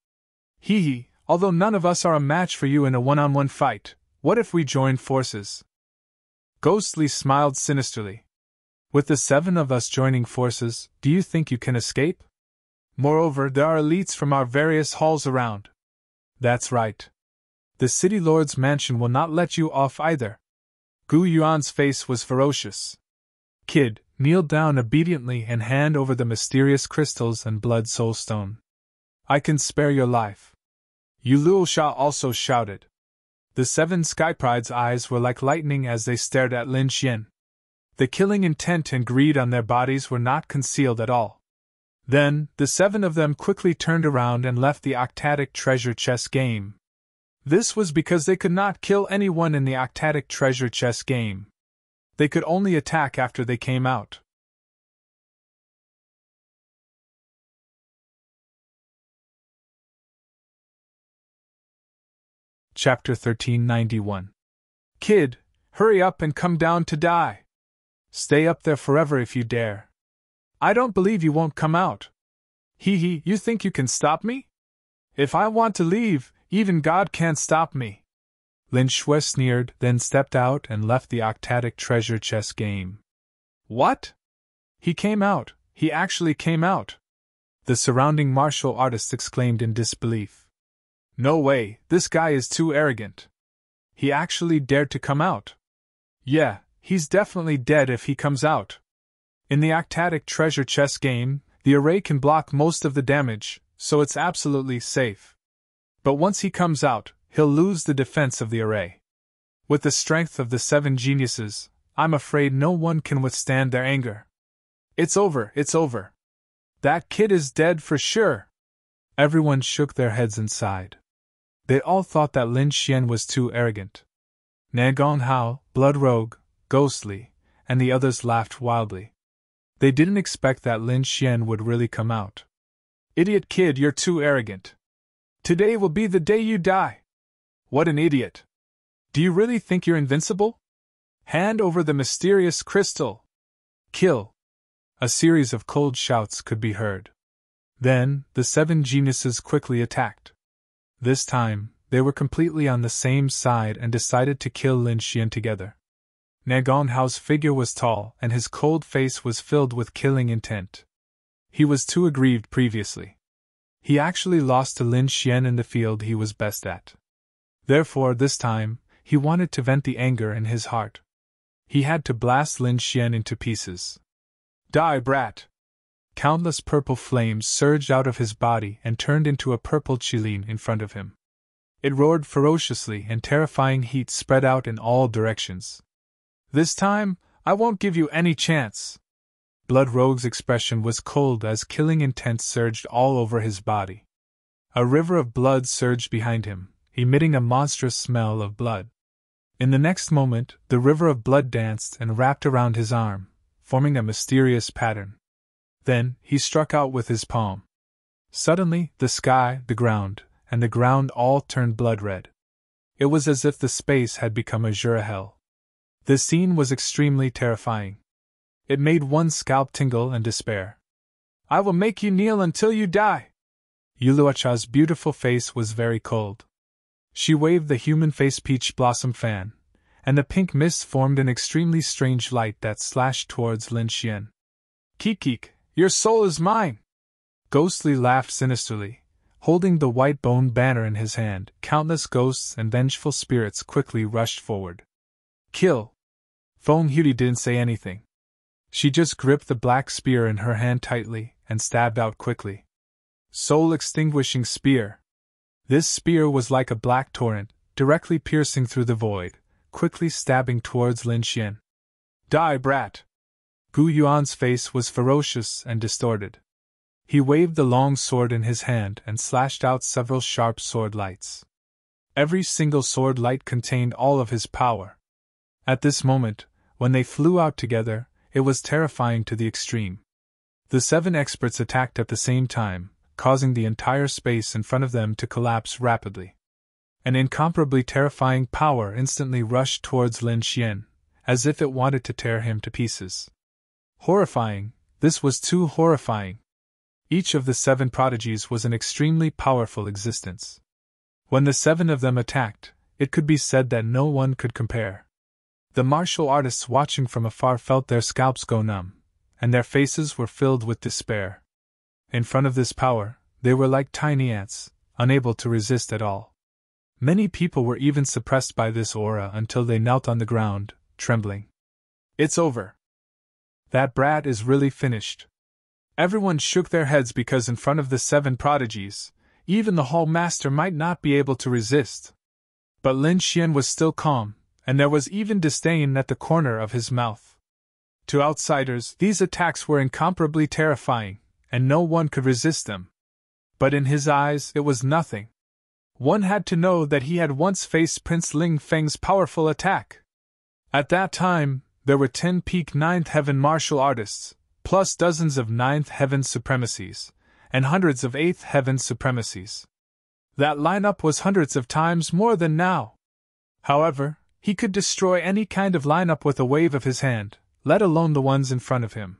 S1: Hee hee, although none of us are a match for you in a one-on-one fight, what if we join forces? Ghostly smiled sinisterly. With the 7 of us joining forces, do you think you can escape? Moreover, there are elites from our various halls around. That's right. The city lord's mansion will not let you off either. Gu Yuan's face was ferocious. Kid, kneel down obediently and hand over the mysterious crystals and blood soul stone. I can spare your life. Yu Luosha also shouted. The 7 Sky Pride's eyes were like lightning as they stared at Lin Xian. The killing intent and greed on their bodies were not concealed at all. Then, the 7 of them quickly turned around and left the octatic treasure chest game. This was because they could not kill anyone in the octatic treasure chest game. They could only attack after they came out. Chapter 1391. Kid, hurry up and come down to die. Stay up there forever if you dare. I don't believe you won't come out. Hee hee, you think you can stop me? If I want to leave, even God can't stop me. Lin Shui sneered, then stepped out and left the octatic treasure chest game. What? He came out, he actually came out. The surrounding martial artists exclaimed in disbelief. No way, this guy is too arrogant. He actually dared to come out. Yeah, he's definitely dead if he comes out. In the octatic treasure chest game, the array can block most of the damage, so it's absolutely safe. But once he comes out, he'll lose the defense of the array. With the strength of the 7 geniuses, I'm afraid no one can withstand their anger. It's over, it's over. That kid is dead for sure. Everyone shook their heads and sighed. They all thought that Lin Xian was too arrogant. Na Gong Hao, Blood Rogue, Ghostly, and the others laughed wildly. They didn't expect that Lin Xian would really come out. Idiot kid, you're too arrogant. Today will be the day you die. What an idiot. Do you really think you're invincible? Hand over the mysterious crystal. Kill. A series of cold shouts could be heard. Then, the 7 geniuses quickly attacked. This time, they were completely on the same side and decided to kill Lin Xian together. Na Gong Hao's figure was tall and his cold face was filled with killing intent. He was too aggrieved previously. He actually lost to Lin Xian in the field he was best at. Therefore, this time, he wanted to vent the anger in his heart. He had to blast Lin Xian into pieces. Die, brat! Countless purple flames surged out of his body and turned into a purple qilin in front of him. It roared ferociously and terrifying heat spread out in all directions. This time, I won't give you any chance. Blood Rogue's expression was cold as killing intent surged all over his body. A river of blood surged behind him, emitting a monstrous smell of blood. In the next moment, the river of blood danced and wrapped around his arm, forming a mysterious pattern. Then, he struck out with his palm. Suddenly, the sky, the ground, and the ground all turned blood-red. It was as if the space had become azure hell. The scene was extremely terrifying. It made one's scalp tingle in despair. I will make you kneel until you die! Yuluacha's beautiful face was very cold. She waved the human face peach blossom fan, and the pink mist formed an extremely strange light that slashed towards Lin Xian. Keek, your soul is mine! Ghostly laughed sinisterly, holding the white bone banner in his hand. Countless ghosts and vengeful spirits quickly rushed forward. Kill! Feng Huti didn't say anything. She just gripped the black spear in her hand tightly and stabbed out quickly. Soul-extinguishing spear! This spear was like a black torrent, directly piercing through the void, quickly stabbing towards Lin Xian. Die, brat! Gu Yuan's face was ferocious and distorted. He waved the long sword in his hand and slashed out several sharp sword lights. Every single sword light contained all of his power. At this moment, when they flew out together, it was terrifying to the extreme. The 7 experts attacked at the same time, causing the entire space in front of them to collapse rapidly. An incomparably terrifying power instantly rushed towards Lin Xian, as if it wanted to tear him to pieces. Horrifying, this was too horrifying. Each of the 7 prodigies was an extremely powerful existence. When the 7 of them attacked, it could be said that no one could compare. The martial artists watching from afar felt their scalps go numb, and their faces were filled with despair. In front of this power, they were like tiny ants, unable to resist at all. Many people were even suppressed by this aura until they knelt on the ground, trembling. It's over. That brat is really finished. Everyone shook their heads because in front of the 7 prodigies, even the Hall Master might not be able to resist. But Lin Xian was still calm, and there was even disdain at the corner of his mouth. To outsiders, these attacks were incomparably terrifying, and no one could resist them. But in his eyes, it was nothing. One had to know that he had once faced Prince Ling Feng's powerful attack. At that time, there were 10 peak 9th heaven martial artists, plus dozens of 9th heaven supremacies, and hundreds of 8th heaven supremacies. That lineup was hundreds of times more than now. However, he could destroy any kind of lineup with a wave of his hand, let alone the ones in front of him.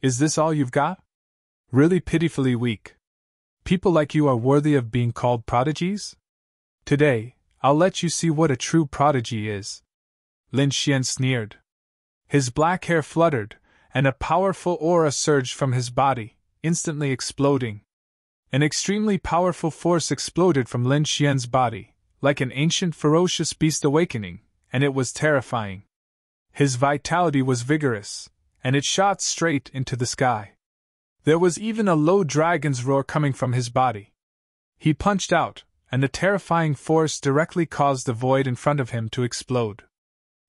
S1: Is this all you've got? Really pitifully weak. People like you are worthy of being called prodigies? Today, I'll let you see what a true prodigy is. Lin Xian sneered. His black hair fluttered, and a powerful aura surged from his body, instantly exploding. An extremely powerful force exploded from Lin Xian's body, like an ancient ferocious beast awakening, and it was terrifying. His vitality was vigorous, and it shot straight into the sky. There was even a low dragon's roar coming from his body. He punched out, and the terrifying force directly caused the void in front of him to explode.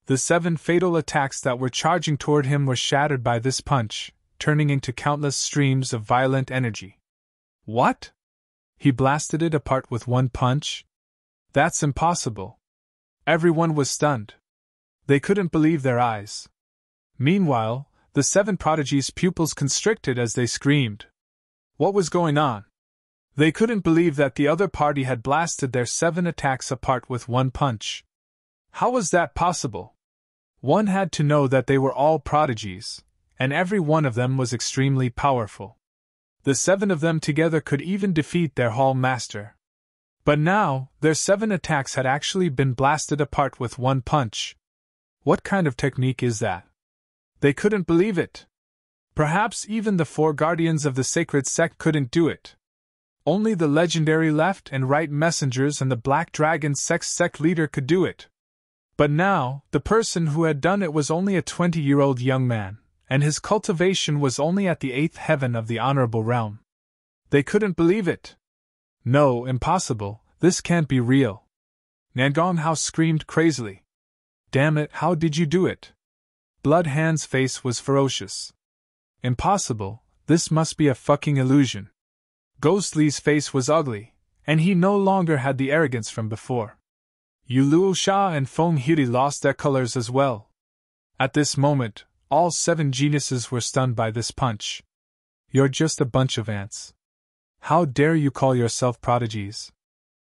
S1: The 7 fatal attacks that were charging toward him were shattered by this punch, turning into countless streams of violent energy. What? He blasted it apart with one punch? That's impossible. Everyone was stunned. They couldn't believe their eyes. Meanwhile, the 7 prodigies' pupils constricted as they screamed. What was going on? They couldn't believe that the other party had blasted their 7 attacks apart with one punch. How was that possible? One had to know that they were all prodigies, and every one of them was extremely powerful. The 7 of them together could even defeat their hall master. But now, their 7 attacks had actually been blasted apart with one punch. What kind of technique is that? They couldn't believe it. Perhaps even the 4 guardians of the sacred sect couldn't do it. Only the legendary left and right messengers and the Black Dragon sect leader could do it. But now, the person who had done it was only a 20-year-old young man, and his cultivation was only at the 8th heaven of the honorable realm. They couldn't believe it. No, impossible, this can't be real. Nangong Hao screamed crazily. Damn it, how did you do it? Bloodhand's face was ferocious. Impossible, this must be a fucking illusion. Ghostly's face was ugly, and he no longer had the arrogance from before. Yuluo Sha and Feng Hiri lost their colors as well. At this moment, all 7 geniuses were stunned by this punch. You're just a bunch of ants. How dare you call yourself prodigies?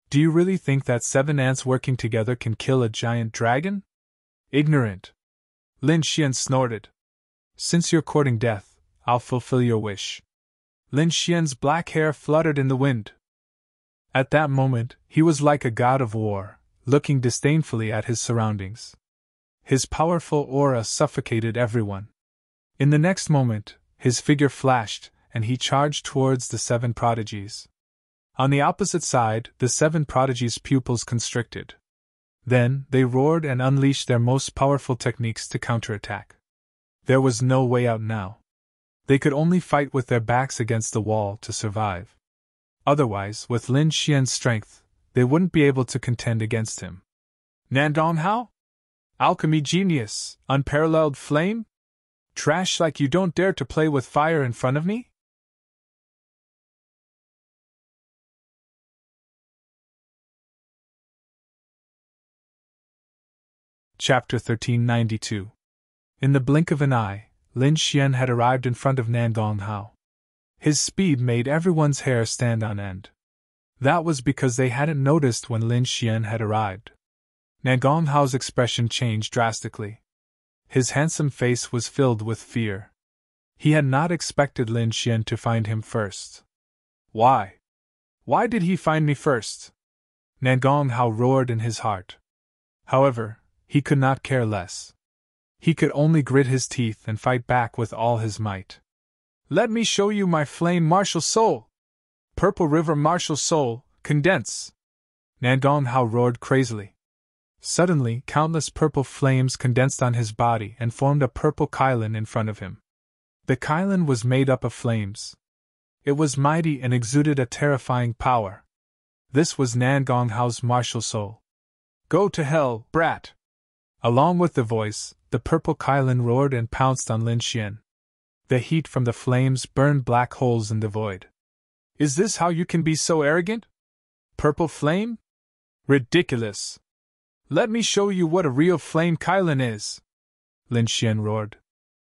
S1: Do you really think that 7 ants working together can kill a giant dragon? Ignorant. Lin Xian snorted. Since you're courting death, I'll fulfill your wish. Lin Xian's black hair fluttered in the wind. At that moment, he was like a god of war, looking disdainfully at his surroundings. His powerful aura suffocated everyone. In the next moment, his figure flashed, and he charged towards the 7 prodigies. On the opposite side, the 7 prodigies' pupils constricted. Then, they roared and unleashed their most powerful techniques to counterattack. There was no way out now. They could only fight with their backs against the wall to survive. Otherwise, with Lin Xian's strength, they wouldn't be able to contend against him. Nangong Hao? Alchemy genius, unparalleled flame? Trash like you don't dare to play with fire in front of me? Chapter 1392. In the blink of an eye, Lin Xian had arrived in front of Nangong Hao. His speed made everyone's hair stand on end. That was because they hadn't noticed when Lin Xian had arrived. Nangong Hao's expression changed drastically. His handsome face was filled with fear. He had not expected Lin Xian to find him first. Why? Why did he find me first? Nangong Hao roared in his heart. However, he could not care less. He could only grit his teeth and fight back with all his might. Let me show you my flame martial soul! Purple River martial soul, condense! Nangong Hao roared crazily. Suddenly, countless purple flames condensed on his body and formed a purple Kylin in front of him. The Kylin was made up of flames. It was mighty and exuded a terrifying power. This was Nangong Hao's martial soul. Go to hell, brat! Along with the voice, the purple Kylin roared and pounced on Lin Xian. The heat from the flames burned black holes in the void. Is this how you can be so arrogant? Purple flame? Ridiculous! Let me show you what a real flame Kylin is! Lin Xian roared.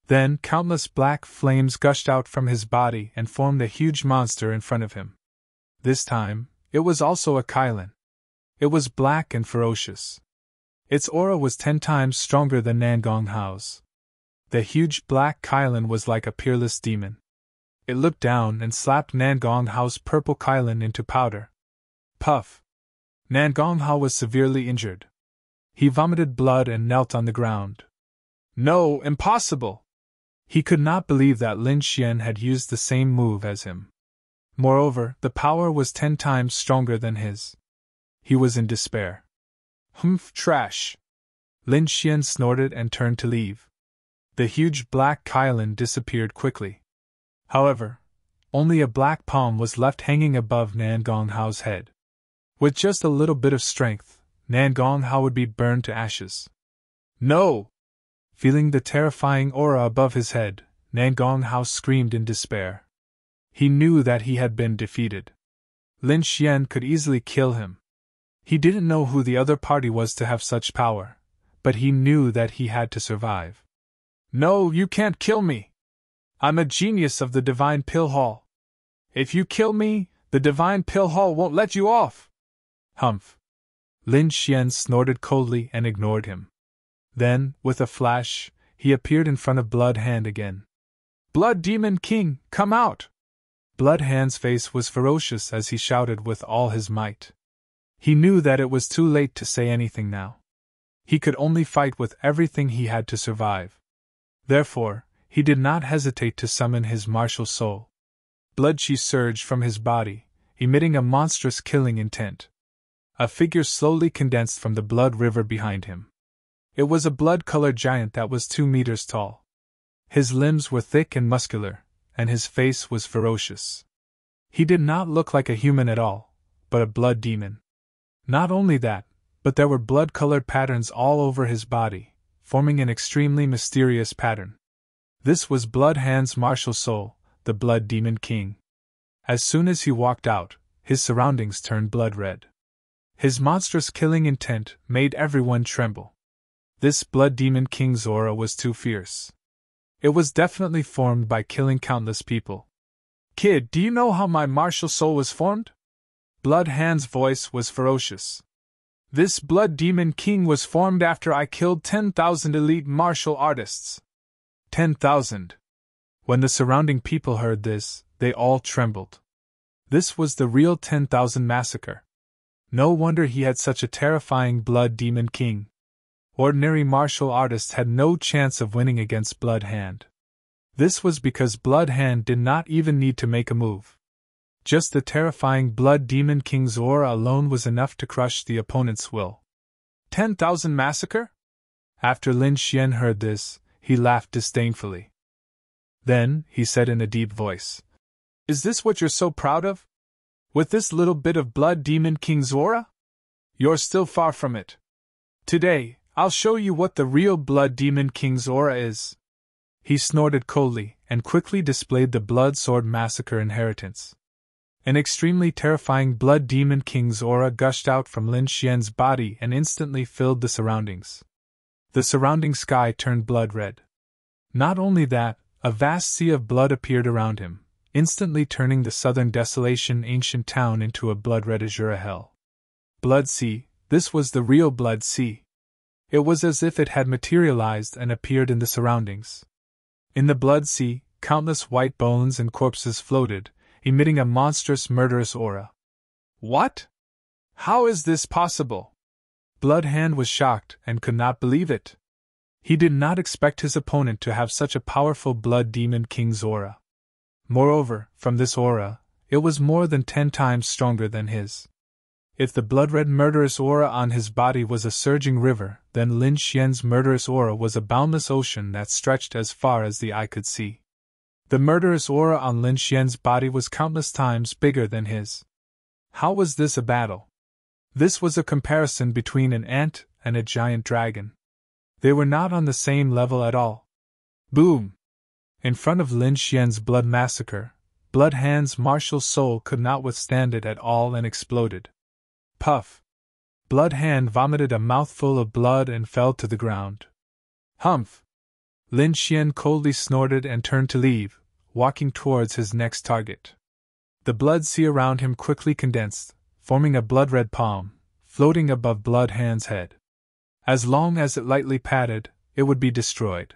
S1: Then countless black flames gushed out from his body and formed a huge monster in front of him. This time, it was also a Kylin. It was black and ferocious. Its aura was 10 times stronger than Nangong Hao's. The huge black Kylin was like a peerless demon. It looked down and slapped Nangong Hao's purple Kylin into powder. Puff! Nangong Hao was severely injured. He vomited blood and knelt on the ground. No, impossible! He could not believe that Lin Xian had used the same move as him. Moreover, the power was 10 times stronger than his. He was in despair. Humph, trash! Lin Xian snorted and turned to leave. The huge black Kylin disappeared quickly. However, only a black palm was left hanging above Nangong Hao's head. With just a little bit of strength, Nan Gong Hao would be burned to ashes. No! Feeling the terrifying aura above his head, Nan Gong Hao screamed in despair. He knew that he had been defeated. Lin Xian could easily kill him. He didn't know who the other party was to have such power, but he knew that he had to survive. No, you can't kill me! I'm a genius of the Divine Pill Hall. If you kill me, the Divine Pill Hall won't let you off! Humph! Lin Xian snorted coldly and ignored him. Then, with a flash, he appeared in front of Blood Hand again. Blood Demon King, come out! Blood Hand's face was ferocious as he shouted with all his might. He knew that it was too late to say anything now. He could only fight with everything he had to survive. Therefore, he did not hesitate to summon his martial soul. Blood chi surged from his body, emitting a monstrous killing intent. A figure slowly condensed from the blood river behind him. It was a blood-colored giant that was 2 meters tall. His limbs were thick and muscular, and his face was ferocious. He did not look like a human at all, but a blood demon. Not only that, but there were blood-colored patterns all over his body, forming an extremely mysterious pattern. This was Blood Hand's martial soul, the Blood Demon King. As soon as he walked out, his surroundings turned blood red. His monstrous killing intent made everyone tremble. This Blood Demon King's aura was too fierce. It was definitely formed by killing countless people. Kid, do you know how my martial soul was formed? Blood Hand's voice was ferocious. This Blood Demon King was formed after I killed 10,000 elite martial artists. 10,000. When the surrounding people heard this, they all trembled. This was the real 10,000 massacre. No wonder he had such a terrifying Blood Demon King. Ordinary martial artists had no chance of winning against Blood Hand. This was because Blood Hand did not even need to make a move. Just the terrifying Blood Demon King's aura alone was enough to crush the opponent's will. 10,000 massacre? After Lin Xian heard this, he laughed disdainfully. Then, he said in a deep voice, Is this what you're so proud of? With this little bit of Blood Demon King's aura? You're still far from it. Today, I'll show you what the real Blood Demon King's aura is. He snorted coldly and quickly displayed the Blood Sword Massacre inheritance. An extremely terrifying Blood Demon King's aura gushed out from Lin Xian's body and instantly filled the surroundings. The surrounding sky turned blood red. Not only that, a vast sea of blood appeared around him, instantly turning the southern desolation ancient town into a blood-red azure hell. Blood Sea, this was the real Blood Sea. It was as if it had materialized and appeared in the surroundings. In the Blood Sea, countless white bones and corpses floated, emitting a monstrous murderous aura. What? How is this possible? Blood Hand was shocked and could not believe it. He did not expect his opponent to have such a powerful Blood Demon King's aura. Moreover, from this aura, it was more than 10 times stronger than his. If the blood-red murderous aura on his body was a surging river, then Lin Xian's murderous aura was a boundless ocean that stretched as far as the eye could see. The murderous aura on Lin Xian's body was countless times bigger than his. How was this a battle? This was a comparison between an ant and a giant dragon. They were not on the same level at all. Boom! In front of Lin Xian's blood massacre, Blood Hand's martial soul could not withstand it at all and exploded. Puff! Blood Hand vomited a mouthful of blood and fell to the ground. Humph! Lin Xian coldly snorted and turned to leave, walking towards his next target. The blood sea around him quickly condensed, forming a blood-red palm, floating above Blood Hand's head. As long as it lightly padded, it would be destroyed.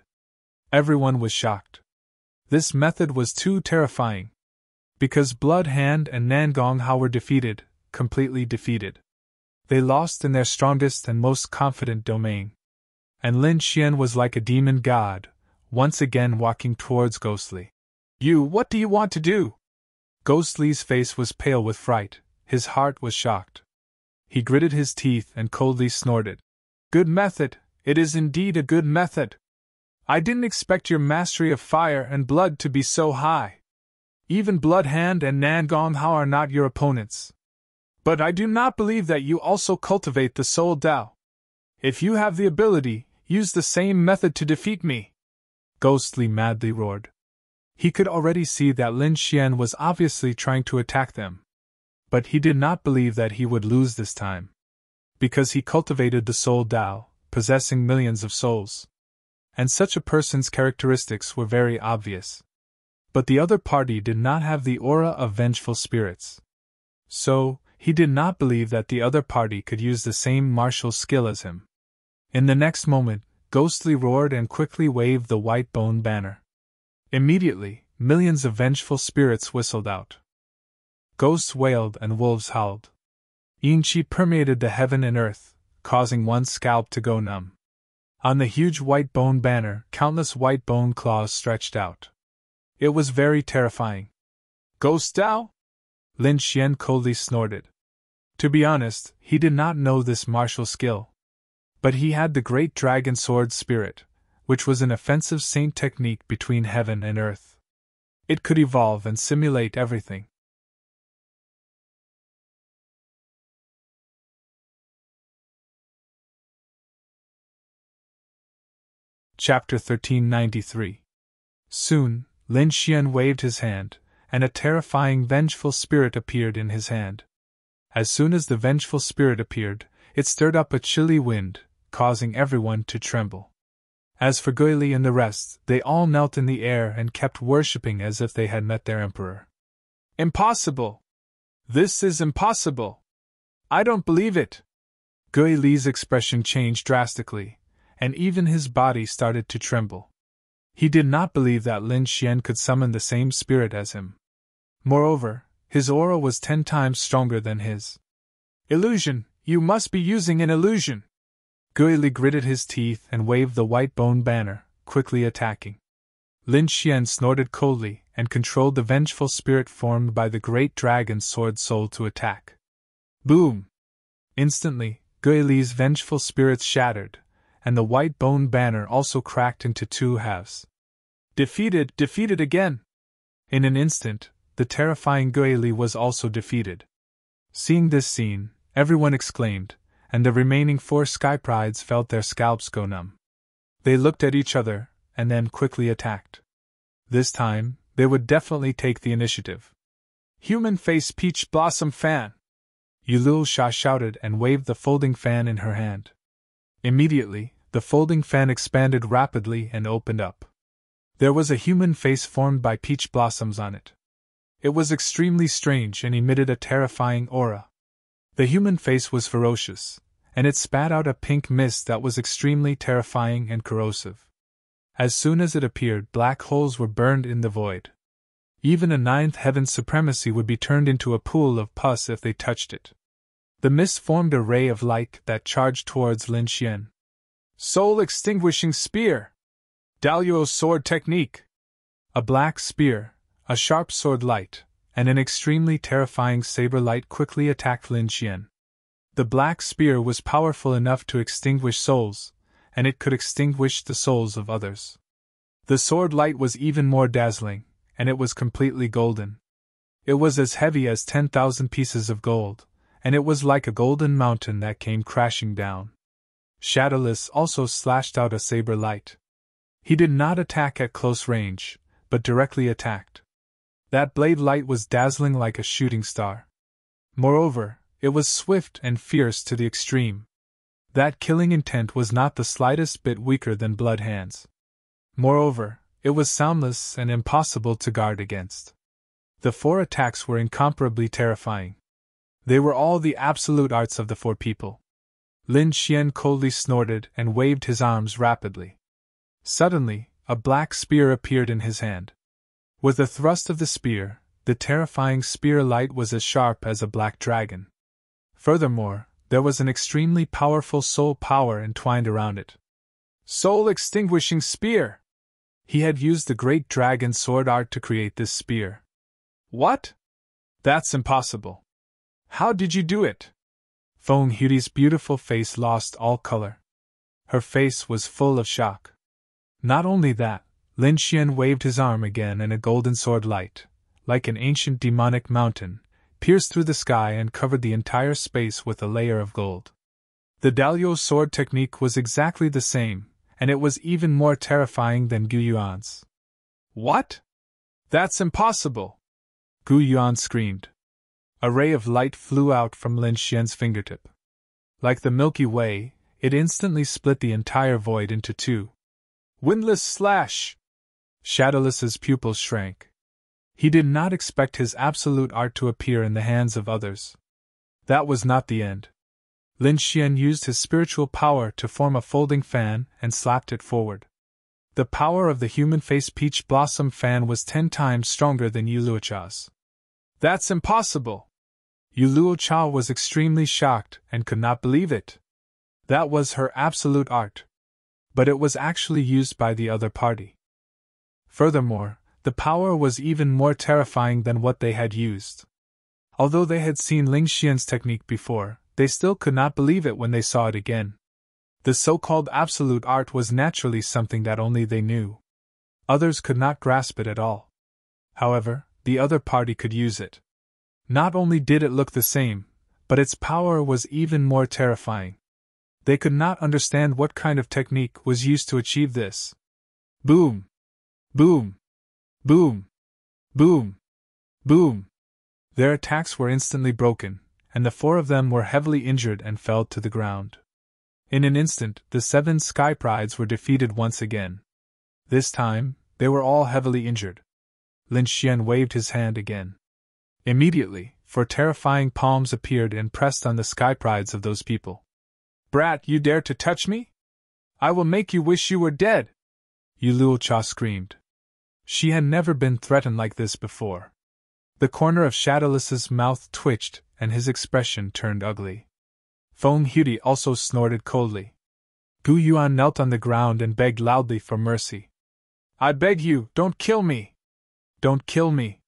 S1: Everyone was shocked. This method was too terrifying. Because Blood Hand and Nan Gong Hao were defeated, completely defeated. They lost in their strongest and most confident domain. And Lin Xian was like a demon god, once again walking towards Ghostly. What do you want to do? Ghostly's face was pale with fright, his heart was shocked. He gritted his teeth and coldly snorted. Good method, it is indeed a good method. I didn't expect your mastery of fire and blood to be so high. Even Blood Hand and Nan Gong Hao are not your opponents. But I do not believe that you also cultivate the soul Tao. If you have the ability, use the same method to defeat me. Ghostly madly roared. He could already see that Lin Xian was obviously trying to attack them. But he did not believe that he would lose this time. Because he cultivated the soul Tao, possessing millions of souls. And such a person's characteristics were very obvious. But the other party did not have the aura of vengeful spirits. So, he did not believe that the other party could use the same martial skill as him. In the next moment, Ghostly roared and quickly waved the white bone banner. Immediately, millions of vengeful spirits whistled out. Ghosts wailed and wolves howled. Yin Qi permeated the heaven and earth, causing one's scalp to go numb. On the huge white bone banner, countless white bone claws stretched out. It was very terrifying. Ghost Tao? Lin Xian coldly snorted. To be honest, he did not know this martial skill. But he had the great dragon sword spirit, which was an offensive saint technique between heaven and earth. It could evolve and simulate everything. Chapter 1393. Soon, Lin Xian waved his hand, and a terrifying vengeful spirit appeared in his hand. As soon as the vengeful spirit appeared, it stirred up a chilly wind, causing everyone to tremble. As for Guili and the rest, they all knelt in the air and kept worshipping as if they had met their emperor. Impossible! This is impossible! I don't believe it! Guili's expression changed drastically, and even his body started to tremble. He did not believe that Lin Xian could summon the same spirit as him. Moreover, his aura was 10 times stronger than his. Illusion! You must be using an illusion! Guili gritted his teeth and waved the white bone banner, quickly attacking. Lin Xian snorted coldly and controlled the vengeful spirit formed by the great dragon's sword soul to attack. Boom! Instantly, Guili's vengeful spirits shattered, and the white bone banner also cracked into 2 halves. Defeated again! In an instant, the terrifying Guili was also defeated. Seeing this scene, everyone exclaimed, and the remaining 4 sky prides felt their scalps go numb. They looked at each other, and then quickly attacked. This time, they would definitely take the initiative. Human face peach blossom fan! Yulul Sha shouted and waved the folding fan in her hand. Immediately, the folding fan expanded rapidly and opened up. There was a human face formed by peach blossoms on it. It was extremely strange and emitted a terrifying aura. The human face was ferocious, and it spat out a pink mist that was extremely terrifying and corrosive. As soon as it appeared, black holes were burned in the void. Even a 9th heaven's supremacy would be turned into a pool of pus if they touched it. The mist formed a ray of light that charged towards Lin Xian. Soul Extinguishing Spear! Daluo Sword Technique! A black spear, a sharp sword light, and an extremely terrifying saber light quickly attacked Lin Xian. The black spear was powerful enough to extinguish souls, and it could extinguish the souls of others. The sword light was even more dazzling, and it was completely golden. It was as heavy as 10,000 pieces of gold, and it was like a golden mountain that came crashing down. Shadowless also slashed out a saber light. He did not attack at close range, but directly attacked. That blade light was dazzling like a shooting star. Moreover, it was swift and fierce to the extreme. That killing intent was not the slightest bit weaker than blood hands. Moreover, it was soundless and impossible to guard against. The 4 attacks were incomparably terrifying. They were all the absolute arts of the 4 people. Lin Xian coldly snorted and waved his arms rapidly. Suddenly, a black spear appeared in his hand. With a thrust of the spear, the terrifying spear light was as sharp as a black dragon. Furthermore, there was an extremely powerful soul power entwined around it. Soul Extinguishing Spear! He had used the great dragon sword art to create this spear. What? That's impossible. How did you do it? Feng Hui's beautiful face lost all color. Her face was full of shock. Not only that, Lin Xian waved his arm again and a golden sword light, like an ancient demonic mountain, pierced through the sky and covered the entire space with a layer of gold. The Dalio sword technique was exactly the same, and it was even more terrifying than Gu Yuan's. What? That's impossible! Gu Yuan screamed. A ray of light flew out from Lin Xian's fingertip. Like the Milky Way, it instantly split the entire void into two. Windless slash! Shadowless's pupils shrank. He did not expect his absolute art to appear in the hands of others. That was not the end. Lin Xian used his spiritual power to form a folding fan and slapped it forward. The power of the human-face peach blossom fan was 10 times stronger than Yu Luocha's. That's impossible! Yu Luocha was extremely shocked and could not believe it. That was her absolute art. But it was actually used by the other party. Furthermore, the power was even more terrifying than what they had used. Although they had seen Ling Xian's technique before, they still could not believe it when they saw it again. The so-called absolute art was naturally something that only they knew. Others could not grasp it at all. However, the other party could use it. Not only did it look the same, but its power was even more terrifying. They could not understand what kind of technique was used to achieve this. Boom! Boom! Boom! Boom! Boom! Their attacks were instantly broken, and the 4 of them were heavily injured and fell to the ground. In an instant, the 7 Sky Prides were defeated once again. This time, they were all heavily injured. Lin Xian waved his hand again. Immediately, 4 terrifying palms appeared and pressed on the Sky Prides of those people. Brat, you dare to touch me? I will make you wish you were dead! Yu Luocha screamed. She had never been threatened like this before. The corner of Shadowless's mouth twitched, and his expression turned ugly. Feng Huti also snorted coldly. Gu Yuan knelt on the ground and begged loudly for mercy. I beg you, don't kill me! Don't kill me!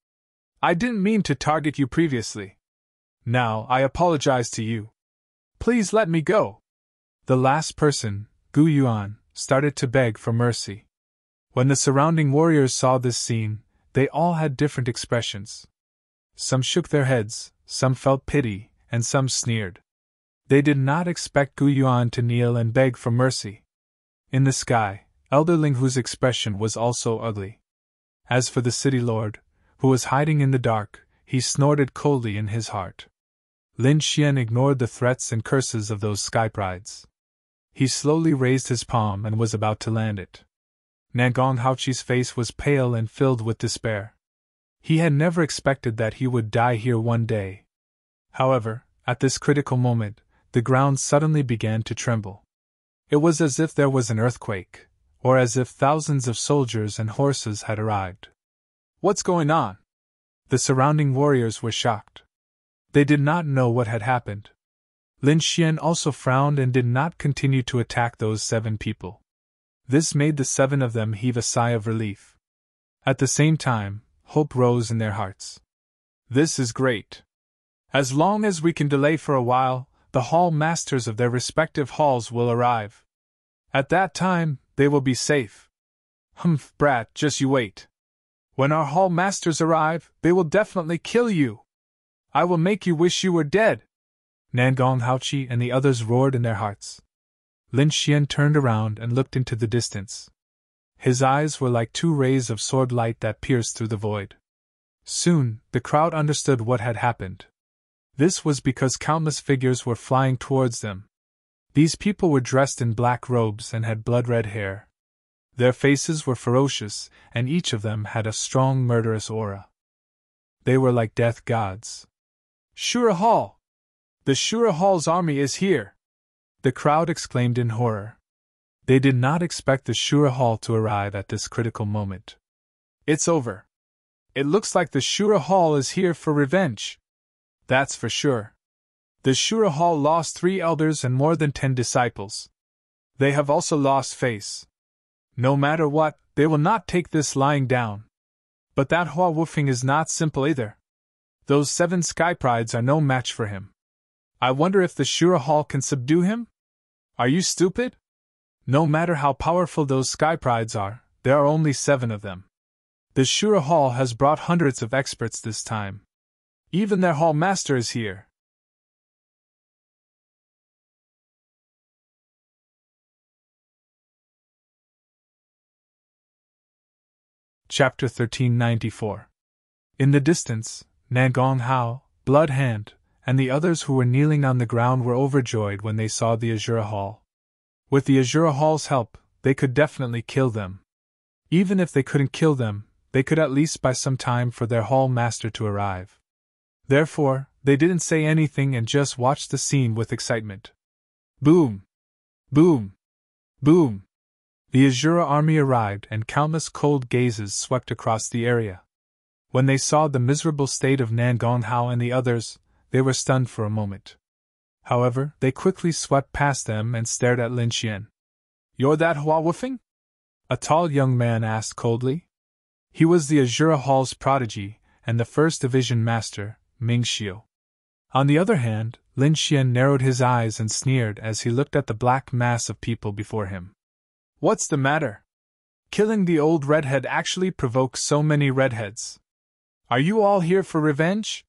S1: I didn't mean to target you previously. Now, I apologize to you. Please let me go! The last person, Gu Yuan, started to beg for mercy. When the surrounding warriors saw this scene, they all had different expressions. Some shook their heads, some felt pity, and some sneered. They did not expect Gu Yuan to kneel and beg for mercy. In the sky, Elder Ling Hu's expression was also ugly. As for the city lord, who was hiding in the dark, he snorted coldly in his heart. Lin Xian ignored the threats and curses of those Sky Prides. He slowly raised his palm and was about to land it. Nangong Haoqi's face was pale and filled with despair. He had never expected that he would die here one day. However, at this critical moment, the ground suddenly began to tremble. It was as if there was an earthquake, or as if thousands of soldiers and horses had arrived. What's going on? The surrounding warriors were shocked. They did not know what had happened. Lin Xian also frowned and did not continue to attack those 7 people. This made the 7 of them heave a sigh of relief. At the same time, hope rose in their hearts. This is great. As long as we can delay for a while, the hall masters of their respective halls will arrive. At that time, they will be safe. Humph, brat, just you wait. When our hall masters arrive, they will definitely kill you. I will make you wish you were dead. Nangong Haoqi and the others roared in their hearts. Lin Xian turned around and looked into the distance. His eyes were like 2 rays of sword light that pierced through the void. Soon, the crowd understood what had happened. This was because countless figures were flying towards them. These people were dressed in black robes and had blood-red hair. Their faces were ferocious, and each of them had a strong murderous aura. They were like death gods. Shura Hall! The Shura Hall's army is here! The crowd exclaimed in horror. They did not expect the Shura Hall to arrive at this critical moment. It's over. It looks like the Shura Hall is here for revenge. That's for sure. The Shura Hall lost 3 elders and more than 10 disciples. They have also lost face. No matter what, they will not take this lying down. But that Hua Wufing is not simple either. Those 7 Sky Prides are no match for him. I wonder if the Shura Hall can subdue him? Are you stupid? No matter how powerful those Sky Prides are, there are only 7 of them. The Shura Hall has brought hundreds of experts this time. Even their hall master is here. Chapter 1394. In the distance, Nangong Hao, Blood Hand, and the others who were kneeling on the ground were overjoyed when they saw the Azura Hall. With the Azura Hall's help, they could definitely kill them. Even if they couldn't kill them, they could at least buy some time for their hall master to arrive. Therefore, they didn't say anything and just watched the scene with excitement. Boom! Boom! Boom! The Azura army arrived and countless cold gazes swept across the area. When they saw the miserable state of Nangong Hao and the others, they were stunned for a moment. However, they quickly swept past them and stared at Lin Xian. "You're that Hua Wufeng?" a tall young man asked coldly. He was the Azura Hall's prodigy, and the first division master, Ming Xiu. On the other hand, Lin Xian narrowed his eyes and sneered as he looked at the black mass of people before him. "What's the matter? Killing the old redhead actually provokes so many redheads. Are you all here for revenge?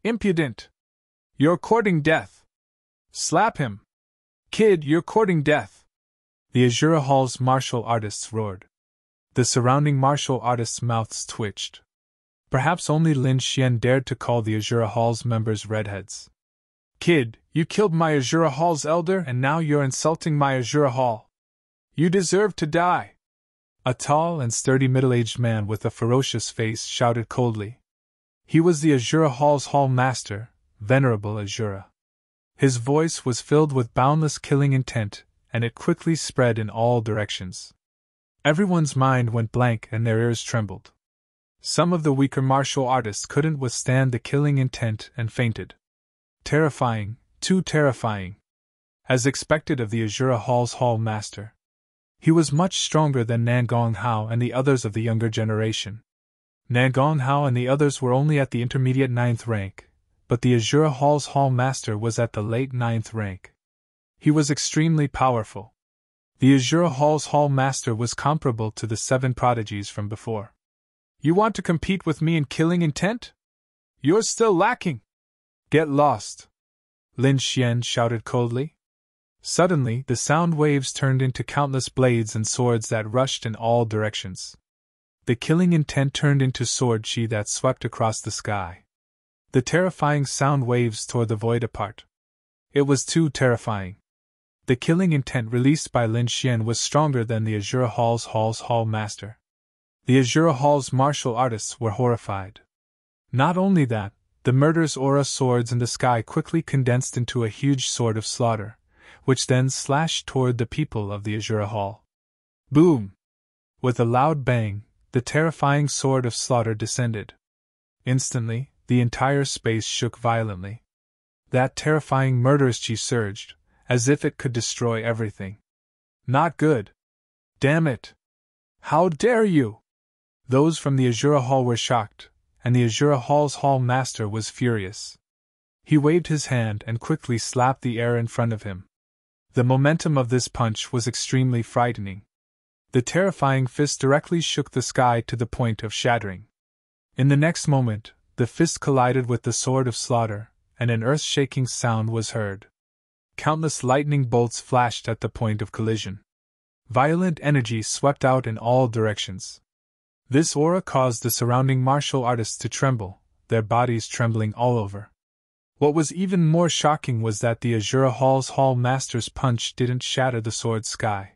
S1: Impudent! You're courting death! Slap him! Kid, you're courting death!" The Azura Hall's martial artists roared. The surrounding martial artists' mouths twitched. Perhaps only Lin Xian dared to call the Azura Hall's members redheads. "Kid, you killed my Azura Hall's elder and now you're insulting my Azura Hall. You deserve to die!" A tall and sturdy middle-aged man with a ferocious face shouted coldly. He was the Azura Hall's hall master, Venerable Azura. His voice was filled with boundless killing intent, and it quickly spread in all directions. Everyone's mind went blank and their ears trembled. Some of the weaker martial artists couldn't withstand the killing intent and fainted. Terrifying, too terrifying. As expected of the Azura Hall's hall master. He was much stronger than Nangong Hao and the others of the younger generation. Nangong Hao and the others were only at the intermediate 9th rank, but the Azura Hall's hall master was at the late 9th rank. He was extremely powerful. The Azura Hall's hall master was comparable to the 7 prodigies from before. "You want to compete with me in killing intent? You're still lacking! Get lost!" Lin Xian shouted coldly. Suddenly, the sound waves turned into countless blades and swords that rushed in all directions. The killing intent turned into sword chi that swept across the sky. The terrifying sound waves tore the void apart. It was too terrifying. The killing intent released by Lin Xian was stronger than the Azura Hall's hall master. The Azura Hall's martial artists were horrified. Not only that, the murderous aura swords in the sky quickly condensed into a huge sword of slaughter, which then slashed toward the people of the Azura Hall. Boom! With a loud bang, the terrifying sword of slaughter descended. Instantly, the entire space shook violently. That terrifying murderous chi surged, as if it could destroy everything. Not good! Damn it! How dare you! Those from the Azura Hall were shocked, and the Azura Hall's hall master was furious. He waved his hand and quickly slapped the air in front of him. The momentum of this punch was extremely frightening. The terrifying fist directly shook the sky to the point of shattering. In the next moment, the fist collided with the sword of slaughter, and an earth-shaking sound was heard. Countless lightning bolts flashed at the point of collision. Violent energy swept out in all directions. This aura caused the surrounding martial artists to tremble, their bodies trembling all over. What was even more shocking was that the Azura Hall's hall master's punch didn't shatter the sword sky.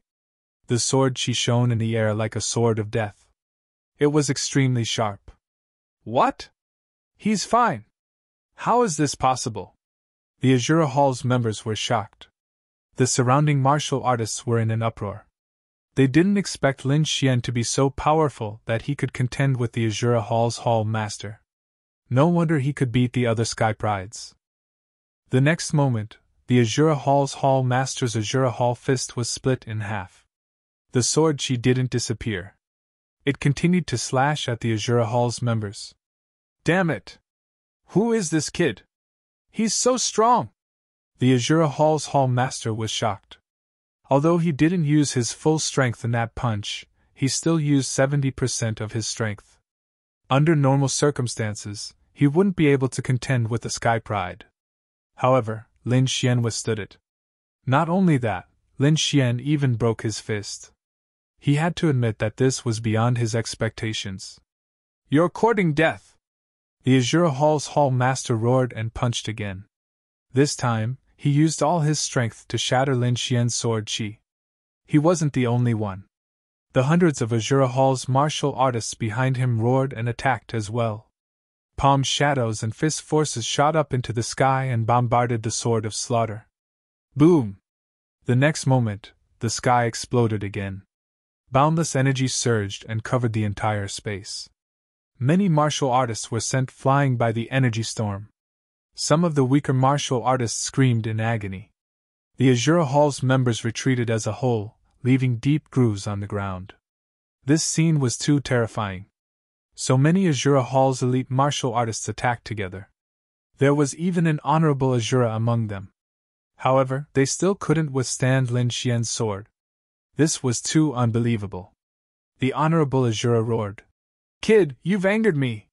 S1: The sword chi shone in the air like a sword of death. It was extremely sharp. What? He's fine. How is this possible? The Azura Hall's members were shocked. The surrounding martial artists were in an uproar. They didn't expect Lin Xian to be so powerful that he could contend with the Azura Hall's hall master. No wonder he could beat the other sky prides. The next moment, the Azura Hall's hall master's Azura Hall fist was split in half. The sword chi didn't disappear. It continued to slash at the Azura Hall's members. Damn it! Who is this kid? He's so strong! The Azura Hall's hall master was shocked. Although he didn't use his full strength in that punch, he still used 70% of his strength. Under normal circumstances, he wouldn't be able to contend with the Sky Pride. However, Lin Xian withstood it. Not only that, Lin Xian even broke his fist. He had to admit that this was beyond his expectations. "You're courting death!" The Azure Hall's Hall Master roared and punched again. This time, he used all his strength to shatter Lin Xian's sword chi. He wasn't the only one. The hundreds of Azure Hall's martial artists behind him roared and attacked as well. Palm shadows and fist forces shot up into the sky and bombarded the Sword of Slaughter. Boom! The next moment, the sky exploded again. Boundless energy surged and covered the entire space. Many martial artists were sent flying by the energy storm. Some of the weaker martial artists screamed in agony. The Azure Hall's members retreated as a whole, leaving deep grooves on the ground. This scene was too terrifying. So many Azure Hall's elite martial artists attacked together. There was even an honorable Azure among them. However, they still couldn't withstand Lin Xian's sword. This was too unbelievable. The honorable Azure roared, "Kid, you've angered me.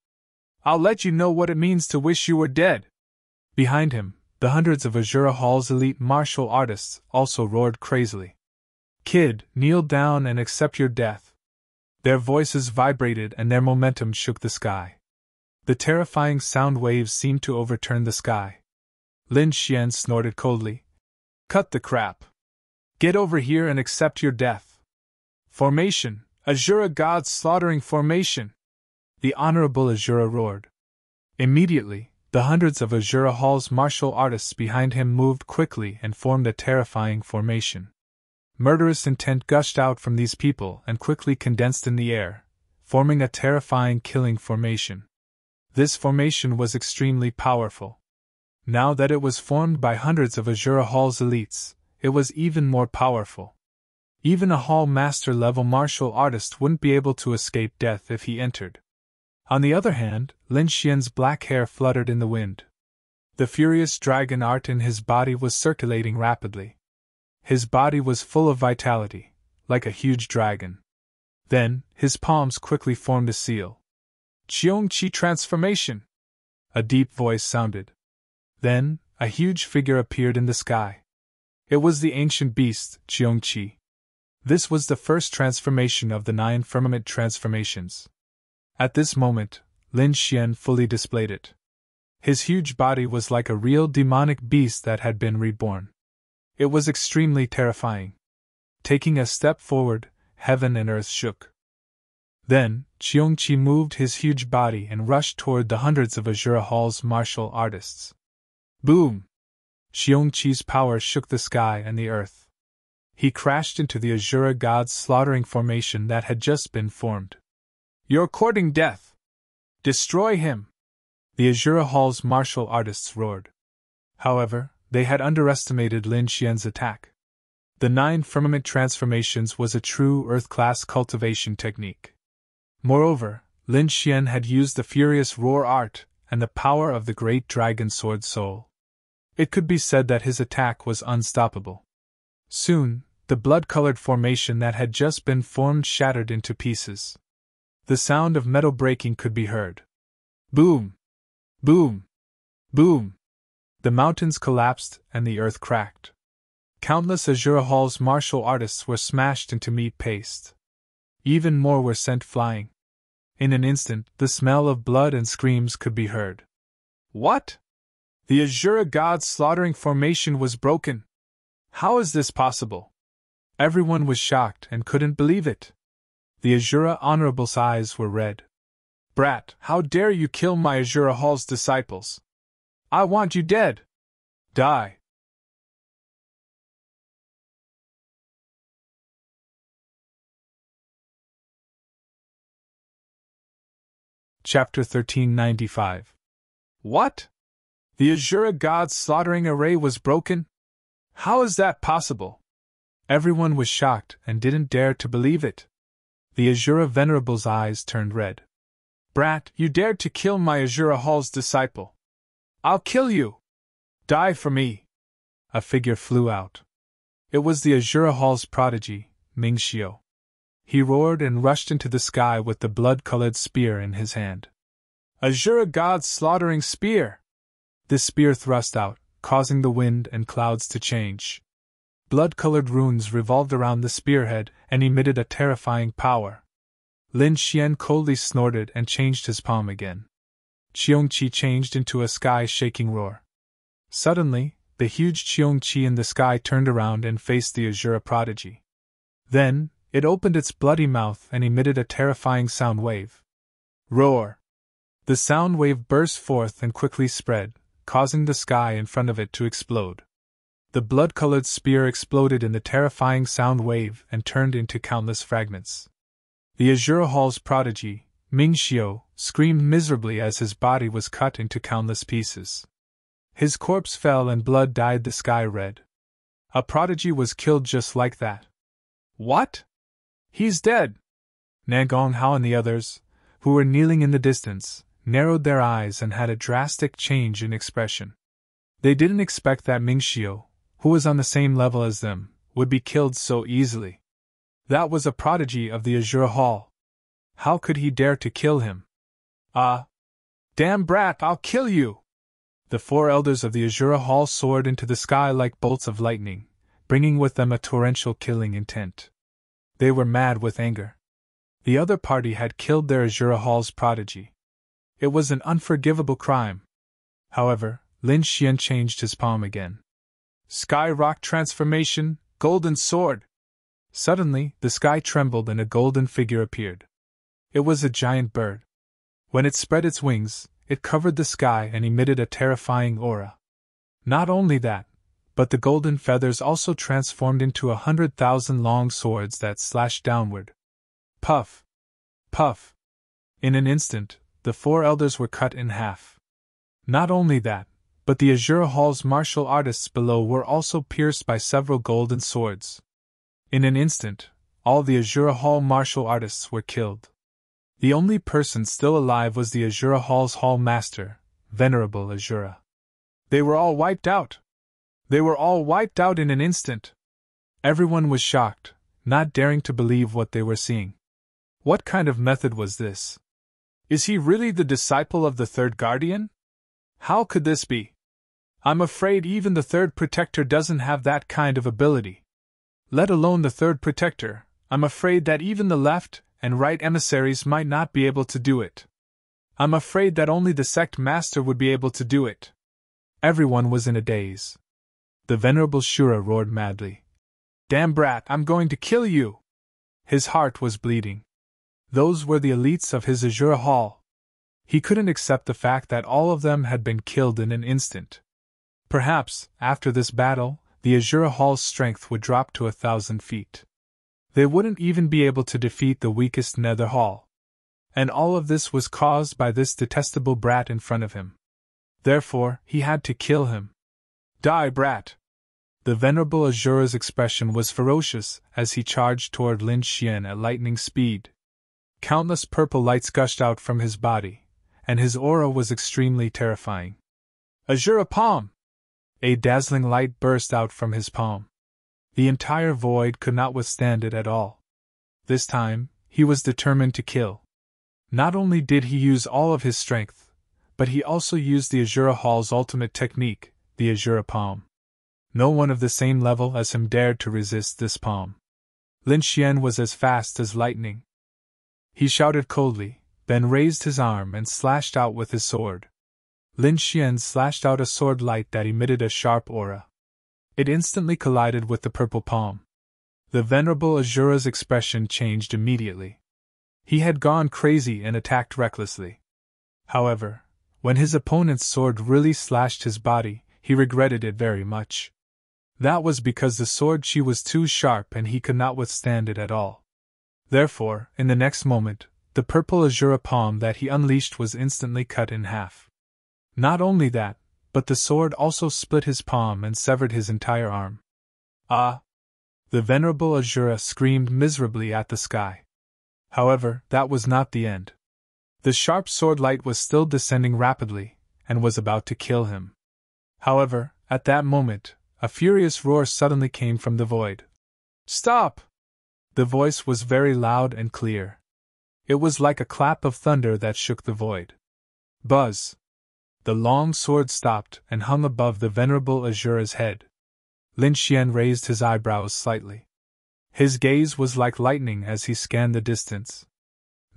S1: I'll let you know what it means to wish you were dead." Behind him, the hundreds of Azure Hall's elite martial artists also roared crazily. "Kid, kneel down and accept your death." Their voices vibrated and their momentum shook the sky. The terrifying sound waves seemed to overturn the sky. Lin Xian snorted coldly. "Cut the crap. Get over here and accept your death." "Formation! Azure Gods slaughtering formation!" The honorable Azure roared. Immediately, the hundreds of Azure Hall's martial artists behind him moved quickly and formed a terrifying formation. Murderous intent gushed out from these people and quickly condensed in the air, forming a terrifying killing formation. This formation was extremely powerful. Now that it was formed by hundreds of Azure Hall's elites, it was even more powerful. Even a Hall Master level martial artist wouldn't be able to escape death if he entered. On the other hand, Lin Xian's black hair fluttered in the wind. The furious dragon art in his body was circulating rapidly. His body was full of vitality, like a huge dragon. Then, his palms quickly formed a seal. "Qiong Qi transformation!" A deep voice sounded. Then, a huge figure appeared in the sky. It was the ancient beast, Qiong Qi. This was the first transformation of the 9 firmament transformations. At this moment, Lin Xian fully displayed it. His huge body was like a real demonic beast that had been reborn. It was extremely terrifying. Taking a step forward, heaven and earth shook. Then, Qiong Qi moved his huge body and rushed toward the hundreds of Azure Hall's martial artists. Boom! Qiong Qi's power shook the sky and the earth. He crashed into the Azure Gods slaughtering formation that had just been formed. "You're courting death! Destroy him!" The Azure Hall's martial artists roared. However, they had underestimated Lin Xian's attack. The 9 firmament transformations was a true Earth-class cultivation technique. Moreover, Lin Xian had used the furious roar art and the power of the great dragon sword soul. It could be said that his attack was unstoppable. Soon, the blood-colored formation that had just been formed shattered into pieces. The sound of metal breaking could be heard. Boom! Boom! Boom! The mountains collapsed and the earth cracked. Countless Azure Hall's martial artists were smashed into meat paste. Even more were sent flying. In an instant, the smell of blood and screams could be heard. What? The Azure Gods slaughtering formation was broken. How is this possible? Everyone was shocked and couldn't believe it. The Azure Honorable's eyes were red. Brat, how dare you kill my Azure Hall's disciples? I want you dead. Die. Chapter 1395. What? The Azure God's slaughtering array was broken? How is that possible? Everyone was shocked and didn't dare to believe it. The Azure Venerable's eyes turned red. Brat, you dared to kill my Azure Hall's disciple. I'll kill you! Die for me! A figure flew out. It was the Azure Hall's prodigy, Ming Xiu. He roared and rushed into the sky with the blood-colored spear in his hand. Azura God's slaughtering spear! The spear thrust out, causing the wind and clouds to change. Blood-colored runes revolved around the spearhead and emitted a terrifying power. Lin Xian coldly snorted and changed his palm again. Qiongqi changed into a sky-shaking roar. Suddenly, the huge Qiongqi in the sky turned around and faced the Azura prodigy. Then, it opened its bloody mouth and emitted a terrifying sound wave. Roar! The sound wave burst forth and quickly spread, causing the sky in front of it to explode. The blood-colored spear exploded in the terrifying sound wave and turned into countless fragments. The Azura Hall's prodigy, Mingxiu, screamed miserably as his body was cut into countless pieces. His corpse fell and blood dyed the sky red. A prodigy was killed just like that. What? He's dead! Na Gonghao and the others, who were kneeling in the distance, narrowed their eyes and had a drastic change in expression. They didn't expect that Mingxiu, who was on the same level as them, would be killed so easily. That was a prodigy of the Azura Hall. How could he dare to kill him? Damn brat, I'll kill you! The four elders of the Azura Hall soared into the sky like bolts of lightning, bringing with them a torrential killing intent. They were mad with anger. The other party had killed their Azura Hall's prodigy. It was an unforgivable crime. However, Lin Xian changed his palm again. Sky rock transformation, golden sword! Suddenly, the sky trembled and a golden figure appeared. It was a giant bird. When it spread its wings, it covered the sky and emitted a terrifying aura. Not only that, but the golden feathers also transformed into 100,000 long swords that slashed downward. Puff! Puff! In an instant, the four elders were cut in half. Not only that, but the Azura Hall's martial artists below were also pierced by several golden swords. In an instant, all the Azura Hall martial artists were killed. The only person still alive was the Azura Hall's Hall Master, Venerable Azura. They were all wiped out! They were all wiped out in an instant! Everyone was shocked, not daring to believe what they were seeing. What kind of method was this? Is he really the disciple of the third guardian? How could this be? I'm afraid even the third protector doesn't have that kind of ability. Let alone the third protector, I'm afraid that even the left and right emissaries might not be able to do it. I'm afraid that only the sect master would be able to do it. Everyone was in a daze. The Venerable Shura roared madly. Damn brat, I'm going to kill you! His heart was bleeding. Those were the elites of his Azura Hall. He couldn't accept the fact that all of them had been killed in an instant. Perhaps, after this battle, the Azura Hall's strength would drop to 1,000 feet. They wouldn't even be able to defeat the weakest Nether Hall. And all of this was caused by this detestable brat in front of him. Therefore, he had to kill him. Die, brat! The Venerable Azura's expression was ferocious as he charged toward Lin Xian at lightning speed. Countless purple lights gushed out from his body, and his aura was extremely terrifying. Azura Palm! A dazzling light burst out from his palm. The entire void could not withstand it at all. This time, he was determined to kill. Not only did he use all of his strength, but he also used the Azura Hall's ultimate technique, the Azura Palm. No one of the same level as him dared to resist this palm. Lin Xian was as fast as lightning. He shouted coldly, then raised his arm and slashed out with his sword. Lin Xian slashed out a sword light that emitted a sharp aura. It instantly collided with the purple palm. The Venerable Azura's expression changed immediately. He had gone crazy and attacked recklessly. However, when his opponent's sword really slashed his body, he regretted it very much. That was because the sword chi was too sharp and he could not withstand it at all. Therefore, in the next moment, the purple Azura palm that he unleashed was instantly cut in half. Not only that, but the sword also split his palm and severed his entire arm. Ah! The Venerable Azura screamed miserably at the sky. However, that was not the end. The sharp sword light was still descending rapidly, and was about to kill him. However, at that moment, a furious roar suddenly came from the void. Stop! The voice was very loud and clear. It was like a clap of thunder that shook the void. Buzz! The long sword stopped and hung above the venerable Azura's head. Lin Xian raised his eyebrows slightly. His gaze was like lightning as he scanned the distance.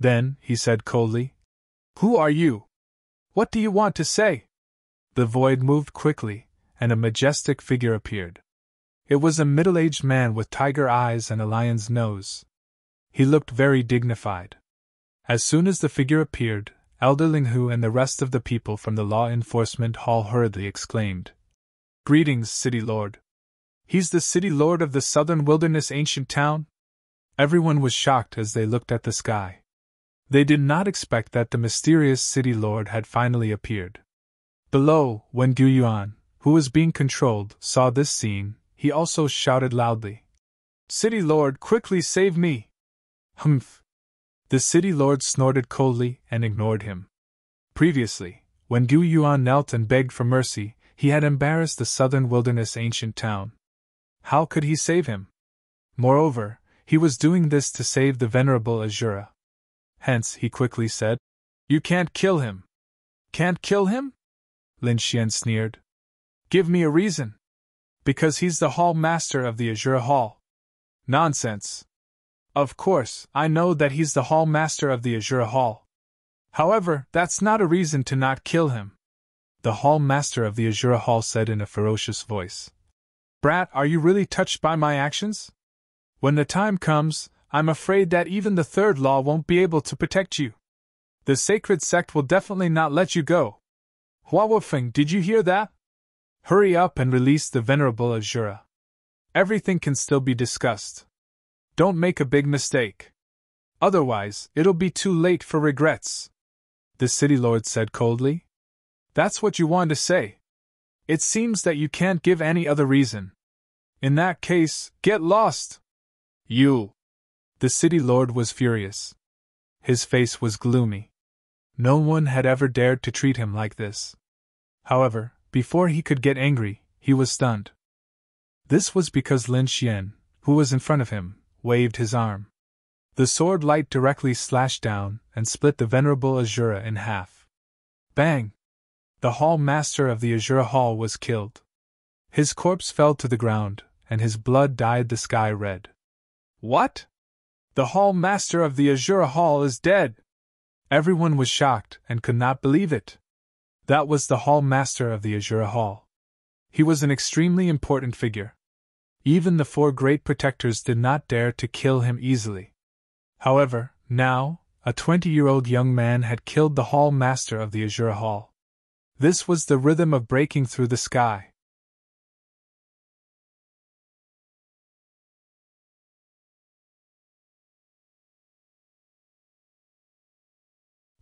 S1: Then, he said coldly, "Who are you? What do you want to say?" The void moved quickly, and a majestic figure appeared. It was a middle-aged man with tiger eyes and a lion's nose. He looked very dignified. As soon as the figure appeared, Elder Ling Hu and the rest of the people from the law enforcement hall hurriedly exclaimed, "Greetings, City Lord. He's the City Lord of the Southern Wilderness Ancient Town?" Everyone was shocked as they looked at the sky. They did not expect that the mysterious City Lord had finally appeared. Below, when Gu Yuan, who was being controlled, saw this scene, he also shouted loudly, "City Lord, quickly save me!" Humph! The City Lord snorted coldly and ignored him. Previously, when Gu Yuan knelt and begged for mercy, he had embarrassed the Southern Wilderness Ancient Town. How could he save him? Moreover, he was doing this to save the venerable Azura. Hence, he quickly said, "You can't kill him." "Can't kill him?" Lin Xian sneered. "Give me a reason." "Because he's the Hall Master of the Azura Hall." "Nonsense. Of course, I know that he's the Hall Master of the Azura Hall. However, that's not a reason to not kill him," the Hall Master of the Azura Hall said in a ferocious voice. "Brat, are you really touched by my actions? When the time comes, I'm afraid that even the Third Law won't be able to protect you. The Sacred Sect will definitely not let you go. Hua Wufeng, did you hear that? Hurry up and release the Venerable Azura. Everything can still be discussed. Don't make a big mistake. Otherwise, it'll be too late for regrets," the City Lord said coldly. "That's what you want to say. It seems that you can't give any other reason. In that case, get lost. You!" The City Lord was furious. His face was gloomy. No one had ever dared to treat him like this. However, before he could get angry, he was stunned. This was because Lin Xian, who was in front of him, waved his arm. The sword light directly slashed down and split the venerable Azura in half. Bang! The Hall Master of the Azura Hall was killed. His corpse fell to the ground, and his blood dyed the sky red. "What? The Hall Master of the Azura Hall is dead!" Everyone was shocked and could not believe it. That was the Hall Master of the Azura Hall. He was an extremely important figure. Even the four great protectors did not dare to kill him easily. However, now, a 20-year-old young man had killed the Hall Master of the Azura Hall. This was the rhythm of breaking through the sky.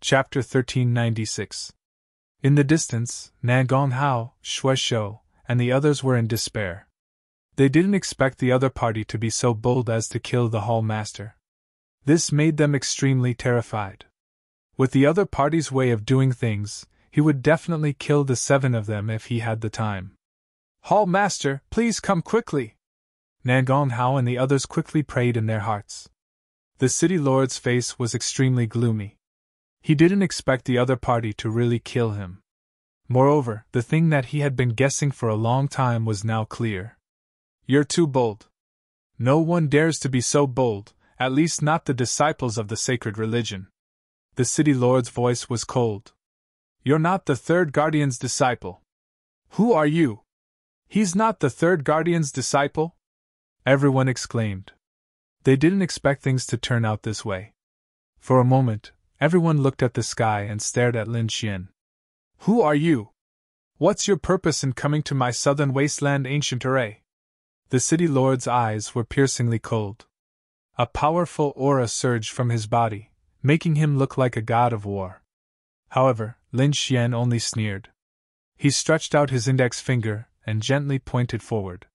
S1: Chapter 1396. In the distance, Nan Gonghao, Shui Shou, and the others were in despair. They didn't expect the other party to be so bold as to kill the Hall Master. This made them extremely terrified. With the other party's way of doing things, he would definitely kill the 7 of them if he had the time. "Hall Master, please come quickly!" Nan Gonghao and the others quickly prayed in their hearts. The City Lord's face was extremely gloomy. He didn't expect the other party to really kill him. Moreover, the thing that he had been guessing for a long time was now clear. "You're too bold. No one dares to be so bold, at least not the disciples of the sacred religion." The City Lord's voice was cold. "You're not the Third Guardian's disciple." "Who are you?" "He's not the Third Guardian's disciple?" everyone exclaimed. They didn't expect things to turn out this way. For a moment, everyone looked at the sky and stared at Lin Xian. "Who are you? What's your purpose in coming to my southern wasteland ancient array?" The City Lord's eyes were piercingly cold. A powerful aura surged from his body, making him look like a god of war. However, Lin Xian only sneered. He stretched out his index finger and gently pointed forward.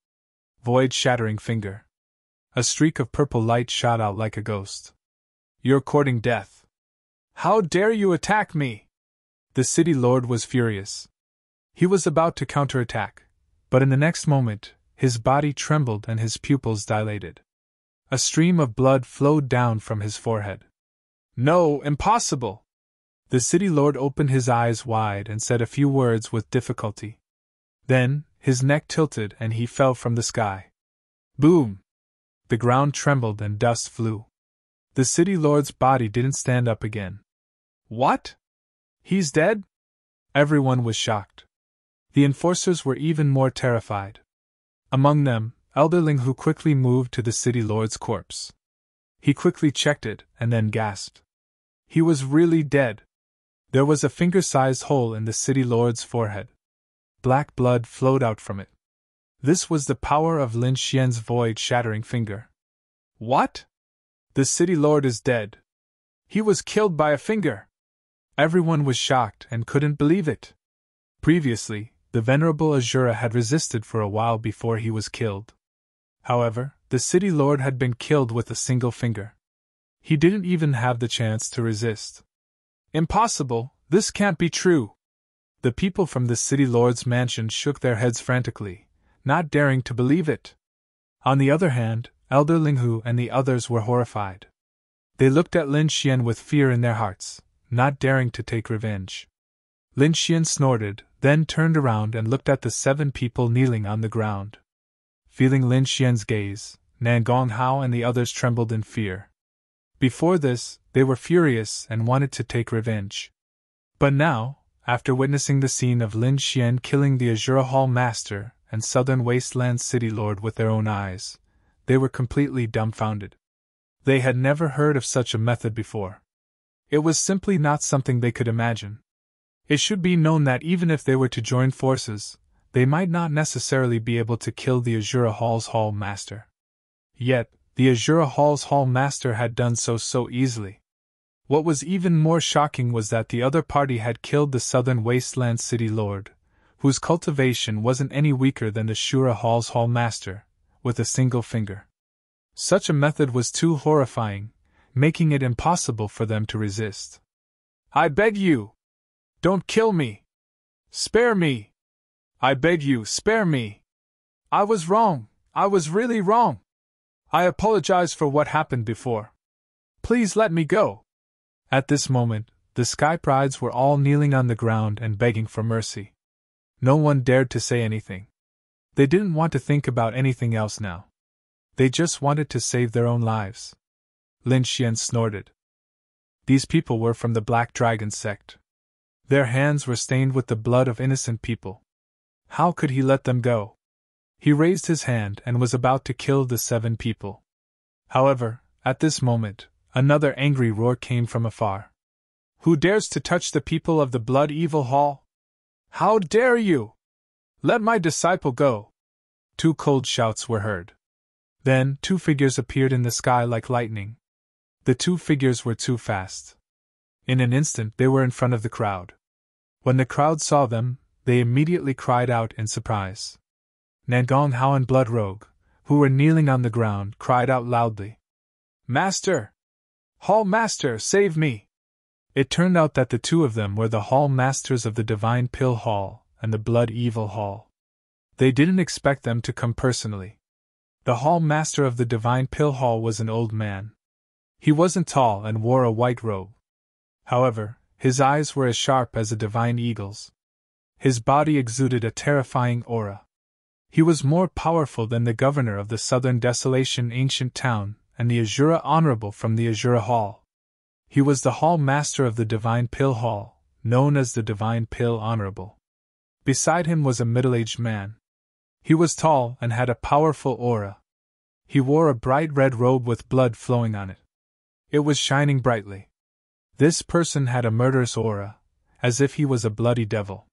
S1: Void-shattering finger. A streak of purple light shot out like a ghost. "You're courting death. How dare you attack me?" The City Lord was furious. He was about to counterattack, but in the next moment, his body trembled and his pupils dilated. A stream of blood flowed down from his forehead. "No, impossible!" The city lord opened his eyes wide and said a few words with difficulty. Then, his neck tilted and he fell from the sky. Boom! The ground trembled and dust flew. The city lord's body didn't stand up again. What? He's dead? Everyone was shocked. The enforcers were even more terrified. Among them, Elder Ling Hu quickly moved to the city lord's corpse. He quickly checked it and then gasped. He was really dead. There was a finger-sized hole in the city lord's forehead. Black blood flowed out from it. This was the power of Lin Xian's void-shattering finger. What? The city lord is dead. He was killed by a finger. Everyone was shocked and couldn't believe it. Previously, the venerable Azura had resisted for a while before he was killed. However, the city lord had been killed with a single finger. He didn't even have the chance to resist. Impossible, this can't be true. The people from the city lord's mansion shook their heads frantically, not daring to believe it. On the other hand, Elder Ling Hu and the others were horrified. They looked at Lin Xian with fear in their hearts, not daring to take revenge. Lin Xian snorted, then turned around and looked at the 7 people kneeling on the ground. Feeling Lin Xian's gaze, Nan Gonghao and the others trembled in fear. Before this, they were furious and wanted to take revenge. But now, after witnessing the scene of Lin Xian killing the Azura Hall Master and Southern Wasteland City Lord with their own eyes, they were completely dumbfounded. They had never heard of such a method before. It was simply not something they could imagine. It should be known that even if they were to join forces, they might not necessarily be able to kill the Azura Hall's Hall Master. Yet, the Azura Hall's Hall Master had done so easily. What was even more shocking was that the other party had killed the Southern Wasteland City Lord, whose cultivation wasn't any weaker than the Shura Hall's Hall Master, with a single finger. Such a method was too horrifying, making it impossible for them to resist. I beg you! Don't kill me! Spare me! I beg you, spare me! I was wrong, I was really wrong! I apologize for what happened before. Please let me go! At this moment, the Sky Prides were all kneeling on the ground and begging for mercy. No one dared to say anything. They didn't want to think about anything else now. They just wanted to save their own lives. Lin Xian snorted. These people were from the Black Dragon sect. Their hands were stained with the blood of innocent people. How could he let them go? He raised his hand and was about to kill the 7 people. However, at this moment, another angry roar came from afar. Who dares to touch the people of the Blood Evil Hall? How dare you! Let my disciple go! 2 cold shouts were heard. Then 2 figures appeared in the sky like lightning. The 2 figures were too fast. In an instant they were in front of the crowd. When the crowd saw them, they immediately cried out in surprise. Nan Gonghao and Blood Rogue, who were kneeling on the ground, cried out loudly. Master! Hall Master, save me! It turned out that the 2 of them were the Hall Masters of the Divine Pill Hall and the Blood Evil Hall. They didn't expect them to come personally. The Hall Master of the Divine Pill Hall was an old man. He wasn't tall and wore a white robe. However, his eyes were as sharp as a divine eagle's. His body exuded a terrifying aura. He was more powerful than the governor of the Southern Desolation Ancient Town and the Azura Honorable from the Azura Hall. He was the Hall Master of the Divine Pill Hall, known as the Divine Pill Honorable. Beside him was a middle-aged man. He was tall and had a powerful aura. He wore a bright red robe with blood flowing on it. It was shining brightly. This person had a murderous aura, as if he was a bloody devil.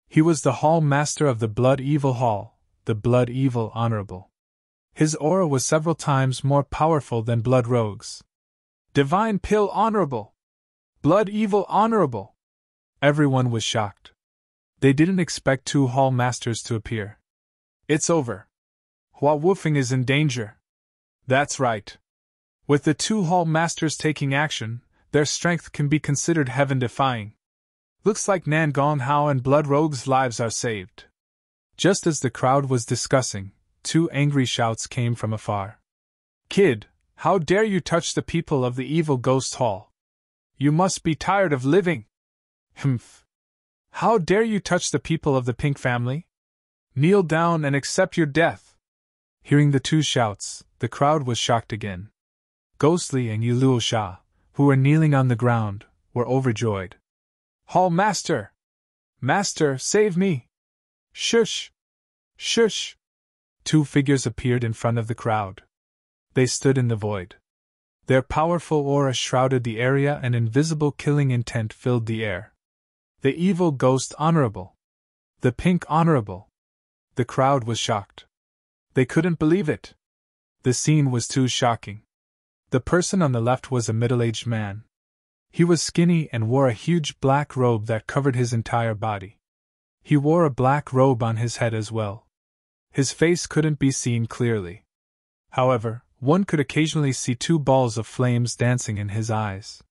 S1: He was the Hall Master of the Blood Evil Hall, the Blood Evil Honorable. His aura was several times more powerful than Blood Rogue's. Divine Pill Honorable! Blood Evil Honorable! Everyone was shocked. They didn't expect 2 Hall Masters to appear. It's over. Hua Wufeng is in danger. That's right. With the 2 Hall Masters taking action, their strength can be considered heaven-defying. Looks like Nan Gonghao and Blood Rogue's lives are saved. Just as the crowd was discussing, 2 angry shouts came from afar. Kid, how dare you touch the people of the Evil Ghost Hall? You must be tired of living. Humph! How dare you touch the people of the Pink family? Kneel down and accept your death! Hearing the two shouts, the crowd was shocked again. Ghostly and Yulul Shah, who were kneeling on the ground, were overjoyed. Hall Master! Master, save me! Shush! Shush! Two figures appeared in front of the crowd. They stood in the void. Their powerful aura shrouded the area and invisible killing intent filled the air. The evil ghost Honorable. The Pink Honorable. The crowd was shocked. They couldn't believe it. The scene was too shocking. The person on the left was a middle-aged man. He was skinny and wore a huge black robe that covered his entire body. He wore a black robe on his head as well. His face couldn't be seen clearly. However, one could occasionally see two balls of flames dancing in his eyes.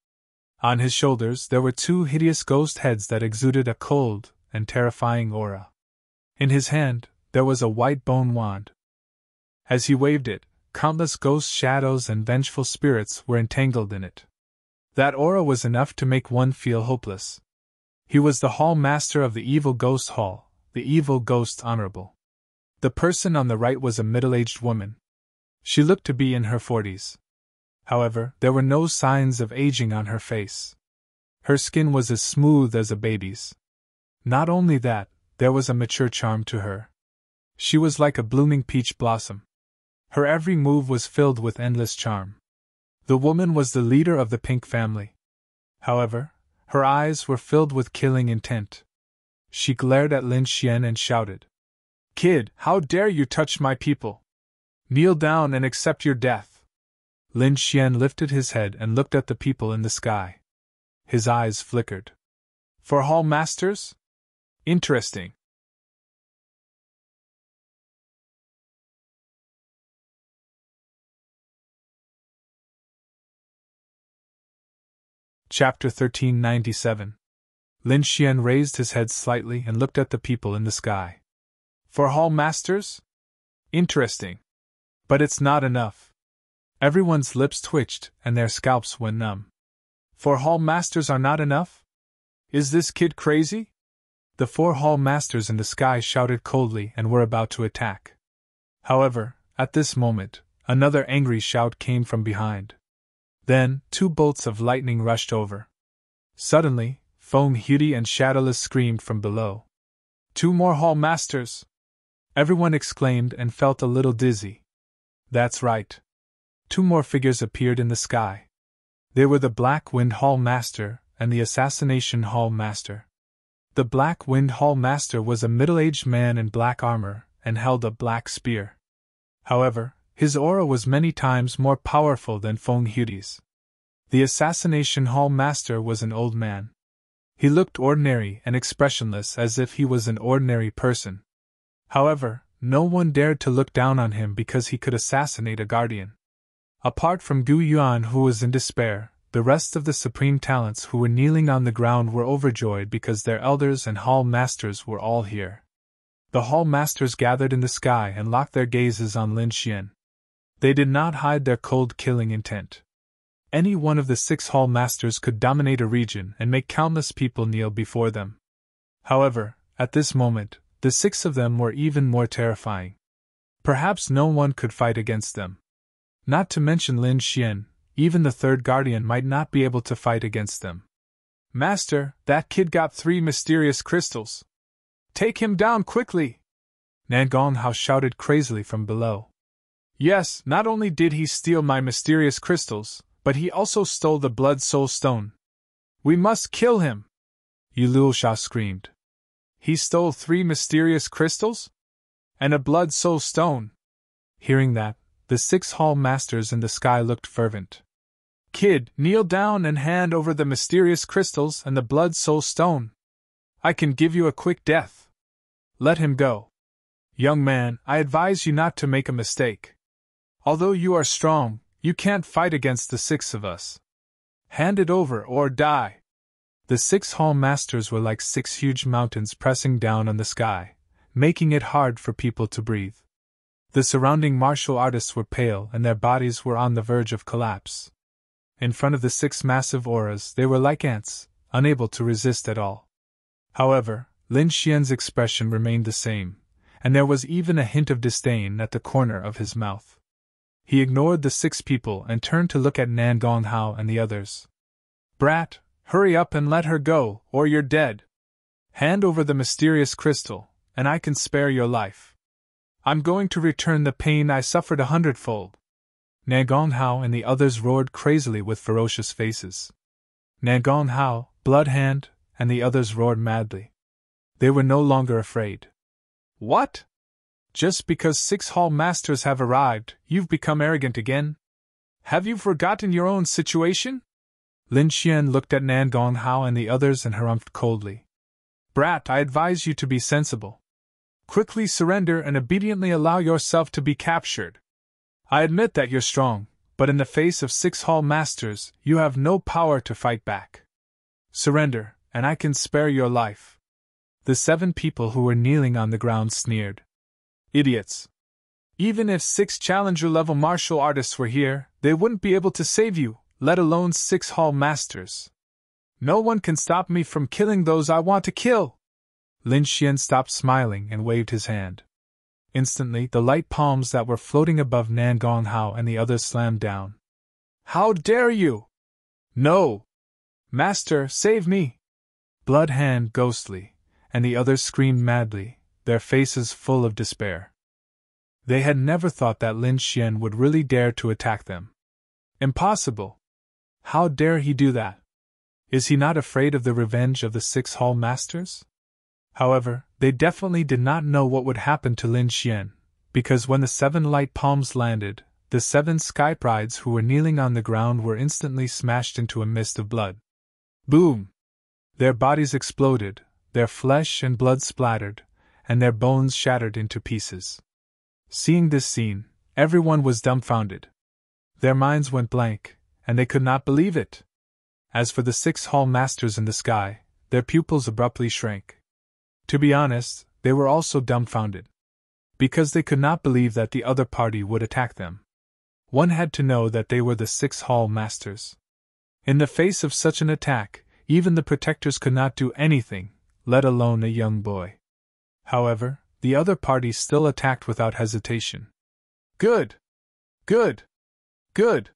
S1: On his shoulders there were two hideous ghost heads that exuded a cold and terrifying aura. In his hand, there was a white bone wand. As he waved it, countless ghost shadows and vengeful spirits were entangled in it. That aura was enough to make one feel hopeless. He was the Hall Master of the Evil Ghost Hall, the Evil Ghost Honorable. The person on the right was a middle-aged woman. She looked to be in her 40s. However, there were no signs of aging on her face. Her skin was as smooth as a baby's. Not only that, there was a mature charm to her. She was like a blooming peach blossom. Her every move was filled with endless charm. The woman was the leader of the Pink family. However, her eyes were filled with killing intent. She glared at Lin Xian and shouted, "Kid, how dare you touch my people? Kneel down and accept your death." Lin Xian lifted his head and looked at the people in the sky. His eyes flickered. "For Hall Masters? Interesting." Chapter 1397. Lin Xian raised his head slightly and looked at the people in the sky. "For Hall Masters? Interesting. But it's not enough." Everyone's lips twitched and their scalps went numb. "For Hall Masters are not enough? Is this kid crazy?" The four Hall Masters in the sky shouted coldly and were about to attack. However, at this moment, another angry shout came from behind. Then, two bolts of lightning rushed over. Suddenly, Feng Huti and Shadowless screamed from below. "Two more Hall Masters!" Everyone exclaimed and felt a little dizzy. That's right. Two more figures appeared in the sky. They were the Black Wind Hall Master and the Assassination Hall Master. The Black Wind Hall Master was a middle-aged man in black armor and held a black spear. However, his aura was many times more powerful than Feng Huti's. The Assassination Hall Master was an old man. He looked ordinary and expressionless as if he was an ordinary person. However, no one dared to look down on him because he could assassinate a guardian. Apart from Gu Yuan, who was in despair, the rest of the Supreme Talents who were kneeling on the ground were overjoyed because their elders and Hall Masters were all here. The Hall Masters gathered in the sky and locked their gazes on Lin Xian. They did not hide their cold killing intent. Any one of the 6 Hall Masters could dominate a region and make countless people kneel before them. However, at this moment, the 6 of them were even more terrifying. Perhaps no one could fight against them. Not to mention Lin Xian, even the 3rd Guardian might not be able to fight against them. "Master, that kid got 3 mysterious crystals. Take him down quickly!" Nan Gonghao shouted crazily from below. "Yes, not only did he steal my mysterious crystals, but he also stole the Blood Soul Stone. We must kill him!" Yulul Shah screamed. "He stole 3 mysterious crystals? And a Blood Soul Stone?" Hearing that, the 6 Hall Masters in the sky looked fervent. "Kid, kneel down and hand over the mysterious crystals and the Blood Soul Stone. I can give you a quick death. Let him go. Young man, I advise you not to make a mistake. Although you are strong, you can't fight against the 6 of us. Hand it over or die." The 6 Hall Masters were like 6 huge mountains pressing down on the sky, making it hard for people to breathe. The surrounding martial artists were pale and their bodies were on the verge of collapse. In front of the 6 massive auras, they were like ants, unable to resist at all. However, Lin Xian's expression remained the same, and there was even a hint of disdain at the corner of his mouth. He ignored the 6 people and turned to look at Nan Gonghao and the others. "Brat, hurry up and let her go, or you're dead. Hand over the mysterious crystal, and I can spare your life. I'm going to return the pain I suffered 100-fold. Nan Gonghao and the others roared crazily with ferocious faces. Nan Gonghao, Blood Hand, and the others roared madly. They were no longer afraid. "What? Just because 6 hall masters have arrived, you've become arrogant again? Have you forgotten your own situation?" Lin Xian looked at Nan Gonghao and the others and harumphed coldly. "Brat, I advise you to be sensible. Quickly surrender and obediently allow yourself to be captured. I admit that you're strong, but in the face of 6 hall masters, you have no power to fight back. Surrender, and I can spare your life." The 7 people who were kneeling on the ground sneered. "Idiots! Even if 6 challenger-level martial artists were here, they wouldn't be able to save you, let alone 6 hall masters. No one can stop me from killing those I want to kill." Lin Xian stopped smiling and waved his hand. Instantly, the light palms that were floating above Nan Gonghao and the others slammed down. "How dare you! No! Master, save me!" Blood Hand ghostly, and the others screamed madly, their faces full of despair. They had never thought that Lin Xian would really dare to attack them. Impossible! How dare he do that? Is he not afraid of the revenge of the 6 hall masters? However, they definitely did not know what would happen to Lin Xian, because when the 7 light palms landed, the 7 sky prides who were kneeling on the ground were instantly smashed into a mist of blood. Boom! Their bodies exploded, their flesh and blood splattered, and their bones shattered into pieces. Seeing this scene, everyone was dumbfounded. Their minds went blank, and they could not believe it. As for the 6 hall masters in the sky, their pupils abruptly shrank. To be honest, they were also dumbfounded, because they could not believe that the other party would attack them. One had to know that they were the 6 hall masters. In the face of such an attack, even the protectors could not do anything, let alone a young boy. However, the other party still attacked without hesitation. "Good! Good! Good!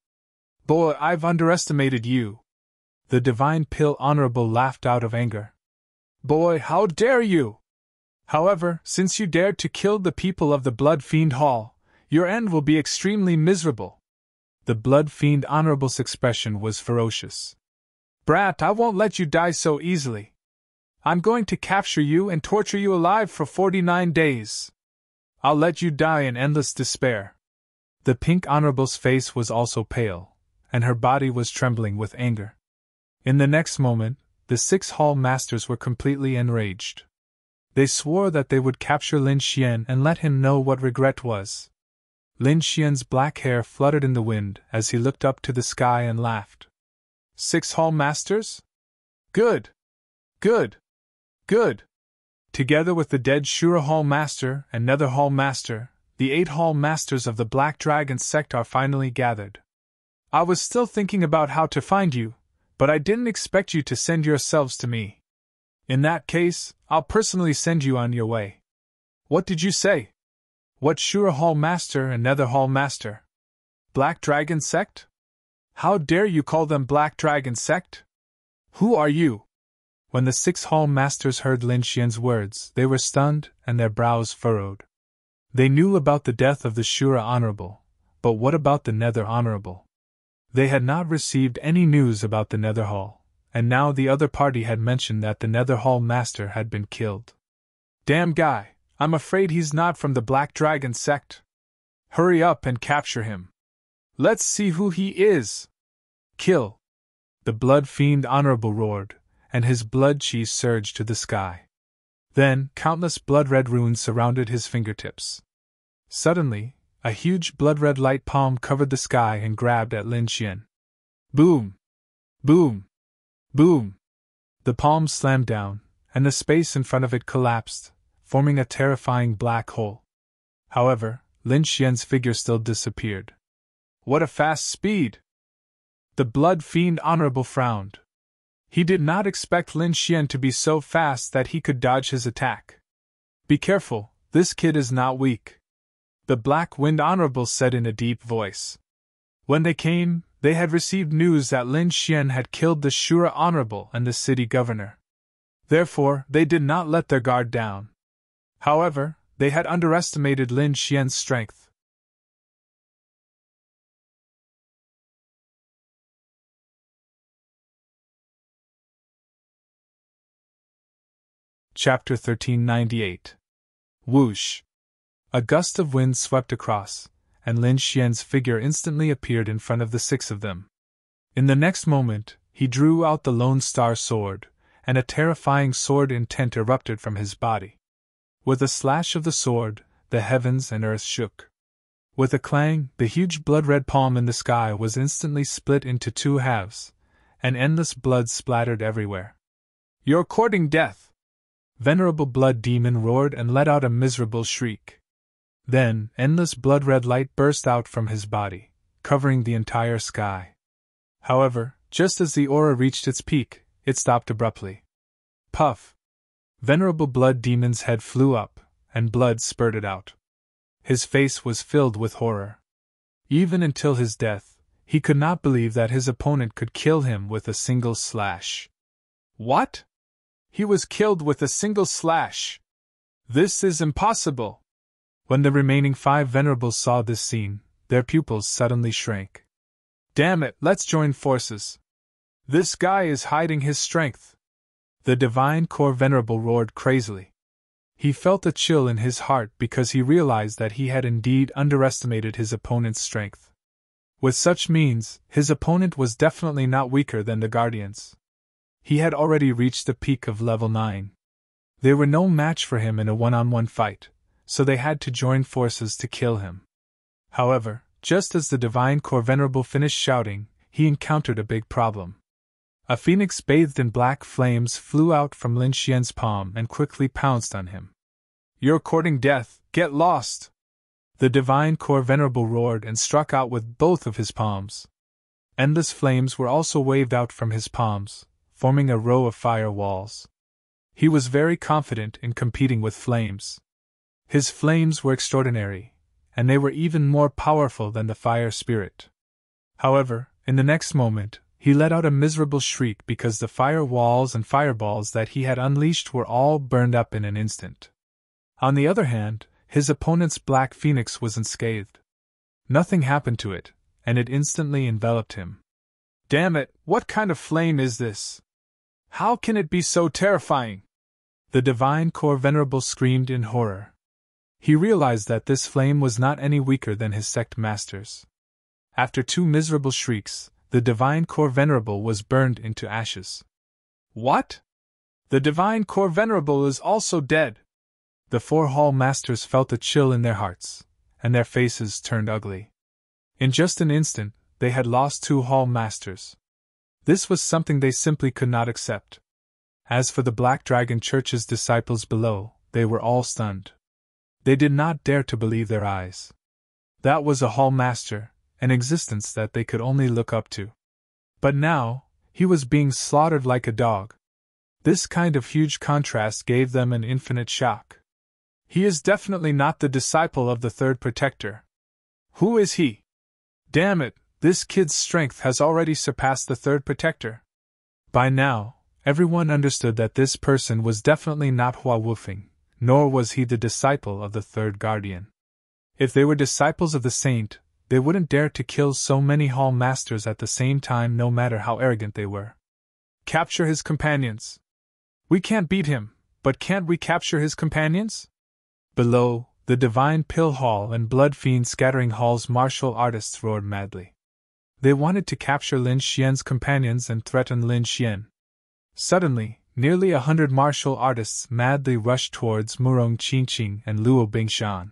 S1: Boy, I've underestimated you." The Divine Pill Honorable laughed out of anger. "Boy, how dare you! However, since you dared to kill the people of the Blood Fiend Hall, your end will be extremely miserable." The Blood Fiend Honorable's expression was ferocious. "Brat, I won't let you die so easily. I'm going to capture you and torture you alive for 49 days. I'll let you die in endless despair." The Pink Honorable's face was also pale, and her body was trembling with anger. In the next moment, the 6 hall masters were completely enraged. They swore that they would capture Lin Xian and let him know what regret was. Lin Xian's black hair fluttered in the wind as he looked up to the sky and laughed. 6 hall masters? Good! Good! Good! Together with the dead Shura Hall Master and Nether Hall Master, the 8 Hall Masters of the Black Dragon sect are finally gathered. I was still thinking about how to find you, but I didn't expect you to send yourselves to me. In that case, I'll personally send you on your way. What did you say? What Shura Hall Master and Nether Hall Master? Black Dragon Sect? How dare you call them Black Dragon Sect? Who are you? When the 6 Hall Masters heard Lin Xian's words, they were stunned and their brows furrowed. They knew about the death of the Shura Honorable, but what about the Nether Honorable? They had not received any news about the Nether Hall, and now the other party had mentioned that the Nether Hall Master had been killed. Damn guy, I'm afraid he's not from the Black Dragon sect. Hurry up and capture him. Let's see who he is. Kill! The Blood Fiend Honorable roared, and his blood chi surged to the sky. Then, countless blood-red runes surrounded his fingertips. Suddenly, a huge blood-red light palm covered the sky and grabbed at Lin Xian. Boom! Boom! Boom! The palm slammed down, and the space in front of it collapsed, forming a terrifying black hole. However, Lin Xian's figure still disappeared. What a fast speed! The Blood Fiend Honorable frowned. He did not expect Lin Xian to be so fast that he could dodge his attack. Be careful, this kid is not weak, the Black Wind Honorable said in a deep voice. When they came, they had received news that Lin Xian had killed the Shura Honorable and the city governor. Therefore, they did not let their guard down. However, they had underestimated Lin Xian's strength. Chapter 1398. Whoosh! A gust of wind swept across, and Lin Xian's figure instantly appeared in front of the six of them. In the next moment, he drew out the Lone Star Sword, and a terrifying sword intent erupted from his body. With a slash of the sword, the heavens and earth shook. With a clang, the huge blood-red palm in the sky was instantly split into two halves, and endless blood splattered everywhere. "You're courting death!" Venerable Blood Demon roared and let out a miserable shriek. Then, endless blood-red light burst out from his body, covering the entire sky. However, just as the aura reached its peak, it stopped abruptly. Puff! Venerable Blood Demon's head flew up, and blood spurted out. His face was filled with horror. Even until his death, he could not believe that his opponent could kill him with a single slash. What? He was killed with a single slash! This is impossible! When the remaining 5 venerables saw this scene, their pupils suddenly shrank. Damn it, let's join forces! This guy is hiding his strength! The Divine Core Venerable roared crazily. He felt a chill in his heart because he realized that he had indeed underestimated his opponent's strength. With such means, his opponent was definitely not weaker than the Guardians. He had already reached the peak of level 9. They were no match for him in a one-on-one fight, so they had to join forces to kill him. However, just as the Divine Core Venerable finished shouting, he encountered a big problem. A phoenix bathed in black flames flew out from Lin Xian's palm and quickly pounced on him. "You're courting death, get lost!" The Divine Core Venerable roared and struck out with both of his palms. Endless flames were also waved out from his palms, forming a row of fire walls. He was very confident in competing with flames. His flames were extraordinary, and they were even more powerful than the fire spirit. However, in the next moment, he let out a miserable shriek because the fire walls and fireballs that he had unleashed were all burned up in an instant. On the other hand, his opponent's Black Phoenix was unscathed. Nothing happened to it, and it instantly enveloped him. Damn it, what kind of flame is this? How can it be so terrifying? The Divine Core Venerable screamed in horror. He realized that this flame was not any weaker than his sect masters. After 2 miserable shrieks, the Divine Core Venerable was burned into ashes. What? The Divine Core Venerable is also dead! The 4 Hall Masters felt a chill in their hearts, and their faces turned ugly. In just an instant, they had lost 2 Hall Masters. This was something they simply could not accept. As for the Black Dragon Church's disciples below, they were all stunned. They did not dare to believe their eyes. That was a Hall Master, an existence that they could only look up to. But now, he was being slaughtered like a dog. This kind of huge contrast gave them an infinite shock. He is definitely not the disciple of the Third Protector. Who is he? Damn it, this kid's strength has already surpassed the Third Protector. By now, everyone understood that this person was definitely not Hua Wufeng, nor was he the disciple of the Third Guardian. If they were disciples of the Saint, they wouldn't dare to kill so many Hall Masters at the same time, no matter how arrogant they were. Capture his companions. We can't beat him, but can't we capture his companions? Below, the Divine Pill Hall and Blood Fiend Scattering Hall's martial artists roared madly. They wanted to capture Lin Xian's companions and threaten Lin Xian. Suddenly, nearly 100 martial artists madly rushed towards Murong Qingqing and Luo Bingshan.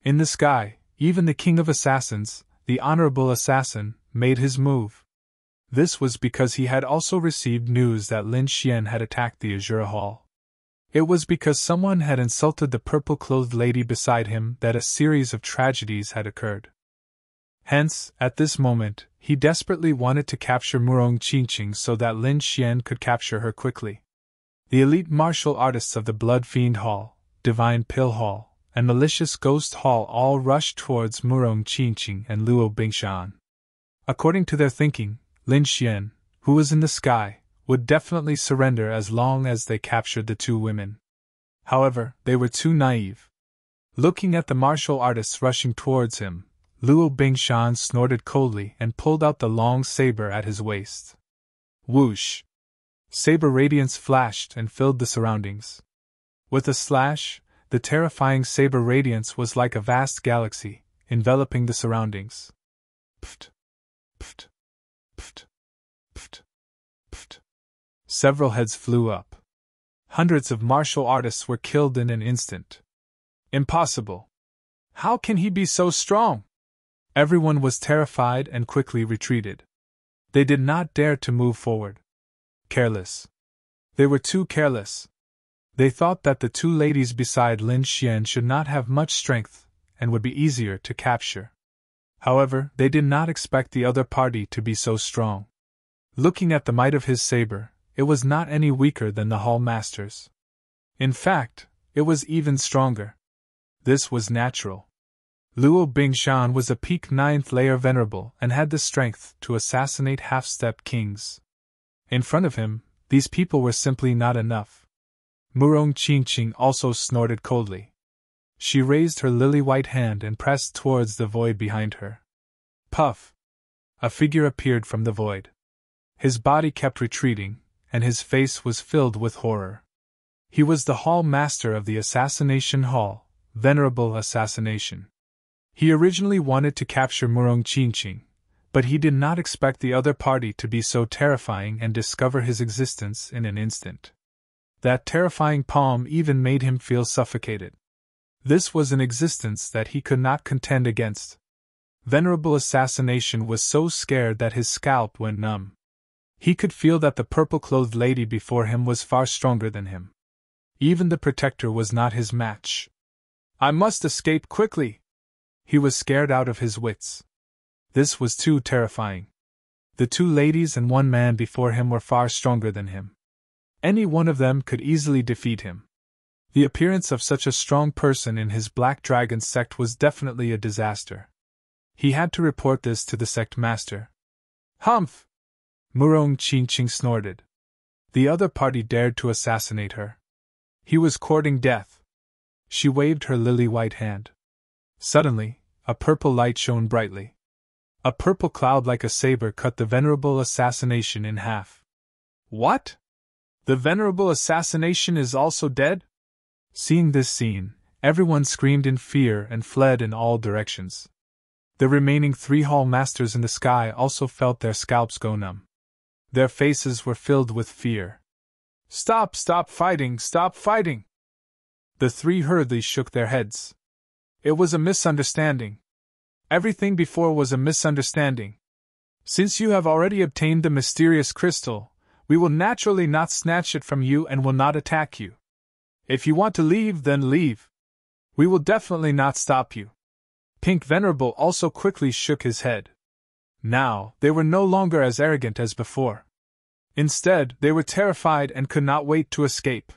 S1: In the sky, even the King of Assassins, the Honorable Assassin, made his move. This was because he had also received news that Lin Xian had attacked the Azura Hall. It was because someone had insulted the purple-clothed lady beside him that a series of tragedies had occurred. Hence, at this moment, he desperately wanted to capture Murong Qingqing so that Lin Xian could capture her quickly. The elite martial artists of the Blood Fiend Hall, Divine Pill Hall, and Malicious Ghost Hall all rushed towards Murong Qingqing and Luo Bingshan. According to their thinking, Lin Xian, who was in the sky, would definitely surrender as long as they captured the two women. However, they were too naive. Looking at the martial artists rushing towards him, Luo Bingshan snorted coldly and pulled out the long saber at his waist. Whoosh! Saber radiance flashed and filled the surroundings. With a slash, the terrifying saber radiance was like a vast galaxy, enveloping the surroundings. Pft! Pft! Pft! Pft! Pft! Several heads flew up. Hundreds of martial artists were killed in an instant. Impossible! How can he be so strong? Everyone was terrified and quickly retreated. They did not dare to move forward. Careless. They were too careless. They thought that the two ladies beside Lin Xian should not have much strength and would be easier to capture. However, they did not expect the other party to be so strong. Looking at the might of his saber, it was not any weaker than the Hall Master's. In fact, it was even stronger. This was natural. Luo Bingshan was a peak 9th layer venerable and had the strength to assassinate half-step kings. In front of him, these people were simply not enough. Murong Qingqing also snorted coldly. She raised her lily-white hand and pressed towards the void behind her. Puff! A figure appeared from the void. His body kept retreating, and his face was filled with horror. He was the Hall Master of the Assassination Hall, Venerable Assassination. He originally wanted to capture Murong Qingqing, but he did not expect the other party to be so terrifying and discover his existence in an instant. That terrifying palm even made him feel suffocated. This was an existence that he could not contend against. Venerable Assassination was so scared that his scalp went numb. He could feel that the purple-clothed lady before him was far stronger than him. Even the Protector was not his match. I must escape quickly! He was scared out of his wits. This was too terrifying. The two ladies and one man before him were far stronger than him. Any one of them could easily defeat him. The appearance of such a strong person in his Black Dragon sect was definitely a disaster. He had to report this to the sect master. Humph! Murong Qingqing snorted. The other party dared to assassinate her. He was courting death. She waved her lily-white hand. Suddenly, a purple light shone brightly. A purple cloud like a saber cut the Venerable Assassination in half. What? The Venerable Assassination is also dead? Seeing this scene, everyone screamed in fear and fled in all directions. The remaining 3 Hall Masters in the sky also felt their scalps go numb. Their faces were filled with fear. Stop fighting, stop fighting! The 3 hurriedly shook their heads. It was a misunderstanding. Everything before was a misunderstanding. Since you have already obtained the mysterious crystal, we will naturally not snatch it from you and will not attack you. If you want to leave, then leave. We will definitely not stop you. Pink Venerable also quickly shook his head. Now, they were no longer as arrogant as before. Instead, they were terrified and could not wait to escape.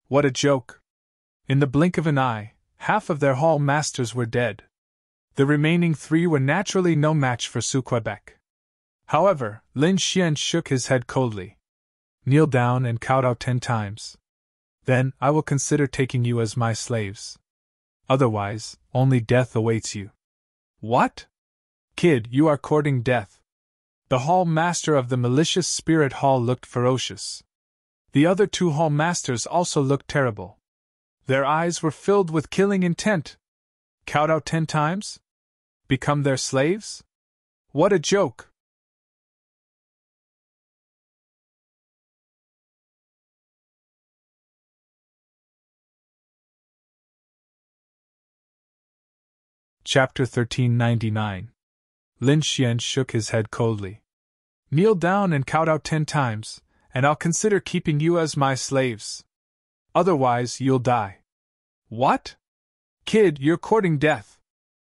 S1: What a joke! In the blink of an eye, half of their Hall Masters were dead. The remaining 3 were naturally no match for Su Quebec. However, Lin Xian shook his head coldly. Kneel down and kowtow 10 times. Then, I will consider taking you as my slaves. Otherwise, only death awaits you. What? Kid, you are courting death. The Hall Master of the Malicious Spirit Hall looked ferocious. The other 2 Hall Masters also looked terrible. Their eyes were filled with killing intent. Kowtow 10 times? Become their slaves? What a joke! Chapter 1399. Lin Xian shook his head coldly. Kneel down and kowtow 10 times, and I'll consider keeping you as my slaves. Otherwise, you'll die. What? Kid, you're courting death.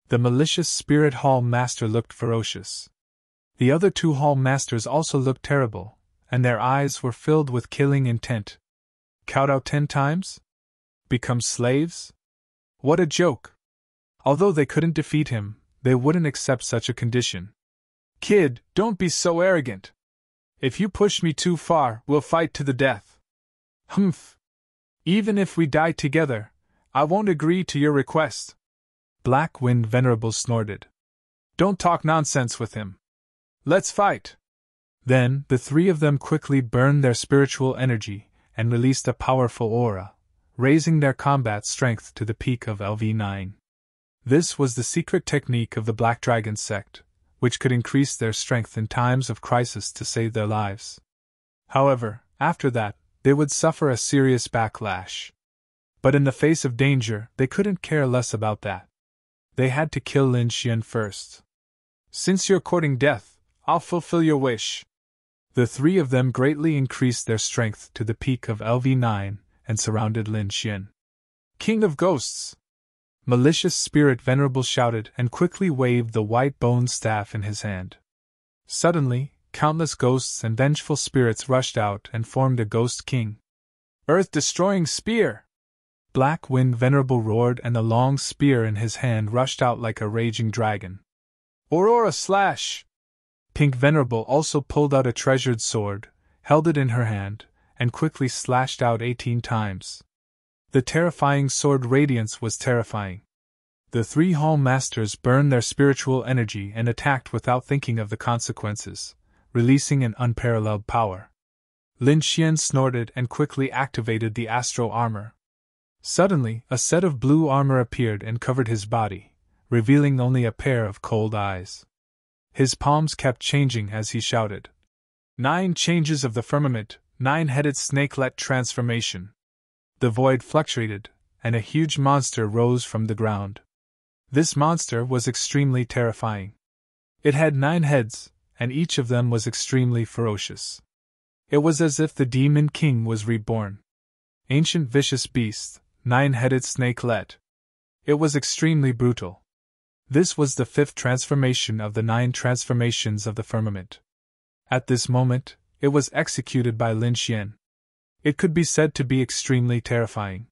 S1: The Malicious Spirit Hall Master looked ferocious. The other two hall masters also looked terrible, and their eyes were filled with killing intent. Kowtow 10 times? Become slaves? What a joke! Although they couldn't defeat him, they wouldn't accept such a condition. Kid, don't be so arrogant. If you push me too far, we'll fight to the death. Humph! Even if we die together, I won't agree to your request. Black Wind Venerable snorted. Don't talk nonsense with him. Let's fight! Then, the three of them quickly burned their spiritual energy and released a powerful aura, raising their combat strength to the peak of LV9. This was the secret technique of the Black Dragon sect, which could increase their strength in times of crisis to save their lives. However, after that, they would suffer a serious backlash. But in the face of danger, they couldn't care less about that. They had to kill Lin Xian first. Since you're courting death, I'll fulfill your wish. The three of them greatly increased their strength to the peak of LV9 and surrounded Lin Xian. King of Ghosts! Malicious Spirit Venerable shouted and quickly waved the white bone staff in his hand. Suddenly, countless ghosts and vengeful spirits rushed out and formed a Ghost King. Earth-destroying spear! Black Wind Venerable roared, and the long spear in his hand rushed out like a raging dragon. Aurora Slash! Pink Venerable also pulled out a treasured sword, held it in her hand, and quickly slashed out 18 times. The terrifying sword radiance was terrifying. The three hall masters burned their spiritual energy and attacked without thinking of the consequences, releasing an unparalleled power. Lin Xian snorted and quickly activated the astro armor. Suddenly, a set of blue armor appeared and covered his body, revealing only a pair of cold eyes. His palms kept changing as he shouted. 9 changes of the firmament, 9-headed snakelet transformation. The void fluctuated, and a huge monster rose from the ground. This monster was extremely terrifying. It had 9 heads, and each of them was extremely ferocious. It was as if the Demon King was reborn. Ancient vicious beast, 9-headed snakelet. It was extremely brutal. This was the 5th transformation of the 9 transformations of the firmament. At this moment, it was executed by Lin Xian. It could be said to be extremely terrifying.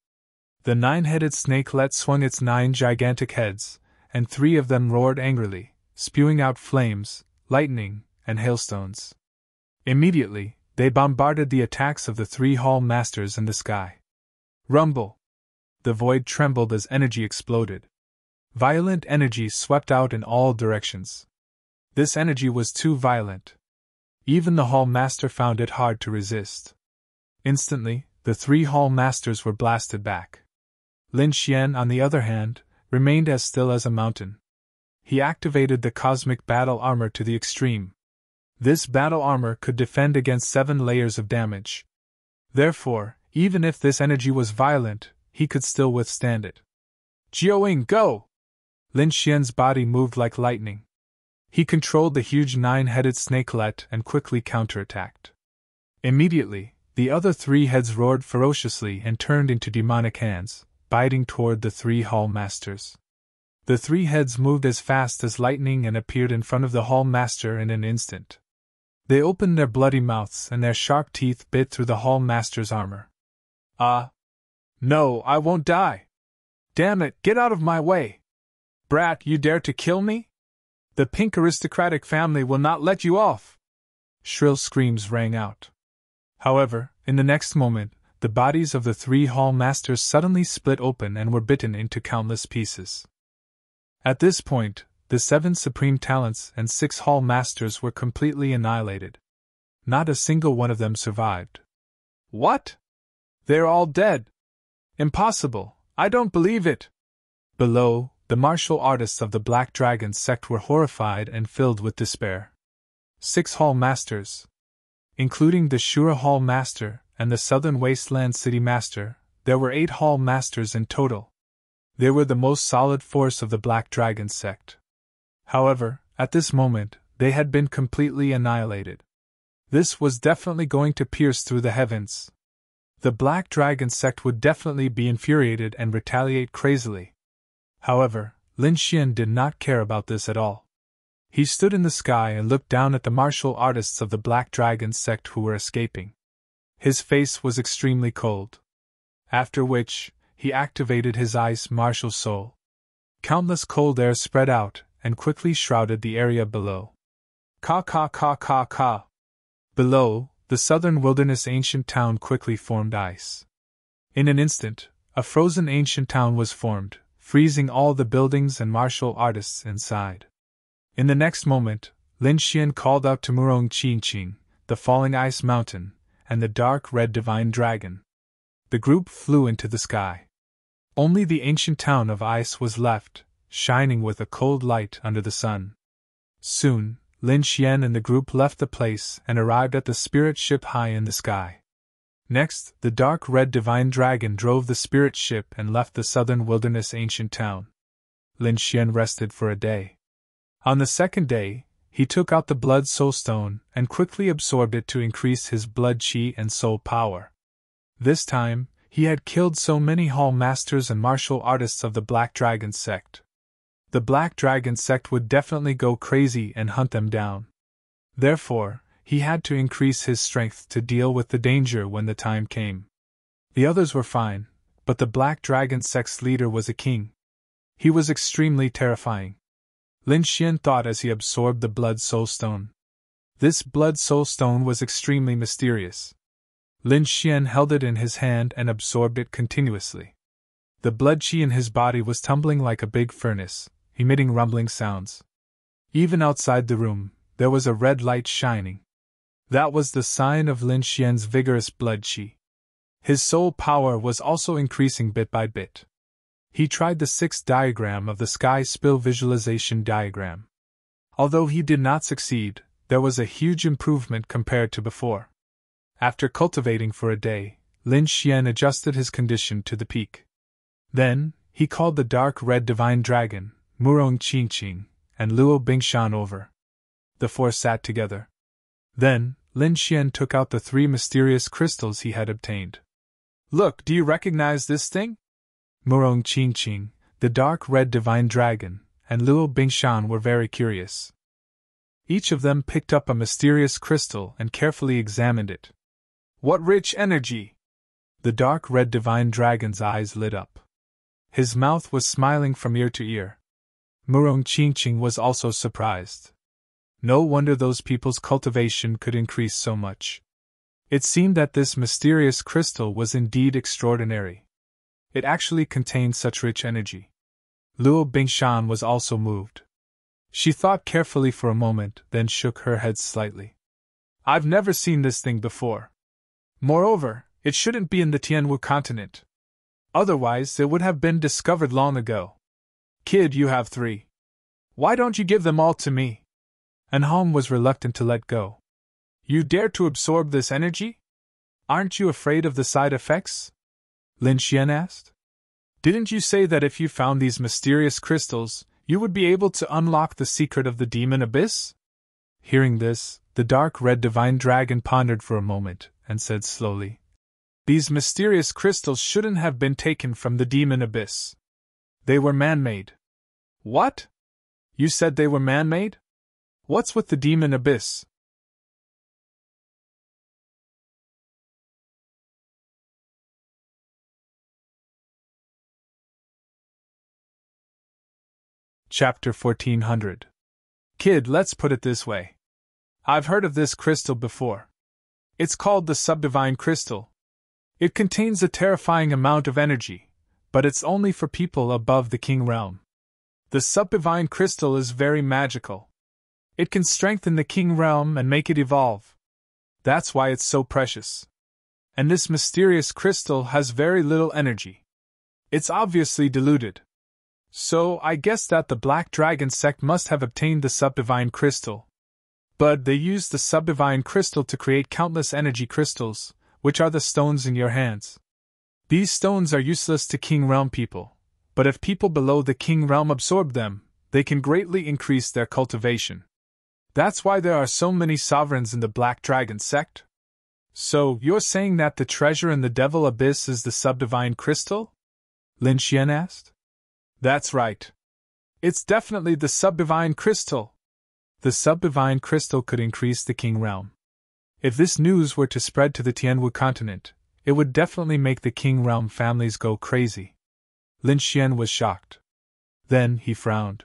S1: The 9-headed snakelet swung its 9 gigantic heads, and 3 of them roared angrily, spewing out flames, lightning, and hailstones. Immediately, they bombarded the attacks of the 3 hall masters in the sky. Rumble! The void trembled as energy exploded. Violent energy swept out in all directions. This energy was too violent. Even the hall master found it hard to resist. Instantly, the 3 hall masters were blasted back. Lin Xian, on the other hand, remained as still as a mountain. He activated the cosmic battle armor to the extreme. This battle armor could defend against 7 layers of damage. Therefore, even if this energy was violent, he could still withstand it. Jiaoying, go! Lin Xian's body moved like lightning. He controlled the huge 9-headed snakelet and quickly counterattacked. Immediately, the other 3 heads roared ferociously and turned into demonic hands, biting toward the 3 hall masters. The 3 heads moved as fast as lightning and appeared in front of the hall master in an instant. They opened their bloody mouths and their sharp teeth bit through the hall master's armor. No, I won't die! Damn it, get out of my way! Brat, you dare to kill me? The pink aristocratic family will not let you off! Shrill screams rang out. However, in the next moment, the bodies of the 3 hall masters suddenly split open and were bitten into countless pieces. At this point, the 7 supreme talents and 6 hall masters were completely annihilated. Not a single one of them survived. What? They're all dead! Impossible! I don't believe it! Below, the martial artists of the Black Dragon sect were horrified and filled with despair. 6 hall masters, including the Shura Hall Master and the Southern Wasteland City Master, there were 8 Hall Masters in total. They were the most solid force of the Black Dragon sect. However, at this moment, they had been completely annihilated. This was definitely going to pierce through the heavens. The Black Dragon sect would definitely be infuriated and retaliate crazily. However, Lin Xian did not care about this at all. He stood in the sky and looked down at the martial artists of the Black Dragon sect who were escaping. His face was extremely cold. After which, he activated his ice martial soul. Countless cold air spread out and quickly shrouded the area below. Ka ka ka ka ka. Below, the southern wilderness ancient town quickly formed ice. In an instant, a frozen ancient town was formed, freezing all the buildings and martial artists inside. In the next moment, Lin Xian called out to Murong Qingqing, the falling ice mountain, and the dark red divine dragon. The group flew into the sky. Only the ancient town of ice was left, shining with a cold light under the sun. Soon, Lin Xian and the group left the place and arrived at the spirit ship high in the sky. Next, the dark red divine dragon drove the spirit ship and left the southern wilderness ancient town. Lin Xian rested for a day. On the second day, he took out the blood soul stone and quickly absorbed it to increase his blood chi and soul power. This time, he had killed so many hall masters and martial artists of the Black Dragon sect. The Black Dragon sect would definitely go crazy and hunt them down. Therefore, he had to increase his strength to deal with the danger when the time came. The others were fine, but the Black Dragon sect's leader was a king. He was extremely terrifying. Lin Xian thought as he absorbed the blood soul stone. This blood soul stone was extremely mysterious. Lin Xian held it in his hand and absorbed it continuously. The blood chi in his body was tumbling like a big furnace, emitting rumbling sounds. Even outside the room, there was a red light shining. That was the sign of Lin Xian's vigorous blood chi. His soul power was also increasing bit by bit. He tried the 6th diagram of the sky spill visualization diagram. Although he did not succeed, there was a huge improvement compared to before. After cultivating for a day, Lin Xian adjusted his condition to the peak. Then, he called the dark red divine dragon, Murong Qingqing, and Luo Bingshan over. The four sat together. Then, Lin Xian took out the 3 mysterious crystals he had obtained. "Look, do you recognize this thing?" Murong Qingqing, the dark red divine dragon, and Luo Bingshan were very curious. Each of them picked up a mysterious crystal and carefully examined it. "What rich energy!" The dark red divine dragon's eyes lit up. His mouth was smiling from ear to ear. Murong Qingqing was also surprised. No wonder those people's cultivation could increase so much. It seemed that this mysterious crystal was indeed extraordinary. It actually contained such rich energy. Luo Bingshan was also moved. She thought carefully for a moment, then shook her head slightly. "I've never seen this thing before. Moreover, it shouldn't be in the Tianwu continent. Otherwise, it would have been discovered long ago. Kid, you have 3. Why don't you give them all to me?" And Hong was reluctant to let go. "You dare to absorb this energy? Aren't you afraid of the side effects?" Lin Xian asked. "Didn't you say that if you found these mysterious crystals, you would be able to unlock the secret of the demon abyss?" Hearing this, the dark red divine dragon pondered for a moment, and said slowly, "These mysterious crystals shouldn't have been taken from the demon abyss. They were man-made." "What? You said they were man-made? What's with the demon abyss?" Chapter 1400. Kid, let's put it this way. I've heard of this crystal before. It's called the Subdivine Crystal. It contains a terrifying amount of energy, but it's only for people above the King Realm. The Subdivine Crystal is very magical. It can strengthen the King Realm and make it evolve. That's why it's so precious. And this mysterious crystal has very little energy. It's obviously diluted. So, I guess that the Black Dragon sect must have obtained the Subdivine Crystal. But they used the Subdivine Crystal to create countless energy crystals, which are the stones in your hands. These stones are useless to King Realm people, but if people below the King Realm absorb them, they can greatly increase their cultivation. That's why there are so many sovereigns in the Black Dragon sect? So, you're saying that the treasure in the Devil Abyss is the Subdivine Crystal? Lin Xian asked. That's right. It's definitely the Subdivine Crystal. The sub-divine crystal could increase the King realm. If this news were to spread to the Tianwu continent, it would definitely make the King realm families go crazy. Lin Xian was shocked. Then he frowned.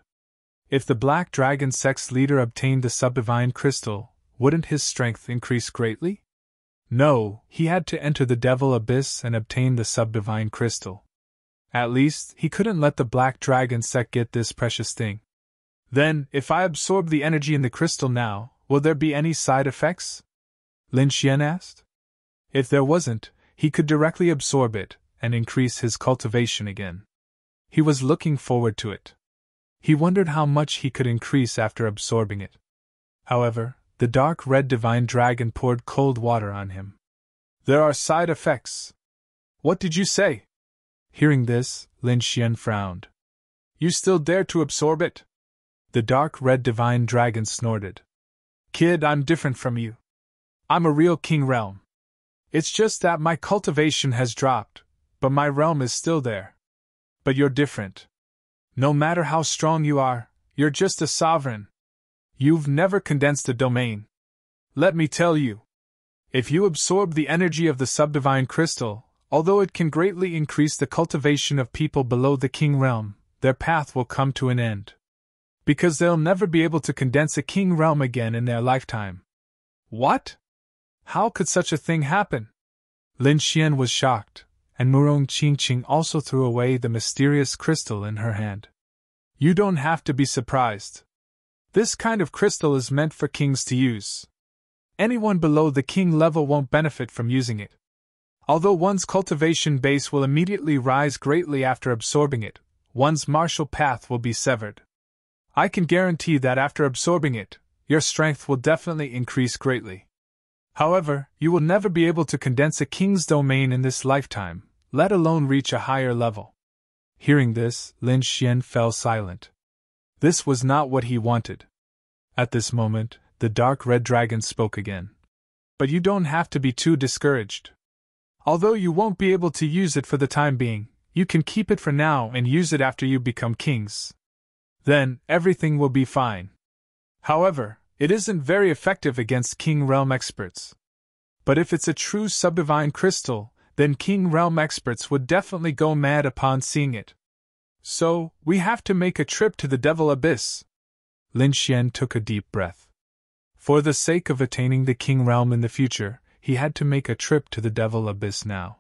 S1: If the Black Dragon sect's leader obtained the sub-divine crystal, wouldn't his strength increase greatly? No, he had to enter the Devil Abyss and obtain the sub-divine crystal. At least, he couldn't let the Black Dragon sect get this precious thing. Then, if I absorb the energy in the crystal now, will there be any side effects? Lin Xian asked. If there wasn't, he could directly absorb it and increase his cultivation again. He was looking forward to it. He wondered how much he could increase after absorbing it. However, the dark red divine dragon poured cold water on him. There are side effects. What did you say? Hearing this, Lin Xian frowned. You still dare to absorb it? The dark red divine dragon snorted. Kid, I'm different from you. I'm a real king realm. It's just that my cultivation has dropped, but my realm is still there. But you're different. No matter how strong you are, you're just a sovereign. You've never condensed a domain. Let me tell you. If you absorb the energy of the subdivine crystal, although it can greatly increase the cultivation of people below the king realm, their path will come to an end. Because they'll never be able to condense a king realm again in their lifetime. What? How could such a thing happen? Lin Xian was shocked, and Murong Qingqing also threw away the mysterious crystal in her hand. You don't have to be surprised. This kind of crystal is meant for kings to use. Anyone below the king level won't benefit from using it. Although one's cultivation base will immediately rise greatly after absorbing it, one's martial path will be severed. I can guarantee that after absorbing it, your strength will definitely increase greatly. However, you will never be able to condense a king's domain in this lifetime, let alone reach a higher level. Hearing this, Lin Xian fell silent. This was not what he wanted. At this moment, the dark red dragon spoke again. But you don't have to be too discouraged. Although you won't be able to use it for the time being, you can keep it for now and use it after you become kings. Then, everything will be fine. However, it isn't very effective against King Realm experts. But if it's a true subdivine crystal, then King Realm experts would definitely go mad upon seeing it. So, we have to make a trip to the Devil Abyss. Lin Xian took a deep breath. For the sake of attaining the King Realm in the future, he had to make a trip to the Devil Abyss now.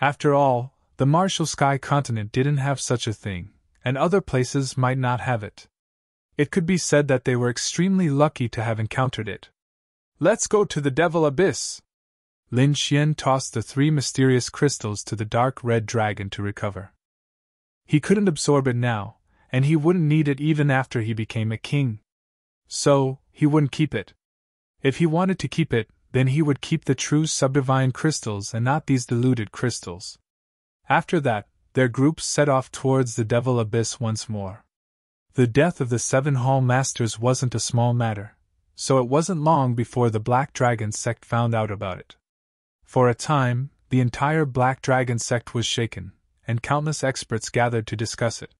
S1: After all, the Martial Sky continent didn't have such a thing, and other places might not have it. It could be said that they were extremely lucky to have encountered it. Let's go to the Devil Abyss! Lin Xian tossed the 3 mysterious crystals to the dark red dragon to recover. He couldn't absorb it now, and he wouldn't need it even after he became a king. So, he wouldn't keep it. If he wanted to keep it, then he would keep the true subdivine crystals and not these diluted crystals. After that, their groups set off towards the Devil Abyss once more. The death of the 7 Hall Masters wasn't a small matter, so it wasn't long before the Black Dragon sect found out about it. For a time, the entire Black Dragon sect was shaken, and countless experts gathered to discuss it.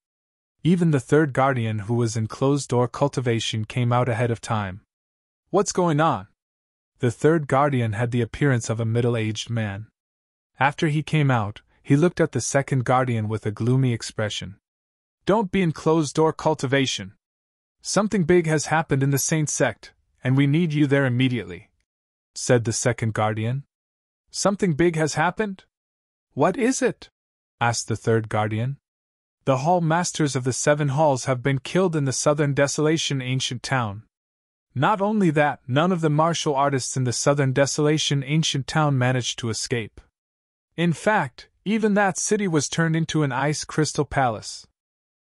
S1: Even the third guardian who was in closed-door cultivation came out ahead of time. What's going on? The third guardian had the appearance of a middle-aged man. After he came out, he looked at the second guardian with a gloomy expression. Don't be in closed-door cultivation. Something big has happened in the Saint sect, and we need you there immediately, said the second guardian. Something big has happened? What is it? Asked the third guardian. The hall masters of the 7 halls have been killed in the southern desolation ancient town. Not only that, none of the martial artists in the southern desolation ancient town managed to escape. In fact, even that city was turned into an ice crystal palace.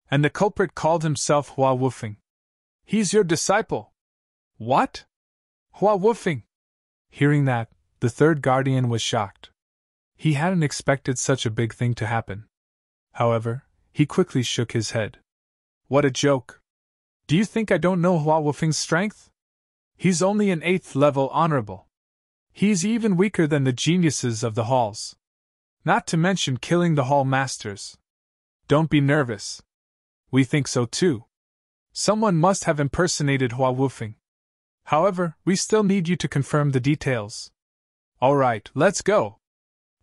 S1: And the culprit called himself Hua Wufeng. He's your disciple. What? Hua Wufeng? Hearing that, the third guardian was shocked. He hadn't expected such a big thing to happen. However, he quickly shook his head. What a joke. Do you think I don't know Hua Wufeng's strength? He's only an 8th level honorable. He's even weaker than the geniuses of the halls. Not to mention killing the hall masters. Don't be nervous. We think so too. Someone must have impersonated Hua Wufeng. However, we still need you to confirm the details. All right, let's go.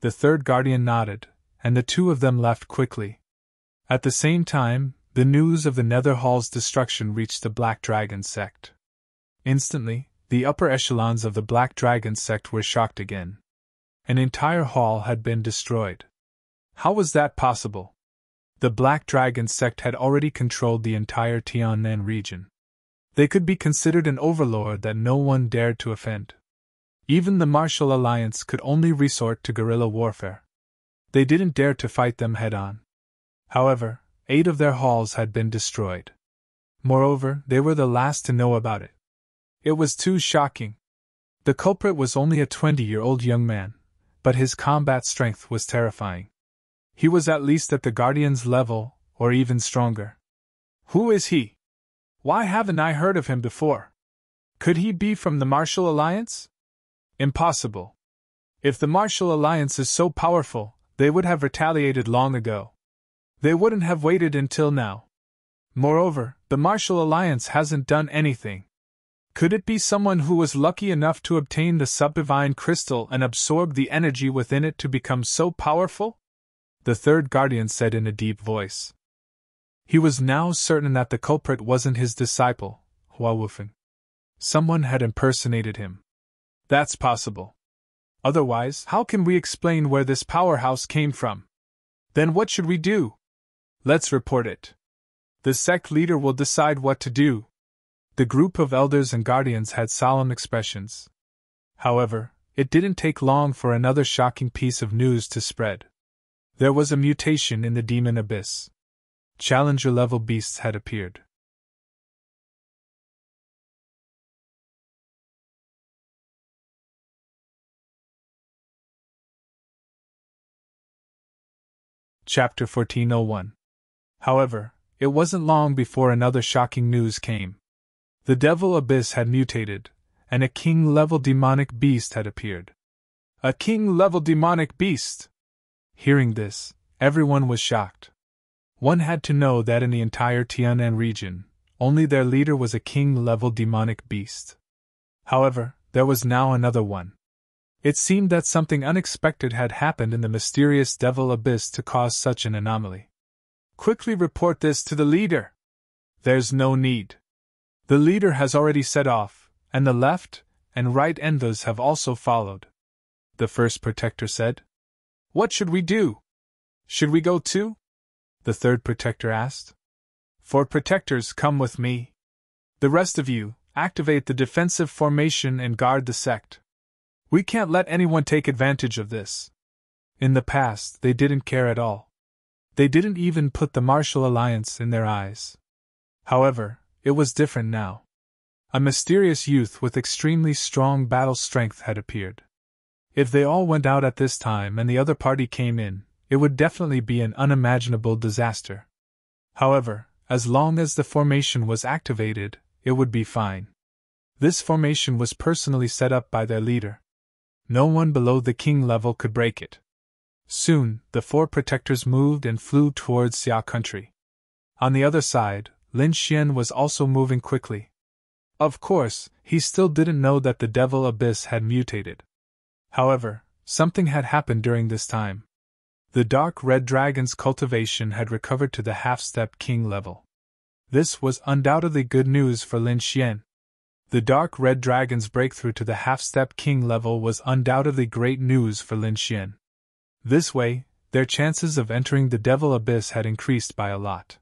S1: The third guardian nodded, and the two of them left quickly. At the same time, the news of the Nether Hall's destruction reached the Black Dragon sect. Instantly, the upper echelons of the Black Dragon sect were shocked again. An entire hall had been destroyed. How was that possible? The Black Dragon sect had already controlled the entire Tiannan region. They could be considered an overlord that no one dared to offend. Even the Martial Alliance could only resort to guerrilla warfare. They didn't dare to fight them head-on. However, 8 of their halls had been destroyed. Moreover, they were the last to know about it. It was too shocking. The culprit was only a 20-year-old young man, but his combat strength was terrifying. He was at least at the Guardian's level, or even stronger. Who is he? Why haven't I heard of him before? Could he be from the Martial Alliance? Impossible. If the Martial Alliance is so powerful, they would have retaliated long ago. They wouldn't have waited until now. Moreover, the Martial Alliance hasn't done anything. Could it be someone who was lucky enough to obtain the subdivine crystal and absorb the energy within it to become so powerful? The third guardian said in a deep voice. He was now certain that the culprit wasn't his disciple, Hua Wufeng. Someone had impersonated him. That's possible. Otherwise, how can we explain where this powerhouse came from? Then what should we do? Let's report it. The sect leader will decide what to do. The group of elders and guardians had solemn expressions. However, it didn't take long for another shocking piece of news to spread. There was a mutation in the demon abyss. Challenger-level beasts had appeared. Chapter 1401. However, it wasn't long before another shocking news came. The Devil Abyss had mutated, and a king-level demonic beast had appeared. A king-level demonic beast! Hearing this, everyone was shocked. One had to know that in the entire Tiannan region, only their leader was a king-level demonic beast. However, there was now another one. It seemed that something unexpected had happened in the mysterious Devil Abyss to cause such an anomaly. Quickly report this to the leader. There's no need. The leader has already set off, and the left and right envoys have also followed. The first protector said. What should we do? Should we go too? The third protector asked. 4 protectors, come with me. The rest of you, activate the defensive formation and guard the sect. We can't let anyone take advantage of this. In the past, they didn't care at all. They didn't even put the Martial Alliance in their eyes. However, it was different now. A mysterious youth with extremely strong battle strength had appeared. If they all went out at this time and the other party came in, it would definitely be an unimaginable disaster. However, as long as the formation was activated, it would be fine. This formation was personally set up by their leader. No one below the king level could break it. Soon, the 4 protectors moved and flew towards Xia country. On the other side, Lin Xian was also moving quickly. Of course, he still didn't know that the Devil Abyss had mutated. However, something had happened during this time. The dark red dragon's cultivation had recovered to the half-step king level. This was undoubtedly good news for Lin Xian. The dark red dragon's breakthrough to the half-step king level was undoubtedly great news for Lin Xian. This way, their chances of entering the Devil Abyss had increased by a lot.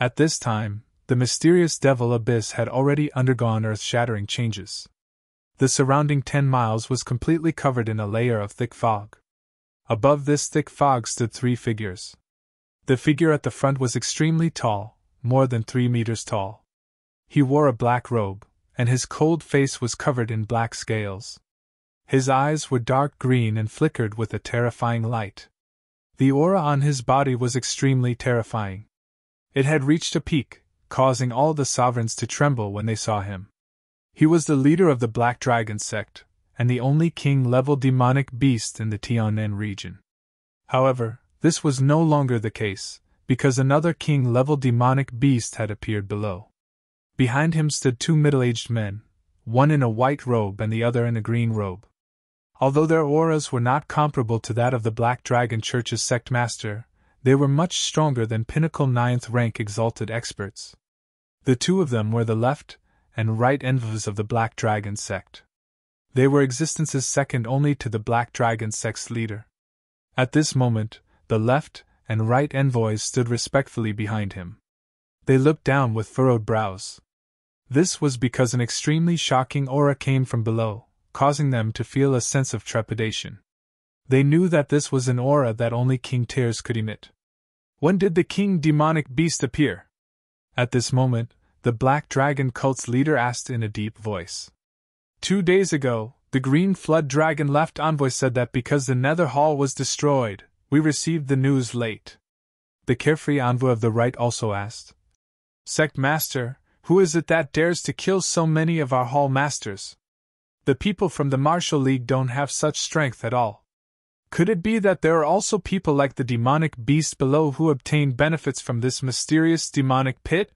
S1: At this time, the mysterious Devil Abyss had already undergone earth-shattering changes. The surrounding 10 miles was completely covered in a layer of thick fog. Above this thick fog stood 3 figures. The figure at the front was extremely tall, more than 3 meters tall. He wore a black robe, and his cold face was covered in black scales. His eyes were dark green and flickered with a terrifying light. The aura on his body was extremely terrifying. It had reached a peak, causing all the sovereigns to tremble when they saw him. He was the leader of the Black Dragon sect, and the only king-level demonic beast in the Tiannan region. However, this was no longer the case, because another king-level demonic beast had appeared below. Behind him stood two middle-aged men, one in a white robe and the other in a green robe. Although their auras were not comparable to that of the Black Dragon Church's sect master, they were much stronger than pinnacle 9th rank exalted experts. The two of them were the left and right envoys of the Black Dragon sect. They were existences second only to the Black Dragon sect's leader. At this moment, the left and right envoys stood respectfully behind him. They looked down with furrowed brows. This was because an extremely shocking aura came from below, causing them to feel a sense of trepidation. They knew that this was an aura that only King Tears could emit. When did the king demonic beast appear? At this moment, the Black Dragon cult's leader asked in a deep voice. 2 days ago, the Green Flood Dragon left envoy said that because the Nether Hall was destroyed, we received the news late. The carefree envoy of the right also asked. Sect Master, who is it that dares to kill so many of our Hall Masters? The people from the Martial League don't have such strength at all. Could it be that there are also people like the demonic beast below who obtain benefits from this mysterious demonic pit?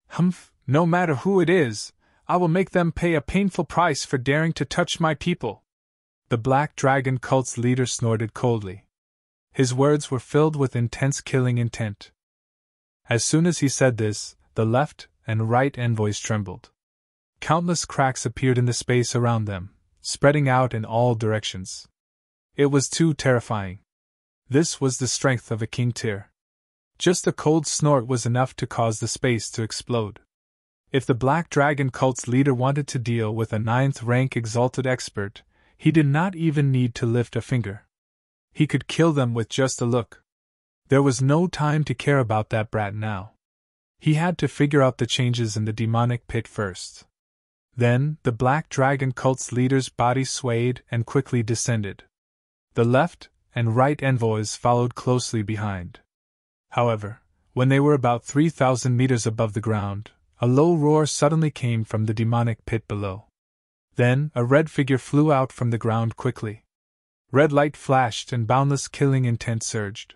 S1: Humph, no matter who it is, I will make them pay a painful price for daring to touch my people. The Black Dragon cult's leader snorted coldly. His words were filled with intense killing intent. As soon as he said this, the left and right envoys trembled. Countless cracks appeared in the space around them, spreading out in all directions. It was too terrifying. This was the strength of a King Tyr. Just a cold snort was enough to cause the space to explode. If the Black Dragon cult's leader wanted to deal with a 9th rank exalted expert, he did not even need to lift a finger. He could kill them with just a look. There was no time to care about that brat now. He had to figure out the changes in the demonic pit first. Then, the Black Dragon cult's leader's body swayed and quickly descended. The left and right envoys followed closely behind. However, when they were about 3,000 meters above the ground, a low roar suddenly came from the demonic pit below. Then, a red figure flew out from the ground quickly. Red light flashed and boundless killing intent surged.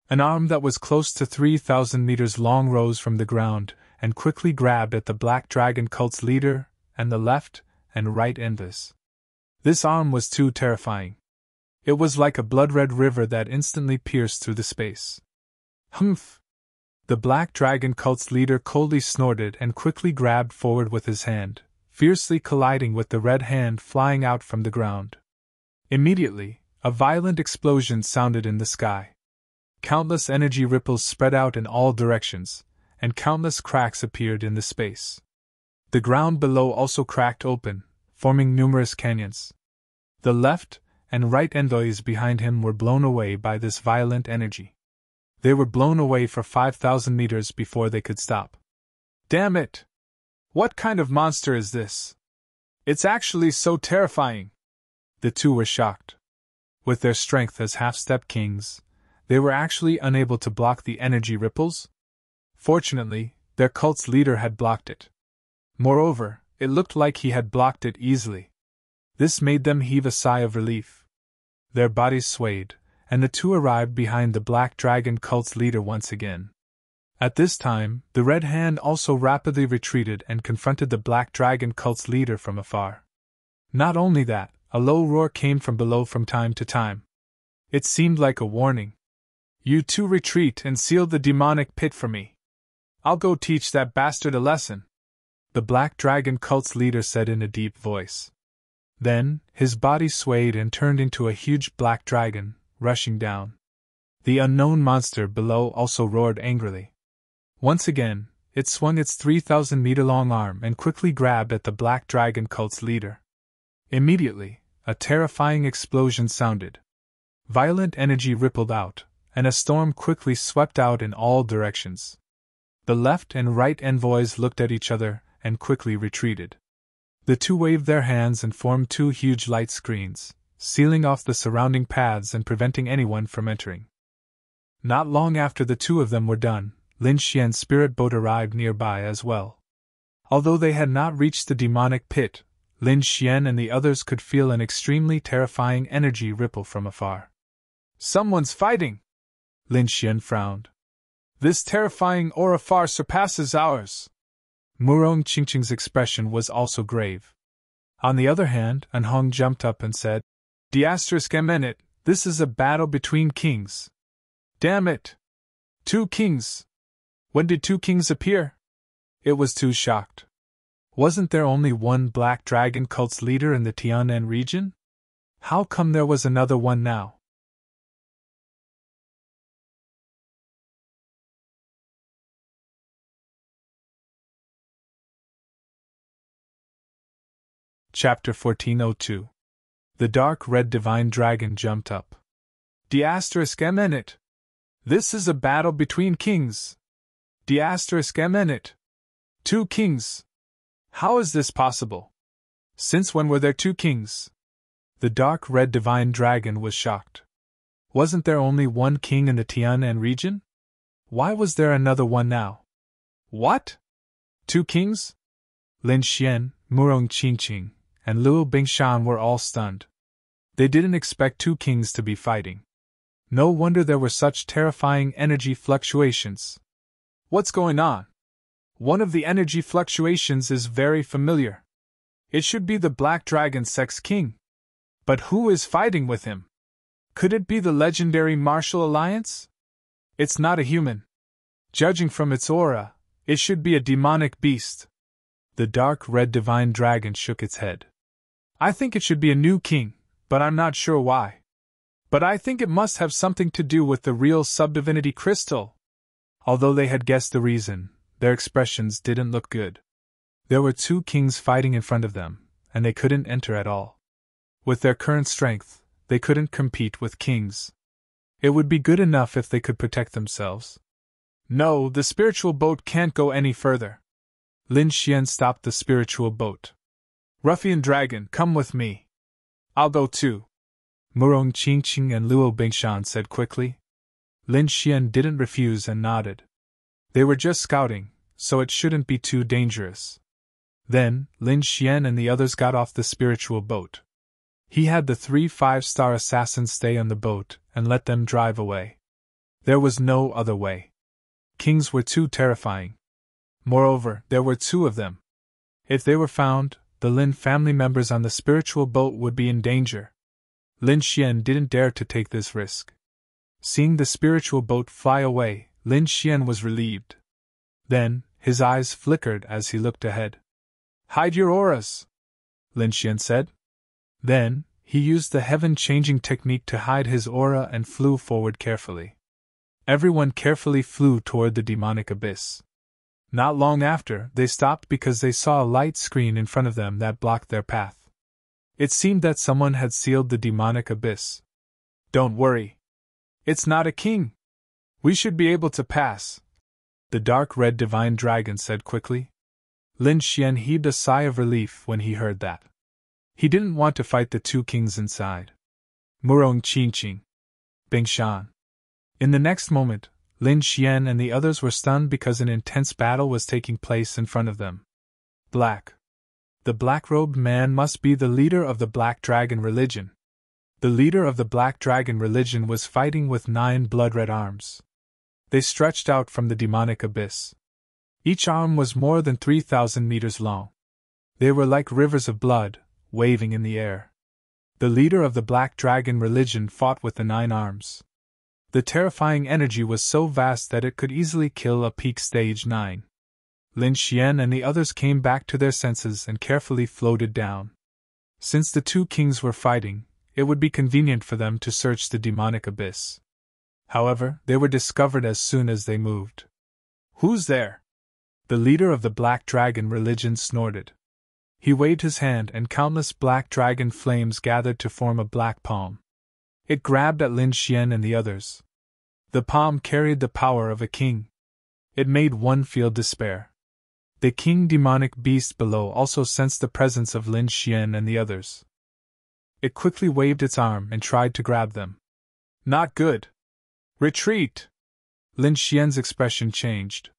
S1: An arm that was close to 3,000 meters long rose from the ground and quickly grabbed at the Black Dragon cult's leader and the left and right envoys. This arm was too terrifying. It was like a blood-red river that instantly pierced through the space. Humph! The Black Dragon cult's leader coldly snorted and quickly grabbed forward with his hand, fiercely colliding with the red hand flying out from the ground. Immediately, a violent explosion sounded in the sky. Countless energy ripples spread out in all directions, and countless cracks appeared in the space. The ground below also cracked open, forming numerous canyons. The left and right envoys behind him were blown away by this violent energy. They were blown away for 5,000 meters before they could stop. Damn it! What kind of monster is this? It's actually so terrifying! The two were shocked. With their strength as half-step kings, they were actually unable to block the energy ripples. Fortunately, their cult's leader had blocked it. Moreover, it looked like he had blocked it easily. This made them heave a sigh of relief. Their bodies swayed, and the two arrived behind the Black Dragon cult's leader once again. At this time, the Red Hand also rapidly retreated and confronted the Black Dragon cult's leader from afar. Not only that, a low roar came from below from time to time. It seemed like a warning. You two retreat and seal the demonic pit for me. I'll go teach that bastard a lesson, the Black Dragon cult's leader said in a deep voice. Then, his body swayed and turned into a huge black dragon, rushing down. The unknown monster below also roared angrily. Once again, it swung its 3,000-meter-long arm and quickly grabbed at the Black Dragon cult's leader. Immediately, a terrifying explosion sounded. Violent energy rippled out, and a storm quickly swept out in all directions. The left and right envoys looked at each other and quickly retreated. The two waved their hands and formed two huge light screens, sealing off the surrounding paths and preventing anyone from entering. Not long after the two of them were done, Lin Xian's spirit boat arrived nearby as well. Although they had not reached the demonic pit, Lin Xian and the others could feel an extremely terrifying energy ripple from afar. Someone's fighting! Lin Xian frowned. This terrifying aura far surpasses ours. Murong Qingqing's expression was also grave. On the other hand, Anhong jumped up and said, "D***eminent, this is a battle between kings. Damn it! 2 kings! When did 2 kings appear?" It was too shocked. Wasn't there only one Black Dragon cult's leader in the Tianan region? How come there was another one now? Chapter 1402. The dark red divine dragon jumped up. "D***eminent! This is a battle between kings. D***eminent! 2 kings! How is this possible? Since when were there 2 kings?" The dark red divine dragon was shocked. Wasn't there only one king in the Tianan region? Why was there another one now? What? 2 kings? Lin Xian, Murong Qingqing, and Luo Bingshan were all stunned. They didn't expect 2 kings to be fighting. No wonder there were such terrifying energy fluctuations. What's going on? One of the energy fluctuations is very familiar. It should be the Black Dragon Sex King. But who is fighting with him? Could it be the legendary Martial Alliance? It's not a human. Judging from its aura, it should be a demonic beast. The dark red divine dragon shook its head. "I think it should be a new king, but I'm not sure why. But I think it must have something to do with the real subdivinity crystal." Although they had guessed the reason, their expressions didn't look good. There were 2 kings fighting in front of them, and they couldn't enter at all. With their current strength, they couldn't compete with kings. It would be good enough if they could protect themselves. "No, the spiritual boat can't go any further." Lin Xian stopped the spiritual boat. "Ruffian dragon, come with me." "I'll go too," Murong Qingqing and Luo Bingshan said quickly. Lin Xian didn't refuse and nodded. They were just scouting, so it shouldn't be too dangerous. Then, Lin Xian and the others got off the spiritual boat. He had the 3 5-star assassins stay on the boat and let them drive away. There was no other way. Kings were too terrifying. Moreover, there were 2 of them. If they were found, the Lin family members on the spiritual boat would be in danger. Lin Xian didn't dare to take this risk. Seeing the spiritual boat fly away, Lin Xian was relieved. Then, his eyes flickered as he looked ahead. "Hide your auras," Lin Xian said. Then, he used the heaven-changing technique to hide his aura and flew forward carefully. Everyone carefully flew toward the demonic abyss. Not long after, they stopped because they saw a light screen in front of them that blocked their path. It seemed that someone had sealed the demonic abyss. "Don't worry. It's not a king. We should be able to pass," the dark red divine dragon said quickly. Lin Xian heaved a sigh of relief when he heard that. He didn't want to fight the 2 kings inside. Murong Qingqing. Bingshan. In the next moment, Lin Xian and the others were stunned because an intense battle was taking place in front of them. Black. The black-robed man must be the leader of the Black Dragon religion. The leader of the Black Dragon religion was fighting with 9 blood-red arms. They stretched out from the demonic abyss. Each arm was more than 3,000 meters long. They were like rivers of blood, waving in the air. The leader of the Black Dragon religion fought with the 9 arms. The terrifying energy was so vast that it could easily kill a peak stage 9. Lin Xian and the others came back to their senses and carefully floated down. Since the 2 kings were fighting, it would be convenient for them to search the demonic abyss. However, they were discovered as soon as they moved. "Who's there?" The leader of the Black Dragon religion snorted. He waved his hand and countless black dragon flames gathered to form a black palm. It grabbed at Lin Xian and the others. The palm carried the power of a king. It made one feel despair. The king demonic beast below also sensed the presence of Lin Xian and the others. It quickly waved its arm and tried to grab them. "Not good. Retreat!" Lin Xian's expression changed.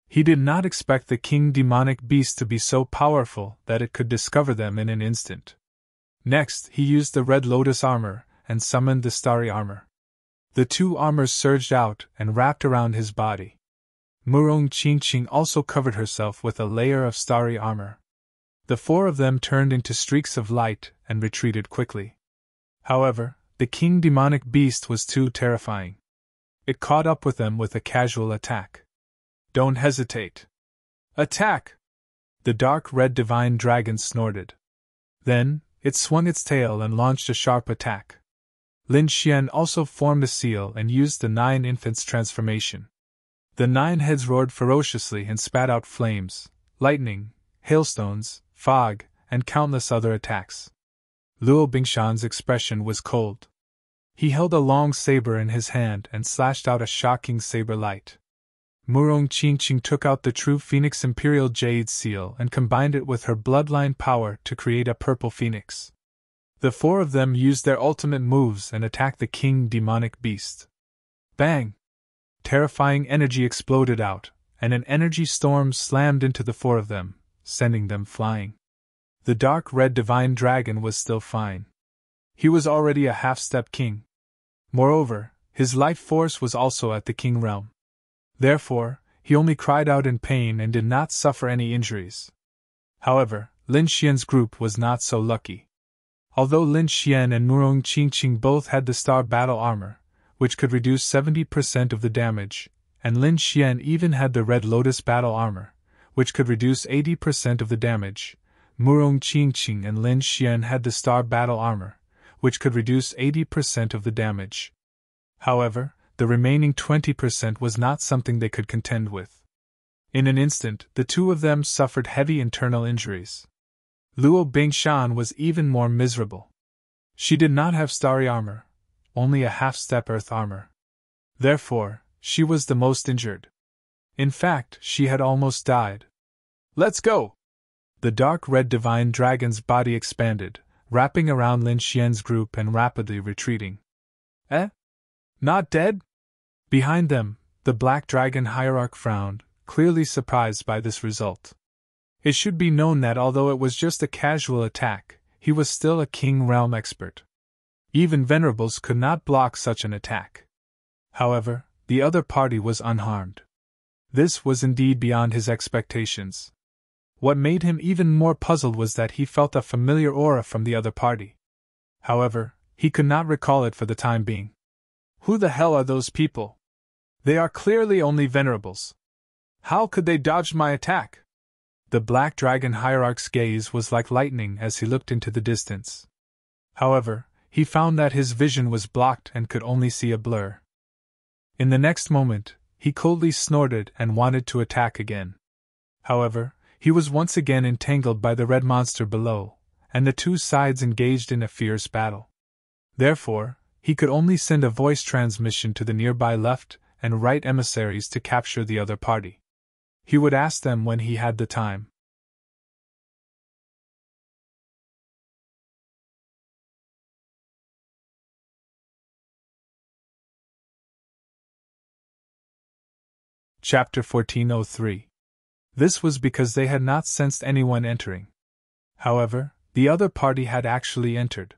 S1: He did not expect the king demonic beast to be so powerful that it could discover them in an instant. Next, he used the red lotus armor and summoned the starry armor. The 2 armors surged out and wrapped around his body. Murong Qingqing also covered herself with a layer of starry armor. The four of them turned into streaks of light and retreated quickly. However, the king demonic beast was too terrifying. It caught up with them with a casual attack. Don't hesitate. Attack! The dark red divine dragon snorted. Then, it swung its tail and launched a sharp attack. Lin Xian also formed a seal and used the 9 infants transformation. The 9 heads roared ferociously and spat out flames, lightning, hailstones, fog, and countless other attacks. Luo Bingshan's expression was cold. He held a long saber in his hand and slashed out a shocking saber light. Murong Qingqing took out the true Phoenix Imperial Jade Seal and combined it with her bloodline power to create a purple phoenix. The four of them used their ultimate moves and attacked the king demonic beast. Bang! Terrifying energy exploded out, and an energy storm slammed into the four of them, sending them flying. The dark red divine dragon was still fine. He was already a half-step king. Moreover, his life force was also at the king realm. Therefore, he only cried out in pain and did not suffer any injuries. However, Lin Xian's group was not so lucky. Although Lin Xian and Murong Qingqing both had the star battle armor, which could reduce 70% of the damage, and Lin Xian even had the red lotus battle armor, which could reduce 80% of the damage, Murong Qingqing and Lin Xian had the star battle armor, which could reduce 80% of the damage. However, the remaining 20% was not something they could contend with. In an instant, the two of them suffered heavy internal injuries. Luo Bingshan was even more miserable. She did not have starry armor, only a half-step earth armor. Therefore, she was the most injured. In fact, she had almost died. Let's go! The dark red divine dragon's body expanded, wrapping around Lin Xian's group and rapidly retreating. Eh? Not dead? Behind them, the black dragon hierarch frowned, clearly surprised by this result. It should be known that although it was just a casual attack, he was still a king realm expert. Even venerables could not block such an attack. However, the other party was unharmed. This was indeed beyond his expectations. What made him even more puzzled was that he felt a familiar aura from the other party. However, he could not recall it for the time being. Who the hell are those people? They are clearly only venerables. How could they dodge my attack? The black dragon hierarch's gaze was like lightning as he looked into the distance. However, he found that his vision was blocked and could only see a blur. In the next moment, he coldly snorted and wanted to attack again. However, he was once again entangled by the red monster below, and the two sides engaged in a fierce battle. Therefore, he could only send a voice transmission to the nearby left and right emissaries to capture the other party. He would ask them when he had the time. Chapter 1403. This was because they had not sensed anyone entering. However, the other party had actually entered.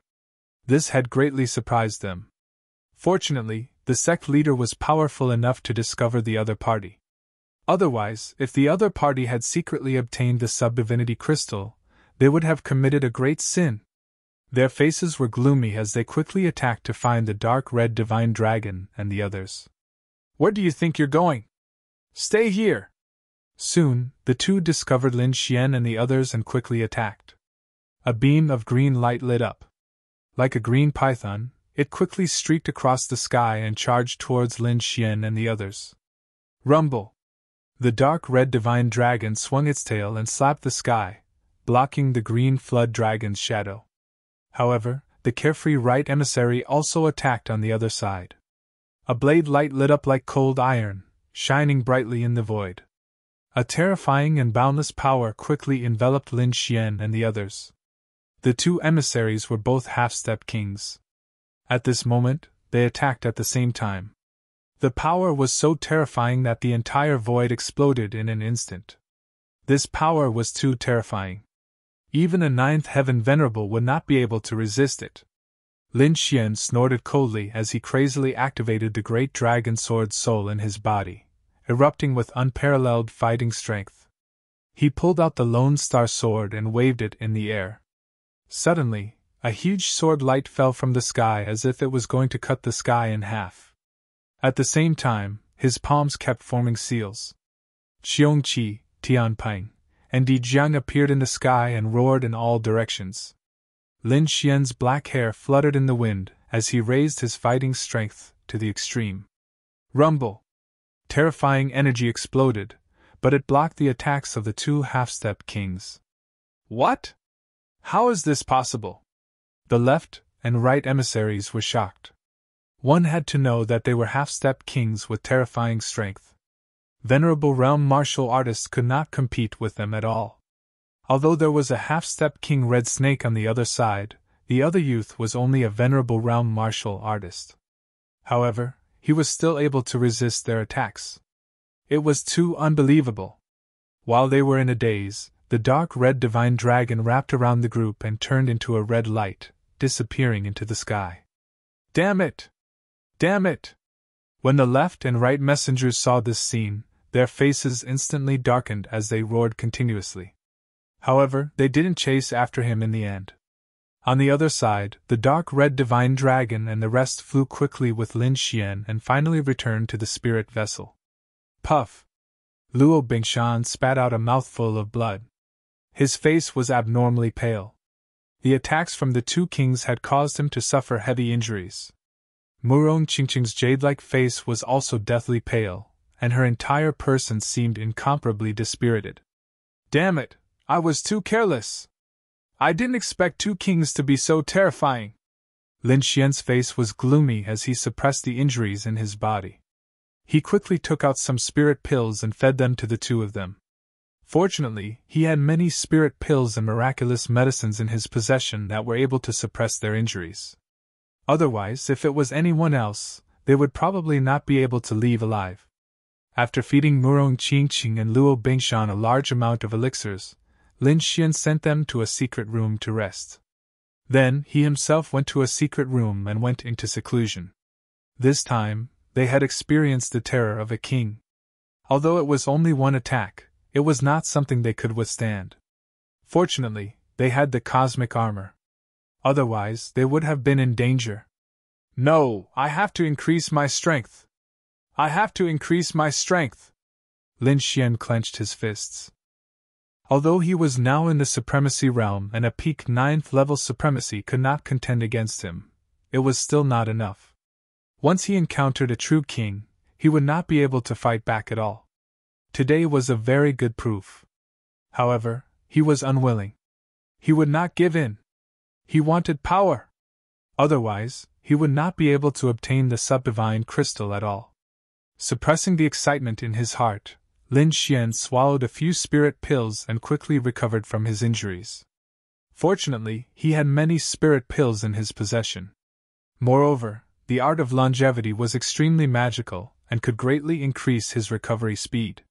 S1: This had greatly surprised them. Fortunately, the sect leader was powerful enough to discover the other party. Otherwise, if the other party had secretly obtained the sub-divinity crystal, they would have committed a great sin. Their faces were gloomy as they quickly attacked to find the dark red divine dragon and the others. Where do you think you're going? Stay here! Soon, the two discovered Lin Xian and the others and quickly attacked. A beam of green light lit up. Like a green python, it quickly streaked across the sky and charged towards Lin Xian and the others. Rumble! The dark red divine dragon swung its tail and slapped the sky, blocking the green flood dragon's shadow. However, the carefree right emissary also attacked on the other side. A blade light lit up like cold iron, shining brightly in the void. A terrifying and boundless power quickly enveloped Lin Xian and the others. The two emissaries were both half-step kings. At this moment, they attacked at the same time. The power was so terrifying that the entire void exploded in an instant. This power was too terrifying. Even a ninth heaven venerable would not be able to resist it. Lin Xian snorted coldly as he crazily activated the great dragon sword soul in his body, erupting with unparalleled fighting strength. He pulled out the Lone Star sword and waved it in the air. Suddenly, a huge sword light fell from the sky as if it was going to cut the sky in half. At the same time, his palms kept forming seals. Xiongqi, Tianping, and Di Jiang appeared in the sky and roared in all directions. Lin Xian's black hair fluttered in the wind as he raised his fighting strength to the extreme. Rumble! Terrifying energy exploded, but it blocked the attacks of the two half-step kings. What? How is this possible? The left and right emissaries were shocked. One had to know that they were half-step kings with terrifying strength. Venerable realm martial artists could not compete with them at all. Although there was a half-step king Red Snake on the other side, the other youth was only a venerable realm martial artist. However, he was still able to resist their attacks. It was too unbelievable. While they were in a daze, the dark red divine dragon wrapped around the group and turned into a red light, disappearing into the sky. Damn it! Damn it! When the left and right messengers saw this scene, their faces instantly darkened as they roared continuously. However, they didn't chase after him in the end. On the other side, the dark red divine dragon and the rest flew quickly with Lin Xian and finally returned to the spirit vessel. Puff! Luo Bingshan spat out a mouthful of blood. His face was abnormally pale. The attacks from the two kings had caused him to suffer heavy injuries. Murong Qingqing's jade-like face was also deathly pale, and her entire person seemed incomparably dispirited. Damn it! I was too careless! I didn't expect two kings to be so terrifying! Lin Xian's face was gloomy as he suppressed the injuries in his body. He quickly took out some spirit pills and fed them to the two of them. Fortunately, he had many spirit pills and miraculous medicines in his possession that were able to suppress their injuries. Otherwise, if it was anyone else, they would probably not be able to leave alive. After feeding Murong Qingqing and Luo Bingshan a large amount of elixirs, Lin Xian sent them to a secret room to rest. Then, he himself went to a secret room and went into seclusion. This time, they had experienced the terror of a king. Although it was only one attack, it was not something they could withstand. Fortunately, they had the cosmic armor. Otherwise, they would have been in danger. No, I have to increase my strength. I have to increase my strength. Lin Xian clenched his fists. Although he was now in the supremacy realm and a peak 9th level supremacy could not contend against him, it was still not enough. Once he encountered a true king, he would not be able to fight back at all. Today was a very good proof. However, he was unwilling. He would not give in. He wanted power. Otherwise, he would not be able to obtain the subdivine crystal at all. Suppressing the excitement in his heart, Lin Xian swallowed a few spirit pills and quickly recovered from his injuries. Fortunately, he had many spirit pills in his possession. Moreover, the art of longevity was extremely magical and could greatly increase his recovery speed.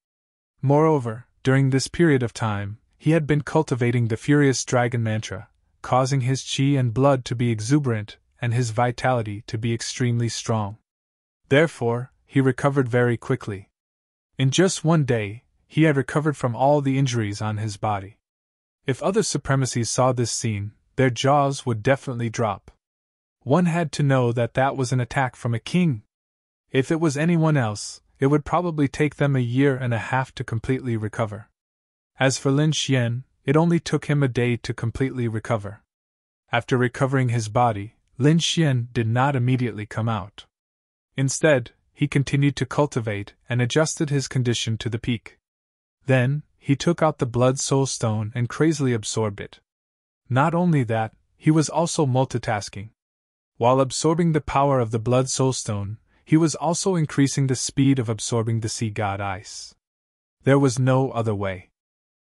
S1: Moreover, during this period of time, he had been cultivating the Furious Dragon Mantra, causing his qi and blood to be exuberant and his vitality to be extremely strong. Therefore, he recovered very quickly. In just one day, he had recovered from all the injuries on his body. If other supremacies saw this scene, their jaws would definitely drop. One had to know that that was an attack from a king. If it was anyone else, it would probably take them a year and a half to completely recover. As for Lin Xian, it only took him a day to completely recover. After recovering his body, Lin Xian did not immediately come out. Instead, he continued to cultivate and adjusted his condition to the peak. Then, he took out the Blood Soul Stone and crazily absorbed it. Not only that, he was also multitasking. While absorbing the power of the Blood Soul Stone, he was also increasing the speed of absorbing the Sea God Ice. There was no other way.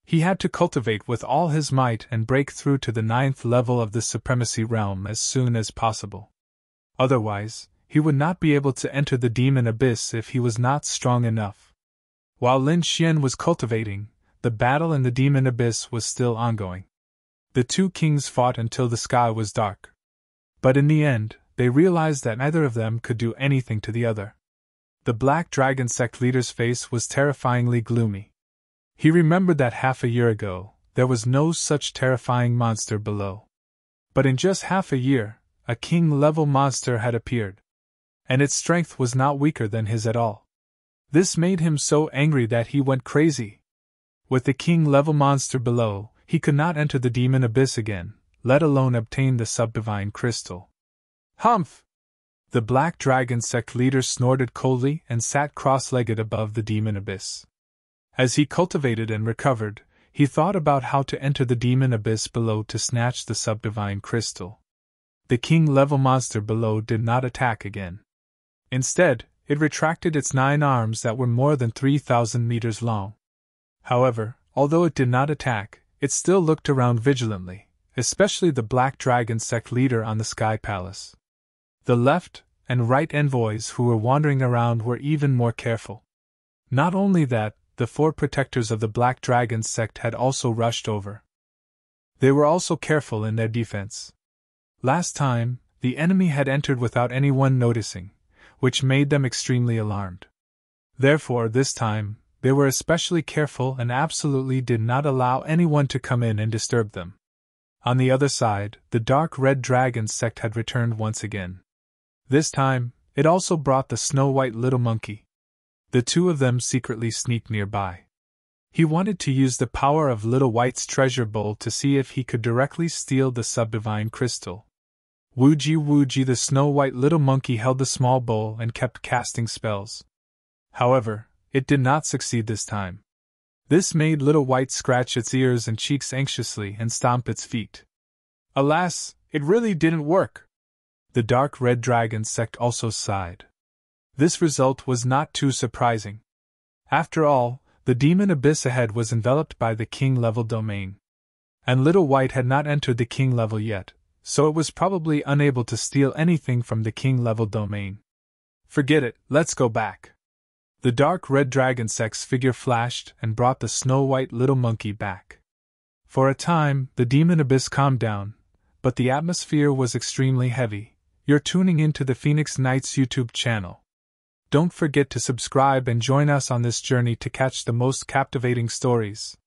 S1: He had to cultivate with all his might and break through to the 9th level of the Supremacy Realm as soon as possible. Otherwise, he would not be able to enter the Demon Abyss if he was not strong enough. While Lin Xian was cultivating, the battle in the Demon Abyss was still ongoing. The two kings fought until the sky was dark. But in the end, they realized that neither of them could do anything to the other. The Black Dragon sect leader's face was terrifyingly gloomy. He remembered that half a year ago, there was no such terrifying monster below. But in just half a year, a king-level monster had appeared. And its strength was not weaker than his at all. This made him so angry that he went crazy. With the king-level monster below, he could not enter the demon abyss again, let alone obtain the subdivine crystal. Humph! The Black Dragon sect leader snorted coldly and sat cross-legged above the demon abyss. As he cultivated and recovered, he thought about how to enter the demon abyss below to snatch the subdivine crystal. The king-level monster below did not attack again. Instead, it retracted its 9 arms that were more than 3,000 meters long. However, although it did not attack, it still looked around vigilantly, especially the Black Dragon sect leader on the Sky Palace. The left and right envoys who were wandering around were even more careful. Not only that, the 4 protectors of the Black Dragon sect had also rushed over. They were also careful in their defense. Last time, the enemy had entered without anyone noticing, which made them extremely alarmed. Therefore, this time, they were especially careful and absolutely did not allow anyone to come in and disturb them. On the other side, the Dark Red Dragon sect had returned once again. This time, it also brought the snow-white little monkey. The 2 of them secretly sneaked nearby. He wanted to use the power of Little White's treasure bowl to see if he could directly steal the subdivine crystal. Woogie woogie, the snow-white little monkey held the small bowl and kept casting spells. However, it did not succeed this time. This made Little White scratch its ears and cheeks anxiously and stomp its feet. Alas, it really didn't work! The Dark Red Dragon sect also sighed. This result was not too surprising. After all, the demon abyss ahead was enveloped by the king-level domain. And Little White had not entered the king level yet, so it was probably unable to steal anything from the king-level domain. Forget it, let's go back. The Dark Red Dragon sect's figure flashed and brought the snow-white little monkey back. For a time, the demon abyss calmed down, but the atmosphere was extremely heavy. You're tuning into the Phoenix Knights YouTube channel. Don't forget to subscribe and join us on this journey to catch the most captivating stories.